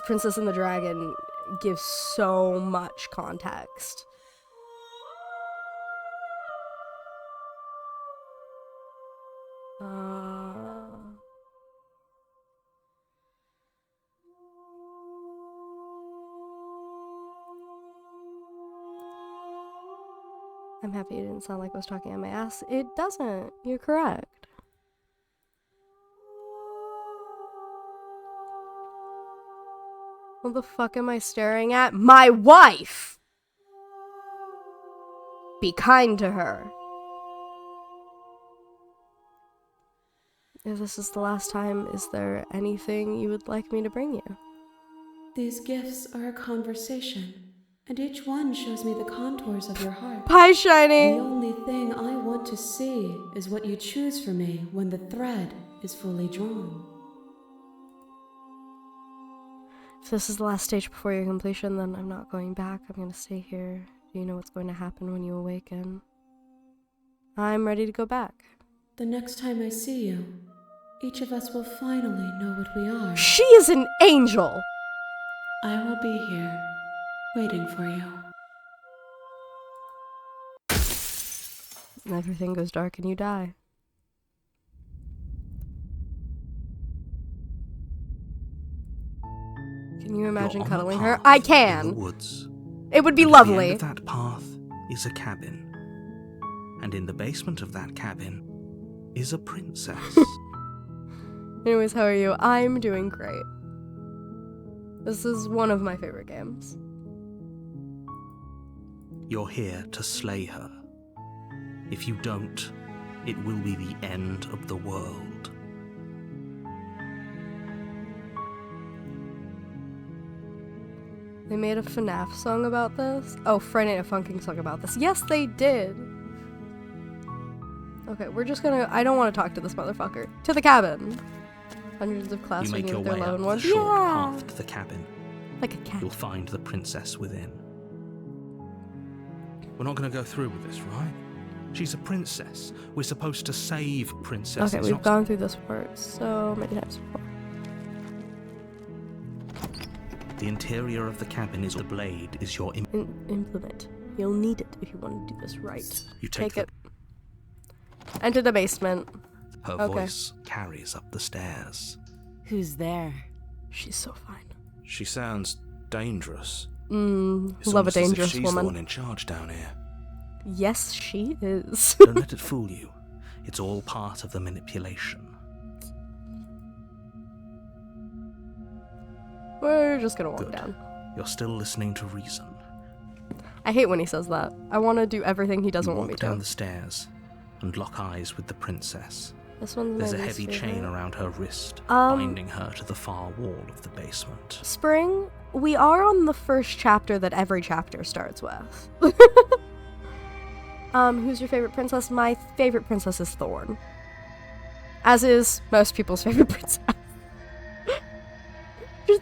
Speaker 2: Princess and the Dragon gives so much context. I'm happy it didn't sound like I was talking on my ass. It doesn't. You're correct. What the fuck am I staring at? My wife! Be kind to her. If this is the last time, is there anything you would like me to bring you?
Speaker 8: These gifts are a conversation, and each one shows me the contours of your heart.
Speaker 2: Bye, Shiny!
Speaker 8: The only thing I want to see is what you choose for me when the thread is fully drawn.
Speaker 2: If this is the last stage before your completion, then I'm not going back. I'm gonna stay here. Do you know what's going to happen when you awaken? I'm ready to go back.
Speaker 8: The next time I see you, each of us will finally know what we are.
Speaker 2: She is an angel!
Speaker 8: I will be here, waiting for you.
Speaker 2: And everything goes dark and you die. Can you imagine
Speaker 3: You're on
Speaker 2: cuddling
Speaker 3: a
Speaker 2: her?
Speaker 3: path
Speaker 2: I
Speaker 3: in the
Speaker 2: can!
Speaker 3: woods.
Speaker 2: It would be
Speaker 3: And at the
Speaker 2: lovely.
Speaker 3: end of that path is a cabin. And in the basement of that cabin is a princess.
Speaker 2: Anyways, how are you? I'm doing great. This is one of my favorite games.
Speaker 3: You're here to slay her. If you don't, it will be the end of the world.
Speaker 2: They made a FNAF song about this? Oh, Friday Night Funkin' song about this. Yes, they did! Okay, we're just gonna... I don't want to talk to this motherfucker. To the cabin! Hundreds of
Speaker 3: You
Speaker 2: classes
Speaker 3: make your
Speaker 2: with their
Speaker 3: way up
Speaker 2: lone
Speaker 3: the
Speaker 2: ones.
Speaker 3: short
Speaker 2: Yeah!
Speaker 3: path to the cabin.
Speaker 2: Like a cat.
Speaker 3: You'll find the princess within. We're not going to go through with this, right? She's a princess. We're supposed to save princesses.
Speaker 2: Okay, we've
Speaker 3: not-
Speaker 2: gone through this part so many times before.
Speaker 3: The interior of the cabin is the blade is your
Speaker 2: Implement. You'll need it if you want to do this right.
Speaker 3: You take
Speaker 2: it. Enter the basement.
Speaker 3: Her
Speaker 2: Okay.
Speaker 3: voice carries up the stairs.
Speaker 10: Who's there?
Speaker 2: She's so fine.
Speaker 3: She sounds dangerous. It's
Speaker 2: Love a
Speaker 3: almost as if
Speaker 2: dangerous
Speaker 3: she's
Speaker 2: woman.
Speaker 3: the one in charge down here.
Speaker 2: Yes, she is.
Speaker 3: Don't let it fool you. It's all part of the manipulation.
Speaker 2: We're just gonna walk
Speaker 3: Good.
Speaker 2: down.
Speaker 3: You're still listening to reason.
Speaker 2: I hate when he says that. I want to do everything he doesn't
Speaker 3: You
Speaker 2: want me
Speaker 3: walk
Speaker 2: to.
Speaker 3: down the stairs and lock eyes with the princess.
Speaker 2: This one's
Speaker 3: There's
Speaker 2: my
Speaker 3: a
Speaker 2: least
Speaker 3: heavy chain
Speaker 2: favorite.
Speaker 3: around her wrist,
Speaker 2: Um,
Speaker 3: binding her to the far wall of the basement.
Speaker 2: Spring, we are on the first chapter that every chapter starts with. Who's your favorite princess? My favorite princess is Thorn. As is most people's favorite princess.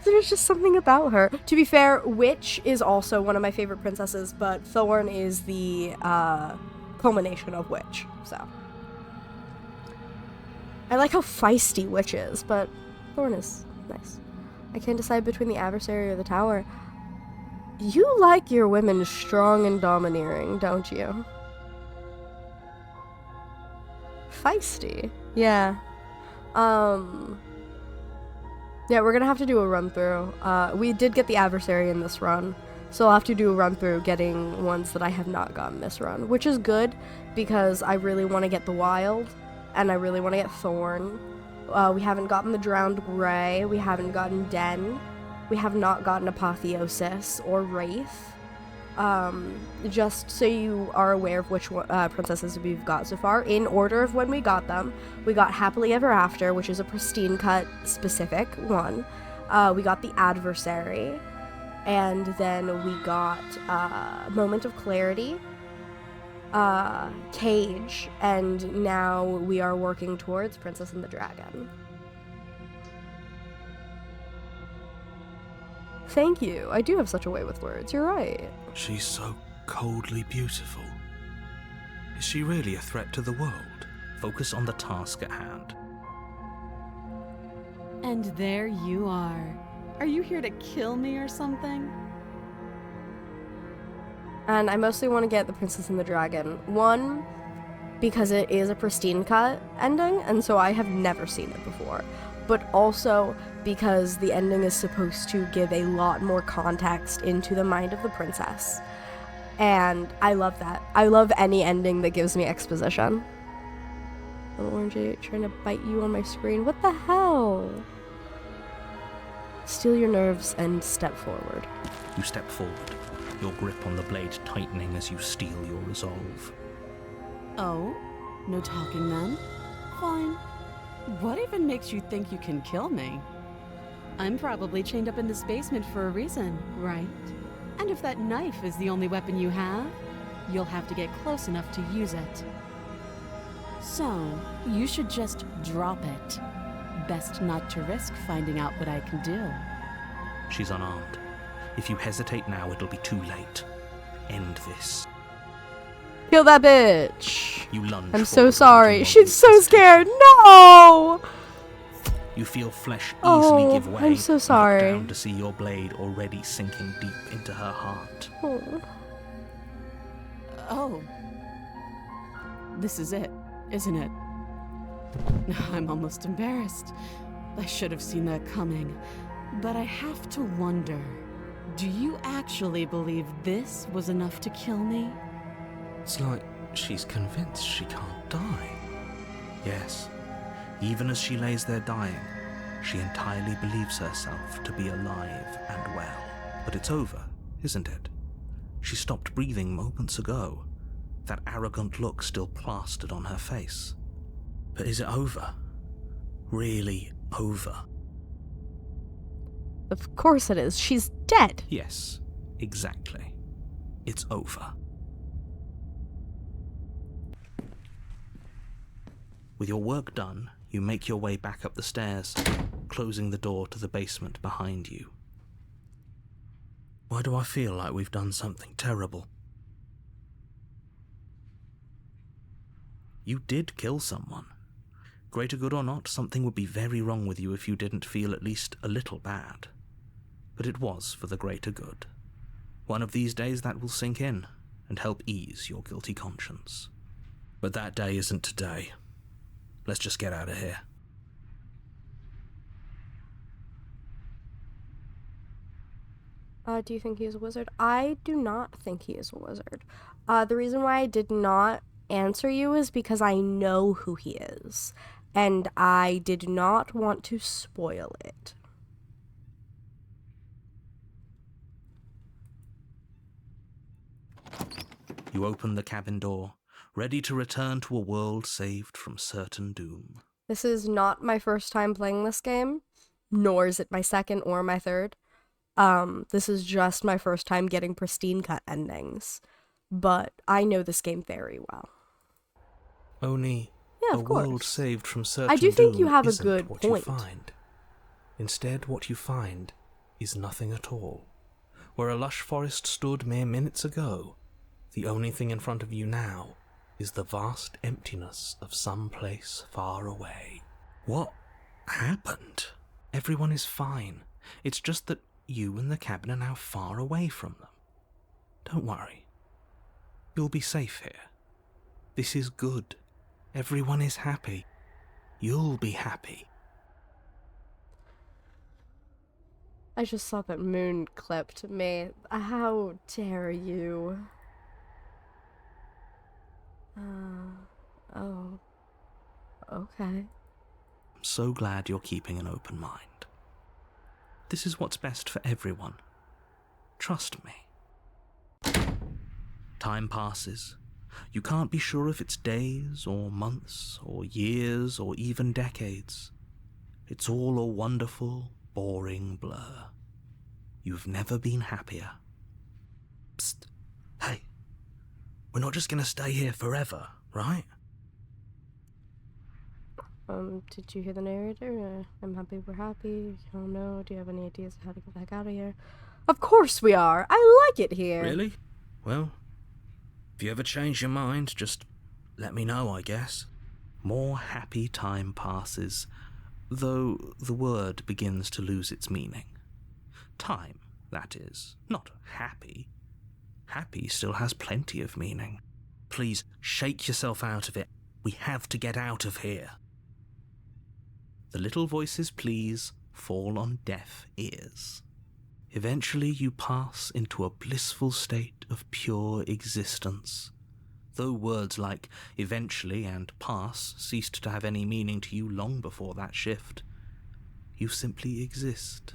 Speaker 2: There's just something about her. To be fair, Witch is also one of my favorite princesses, but Thorn is the culmination of Witch, so. I like how feisty Witch is, but Thorn is nice. I can't decide between the adversary or the tower. You like your women strong and domineering, don't you? Feisty. Yeah. Yeah, we're gonna have to do a run through. We did get the adversary in this run, so I'll have to do a run through getting ones that I have not gotten this run, which is good because I really want to get the Wild, and I really want to get Thorn. We haven't gotten the Drowned Grey, we haven't gotten Den, we have not gotten Apotheosis or Wraith. Just so you are aware of which princesses we've got so far, in order of when we got them, we got Happily Ever After, which is a pristine cut specific one. We got the Adversary, and then we got Moment of Clarity, Cage, and now we are working towards Princess and the Dragon. Thank you. I do have such a way with words. You're right.
Speaker 3: She's so coldly beautiful. Is she really a threat to the world? Focus on the task at hand.
Speaker 10: And there you are. Are you here to kill me or something?
Speaker 2: And I mostly want to get the Princess and the Dragon. One, because it is a pristine cut ending, and so I have never seen it before. But also because the ending is supposed to give a lot more context into the mind of the princess. And I love that. I love any ending that gives me exposition. Little orangey trying to bite you on my screen. What the hell? Steel your nerves and step forward.
Speaker 3: You step forward, your grip on the blade tightening as you steel your resolve.
Speaker 10: Oh? No talking then? Fine. What even makes you think you can kill me? I'm probably chained up in this basement for a reason, right? And if that knife is the only weapon you have, you'll have to get close enough to use it. So, you should just drop it. Best not to risk finding out what I can do.
Speaker 3: She's unarmed. If you hesitate now, it'll be too late. End this.
Speaker 2: Kill that bitch!
Speaker 3: You lunge
Speaker 2: I'm so
Speaker 3: forward
Speaker 2: sorry.
Speaker 3: with
Speaker 2: She's so
Speaker 3: hesitation.
Speaker 2: scared. No!
Speaker 3: You feel flesh easily
Speaker 2: Oh,
Speaker 3: give way.
Speaker 2: I'm so
Speaker 3: You look
Speaker 2: sorry.
Speaker 3: down to see your blade already sinking deep into her heart.
Speaker 2: Oh.
Speaker 10: Oh. This is it, isn't it? I'm almost embarrassed. I should have seen that coming. But I have to wonder, do you actually believe this was enough to kill me?
Speaker 3: It's like she's convinced she can't die. Yes, even as she lays there dying, she entirely believes herself to be alive and well. But it's over, isn't it? She stopped breathing moments ago, that arrogant look still plastered on her face. But is it over? Really over?
Speaker 2: Of course it is. She's dead.
Speaker 3: Yes, exactly. It's over. With your work done, you make your way back up the stairs, closing the door to the basement behind you. Why do I feel like we've done something terrible? You did kill someone. Greater good or not, something would be very wrong with you if you didn't feel at least a little bad. But it was for the greater good. One of these days that will sink in and help ease your guilty conscience. But that day isn't today. Let's just get out of here.
Speaker 2: Do you think he is a wizard? I do not think he is a wizard. The reason why I did not answer you is because I know who he is. And I did not want to spoil it.
Speaker 3: You open the cabin door, ready to return to a world saved from certain doom.
Speaker 2: This is not my first time playing this game, nor is it my second or my third. This is just my first time getting pristine cut endings. But I know this game very well.
Speaker 3: Only
Speaker 2: Yeah,
Speaker 3: a
Speaker 2: of course.
Speaker 3: world saved from certain
Speaker 2: I do think you
Speaker 3: doom
Speaker 2: have a
Speaker 3: isn't
Speaker 2: good
Speaker 3: what
Speaker 2: point.
Speaker 3: You find. Instead, what you find is nothing at all. Where a lush forest stood mere minutes ago, the only thing in front of you now is the vast emptiness of some place far away. What happened? Everyone is fine. It's just that you and the cabin are now far away from them. Don't worry. You'll be safe here. This is good. Everyone is happy. You'll be happy.
Speaker 2: I just saw that Moon clipped me. How dare you? Oh. Okay.
Speaker 3: I'm so glad you're keeping an open mind. This is what's best for everyone. Trust me. Time passes. You can't be sure if it's days or months or years or even decades. It's all a wonderful, boring blur. You've never been happier. Psst. Hey. We're not just gonna stay here forever, right?
Speaker 2: Did you hear the narrator? I'm happy we're happy. I don't know. Do you have any ideas of how to get back out of here? Of course we are. I like it here.
Speaker 3: Really? Well, if you ever change your mind, just let me know, I guess. More happy time passes, though the word begins to lose its meaning. Time, that is, not happy. Happy still has plenty of meaning. Please, shake yourself out of it. We have to get out of here. The little voice's pleas fall on deaf ears. Eventually you pass into a blissful state of pure existence. Though words like eventually and pass ceased to have any meaning to you long before that shift, you simply exist.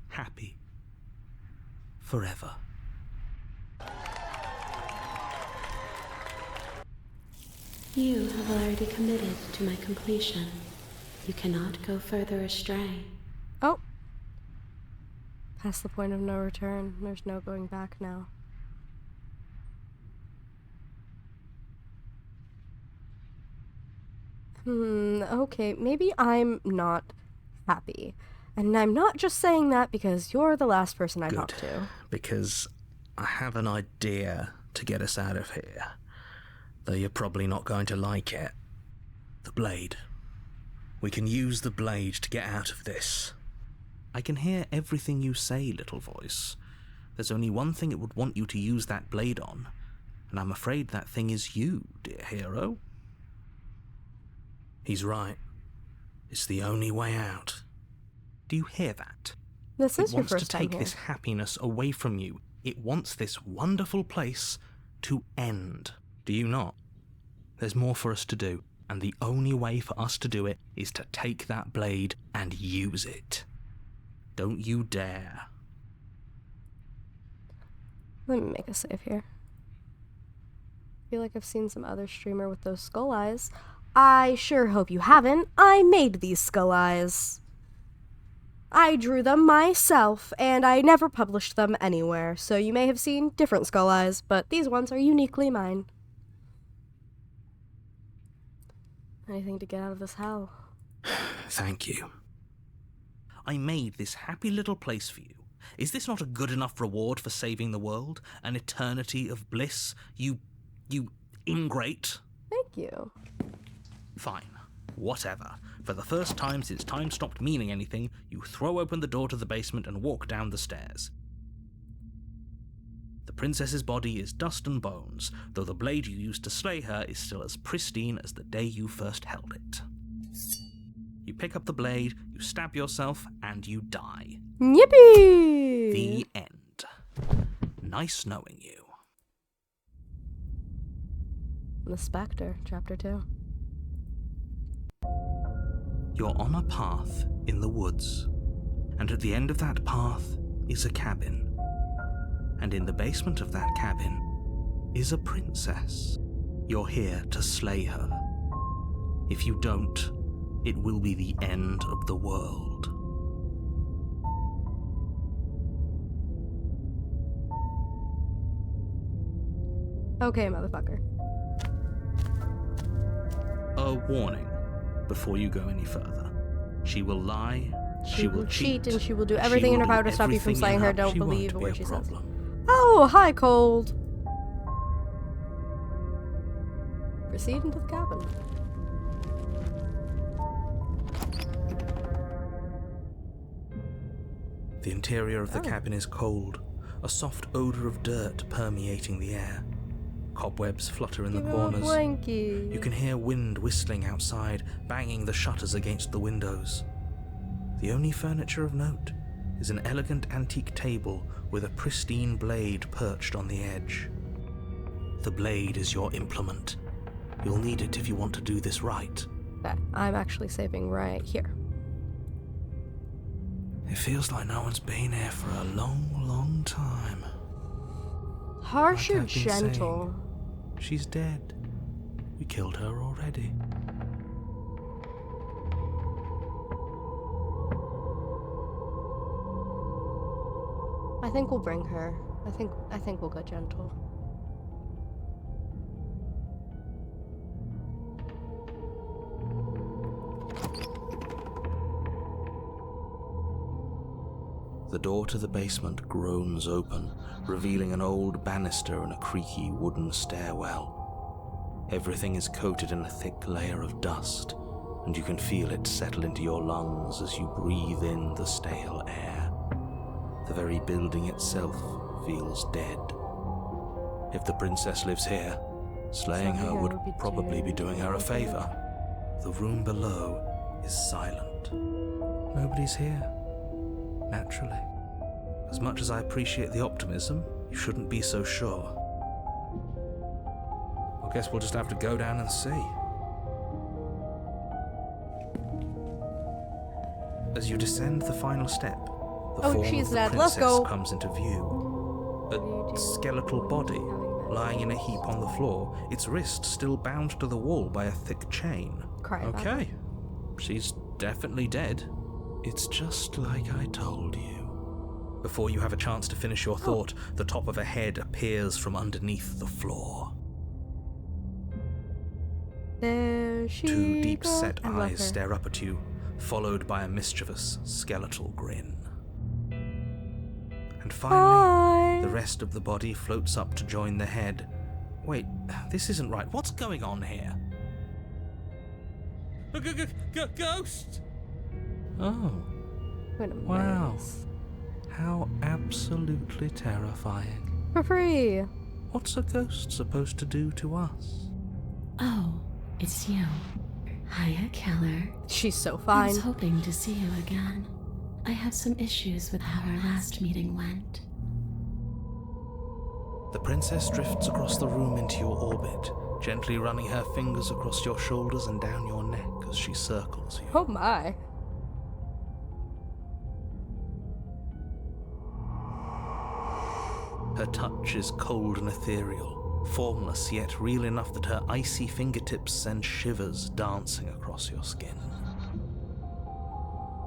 Speaker 3: Happy. Forever.
Speaker 8: You have already committed to my completion. You cannot go further astray.
Speaker 2: Oh. Past the point of no return. There's no going back now. Okay, maybe I'm not happy. And I'm not just saying that because you're the last person I talked to.
Speaker 3: Because I have an idea to get us out of here. Though you're probably not going to like it. The blade. We can use the blade to get out of this. I can hear everything you say, little voice. There's only one thing it would want you to use that blade on, and I'm afraid that thing is you, dear hero. He's right. It's the only way out. Do you hear that?
Speaker 2: This is your
Speaker 3: first time. It wants to take this happiness away from you. It wants this wonderful place to end. Do you not? There's more for us to do, and the only way for us to do it is to take that blade and use it. Don't you dare.
Speaker 2: Let me make a save here. I feel like I've seen some other streamer with those skull eyes. I sure hope you haven't. I made these skull eyes. I drew them myself, and I never published them anywhere, so you may have seen different skull eyes, but these ones are uniquely mine. Anything to get out of this hell.
Speaker 3: Thank you. I made this happy little place for you. Is this not a good enough reward for saving the world? An eternity of bliss? You ingrate?
Speaker 2: Thank you.
Speaker 3: Fine. Whatever. For the first time since time stopped meaning anything, you throw open the door to the basement and walk down the stairs. The princess's body is dust and bones, though the blade you used to slay her is still as pristine as the day you first held it. You pick up the blade, you stab yourself, and you die.
Speaker 2: Yippee!
Speaker 3: The end. Nice knowing you.
Speaker 2: The Spectre, Chapter 2.
Speaker 3: You're on a path in the woods, and at the end of that path is a cabin. And in the basement of that cabin is a princess. You're here to slay her. If you don't, it will be the end of the world.
Speaker 2: Okay, motherfucker.
Speaker 3: A warning before you go any further. She will lie, she will cheat,
Speaker 2: and she will do everything in her power to stop you from slaying her. Don't
Speaker 3: She
Speaker 2: believe a
Speaker 3: won't
Speaker 2: word
Speaker 3: be
Speaker 2: she
Speaker 3: a
Speaker 2: says.
Speaker 3: problem.
Speaker 2: Oh, hi, Cold. Proceed into the cabin.
Speaker 3: The interior of the cabin is cold, a soft odor of dirt permeating the air. Cobwebs flutter in the corners. You can hear wind whistling outside, banging the shutters against the windows. The only furniture of note is an elegant antique table with a pristine blade perched on the edge. The blade is your implement. You'll need it if you want to do this right.
Speaker 2: Okay, I'm actually saving right here.
Speaker 3: It feels like no one's been here for a long, long time.
Speaker 2: Harsh
Speaker 3: Like
Speaker 2: or
Speaker 3: I've been
Speaker 2: gentle?
Speaker 3: saying, she's dead. We killed her already.
Speaker 2: I think we'll bring her. I think we'll go gentle.
Speaker 3: The door to the basement groans open, revealing an old banister and a creaky wooden stairwell. Everything is coated in a thick layer of dust, and you can feel it settle into your lungs as you breathe in the stale air. The very building itself feels dead. If the princess lives here, slaying her would probably be doing her a favor. The room below is silent. Nobody's here. Naturally. As much as I appreciate the optimism, you shouldn't be so sure. I guess we'll just have to go down and see. As you descend the final step, the form
Speaker 2: she's
Speaker 3: of the
Speaker 2: dead. Let's
Speaker 3: princess
Speaker 2: go.
Speaker 3: comes into view. A skeletal body lying in a heap on the floor, its wrist still bound to the wall by a thick chain.
Speaker 2: Cry about it.
Speaker 3: Okay, she's definitely dead. It's just like I told you. Before you have a chance to finish your thought, the top of a head appears from underneath the floor.
Speaker 2: There she
Speaker 3: Two deep-set
Speaker 2: goes. I love
Speaker 3: eyes
Speaker 2: her.
Speaker 3: stare up at you, followed by a mischievous skeletal grin. And finally,
Speaker 2: Hi.
Speaker 3: the rest of the body floats up to join the head. Wait, this isn't right. What's going on here? Ghost! Oh,
Speaker 2: Wait a minute.
Speaker 3: wow. How absolutely terrifying.
Speaker 2: For free.
Speaker 3: What's a ghost supposed to do to us?
Speaker 8: Oh, it's you. Hiya, Keller.
Speaker 2: She's so
Speaker 8: I
Speaker 2: fine.
Speaker 8: was hoping to see you again. I have some issues with how our last meeting went.
Speaker 3: The princess drifts across the room into your orbit, gently running her fingers across your shoulders and down your neck as she circles you.
Speaker 2: Oh my.
Speaker 3: Her touch is cold and ethereal, formless yet real enough that her icy fingertips send shivers dancing across your skin.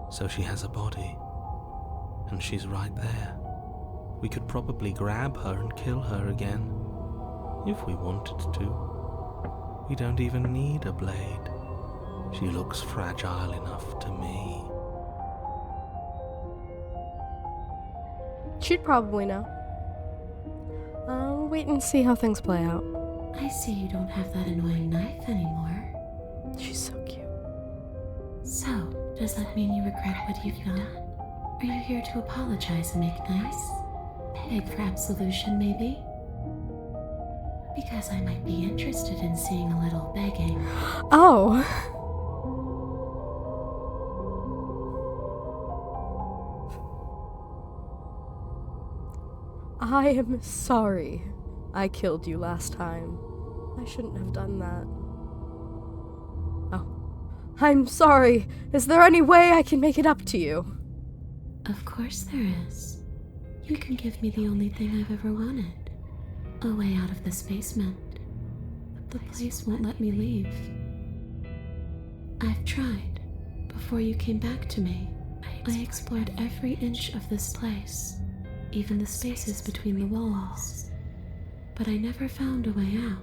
Speaker 3: So she has a body, and she's right there. We could probably grab her and kill her again, if we wanted to. We don't even need a blade. She looks fragile enough to me.
Speaker 2: She'd probably know. I'll wait and see how things play out.
Speaker 8: I see you don't have that annoying knife anymore.
Speaker 2: She's so cute.
Speaker 8: So, does that mean you regret what you've done? Are you here to apologize and make nice? Beg for absolution, maybe? Because I might be interested in seeing a little begging.
Speaker 2: Oh. I am sorry I killed you last time. I shouldn't have done that. Oh. I'm sorry. Is there any way I can make it up to you?
Speaker 8: Of course there is. You can give me the only thing I've ever wanted. A way out of this basement. The place won't let me leave. I've tried. Before you came back to me, I explored every inch of this place, even the spaces between the walls. But I never found a way out.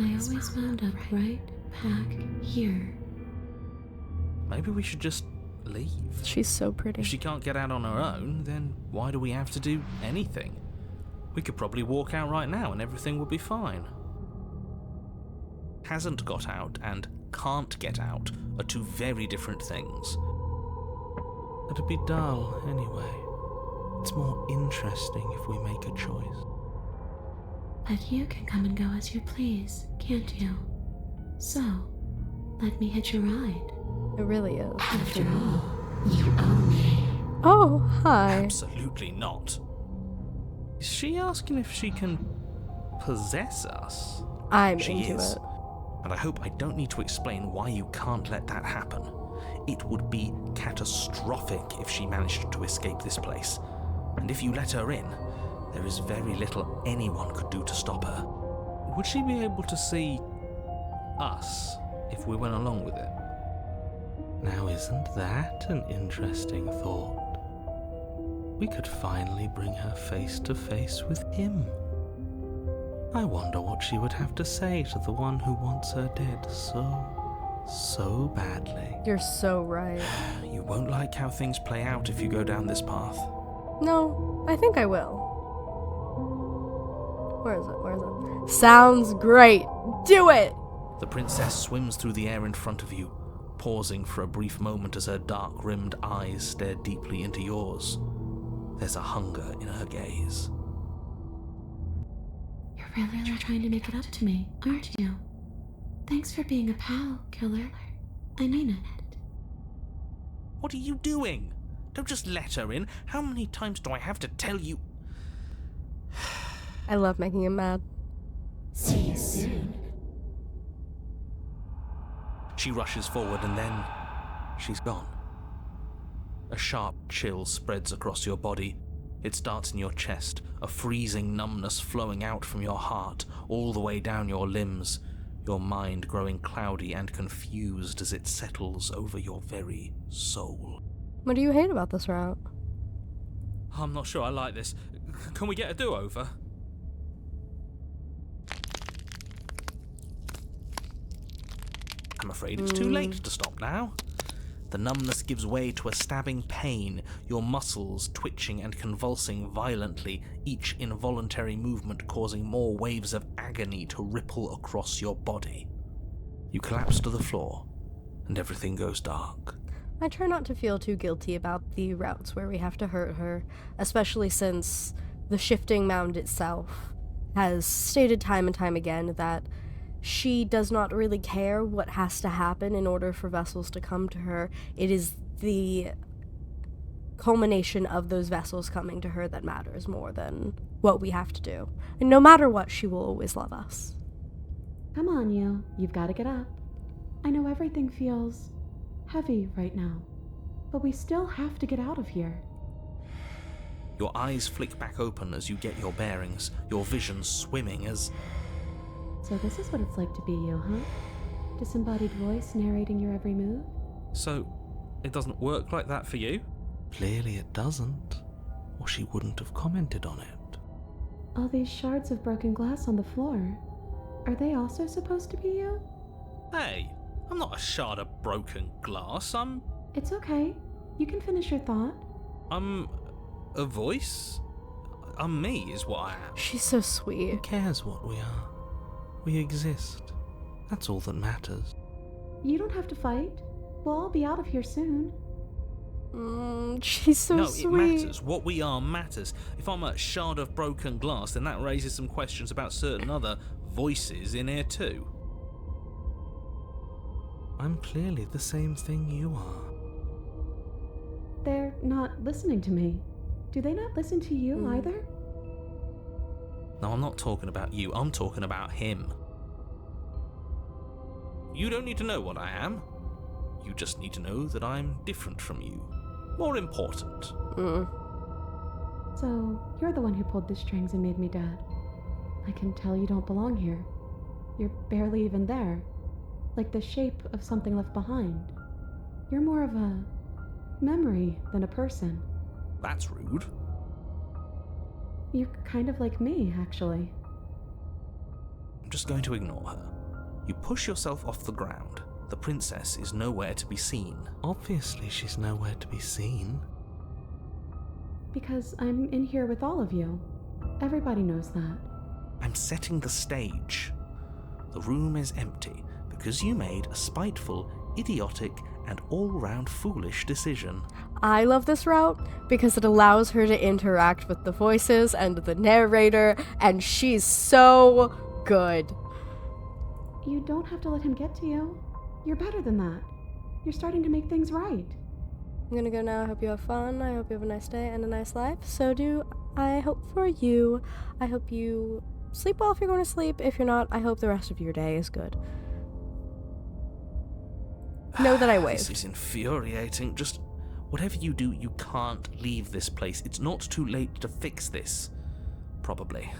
Speaker 8: I always wound up right back here.
Speaker 3: Maybe we should just leave.
Speaker 2: She's so pretty.
Speaker 3: If she can't get out on her own, then why do we have to do anything? We could probably walk out right now and everything would be fine. Hasn't got out and can't get out are two very different things. It'd be dull anyway. It's more interesting if we make a choice.
Speaker 8: But you can come and go as you please, can't you? So, let me hitch a ride.
Speaker 2: It really is.
Speaker 8: After all, you own me.
Speaker 2: Oh, hi.
Speaker 3: Absolutely not. Is she asking if she can possess us?
Speaker 2: I'm
Speaker 3: She
Speaker 2: into
Speaker 3: is.
Speaker 2: it.
Speaker 3: And I hope I don't need to explain why you can't let that happen. It would be catastrophic if she managed to escape this place. And if you let her in, there is very little anyone could do to stop her. Would she be able to see us if we went along with it? Now, isn't that an interesting thought? We could finally bring her face to face with him. I wonder what she would have to say to the one who wants her dead so badly.
Speaker 2: You're so right.
Speaker 3: You won't like how things play out if you go down this path.
Speaker 2: No, I think I will. Where is it? Where is it? Sounds great. Do it!
Speaker 3: The princess swims through the air in front of you, pausing for a brief moment as her dark-rimmed eyes stare deeply into yours. There's a hunger in her gaze.
Speaker 8: You're really trying to make it up to me, aren't you? Thanks for being a pal, Killer. I mean it.
Speaker 3: What are you doing? Don't just let her in. How many times do I have to tell you?
Speaker 2: I love making him mad.
Speaker 9: See you soon.
Speaker 3: She rushes forward and then she's gone. A sharp chill spreads across your body. It starts in your chest, a freezing numbness flowing out from your heart, all the way down your limbs, your mind growing cloudy and confused as it settles over your very soul.
Speaker 2: What do you hate about this route?
Speaker 3: I'm not sure I like this. Can we get a do-over? I'm afraid it's too late to stop now. The numbness gives way to a stabbing pain, your muscles twitching and convulsing violently, each involuntary movement causing more waves of agony to ripple across your body. You collapse to the floor, and everything goes dark.
Speaker 2: I try not to feel too guilty about the routes where we have to hurt her, especially since the shifting mound itself has stated time and time again that she does not really care what has to happen in order for vessels to come to her. It is the culmination of those vessels coming to her that matters more than what we have to do. And no matter what, she will always love us.
Speaker 5: Come on, you. You've got to get up. I know everything feels heavy right now, but we still have to get out of here.
Speaker 3: Your eyes flick back open as you get your bearings, your vision swimming as...
Speaker 5: So this is what it's like to be you, huh? Disembodied voice narrating your every move?
Speaker 3: So, it doesn't work like that for you?
Speaker 7: Clearly it doesn't, or she wouldn't have commented on it.
Speaker 5: All these shards of broken glass on the floor, are they also supposed to be you?
Speaker 3: Hey, I'm not a shard of broken glass,
Speaker 5: It's okay. You can finish your thought.
Speaker 3: I'm a voice? I'm me is what I am.
Speaker 2: She's so
Speaker 7: Who
Speaker 2: sweet.
Speaker 7: cares what we are? We exist. That's all that matters.
Speaker 5: You don't have to fight. We'll all be out of here soon.
Speaker 2: She's so
Speaker 3: No,
Speaker 2: sweet.
Speaker 3: it matters. What we are matters. If I'm a shard of broken glass, then that raises some questions about certain other voices in here too.
Speaker 7: I'm clearly the same thing you are.
Speaker 5: They're not listening to me. Do they not listen to you either?
Speaker 3: No, I'm not talking about you. I'm talking about him. You don't need to know what I am. You just need to know that I'm different from you. More important.
Speaker 5: So, you're the one who pulled the strings and made me dead. I can tell you don't belong here. You're barely even there. Like the shape of something left behind. You're more of a memory than a person.
Speaker 3: That's rude.
Speaker 5: You're kind of like me, actually.
Speaker 3: I'm just going to ignore her. You push yourself off the ground. The princess is nowhere to be seen.
Speaker 7: Obviously she's nowhere to be seen.
Speaker 5: Because I'm in here with all of you. Everybody knows that.
Speaker 3: I'm setting the stage. The room is empty because you made a spiteful, idiotic, and all-round foolish decision.
Speaker 2: I love this route because it allows her to interact with the voices and the narrator, and she's so good.
Speaker 5: You don't have to let him get to you. You're better than that. You're starting to make things right.
Speaker 2: I'm gonna go now. I hope you have fun. I hope you have a nice day and a nice life. So do I hope for you. I hope you sleep well if you're going to sleep. If you're not, I hope the rest of your day is good. Know that I waved.
Speaker 3: This is infuriating. Just whatever you do, you can't leave this place. It's not too late to fix this. Probably.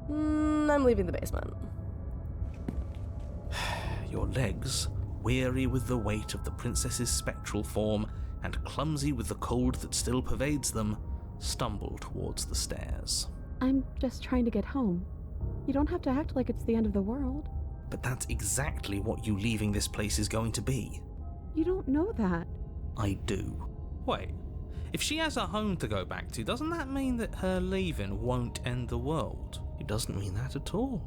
Speaker 2: I'm leaving the basement.
Speaker 3: Your legs, weary with the weight of the princess's spectral form and clumsy with the cold that still pervades them, stumble towards the stairs.
Speaker 5: I'm just trying to get home. You don't have to act like it's the end of the world.
Speaker 3: But that's exactly what you leaving this place is going to be.
Speaker 5: You don't know that.
Speaker 3: I do. Wait, if she has a home to go back to, doesn't that mean that her leaving won't end the world?
Speaker 7: It doesn't mean that at all.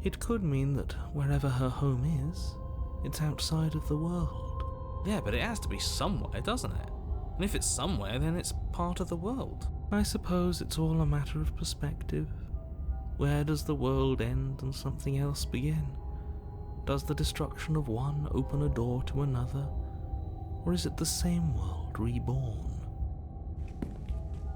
Speaker 7: It could mean that wherever her home is, it's outside of the world.
Speaker 3: Yeah, but it has to be somewhere, doesn't it? And if it's somewhere, then it's part of the world.
Speaker 7: I suppose it's all a matter of perspective. Where does the world end and something else begin? Does the destruction of one open a door to another?
Speaker 3: Or is it the same world reborn?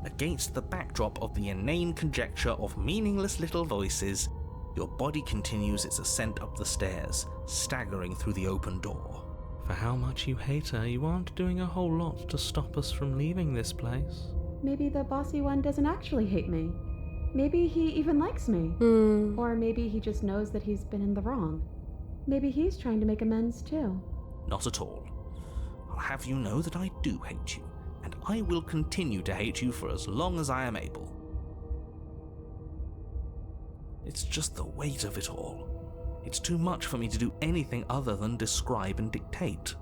Speaker 3: Against the backdrop of the inane conjecture of meaningless little voices, your body continues its ascent up the stairs, staggering through the open door. For how much you hate her, you aren't doing a whole lot to stop us from leaving this place.
Speaker 5: Maybe the bossy one doesn't actually hate me. Maybe he even likes me. Or maybe he just knows that he's been in the wrong. Maybe he's trying to make amends too.
Speaker 3: Not at all. I'll have you know that I do hate you, and I will continue to hate you for as long as I am able. It's just the weight of it all. It's too much for me to do anything other than describe and dictate.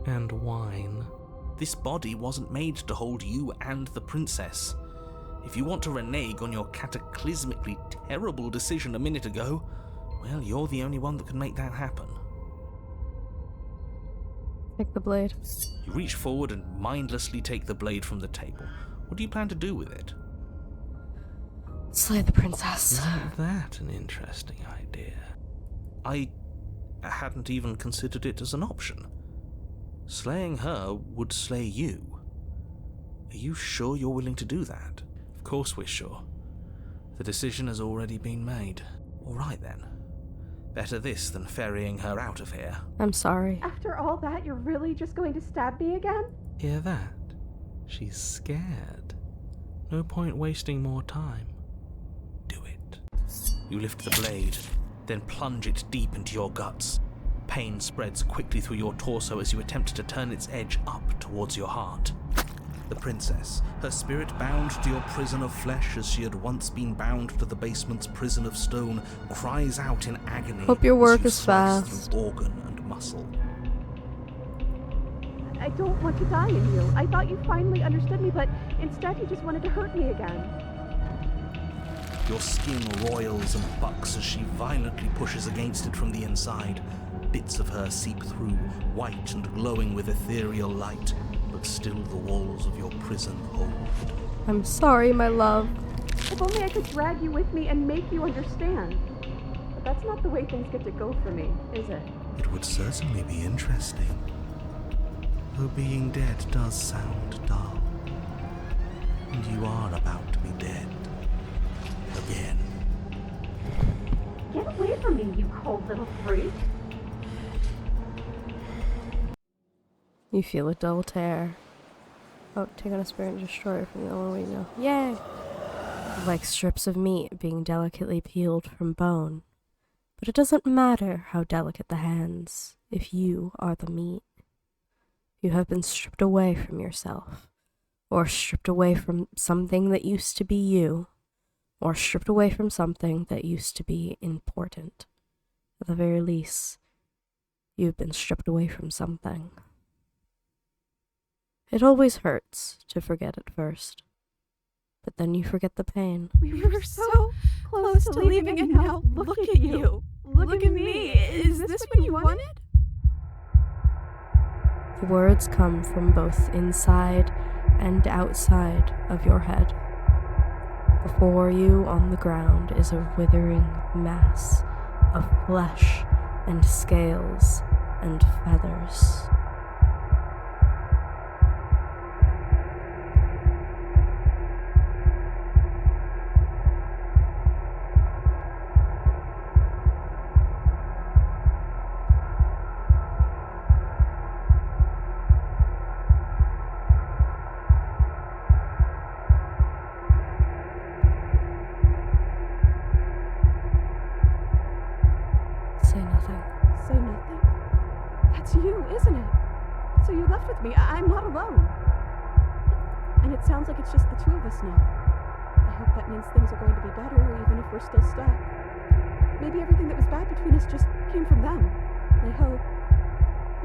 Speaker 3: And whine. This body wasn't made to hold you and the princess. If you want to renege on your cataclysmically terrible decision a minute ago, well, you're the only one that can make that happen.
Speaker 2: Take the blade.
Speaker 3: You reach forward and mindlessly take the blade from the table. What do you plan to do with it?
Speaker 2: Slay the princess.
Speaker 3: Isn't that an interesting idea? I hadn't even considered it as an option. Slaying her would slay you. Are you sure you're willing to do that? Of course we're sure. The decision has already been made. All right then. Better this than ferrying her out of here.
Speaker 2: I'm sorry.
Speaker 5: After all that, you're really just going to stab me again?
Speaker 3: Hear that? She's scared. No point wasting more time. Do it. You lift the blade, then plunge it deep into your guts. Pain spreads quickly through your torso as you attempt to turn its edge up towards your heart. The princess, her spirit bound to your prison of flesh as she had once been bound to the basement's prison of stone, cries out in agony.
Speaker 2: Hope your work
Speaker 3: as you
Speaker 2: is
Speaker 3: slice
Speaker 2: fast.
Speaker 3: through organ and muscle.
Speaker 5: I don't want to die in you. I thought you finally understood me, but instead you just wanted to hurt me again.
Speaker 3: Your skin roils and bucks as she violently pushes against it from the inside. Bits of her seep through, white and glowing with ethereal light, but still the walls of your prison hold.
Speaker 2: I'm sorry, my love.
Speaker 5: If only I could drag you with me and make you understand. But that's not the way things get to go for me, is it?
Speaker 3: It would certainly be interesting. Though being dead does sound dull. And you are about to be dead. Again.
Speaker 5: Get away from me, you cold little freak.
Speaker 2: You feel a dull tear. Oh, take on a spirit and destroy it from the only way you know. Yay! Like strips of meat being delicately peeled from bone. But it doesn't matter how delicate the hands, if you are the meat. You have been stripped away from yourself, or stripped away from something that used to be you, or stripped away from something that used to be important. At the very least, you've been stripped away from something. It always hurts to forget at first, but then you forget the pain.
Speaker 5: We were so close to leaving, and now look at you. Look at me. Is this what you wanted?
Speaker 2: The words come from both inside and outside of your head. Before you on the ground is a withering mass of flesh and scales and feathers. Say nothing.
Speaker 5: Say nothing? That's you, isn't it? So you left with me. I'm not alone. And it sounds like it's just the two of us now. I hope that means things are going to be better, even if we're still stuck. Maybe everything that was bad between us just came from them. I hope.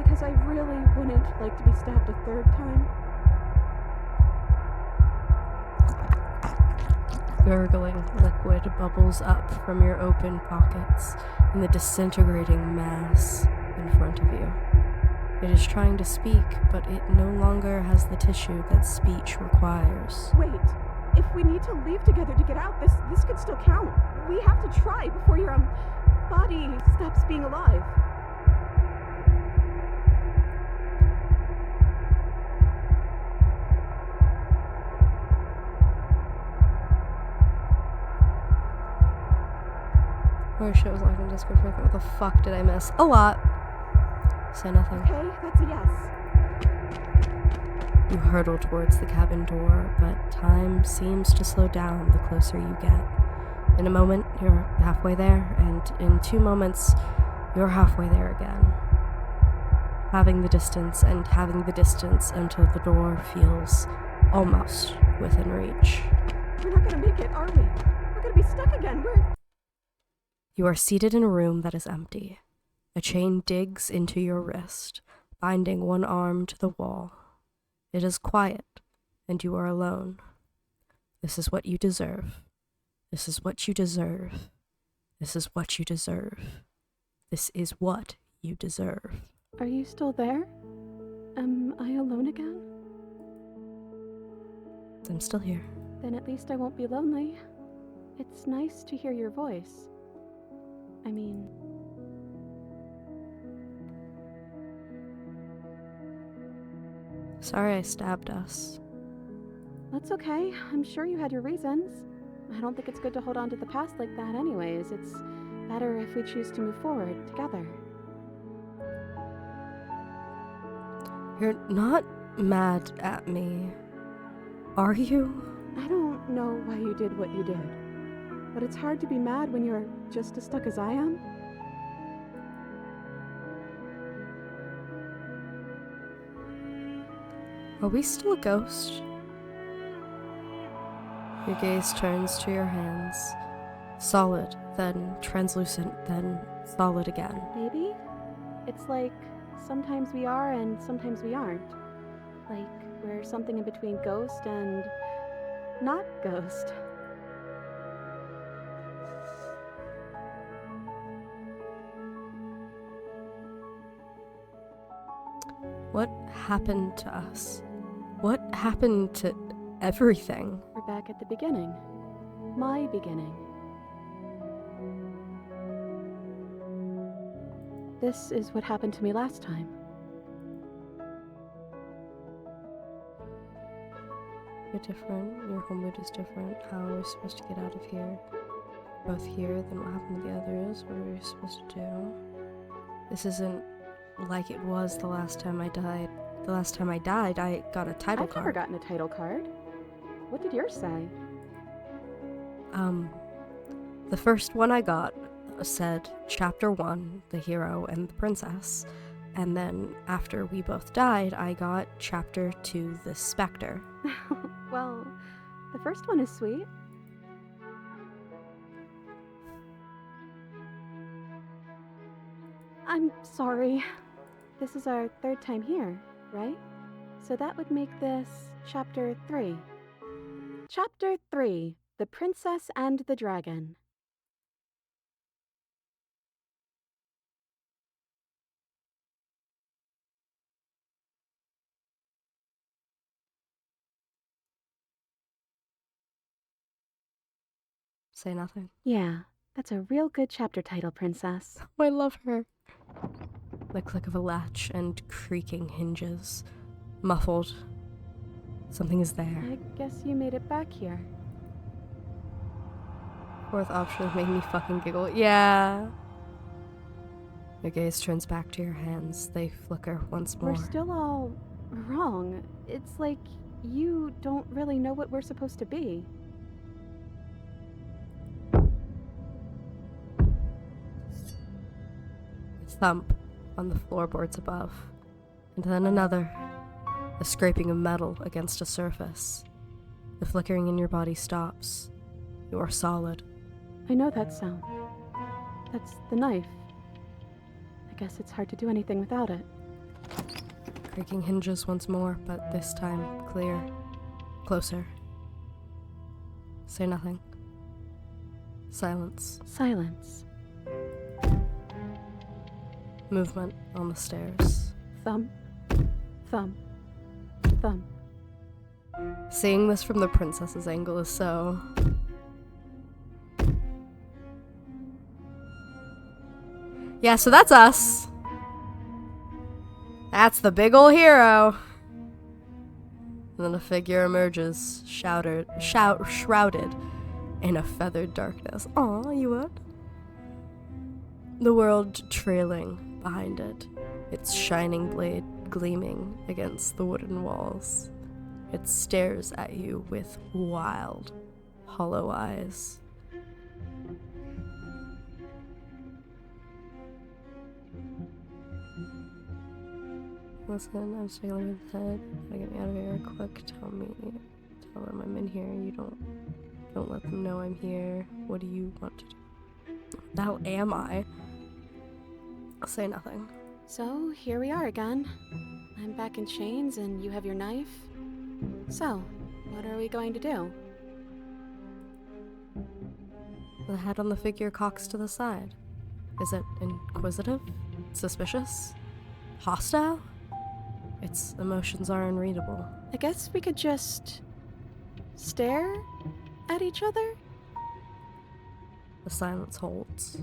Speaker 5: Because I really wouldn't like to be stabbed a third time.
Speaker 2: Gurgling liquid bubbles up from your open pockets in the disintegrating mass in front of you. It is trying to speak, but it no longer has the tissue that speech requires.
Speaker 5: Wait, if we need to leave together to get out, this could still count. We have to try before your body stops being alive.
Speaker 2: Oh shit, I was logged in Discord for a second. What the fuck did I miss? A lot. Say nothing.
Speaker 5: Okay, that's a yes.
Speaker 2: You hurtle towards the cabin door, but time seems to slow down the closer you get. In a moment, you're halfway there, and in 2 moments, you're halfway there again. Having the distance until the door feels almost within reach.
Speaker 5: We're not gonna make it, are we? We're gonna be stuck again.
Speaker 2: You are seated in a room that is empty. A chain digs into your wrist, binding one arm to the wall. It is quiet, and you are alone. This is what you deserve. This is what you deserve. This is what you deserve. This is what you deserve.
Speaker 5: Are you still there? Am I alone again?
Speaker 2: I'm still here.
Speaker 5: Then at least I won't be lonely. It's nice to hear your voice. I mean...
Speaker 2: Sorry I stabbed us.
Speaker 5: That's okay. I'm sure you had your reasons. I don't think it's good to hold on to the past like that anyways. It's better if we choose to move forward together.
Speaker 2: You're not mad at me, are you?
Speaker 5: I don't know why you did what you did, but it's hard to be mad when you're just as stuck as I am.
Speaker 2: Are we still a ghost? Your gaze turns to your hands. Solid, then translucent, then solid again.
Speaker 5: Maybe? It's like sometimes we are and sometimes we aren't. Like we're something in between ghost and not ghost.
Speaker 2: What happened to us? What happened to everything?
Speaker 5: We're back at the beginning. My beginning. This is what happened to me last time.
Speaker 2: You're different. Your whole mood is different. How are we supposed to get out of here? Both here, then what happened to the others? What are we supposed to do? This isn't like it was the last time I died. The last time I died, I got a title card.
Speaker 5: I've never gotten a title card. What did yours say?
Speaker 2: The first one I got said Chapter 1, the hero and the princess. And then after we both died, I got Chapter 2, the specter.
Speaker 5: Well, the first one is sweet. I'm sorry. This is our 3rd time here, right? So that would make this Chapter 3. Chapter 3, The Princess and the Dragon.
Speaker 2: Say nothing.
Speaker 5: Yeah, that's a real good chapter title, Princess.
Speaker 2: I love her. The click of a latch and creaking hinges. Muffled. Something is there.
Speaker 5: I guess you made it back here.
Speaker 2: 4th option made me fucking giggle. Yeah. Your gaze turns back to your hands. They flicker once more.
Speaker 5: We're still all wrong. It's like you don't really know what we're supposed to be.
Speaker 2: Thump on the floorboards above, and then another, a scraping of metal against a surface. The flickering in your body stops. You are solid.
Speaker 5: I know that sound. That's the knife. I guess it's hard to do anything without it.
Speaker 2: Creaking hinges once more, but this time clear. Closer. Say nothing. Silence.
Speaker 5: Silence.
Speaker 2: Movement on the stairs.
Speaker 5: Thump. Thump. Thump.
Speaker 2: Seeing this from the princess's angle is so... Yeah, so that's us. That's the big ol' hero. And then a figure emerges, shrouded in a feathered darkness. Aw, you would? The world trailing behind it, its shining blade gleaming against the wooden walls. It stares at you with wild, hollow eyes. Listen, I'm stuck over the head. Gotta get me out of here quick. Tell them I'm in here. You don't let them know I'm here. What do you want to do? The hell am I? I'll say nothing.
Speaker 5: So, here we are again. I'm back in chains and you have your knife. So, what are we going to do?
Speaker 2: The head on the figure cocks to the side. Is it inquisitive? Suspicious? Hostile? Its emotions are unreadable.
Speaker 5: I guess we could just stare at each other?
Speaker 2: The silence holds.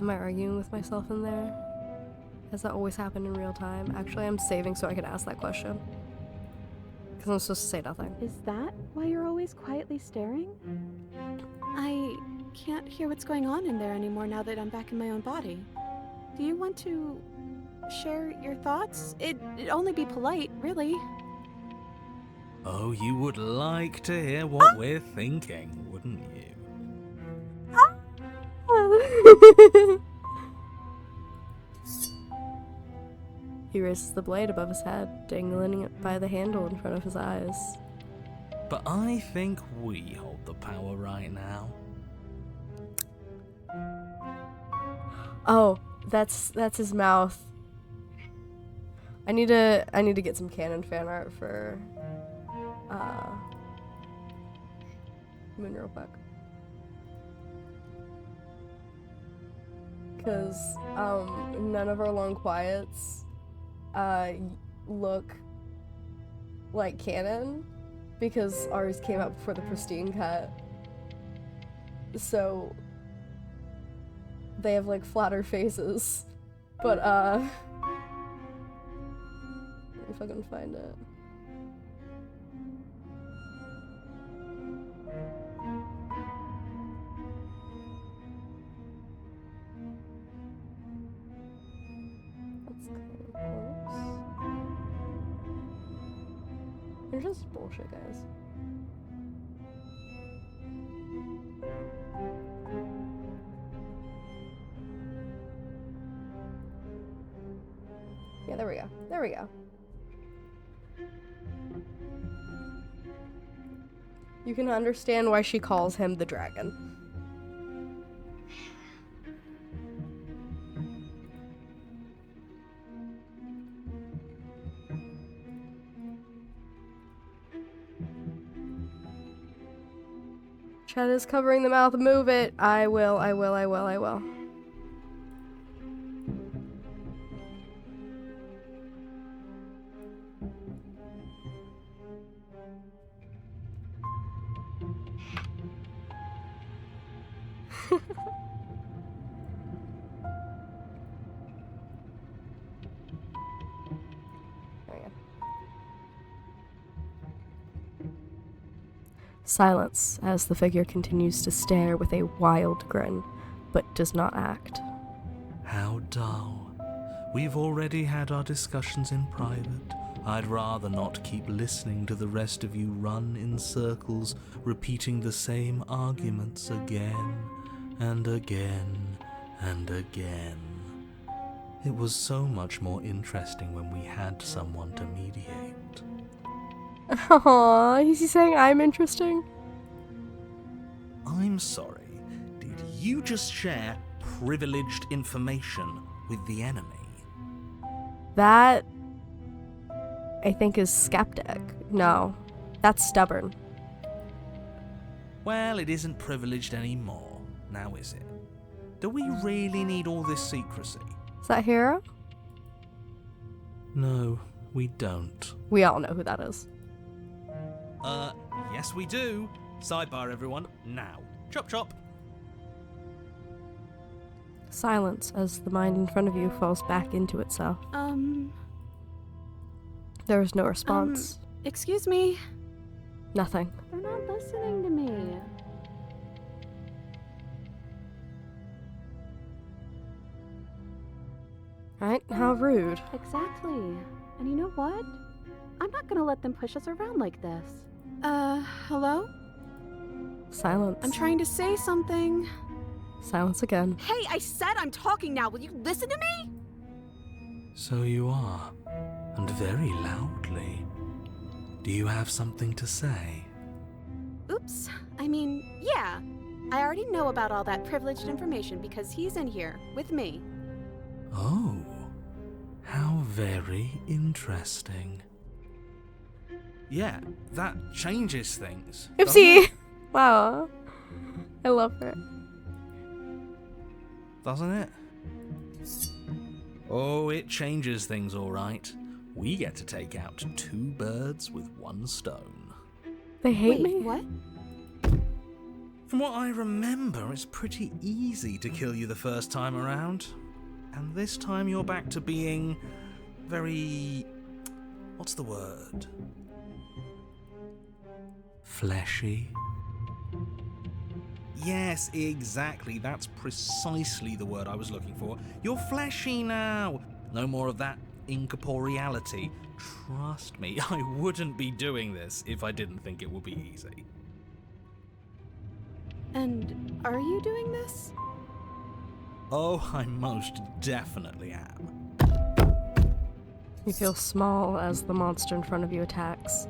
Speaker 2: Am I arguing with myself in there? Has that always happened in real time? Actually, I'm saving so I can ask that question. Because I'm supposed to say nothing.
Speaker 5: Is that why you're always quietly staring? I can't hear what's going on in there anymore now that I'm back in my own body. Do you want to share your thoughts? It'd only be polite, really.
Speaker 6: Oh, you would like to hear what we're thinking, wouldn't you?
Speaker 2: He raises the blade above his head, dangling it by the handle in front of his eyes.
Speaker 6: But I think we hold the power right now.
Speaker 2: Oh, that's his mouth. I need to get some canon fan art for Moon real quick. Cause none of our long quiets look like canon because ours came out before the pristine cut. So they have like flatter faces. But let me if I can find it. That's kind of close. They're just bullshit, guys. Yeah, there we go. There we go. You can understand why she calls him the dragon. Chet is covering the mouth. Move it. I will. Silence as the figure continues to stare with a wild grin, but does not act.
Speaker 6: How dull. We've already had our discussions in private. I'd rather not keep listening to the rest of you run in circles, repeating the same arguments again and again and again. It was so much more interesting when we had someone to mediate.
Speaker 2: Aww, is he saying I'm interesting?
Speaker 6: I'm sorry, did you just share privileged information with the enemy?
Speaker 2: That, I think, is skeptic. No, that's stubborn.
Speaker 6: Well, it isn't privileged anymore, now is it? Do we really need all this secrecy?
Speaker 2: Is that Hero?
Speaker 6: No, we don't.
Speaker 2: We all know who that is.
Speaker 6: Yes we do. Sidebar, everyone, now. Chop chop.
Speaker 2: Silence as the mind in front of you falls back into itself. There is no response.
Speaker 5: Excuse me.
Speaker 2: Nothing.
Speaker 5: They're not listening to me.
Speaker 2: Right? How rude.
Speaker 5: Exactly. And you know what? I'm not gonna let them push us around like this. Hello?
Speaker 2: Silence.
Speaker 5: I'm trying to say something.
Speaker 2: Silence again.
Speaker 10: Hey, I said I'm talking now. Will you listen to me?
Speaker 6: So you are, and very loudly. Do you have something to say?
Speaker 5: Oops. I mean, yeah. I already know about all that privileged information because he's in here with me.
Speaker 6: Oh, how very interesting.
Speaker 3: Yeah, that changes things.
Speaker 2: Oopsie! Wow. I love her.
Speaker 3: Doesn't it? Oh, it changes things, all right.
Speaker 6: We get to take out 2 birds with 1 stone.
Speaker 2: They hate me?
Speaker 5: What?
Speaker 3: From what I remember, it's pretty easy to kill you the first time around. And this time you're back to being very... what's the word?
Speaker 6: Fleshy?
Speaker 3: Yes, exactly. That's precisely the word I was looking for. You're fleshy now. No more of that incorporeality. Trust me, I wouldn't be doing this if I didn't think it would be easy.
Speaker 5: And are you doing this?
Speaker 3: Oh, I most definitely am.
Speaker 2: You feel small as the monster in front of you attacks.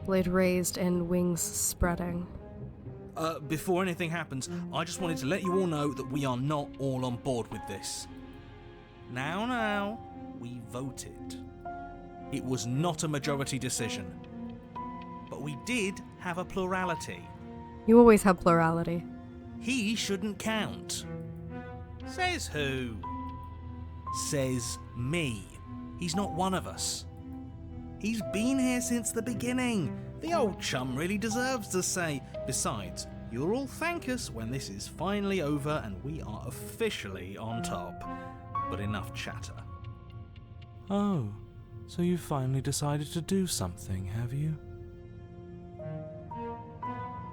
Speaker 2: Blade raised and wings spreading.
Speaker 3: Before anything happens, I just wanted to let you all know that we are not all on board with this. Now, we voted. It was not a majority decision. But we did have a plurality.
Speaker 2: You always have plurality.
Speaker 3: He shouldn't count. Says who? Says me. He's not one of us. He's been here since the beginning. The old chum really deserves to say. Besides, you'll all thank us when this is finally over and we are officially on top. But enough chatter.
Speaker 6: Oh, so you finally decided to do something, have you?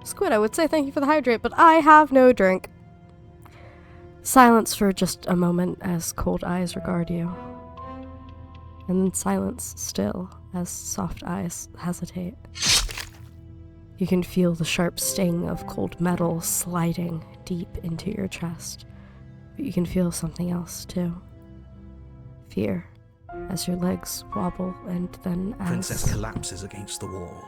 Speaker 2: Squid, I would say thank you for the hydrate, but I have no drink. Silence for just a moment as cold eyes regard you. And then silence still as soft eyes hesitate. You can feel the sharp sting of cold metal sliding deep into your chest. But you can feel something else too. Fear, as your legs wobble and then as...
Speaker 3: Princess collapses against the wall.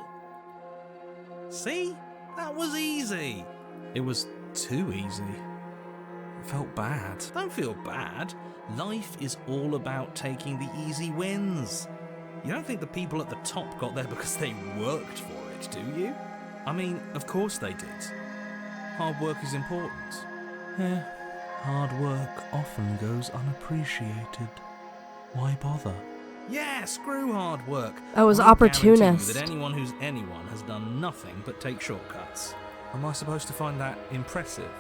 Speaker 3: See? That was easy.
Speaker 6: It was too easy. It felt bad.
Speaker 3: Don't feel bad. Life is all about taking the easy wins. You don't think the people at the top got there because they worked for it, do you? I mean, of course they did. Hard work is important.
Speaker 6: Yeah, hard work often goes unappreciated. Why bother?
Speaker 3: Yeah, screw hard work.
Speaker 2: I was
Speaker 3: I guarantee you
Speaker 2: opportunist.
Speaker 3: that anyone who's anyone has done nothing but take shortcuts. Am I supposed to find that impressive?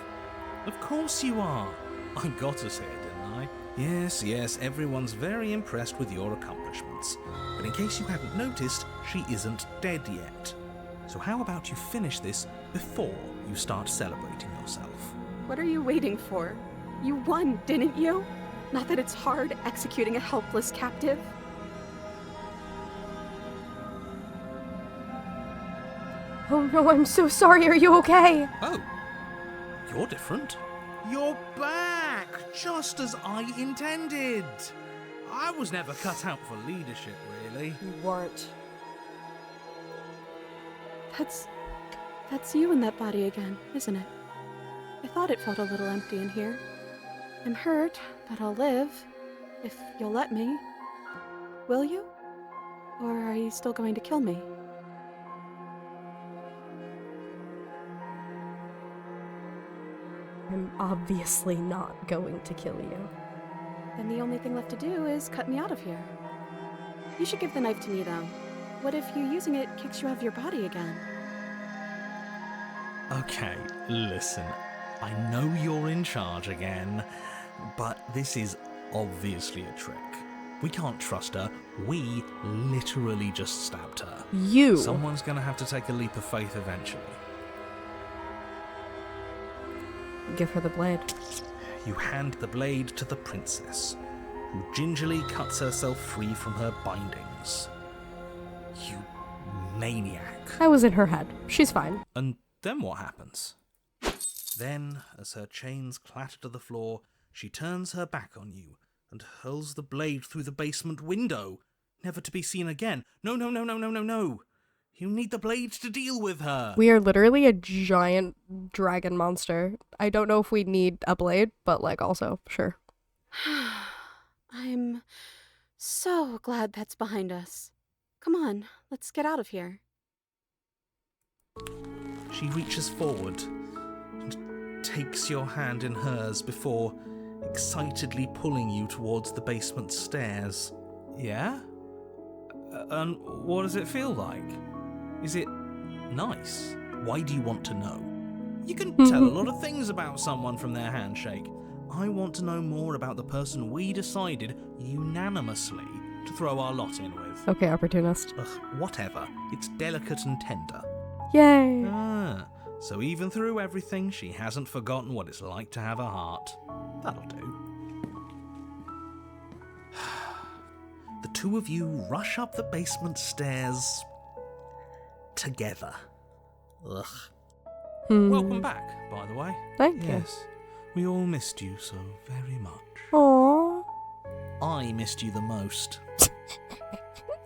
Speaker 3: Of course you are. I got us here, didn't I? Yes, everyone's very impressed with your accomplishments. But in case you haven't noticed, she isn't dead yet. So how about you finish this before you start celebrating yourself?
Speaker 5: What are you waiting for? You won, didn't you? Not that it's hard executing a helpless captive.
Speaker 2: Oh no, I'm so sorry, are you okay?
Speaker 3: Oh, you're different. You're back, just as I intended. I was never cut out for leadership, really.
Speaker 2: You weren't.
Speaker 5: That's you in that body again, isn't it? I thought it felt a little empty in here. I'm hurt, but I'll live. If you'll let me. Will you? Or are you still going to kill me?
Speaker 2: I'm obviously not going to kill you.
Speaker 5: Then the only thing left to do is cut me out of here. You should give the knife to me, though. What if you using it kicks you out of your body again?
Speaker 3: Okay, listen. I know you're in charge again, but this is obviously a trick. We can't trust her. We literally just stabbed her.
Speaker 2: You.
Speaker 3: Someone's gonna have to take a leap of faith eventually.
Speaker 2: Give her the blade.
Speaker 3: You hand the blade to the princess, who gingerly cuts herself free from her bindings. You maniac.
Speaker 2: I was in her head. She's fine.
Speaker 3: And then what happens? Then, as her chains clatter to the floor, she turns her back on you and hurls the blade through the basement window, never to be seen again. No. You need the blade to deal with her.
Speaker 2: We are literally a giant dragon monster. I don't know if we need a blade, but like also, sure.
Speaker 5: I'm so glad that's behind us. Come on, let's get out of here.
Speaker 3: She reaches forward and takes your hand in hers before excitedly pulling you towards the basement stairs. Yeah? And what does it feel like? Is it nice? Why do you want to know? You can tell a lot of things about someone from their handshake. I want to know more about the person we decided unanimously to throw our lot in with.
Speaker 2: Okay, opportunist.
Speaker 3: Ugh, whatever. It's delicate and tender.
Speaker 2: Yay!
Speaker 3: Ah, so even through everything, she hasn't forgotten what it's like to have a heart. That'll do. The two of you rush up the basement stairs together. Ugh. Welcome back, by the way.
Speaker 2: Thank you.
Speaker 3: Yes, we all missed you so very much.
Speaker 2: Aww.
Speaker 3: I missed you the most.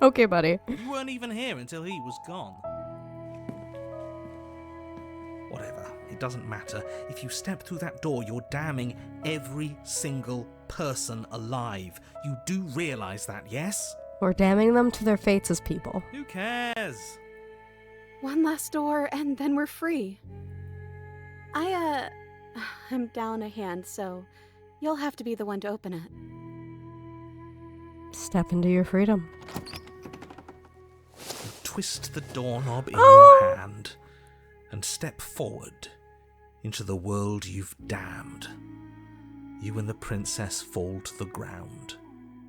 Speaker 2: Okay, buddy.
Speaker 3: You weren't even here until he was gone. Whatever, it doesn't matter. If you step through that door, you're damning every single person alive. You do realise that, yes?
Speaker 2: We're damning them to their fates as people.
Speaker 3: Who cares?
Speaker 5: One last door, and then we're free. I'm down a hand, so you'll have to be the one to open it.
Speaker 2: Step into your freedom.
Speaker 3: You twist the doorknob in your hand and step forward into the world you've damned. You and the princess fall to the ground,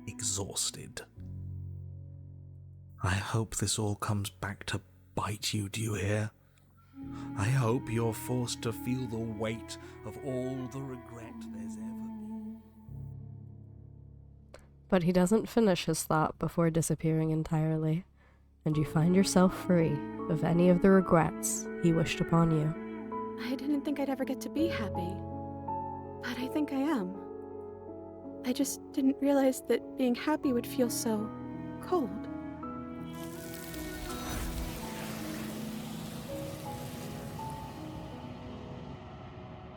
Speaker 3: exhausted. I hope this all comes back to bite you, do you hear? I hope you're forced to feel the weight of all the regret there's ever been.
Speaker 2: But he doesn't finish his thought before disappearing entirely, and you find yourself free of any of the regrets he wished upon you.
Speaker 5: I didn't think I'd ever get to be happy, but I think I am. I just didn't realize that being happy would feel so cold.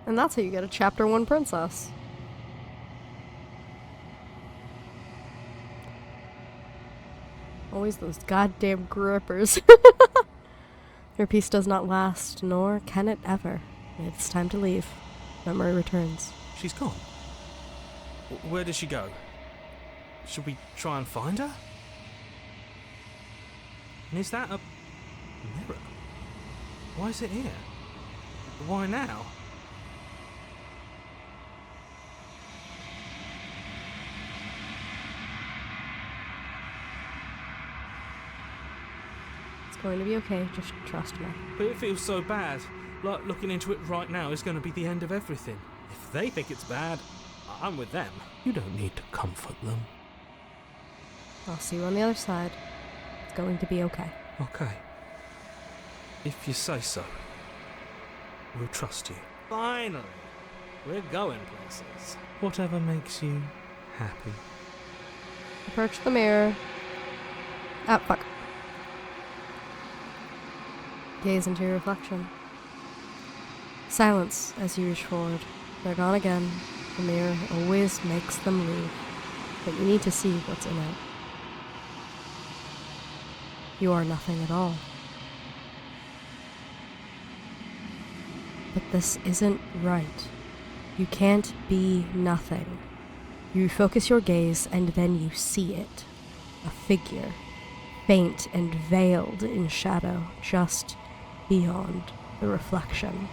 Speaker 2: And that's how you get a Chapter 1 princess. Always those goddamn grippers. Your peace does not last, nor can it ever. It's time to leave. Memory returns.
Speaker 3: She's gone. Where did she go? Should we try and find her? And is that a mirror? Why is it here? Why now?
Speaker 2: It's going to be okay, just trust me.
Speaker 3: But it feels so bad. Like looking into it right now is going to be the end of everything. If they think it's bad, I'm with them. You don't need to comfort them.
Speaker 2: I'll see you on the other side. It's going to be okay.
Speaker 3: Okay. If you say so. We'll trust you. Finally! We're going places. Whatever makes you happy.
Speaker 2: Approach the mirror. Ah, fuck. Gaze into your reflection. Silence as you reach forward. They're gone again. The mirror always makes them leave. But you need to see what's in it. You are nothing at all. But this isn't right. You can't be nothing. You focus your gaze and then you see it. A figure, faint and veiled in shadow, just beyond the reflection.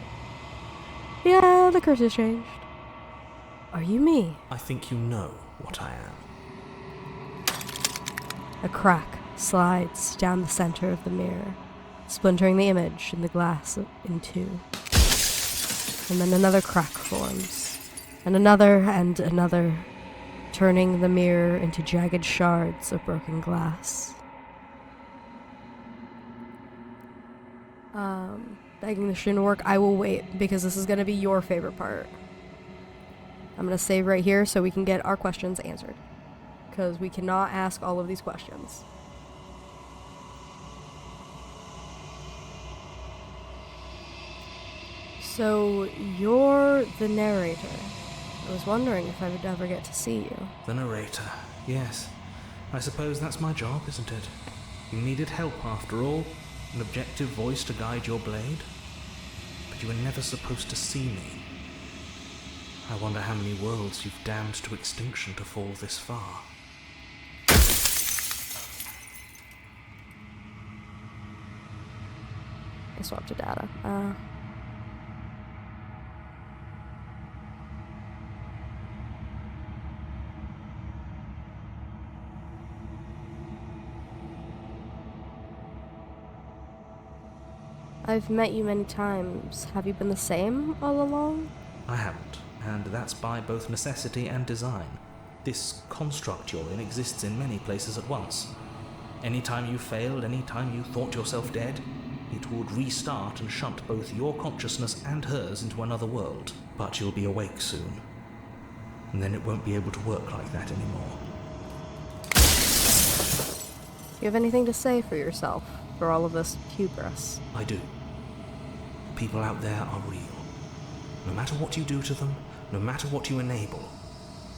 Speaker 2: Yeah, the curse has changed. Are you me?
Speaker 3: I think you know what I am.
Speaker 2: A crack slides down the center of the mirror, splintering the image and the glass in two. And then another crack forms, and another, turning the mirror into jagged shards of broken glass. Begging this shouldn't work. I will wait, because this is going to be your favorite part. I'm going to save right here so we can get our questions answered, because we cannot ask all of these questions. So, you're the narrator. I was wondering if I would ever get to see you.
Speaker 3: The narrator, yes. I suppose that's my job, isn't it? You needed help after all, an objective voice to guide your blade. But you were never supposed to see me. I wonder how many worlds you've damned to extinction to fall this far.
Speaker 2: I swapped to data. I've met you many times. Have you been the same all along?
Speaker 3: I haven't, and that's by both necessity and design. This construct you're in exists in many places at once. Anytime you failed, anytime you thought yourself dead, it would restart and shunt both your consciousness and hers into another world. But you'll be awake soon, and then it won't be able to work like that anymore.
Speaker 2: Do you have anything to say for yourself, for all of this hubris?
Speaker 3: I do. People out there are real. No matter what you do to them, no matter what you enable,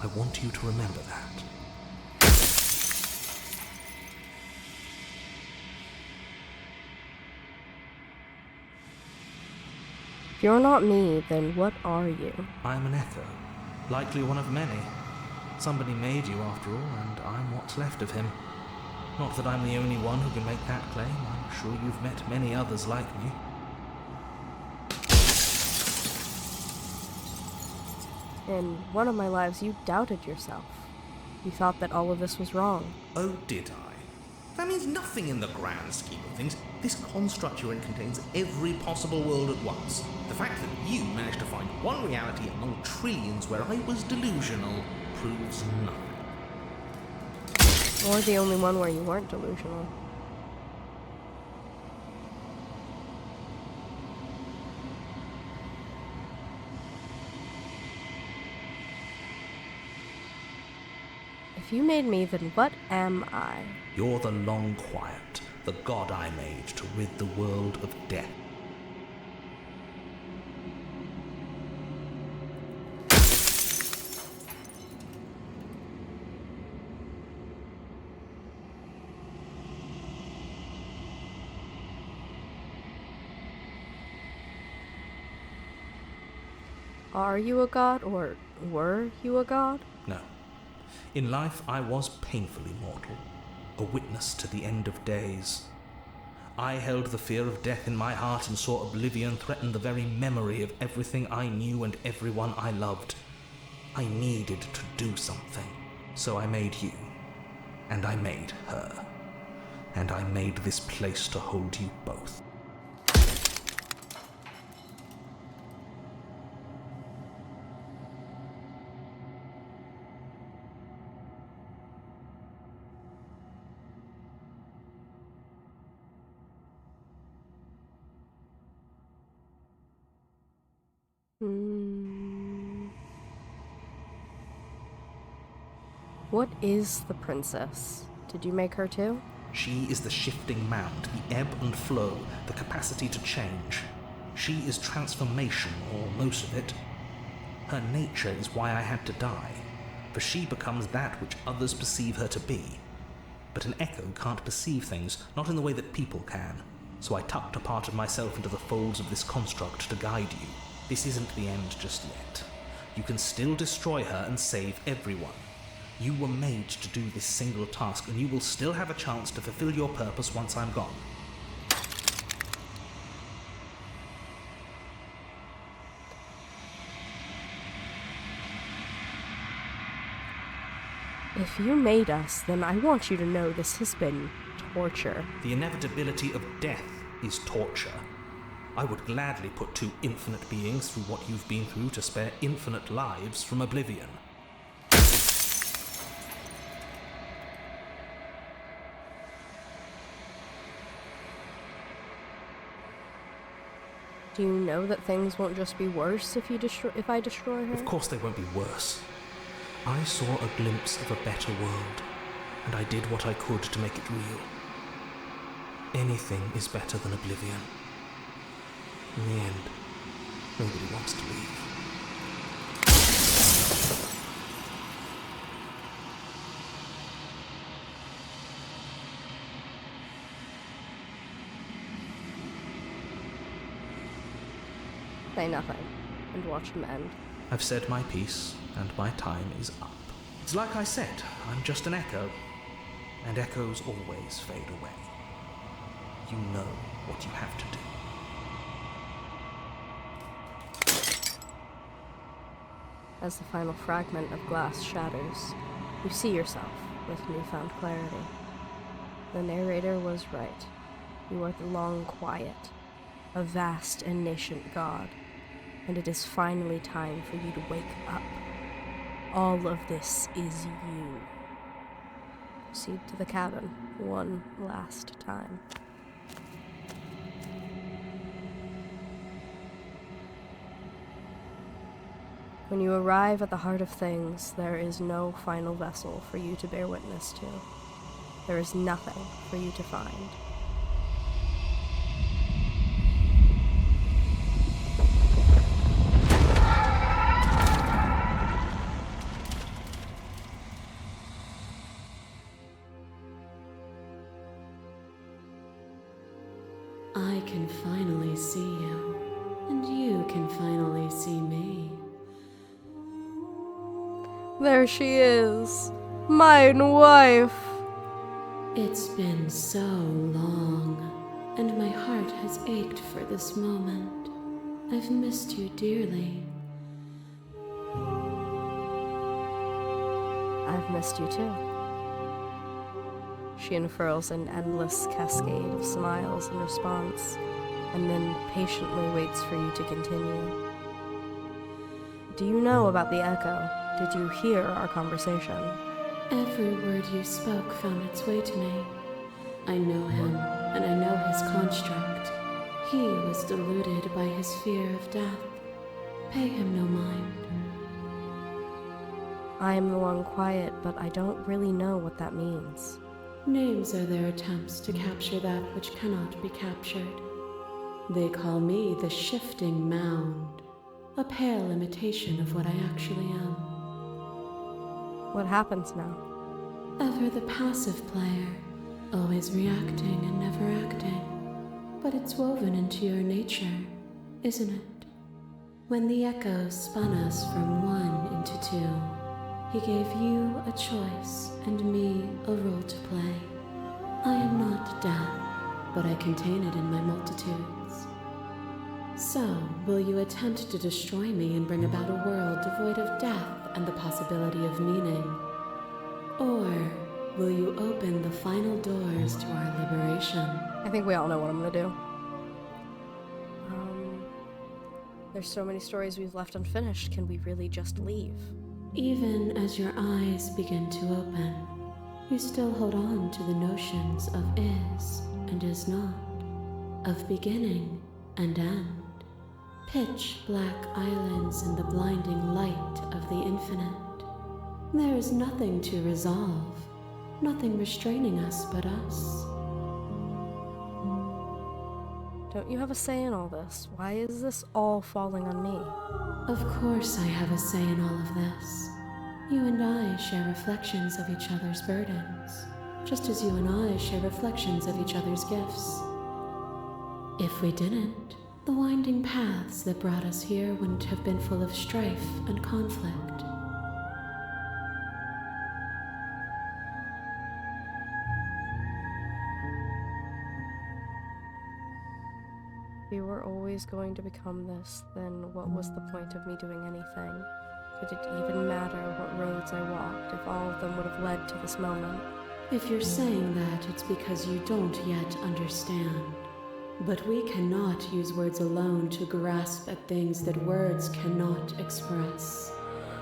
Speaker 3: I want you to remember that.
Speaker 2: If you're not me, then what are you?
Speaker 3: I'm an echo, likely one of many. Somebody made you after all, and I'm what's left of him. Not that I'm the only one who can make that claim. I'm sure you've met many others like me.
Speaker 2: In one of my lives, you doubted yourself. You thought that all of this was wrong.
Speaker 3: Oh, did I? That means nothing in the grand scheme of things. This construct you're in contains every possible world at once. The fact that you managed to find one reality among trillions where I was delusional proves nothing.
Speaker 2: Or the only one where you weren't delusional. If you made me, then what am I?
Speaker 3: You're the Long Quiet, the god I made to rid the world of death.
Speaker 2: Are you a god, or were you a god?
Speaker 3: No. In life, I was painfully mortal, a witness to the end of days. I held the fear of death in my heart and saw oblivion threaten the very memory of everything I knew and everyone I loved. I needed to do something, so I made you, and I made her, and I made this place to hold you both.
Speaker 2: What is the princess? Did you make her too?
Speaker 3: She is the shifting mound, the ebb and flow, the capacity to change. She is transformation, or most of it. Her nature is why I had to die, for she becomes that which others perceive her to be. But an echo can't perceive things, not in the way that people can, so I tucked a part of myself into the folds of this construct to guide you. This isn't the end just yet. You can still destroy her and save everyone. You were made to do this single task, and you will still have a chance to fulfill your purpose once I'm gone.
Speaker 2: If you made us, then I want you to know this has been torture.
Speaker 3: The inevitability of death is torture. I would gladly put two infinite beings through what you've been through to spare infinite lives from oblivion.
Speaker 2: Do you know that things won't just be worse if I destroy her?
Speaker 3: Of course they won't be worse. I saw a glimpse of a better world, and I did what I could to make it real. Anything is better than oblivion. In the end, nobody wants to leave.
Speaker 2: Say nothing, and watch him end.
Speaker 3: I've said my piece, and my time is up. It's like I said, I'm just an echo, and echoes always fade away. You know what you have to do.
Speaker 2: As the final fragment of glass shatters, you see yourself with newfound clarity. The narrator was right. You are the long quiet, a vast and nascent god, and it is finally time for you to wake up. All of this is you. Proceed to the cabin one last time. When you arrive at the heart of things, there is no final vessel for you to bear witness to. There is nothing for you to find.
Speaker 8: I can finally see you, and you can finally see me.
Speaker 2: There she is, mine wife.
Speaker 8: It's been so long, and my heart has ached for this moment. I've missed you dearly.
Speaker 2: I've missed you too. She unfurls an endless cascade of smiles in response, and then patiently waits for you to continue. Do you know about the echo? Did you hear our conversation?
Speaker 8: Every word you spoke found its way to me. I know him, and I know his construct. He was deluded by his fear of death. Pay him no mind.
Speaker 2: I am the one quiet, but I don't really know what that means.
Speaker 8: Names are their attempts to capture that which cannot be captured. They call me the Shifting Mound, a pale imitation of what I actually am.
Speaker 2: What happens now?
Speaker 8: Ever the passive player, always reacting and never acting. But it's woven into your nature, isn't it? When the echo spun us from one into two, he gave you a choice and me a role to play. I am not death, but I contain it in my multitudes. So, will you attempt to destroy me and bring about a world devoid of death and the possibility of meaning? Or will you open the final doors to our liberation?
Speaker 2: I think we all know what I'm gonna do. There's so many stories we've left unfinished. Can we really just leave?
Speaker 8: Even as your eyes begin to open, you still hold on to the notions of is and is not, of beginning and end. Pitch black islands in the blinding light of the infinite. There is nothing to resolve, nothing restraining us but us.
Speaker 2: Don't you have a say in all this? Why is this all falling on me?
Speaker 8: Of course I have a say in all of this. You and I share reflections of each other's burdens, just as you and I share reflections of each other's gifts. If we didn't, the winding paths that brought us here wouldn't have been full of strife and conflict.
Speaker 2: If we were always going to become this, then what was the point of me doing anything? Did it even matter what roads I walked if all of them would have led to this moment?
Speaker 8: If you're saying that, it's because you don't yet understand. But we cannot use words alone to grasp at things that words cannot express.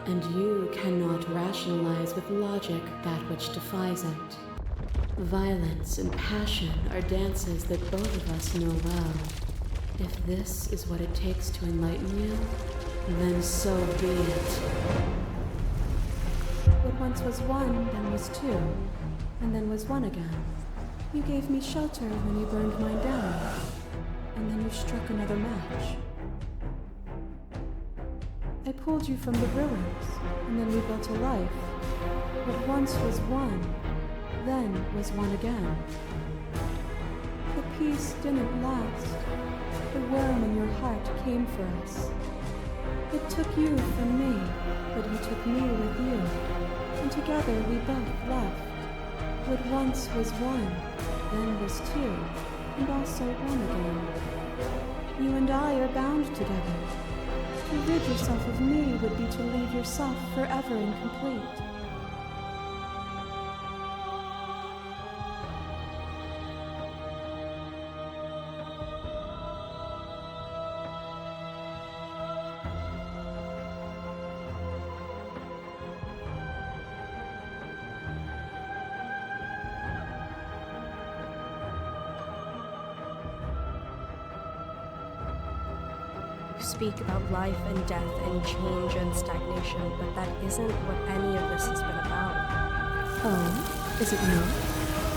Speaker 8: And you cannot rationalize with logic that which defies it. Violence and passion are dances that both of us know well. If this is what it takes to enlighten you, then so be it.
Speaker 5: What once was one, then was two, and then was one again. You gave me shelter when you burned mine down, and then you struck another match. I pulled you from the ruins, and then we built a life. What once was one, then was one again. The peace didn't last. The worm in your heart came for us. It took you from me, but you took me with you, and together we both left. What once was one, then was two, and also one again. You and I are bound together. To rid yourself of me would be to leave yourself forever incomplete.
Speaker 2: Speak about life and death and change and stagnation, but that isn't what any of this has been about.
Speaker 5: Oh, is it not?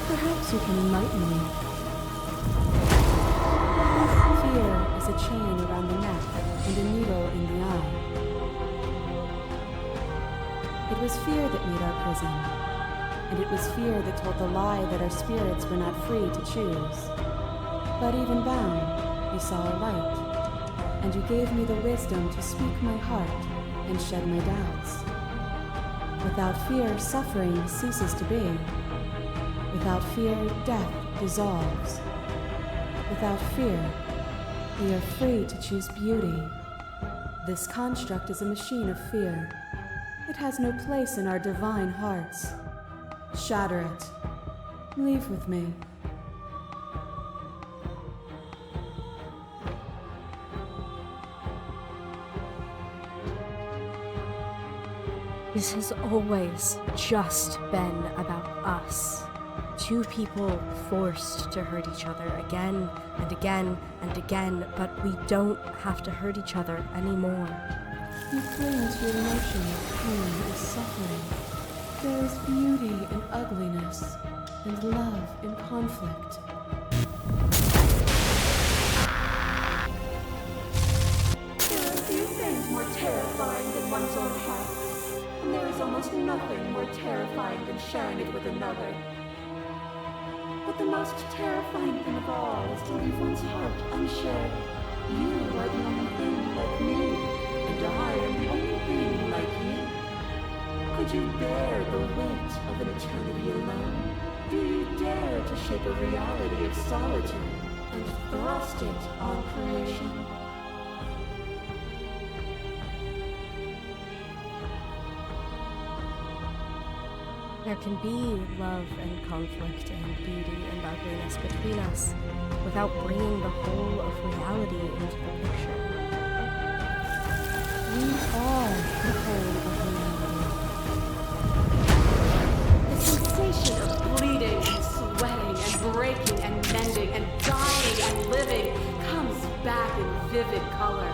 Speaker 5: Perhaps you can enlighten me. Fear is a chain around the neck and a needle in the eye. It was fear that made our prison, and it was fear that told the lie that our spirits were not free to choose. But even bound, you saw a light. And you gave me the wisdom to speak my heart and shed my doubts. Without fear, suffering ceases to be. Without fear, death dissolves. Without fear, we are free to choose beauty. This construct is a machine of fear. It has no place in our divine hearts. Shatter it. Leave with me.
Speaker 2: This has always just been about us. Two people forced to hurt each other again and again and again, but we don't have to hurt each other anymore.
Speaker 5: You cling to your emotion of pain and suffering. There is beauty in ugliness and love in conflict.
Speaker 9: There are few things more terrifying than one's own heart. And there is almost nothing more terrifying than sharing it with another. But the most terrifying thing of all is to leave one's heart unshared. You are the only thing like me, and I am the only thing like you. Could you bear the weight of an eternity alone? Do you dare to shape a reality of solitude and thrust it on creation?
Speaker 2: There can be love and conflict and beauty and ugliness between us without bringing the whole of reality into the picture.
Speaker 5: We are the whole of reality.
Speaker 10: The sensation of bleeding and sweating and breaking and mending and dying and living comes back in vivid color.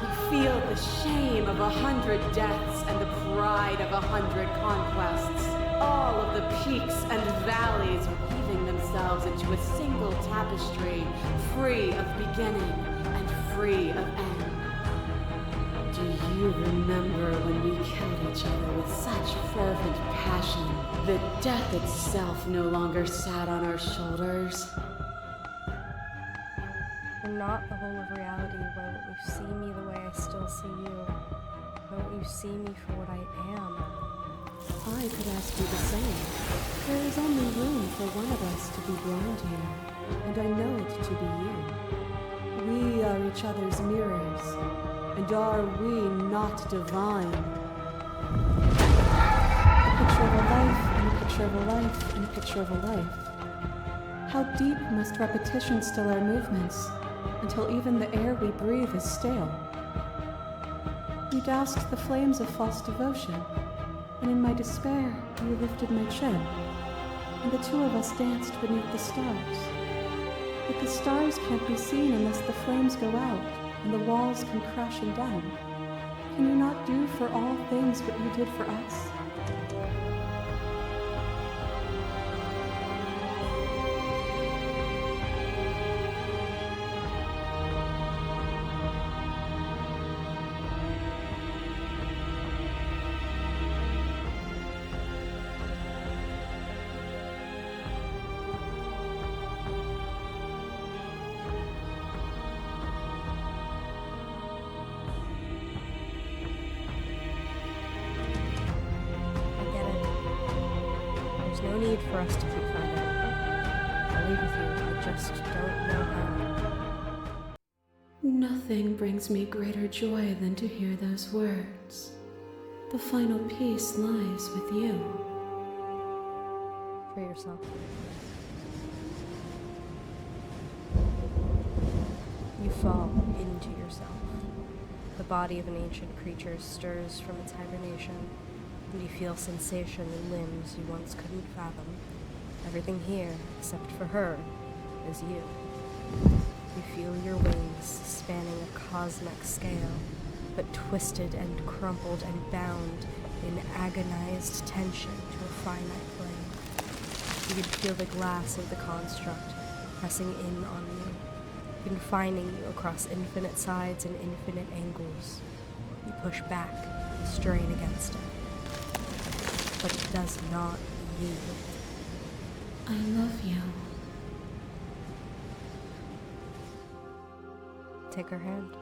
Speaker 10: You feel the shame of 100 deaths and the pride of 100 conquests. All of the peaks and valleys weaving themselves into a single tapestry, free of beginning and free of end. Do you remember when we killed each other with such fervent passion that death itself no longer sat on our shoulders?
Speaker 2: You're not the whole of reality. Why won't you see me the way I still see you? Why won't you see me for what I am?
Speaker 5: I could ask you the same. There is only room for one of us to be blind here, and I know it to be you. We are each other's mirrors. And are we not divine? A picture of a life, and a picture of a life, and a picture of a life. How deep must repetition still our movements, until even the air we breathe is stale? You doused the flames of false devotion, and in my despair, you lifted my chin, and the two of us danced beneath the stars. But the stars can't be seen unless the flames go out, and the walls come crashing down. Can you not do for all things what you did for us?
Speaker 2: There's no need for us to keep fighting. I'll leave with you, I just don't know how.
Speaker 8: Nothing brings me greater joy than to hear those words. The final peace lies with you.
Speaker 2: For yourself. You fall into yourself. The body of an ancient creature stirs from its hibernation, and you feel sensation in limbs you once couldn't fathom. Everything here, except for her, is you. You feel your wings spanning a cosmic scale, but twisted and crumpled and bound in agonized tension to a finite plane. You can feel the glass of the construct pressing in on you, confining you across infinite sides and infinite angles. You push back, strain against it, but it does not yield.
Speaker 8: I love you.
Speaker 2: Take her hand.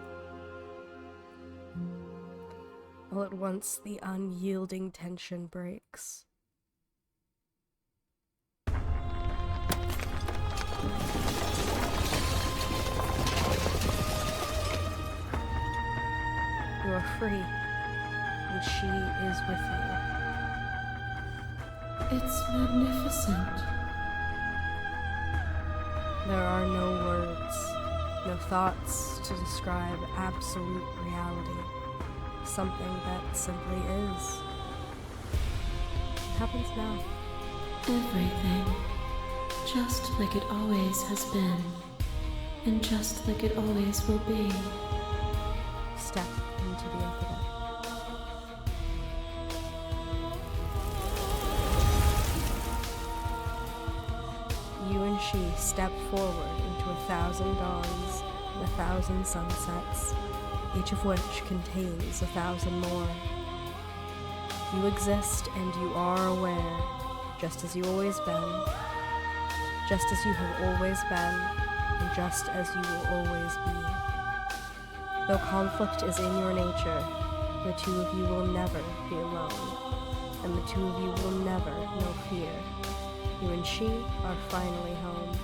Speaker 2: All at once, the unyielding tension breaks. You are free, and she is with you.
Speaker 8: It's magnificent.
Speaker 2: There are no words, no thoughts to describe absolute reality. Something that simply is. What happens now?
Speaker 8: Everything. Just like it always has been. And just like it always will be.
Speaker 2: Step into the infinite. You and she step forward into 1,000 dawns and 1,000 sunsets, each of which contains 1,000 more. You exist and you are aware, just as you've always been, just as you have always been, and just as you will always be. Though conflict is in your nature, the two of you will never be alone, and the two of you will never know fear. You and she are finally home.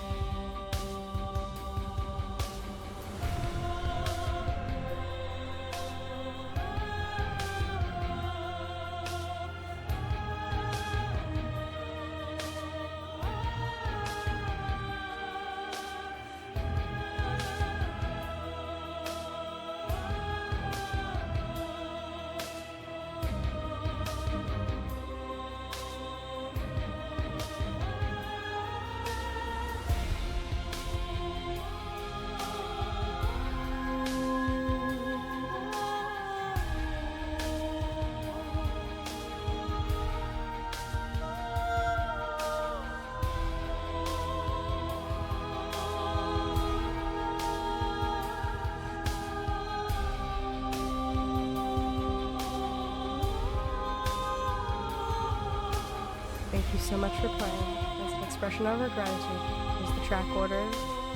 Speaker 2: Thank you so much for playing. As an expression of our gratitude, here's the track order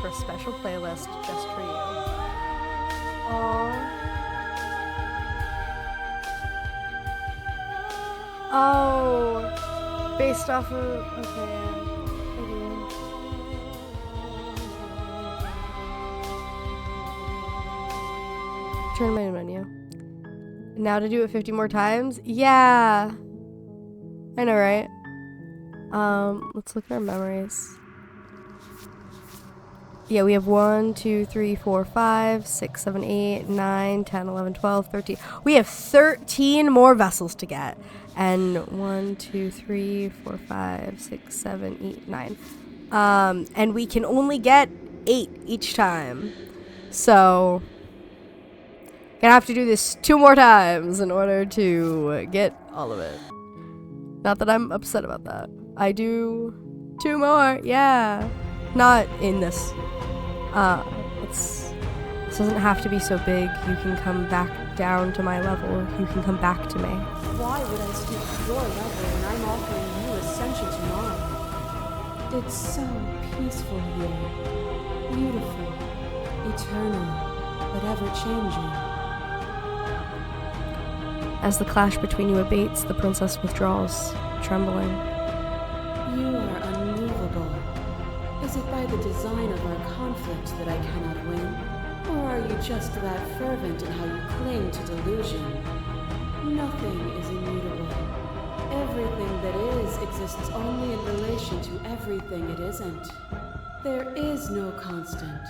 Speaker 2: for a special playlist just for you. Aww. Oh, based off of, okay. Turn main menu. Now to do it 50 more times? Yeah. I know, right? Let's look at our memories. Yeah, we have 1, 2, 3, 4, 5, 6, 7, 8, 9, 10, 11, 12, 13. We have 13 more vessels to get. And 1, 2, 3, 4, 5, 6, 7, 8, 9. And we can only get 8 each time. So, gonna have to do this 2 more times in order to get all of it. Not that I'm upset about that. I do 2 more, yeah. Not in this. This doesn't have to be so big. You can come back down to my level. You can come back to me.
Speaker 5: Why would I stoop to your level when I'm offering you ascension to mine? It's so peaceful here. Beautiful. Eternal. But ever-changing.
Speaker 2: As the clash between you abates, the princess withdraws, trembling.
Speaker 5: You are unmovable. Is it by the design of our conflict that I cannot win? Or are you just that fervent in how you cling to delusion? Nothing is immutable. Everything that is exists only in relation to everything it isn't. There is no constant.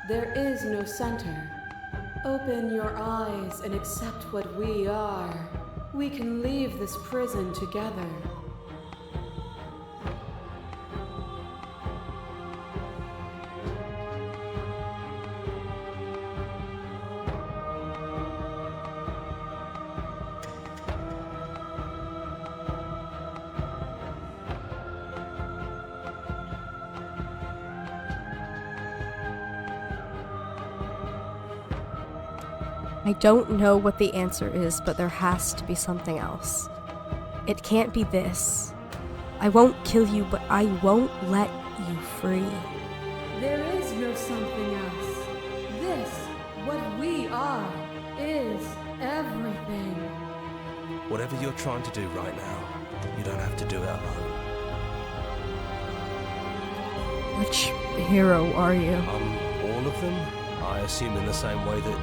Speaker 5: There is no center. Open your eyes and accept what we are. We can leave this prison together.
Speaker 2: I don't know what the answer is, but there has to be something else. It can't be this. I won't kill you, but I won't let you free.
Speaker 5: There is no something else. This, what we are, is everything.
Speaker 11: Whatever you're trying to do right now, you don't have to do it alone.
Speaker 2: Which hero are you?
Speaker 11: All of them? I assume in the same way that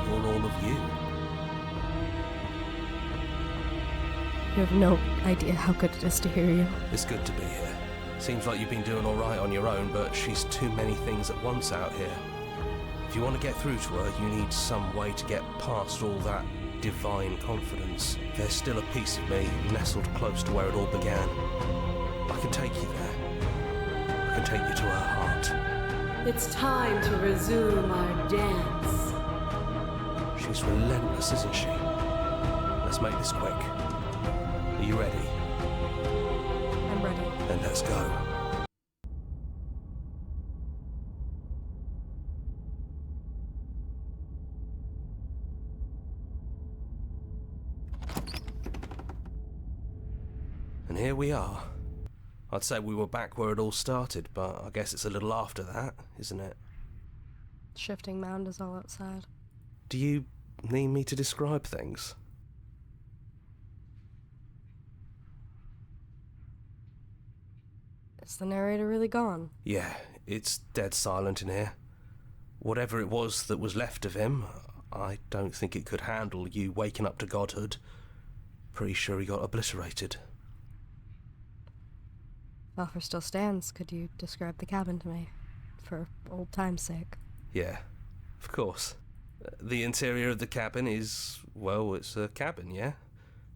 Speaker 11: you're all of you.
Speaker 2: You have no idea how good it is to hear you.
Speaker 11: It's good to be here. Seems like you've been doing all right on your own, but she's too many things at once out here. If you want to get through to her, you need some way to get past all that divine confidence. There's still a piece of me nestled close to where it all began. I can take you there. I can take you to her heart.
Speaker 5: It's time to resume our dance.
Speaker 11: She's relentless, isn't she? Let's make this quick. Are you ready?
Speaker 2: I'm ready.
Speaker 11: Then let's go. And here we are. I'd say we were back where it all started, but I guess it's a little after that, isn't it?
Speaker 2: Shifting mound is all outside.
Speaker 11: Do you need me to describe things?
Speaker 2: Is the narrator really gone?
Speaker 11: Yeah, it's dead silent in here. Whatever it was that was left of him, I don't think it could handle you waking up to godhood. Pretty sure he got obliterated.
Speaker 2: Offer still stands. Could you describe the cabin to me? For old time's sake.
Speaker 11: Yeah, of course. The interior of the cabin is, well, it's a cabin, yeah?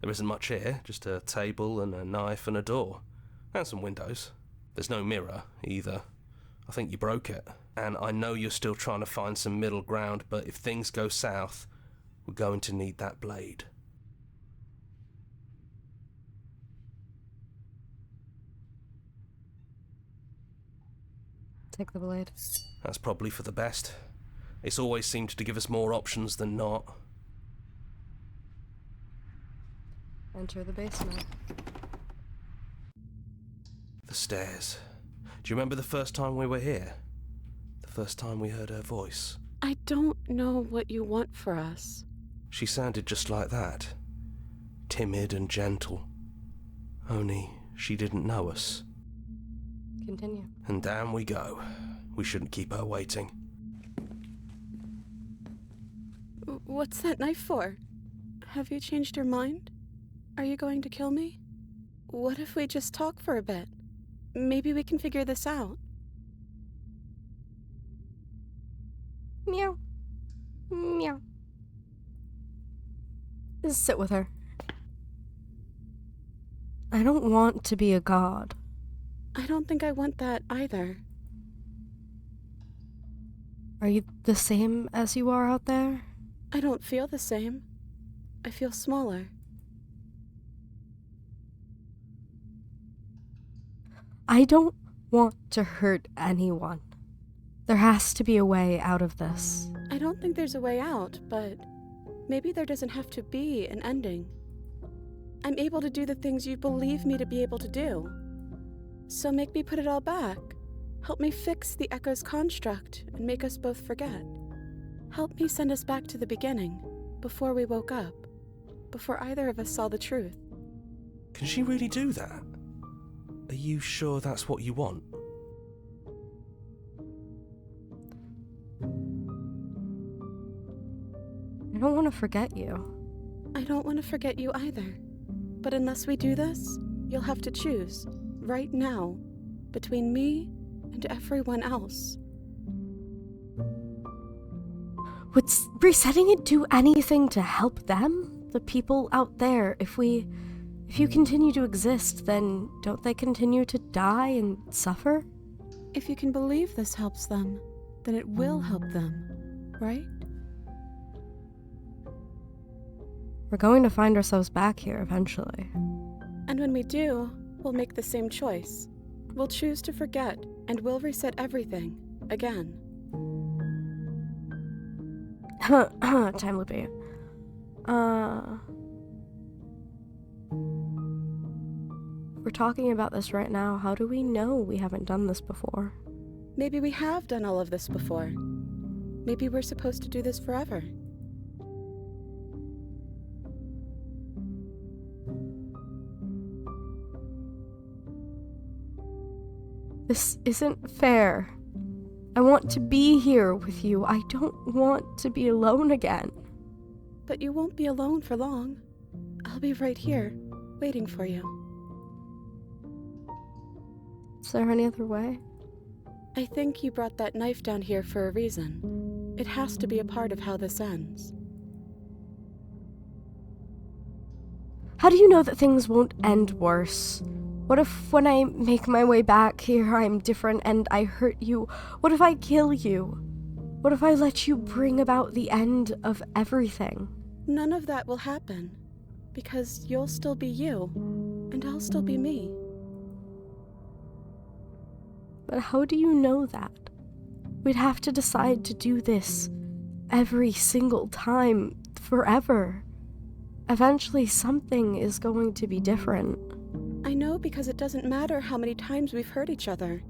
Speaker 11: There isn't much here, just a table and a knife and a door. And some windows. There's no mirror, either. I think you broke it. And I know you're still trying to find some middle ground, but if things go south, we're going to need that blade.
Speaker 2: Take the blade.
Speaker 11: That's probably for the best. It's always seemed to give us more options than not.
Speaker 2: Enter the basement.
Speaker 11: The stairs. Do you remember the first time we were here? The first time we heard her voice?
Speaker 5: I don't know what you want for us.
Speaker 11: She sounded just like that. Timid and gentle. Only she didn't know us.
Speaker 2: Continue.
Speaker 11: And down we go. We shouldn't keep her waiting.
Speaker 5: What's that knife for? Have you changed your mind? Are you going to kill me? What if we just talk for a bit? Maybe we can figure this out.
Speaker 2: Meow. Meow. Just sit with her. I don't want to be a god.
Speaker 5: I don't think I want that either.
Speaker 2: Are you the same as you are out there?
Speaker 5: I don't feel the same. I feel smaller.
Speaker 2: I don't want to hurt anyone. There has to be a way out of this.
Speaker 5: I don't think there's a way out, but maybe there doesn't have to be an ending. I'm able to do the things you believe me to be able to do. So make me put it all back. Help me fix the Echo's construct and make us both forget. Help me send us back to the beginning, before we woke up, before either of us saw the truth.
Speaker 11: Can she really do that? Are you sure that's what you want?
Speaker 2: I don't want to forget you.
Speaker 5: I don't want to forget you either. But unless we do this, you'll have to choose, right now, between me and everyone else.
Speaker 2: Would resetting it do anything to help them? The people out there? If you continue to exist, then don't they continue to die and suffer?
Speaker 5: If you can believe this helps them, then it will help them, right?
Speaker 2: We're going to find ourselves back here eventually.
Speaker 5: And when we do, we'll make the same choice. We'll choose to forget, and we'll reset everything, again.
Speaker 2: Time loopy. We're talking about this right now. How do we know we haven't done this before?
Speaker 5: Maybe we have done all of this before. Maybe we're supposed to do this forever.
Speaker 2: This isn't fair. I want to be here with you. I don't want to be alone again.
Speaker 5: But you won't be alone for long. I'll be right here, waiting for you.
Speaker 2: Is there any other way?
Speaker 5: I think you brought that knife down here for a reason. It has to be a part of how this ends.
Speaker 2: How do you know that things won't end worse? What if when I make my way back here I'm different and I hurt you? What if I kill you? What if I let you bring about the end of everything?
Speaker 5: None of that will happen, because you'll still be you, and I'll still be me.
Speaker 2: But how do you know that? We'd have to decide to do this every single time, forever. Eventually something is going to be different.
Speaker 5: I know, because it doesn't matter how many times we've hurt each other.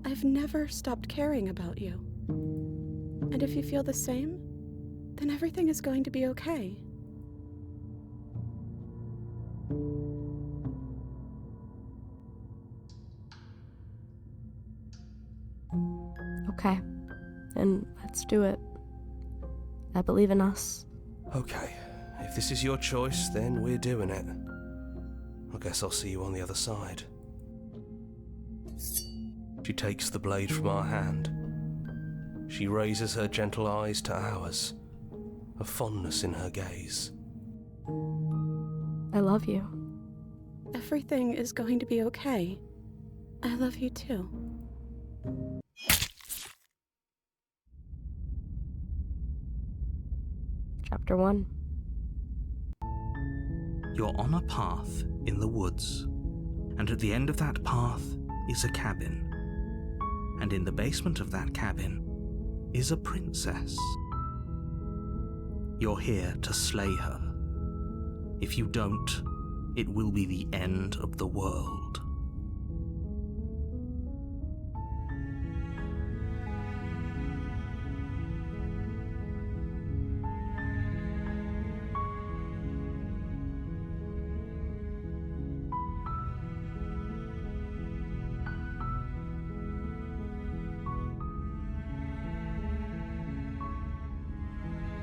Speaker 5: I've never stopped caring about you. And if you feel the same, then everything is going to be okay.
Speaker 2: Okay, then let's do it. I believe in us.
Speaker 11: Okay, if this is your choice, then we're doing it. I guess I'll see you on the other side. She takes the blade from our hand. She raises her gentle eyes to ours, a fondness in her gaze.
Speaker 2: I love you.
Speaker 5: Everything is going to be okay. I love you too.
Speaker 2: Chapter 1.
Speaker 3: You're on a path in the woods, and at the end of that path is a cabin. And in the basement of that cabin is a princess. You're here to slay her. If you don't, it will be the end of the world.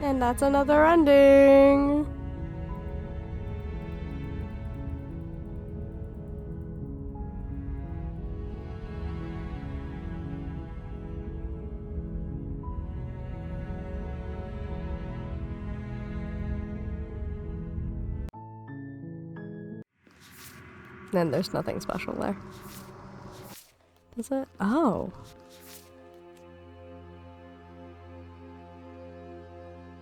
Speaker 2: And that's another ending. Then there's nothing special there. Is it? Oh.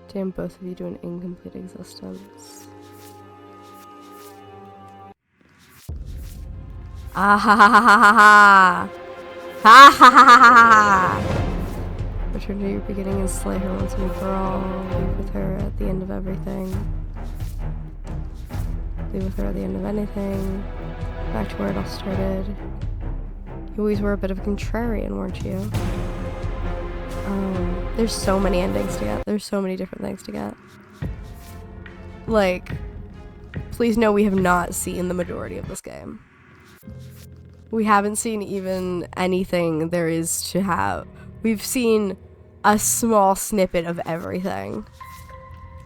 Speaker 2: Damn, both of you do an incomplete existence. Ah ha ha ha ha ha ha! Ha ha ha ha ha! Return to your beginning and slay her once and for all. Leave with her at the end of everything. Leave with her at the end of anything. Back to where it all started. You always were a bit of a contrarian, weren't you? There's so many endings to get. There's so many different things to get. Like, please know we have not seen the majority of this game. We haven't seen even anything there is to have. We've seen a small snippet of everything.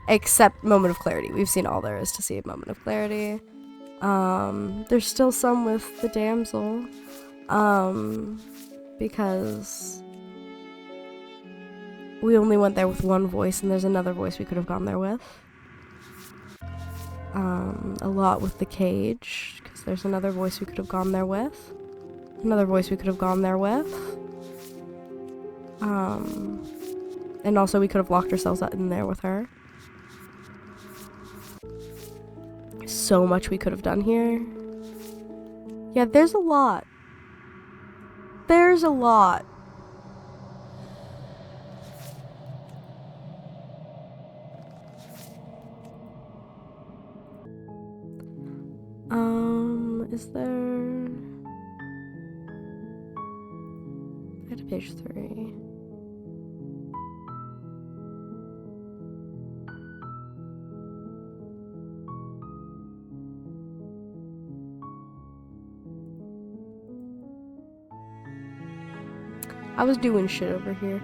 Speaker 2: Except Moment of Clarity. We've seen all there is to see at Moment of Clarity. There's still some with the damsel. Because we only went there with one voice and there's another voice we could have gone there with. A lot with the cage, because there's another voice we could have gone there with. Another voice we could have gone there with. And also we could have locked ourselves in there with her. So much we could have done here. Yeah, there's a lot. There's a lot. Is there... Go to page 3. I was doing shit over here.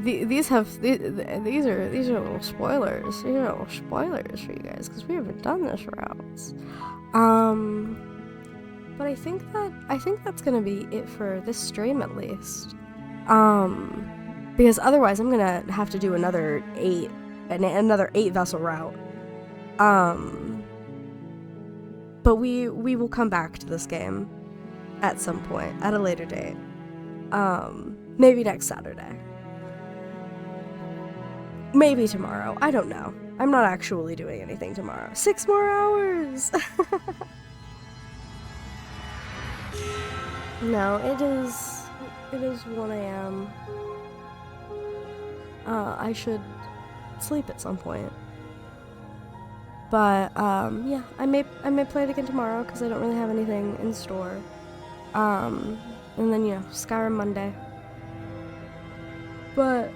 Speaker 2: These are little spoilers. These are little spoilers for you guys because we haven't done this route. But I think that's gonna be it for this stream at least. Because otherwise I'm gonna have to do another 8 vessel route. But we will come back to this game at some point at a later date. Maybe next Saturday. Maybe tomorrow. I don't know. I'm not actually doing anything tomorrow. 6 more hours! No, it is 1 a.m. I should sleep at some point. But, yeah, I may play it again tomorrow because I don't really have anything in store. And then, you know, Skyrim Monday. But,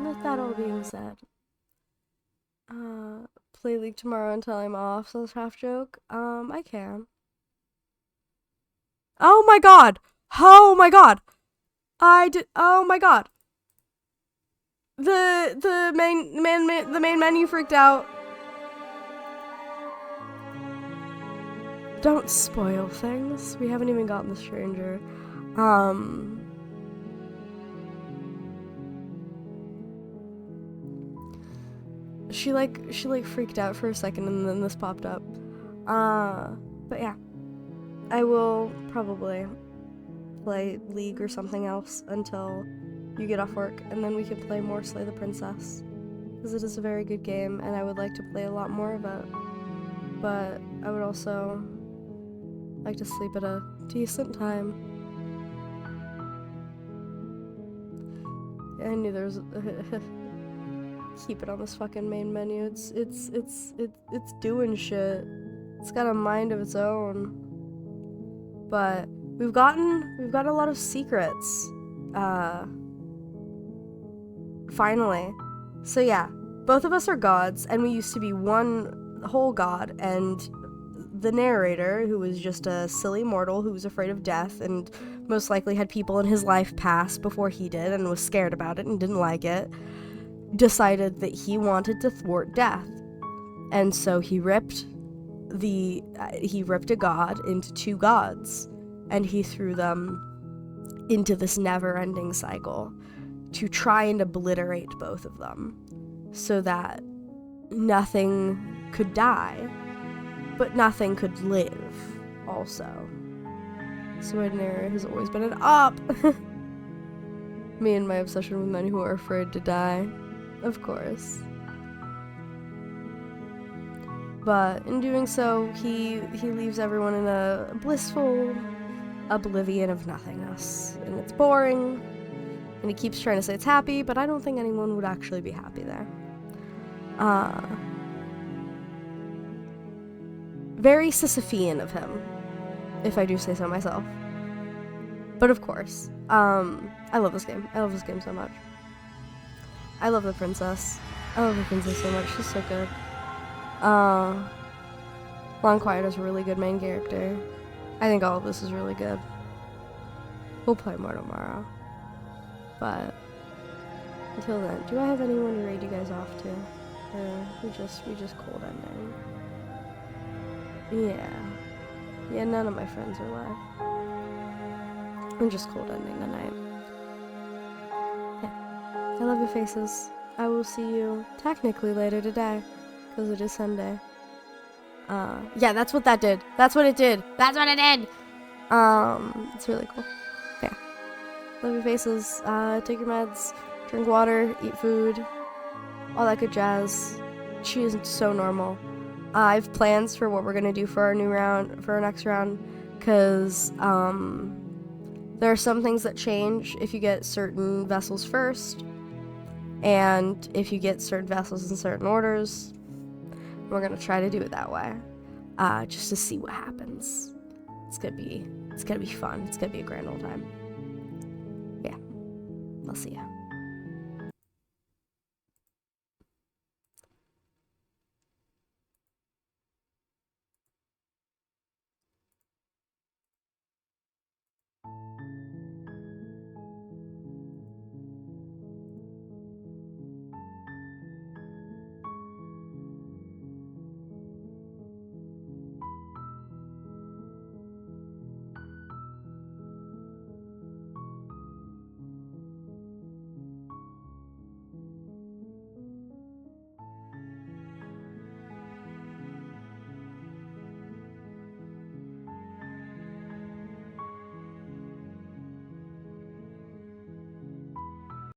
Speaker 2: with that all being said, play League tomorrow until I'm off, so half joke. I can. Oh my god! Oh my god! Oh my god! The main menu freaked out. Don't spoil things. We haven't even gotten the stranger. She freaked out for a second and then this popped up. But yeah. I will probably play League or something else until you get off work, and then we can play more Slay the Princess. Because it is a very good game, and I would like to play a lot more of it. But I would also like to sleep at a decent time. I knew there was keep it on this fucking main menu. It's doing shit. It's got a mind of its own. But we've gotten a lot of secrets. Finally. So yeah, both of us are gods, and we used to be one whole god, and the narrator, who was just a silly mortal who was afraid of death and most likely had people in his life pass before he did and was scared about it and didn't like it, decided that he wanted to thwart death. And so he ripped a god into two gods, and he threw them into this never-ending cycle to try and obliterate both of them so that nothing could die, but nothing could live also. So my narrator has always been an op. Me and my obsession with men who are afraid to die, of course. But in doing so, he leaves everyone in a blissful oblivion of nothingness. And it's boring, and he keeps trying to say it's happy, but I don't think anyone would actually be happy there. Very Sisyphean of him, if I do say so myself. But of course, I love this game. I love this game so much. I love the princess. I love the princess so much. She's so good. Long Quiet is a really good main character. I think all of this is really good. We'll play more tomorrow. But until then, do I have anyone to raid you guys off to? Or we just cold ending? Yeah, none of my friends are left. I'm just cold ending tonight. Yeah. I love your faces. I will see you technically later today, because it is Sunday. Yeah, that's what that did. That's what it did. That's what it did! It's really cool. Yeah. Love your faces. Take your meds, drink water, eat food, all that good jazz. She isn't so normal. I have plans for what we're gonna do for our next round, because there are some things that change if you get certain vessels first, and if you get certain vessels in certain orders. We're gonna try to do it that way, just to see what happens. It's gonna be fun. It's gonna be a grand old time. Yeah, I'll see ya.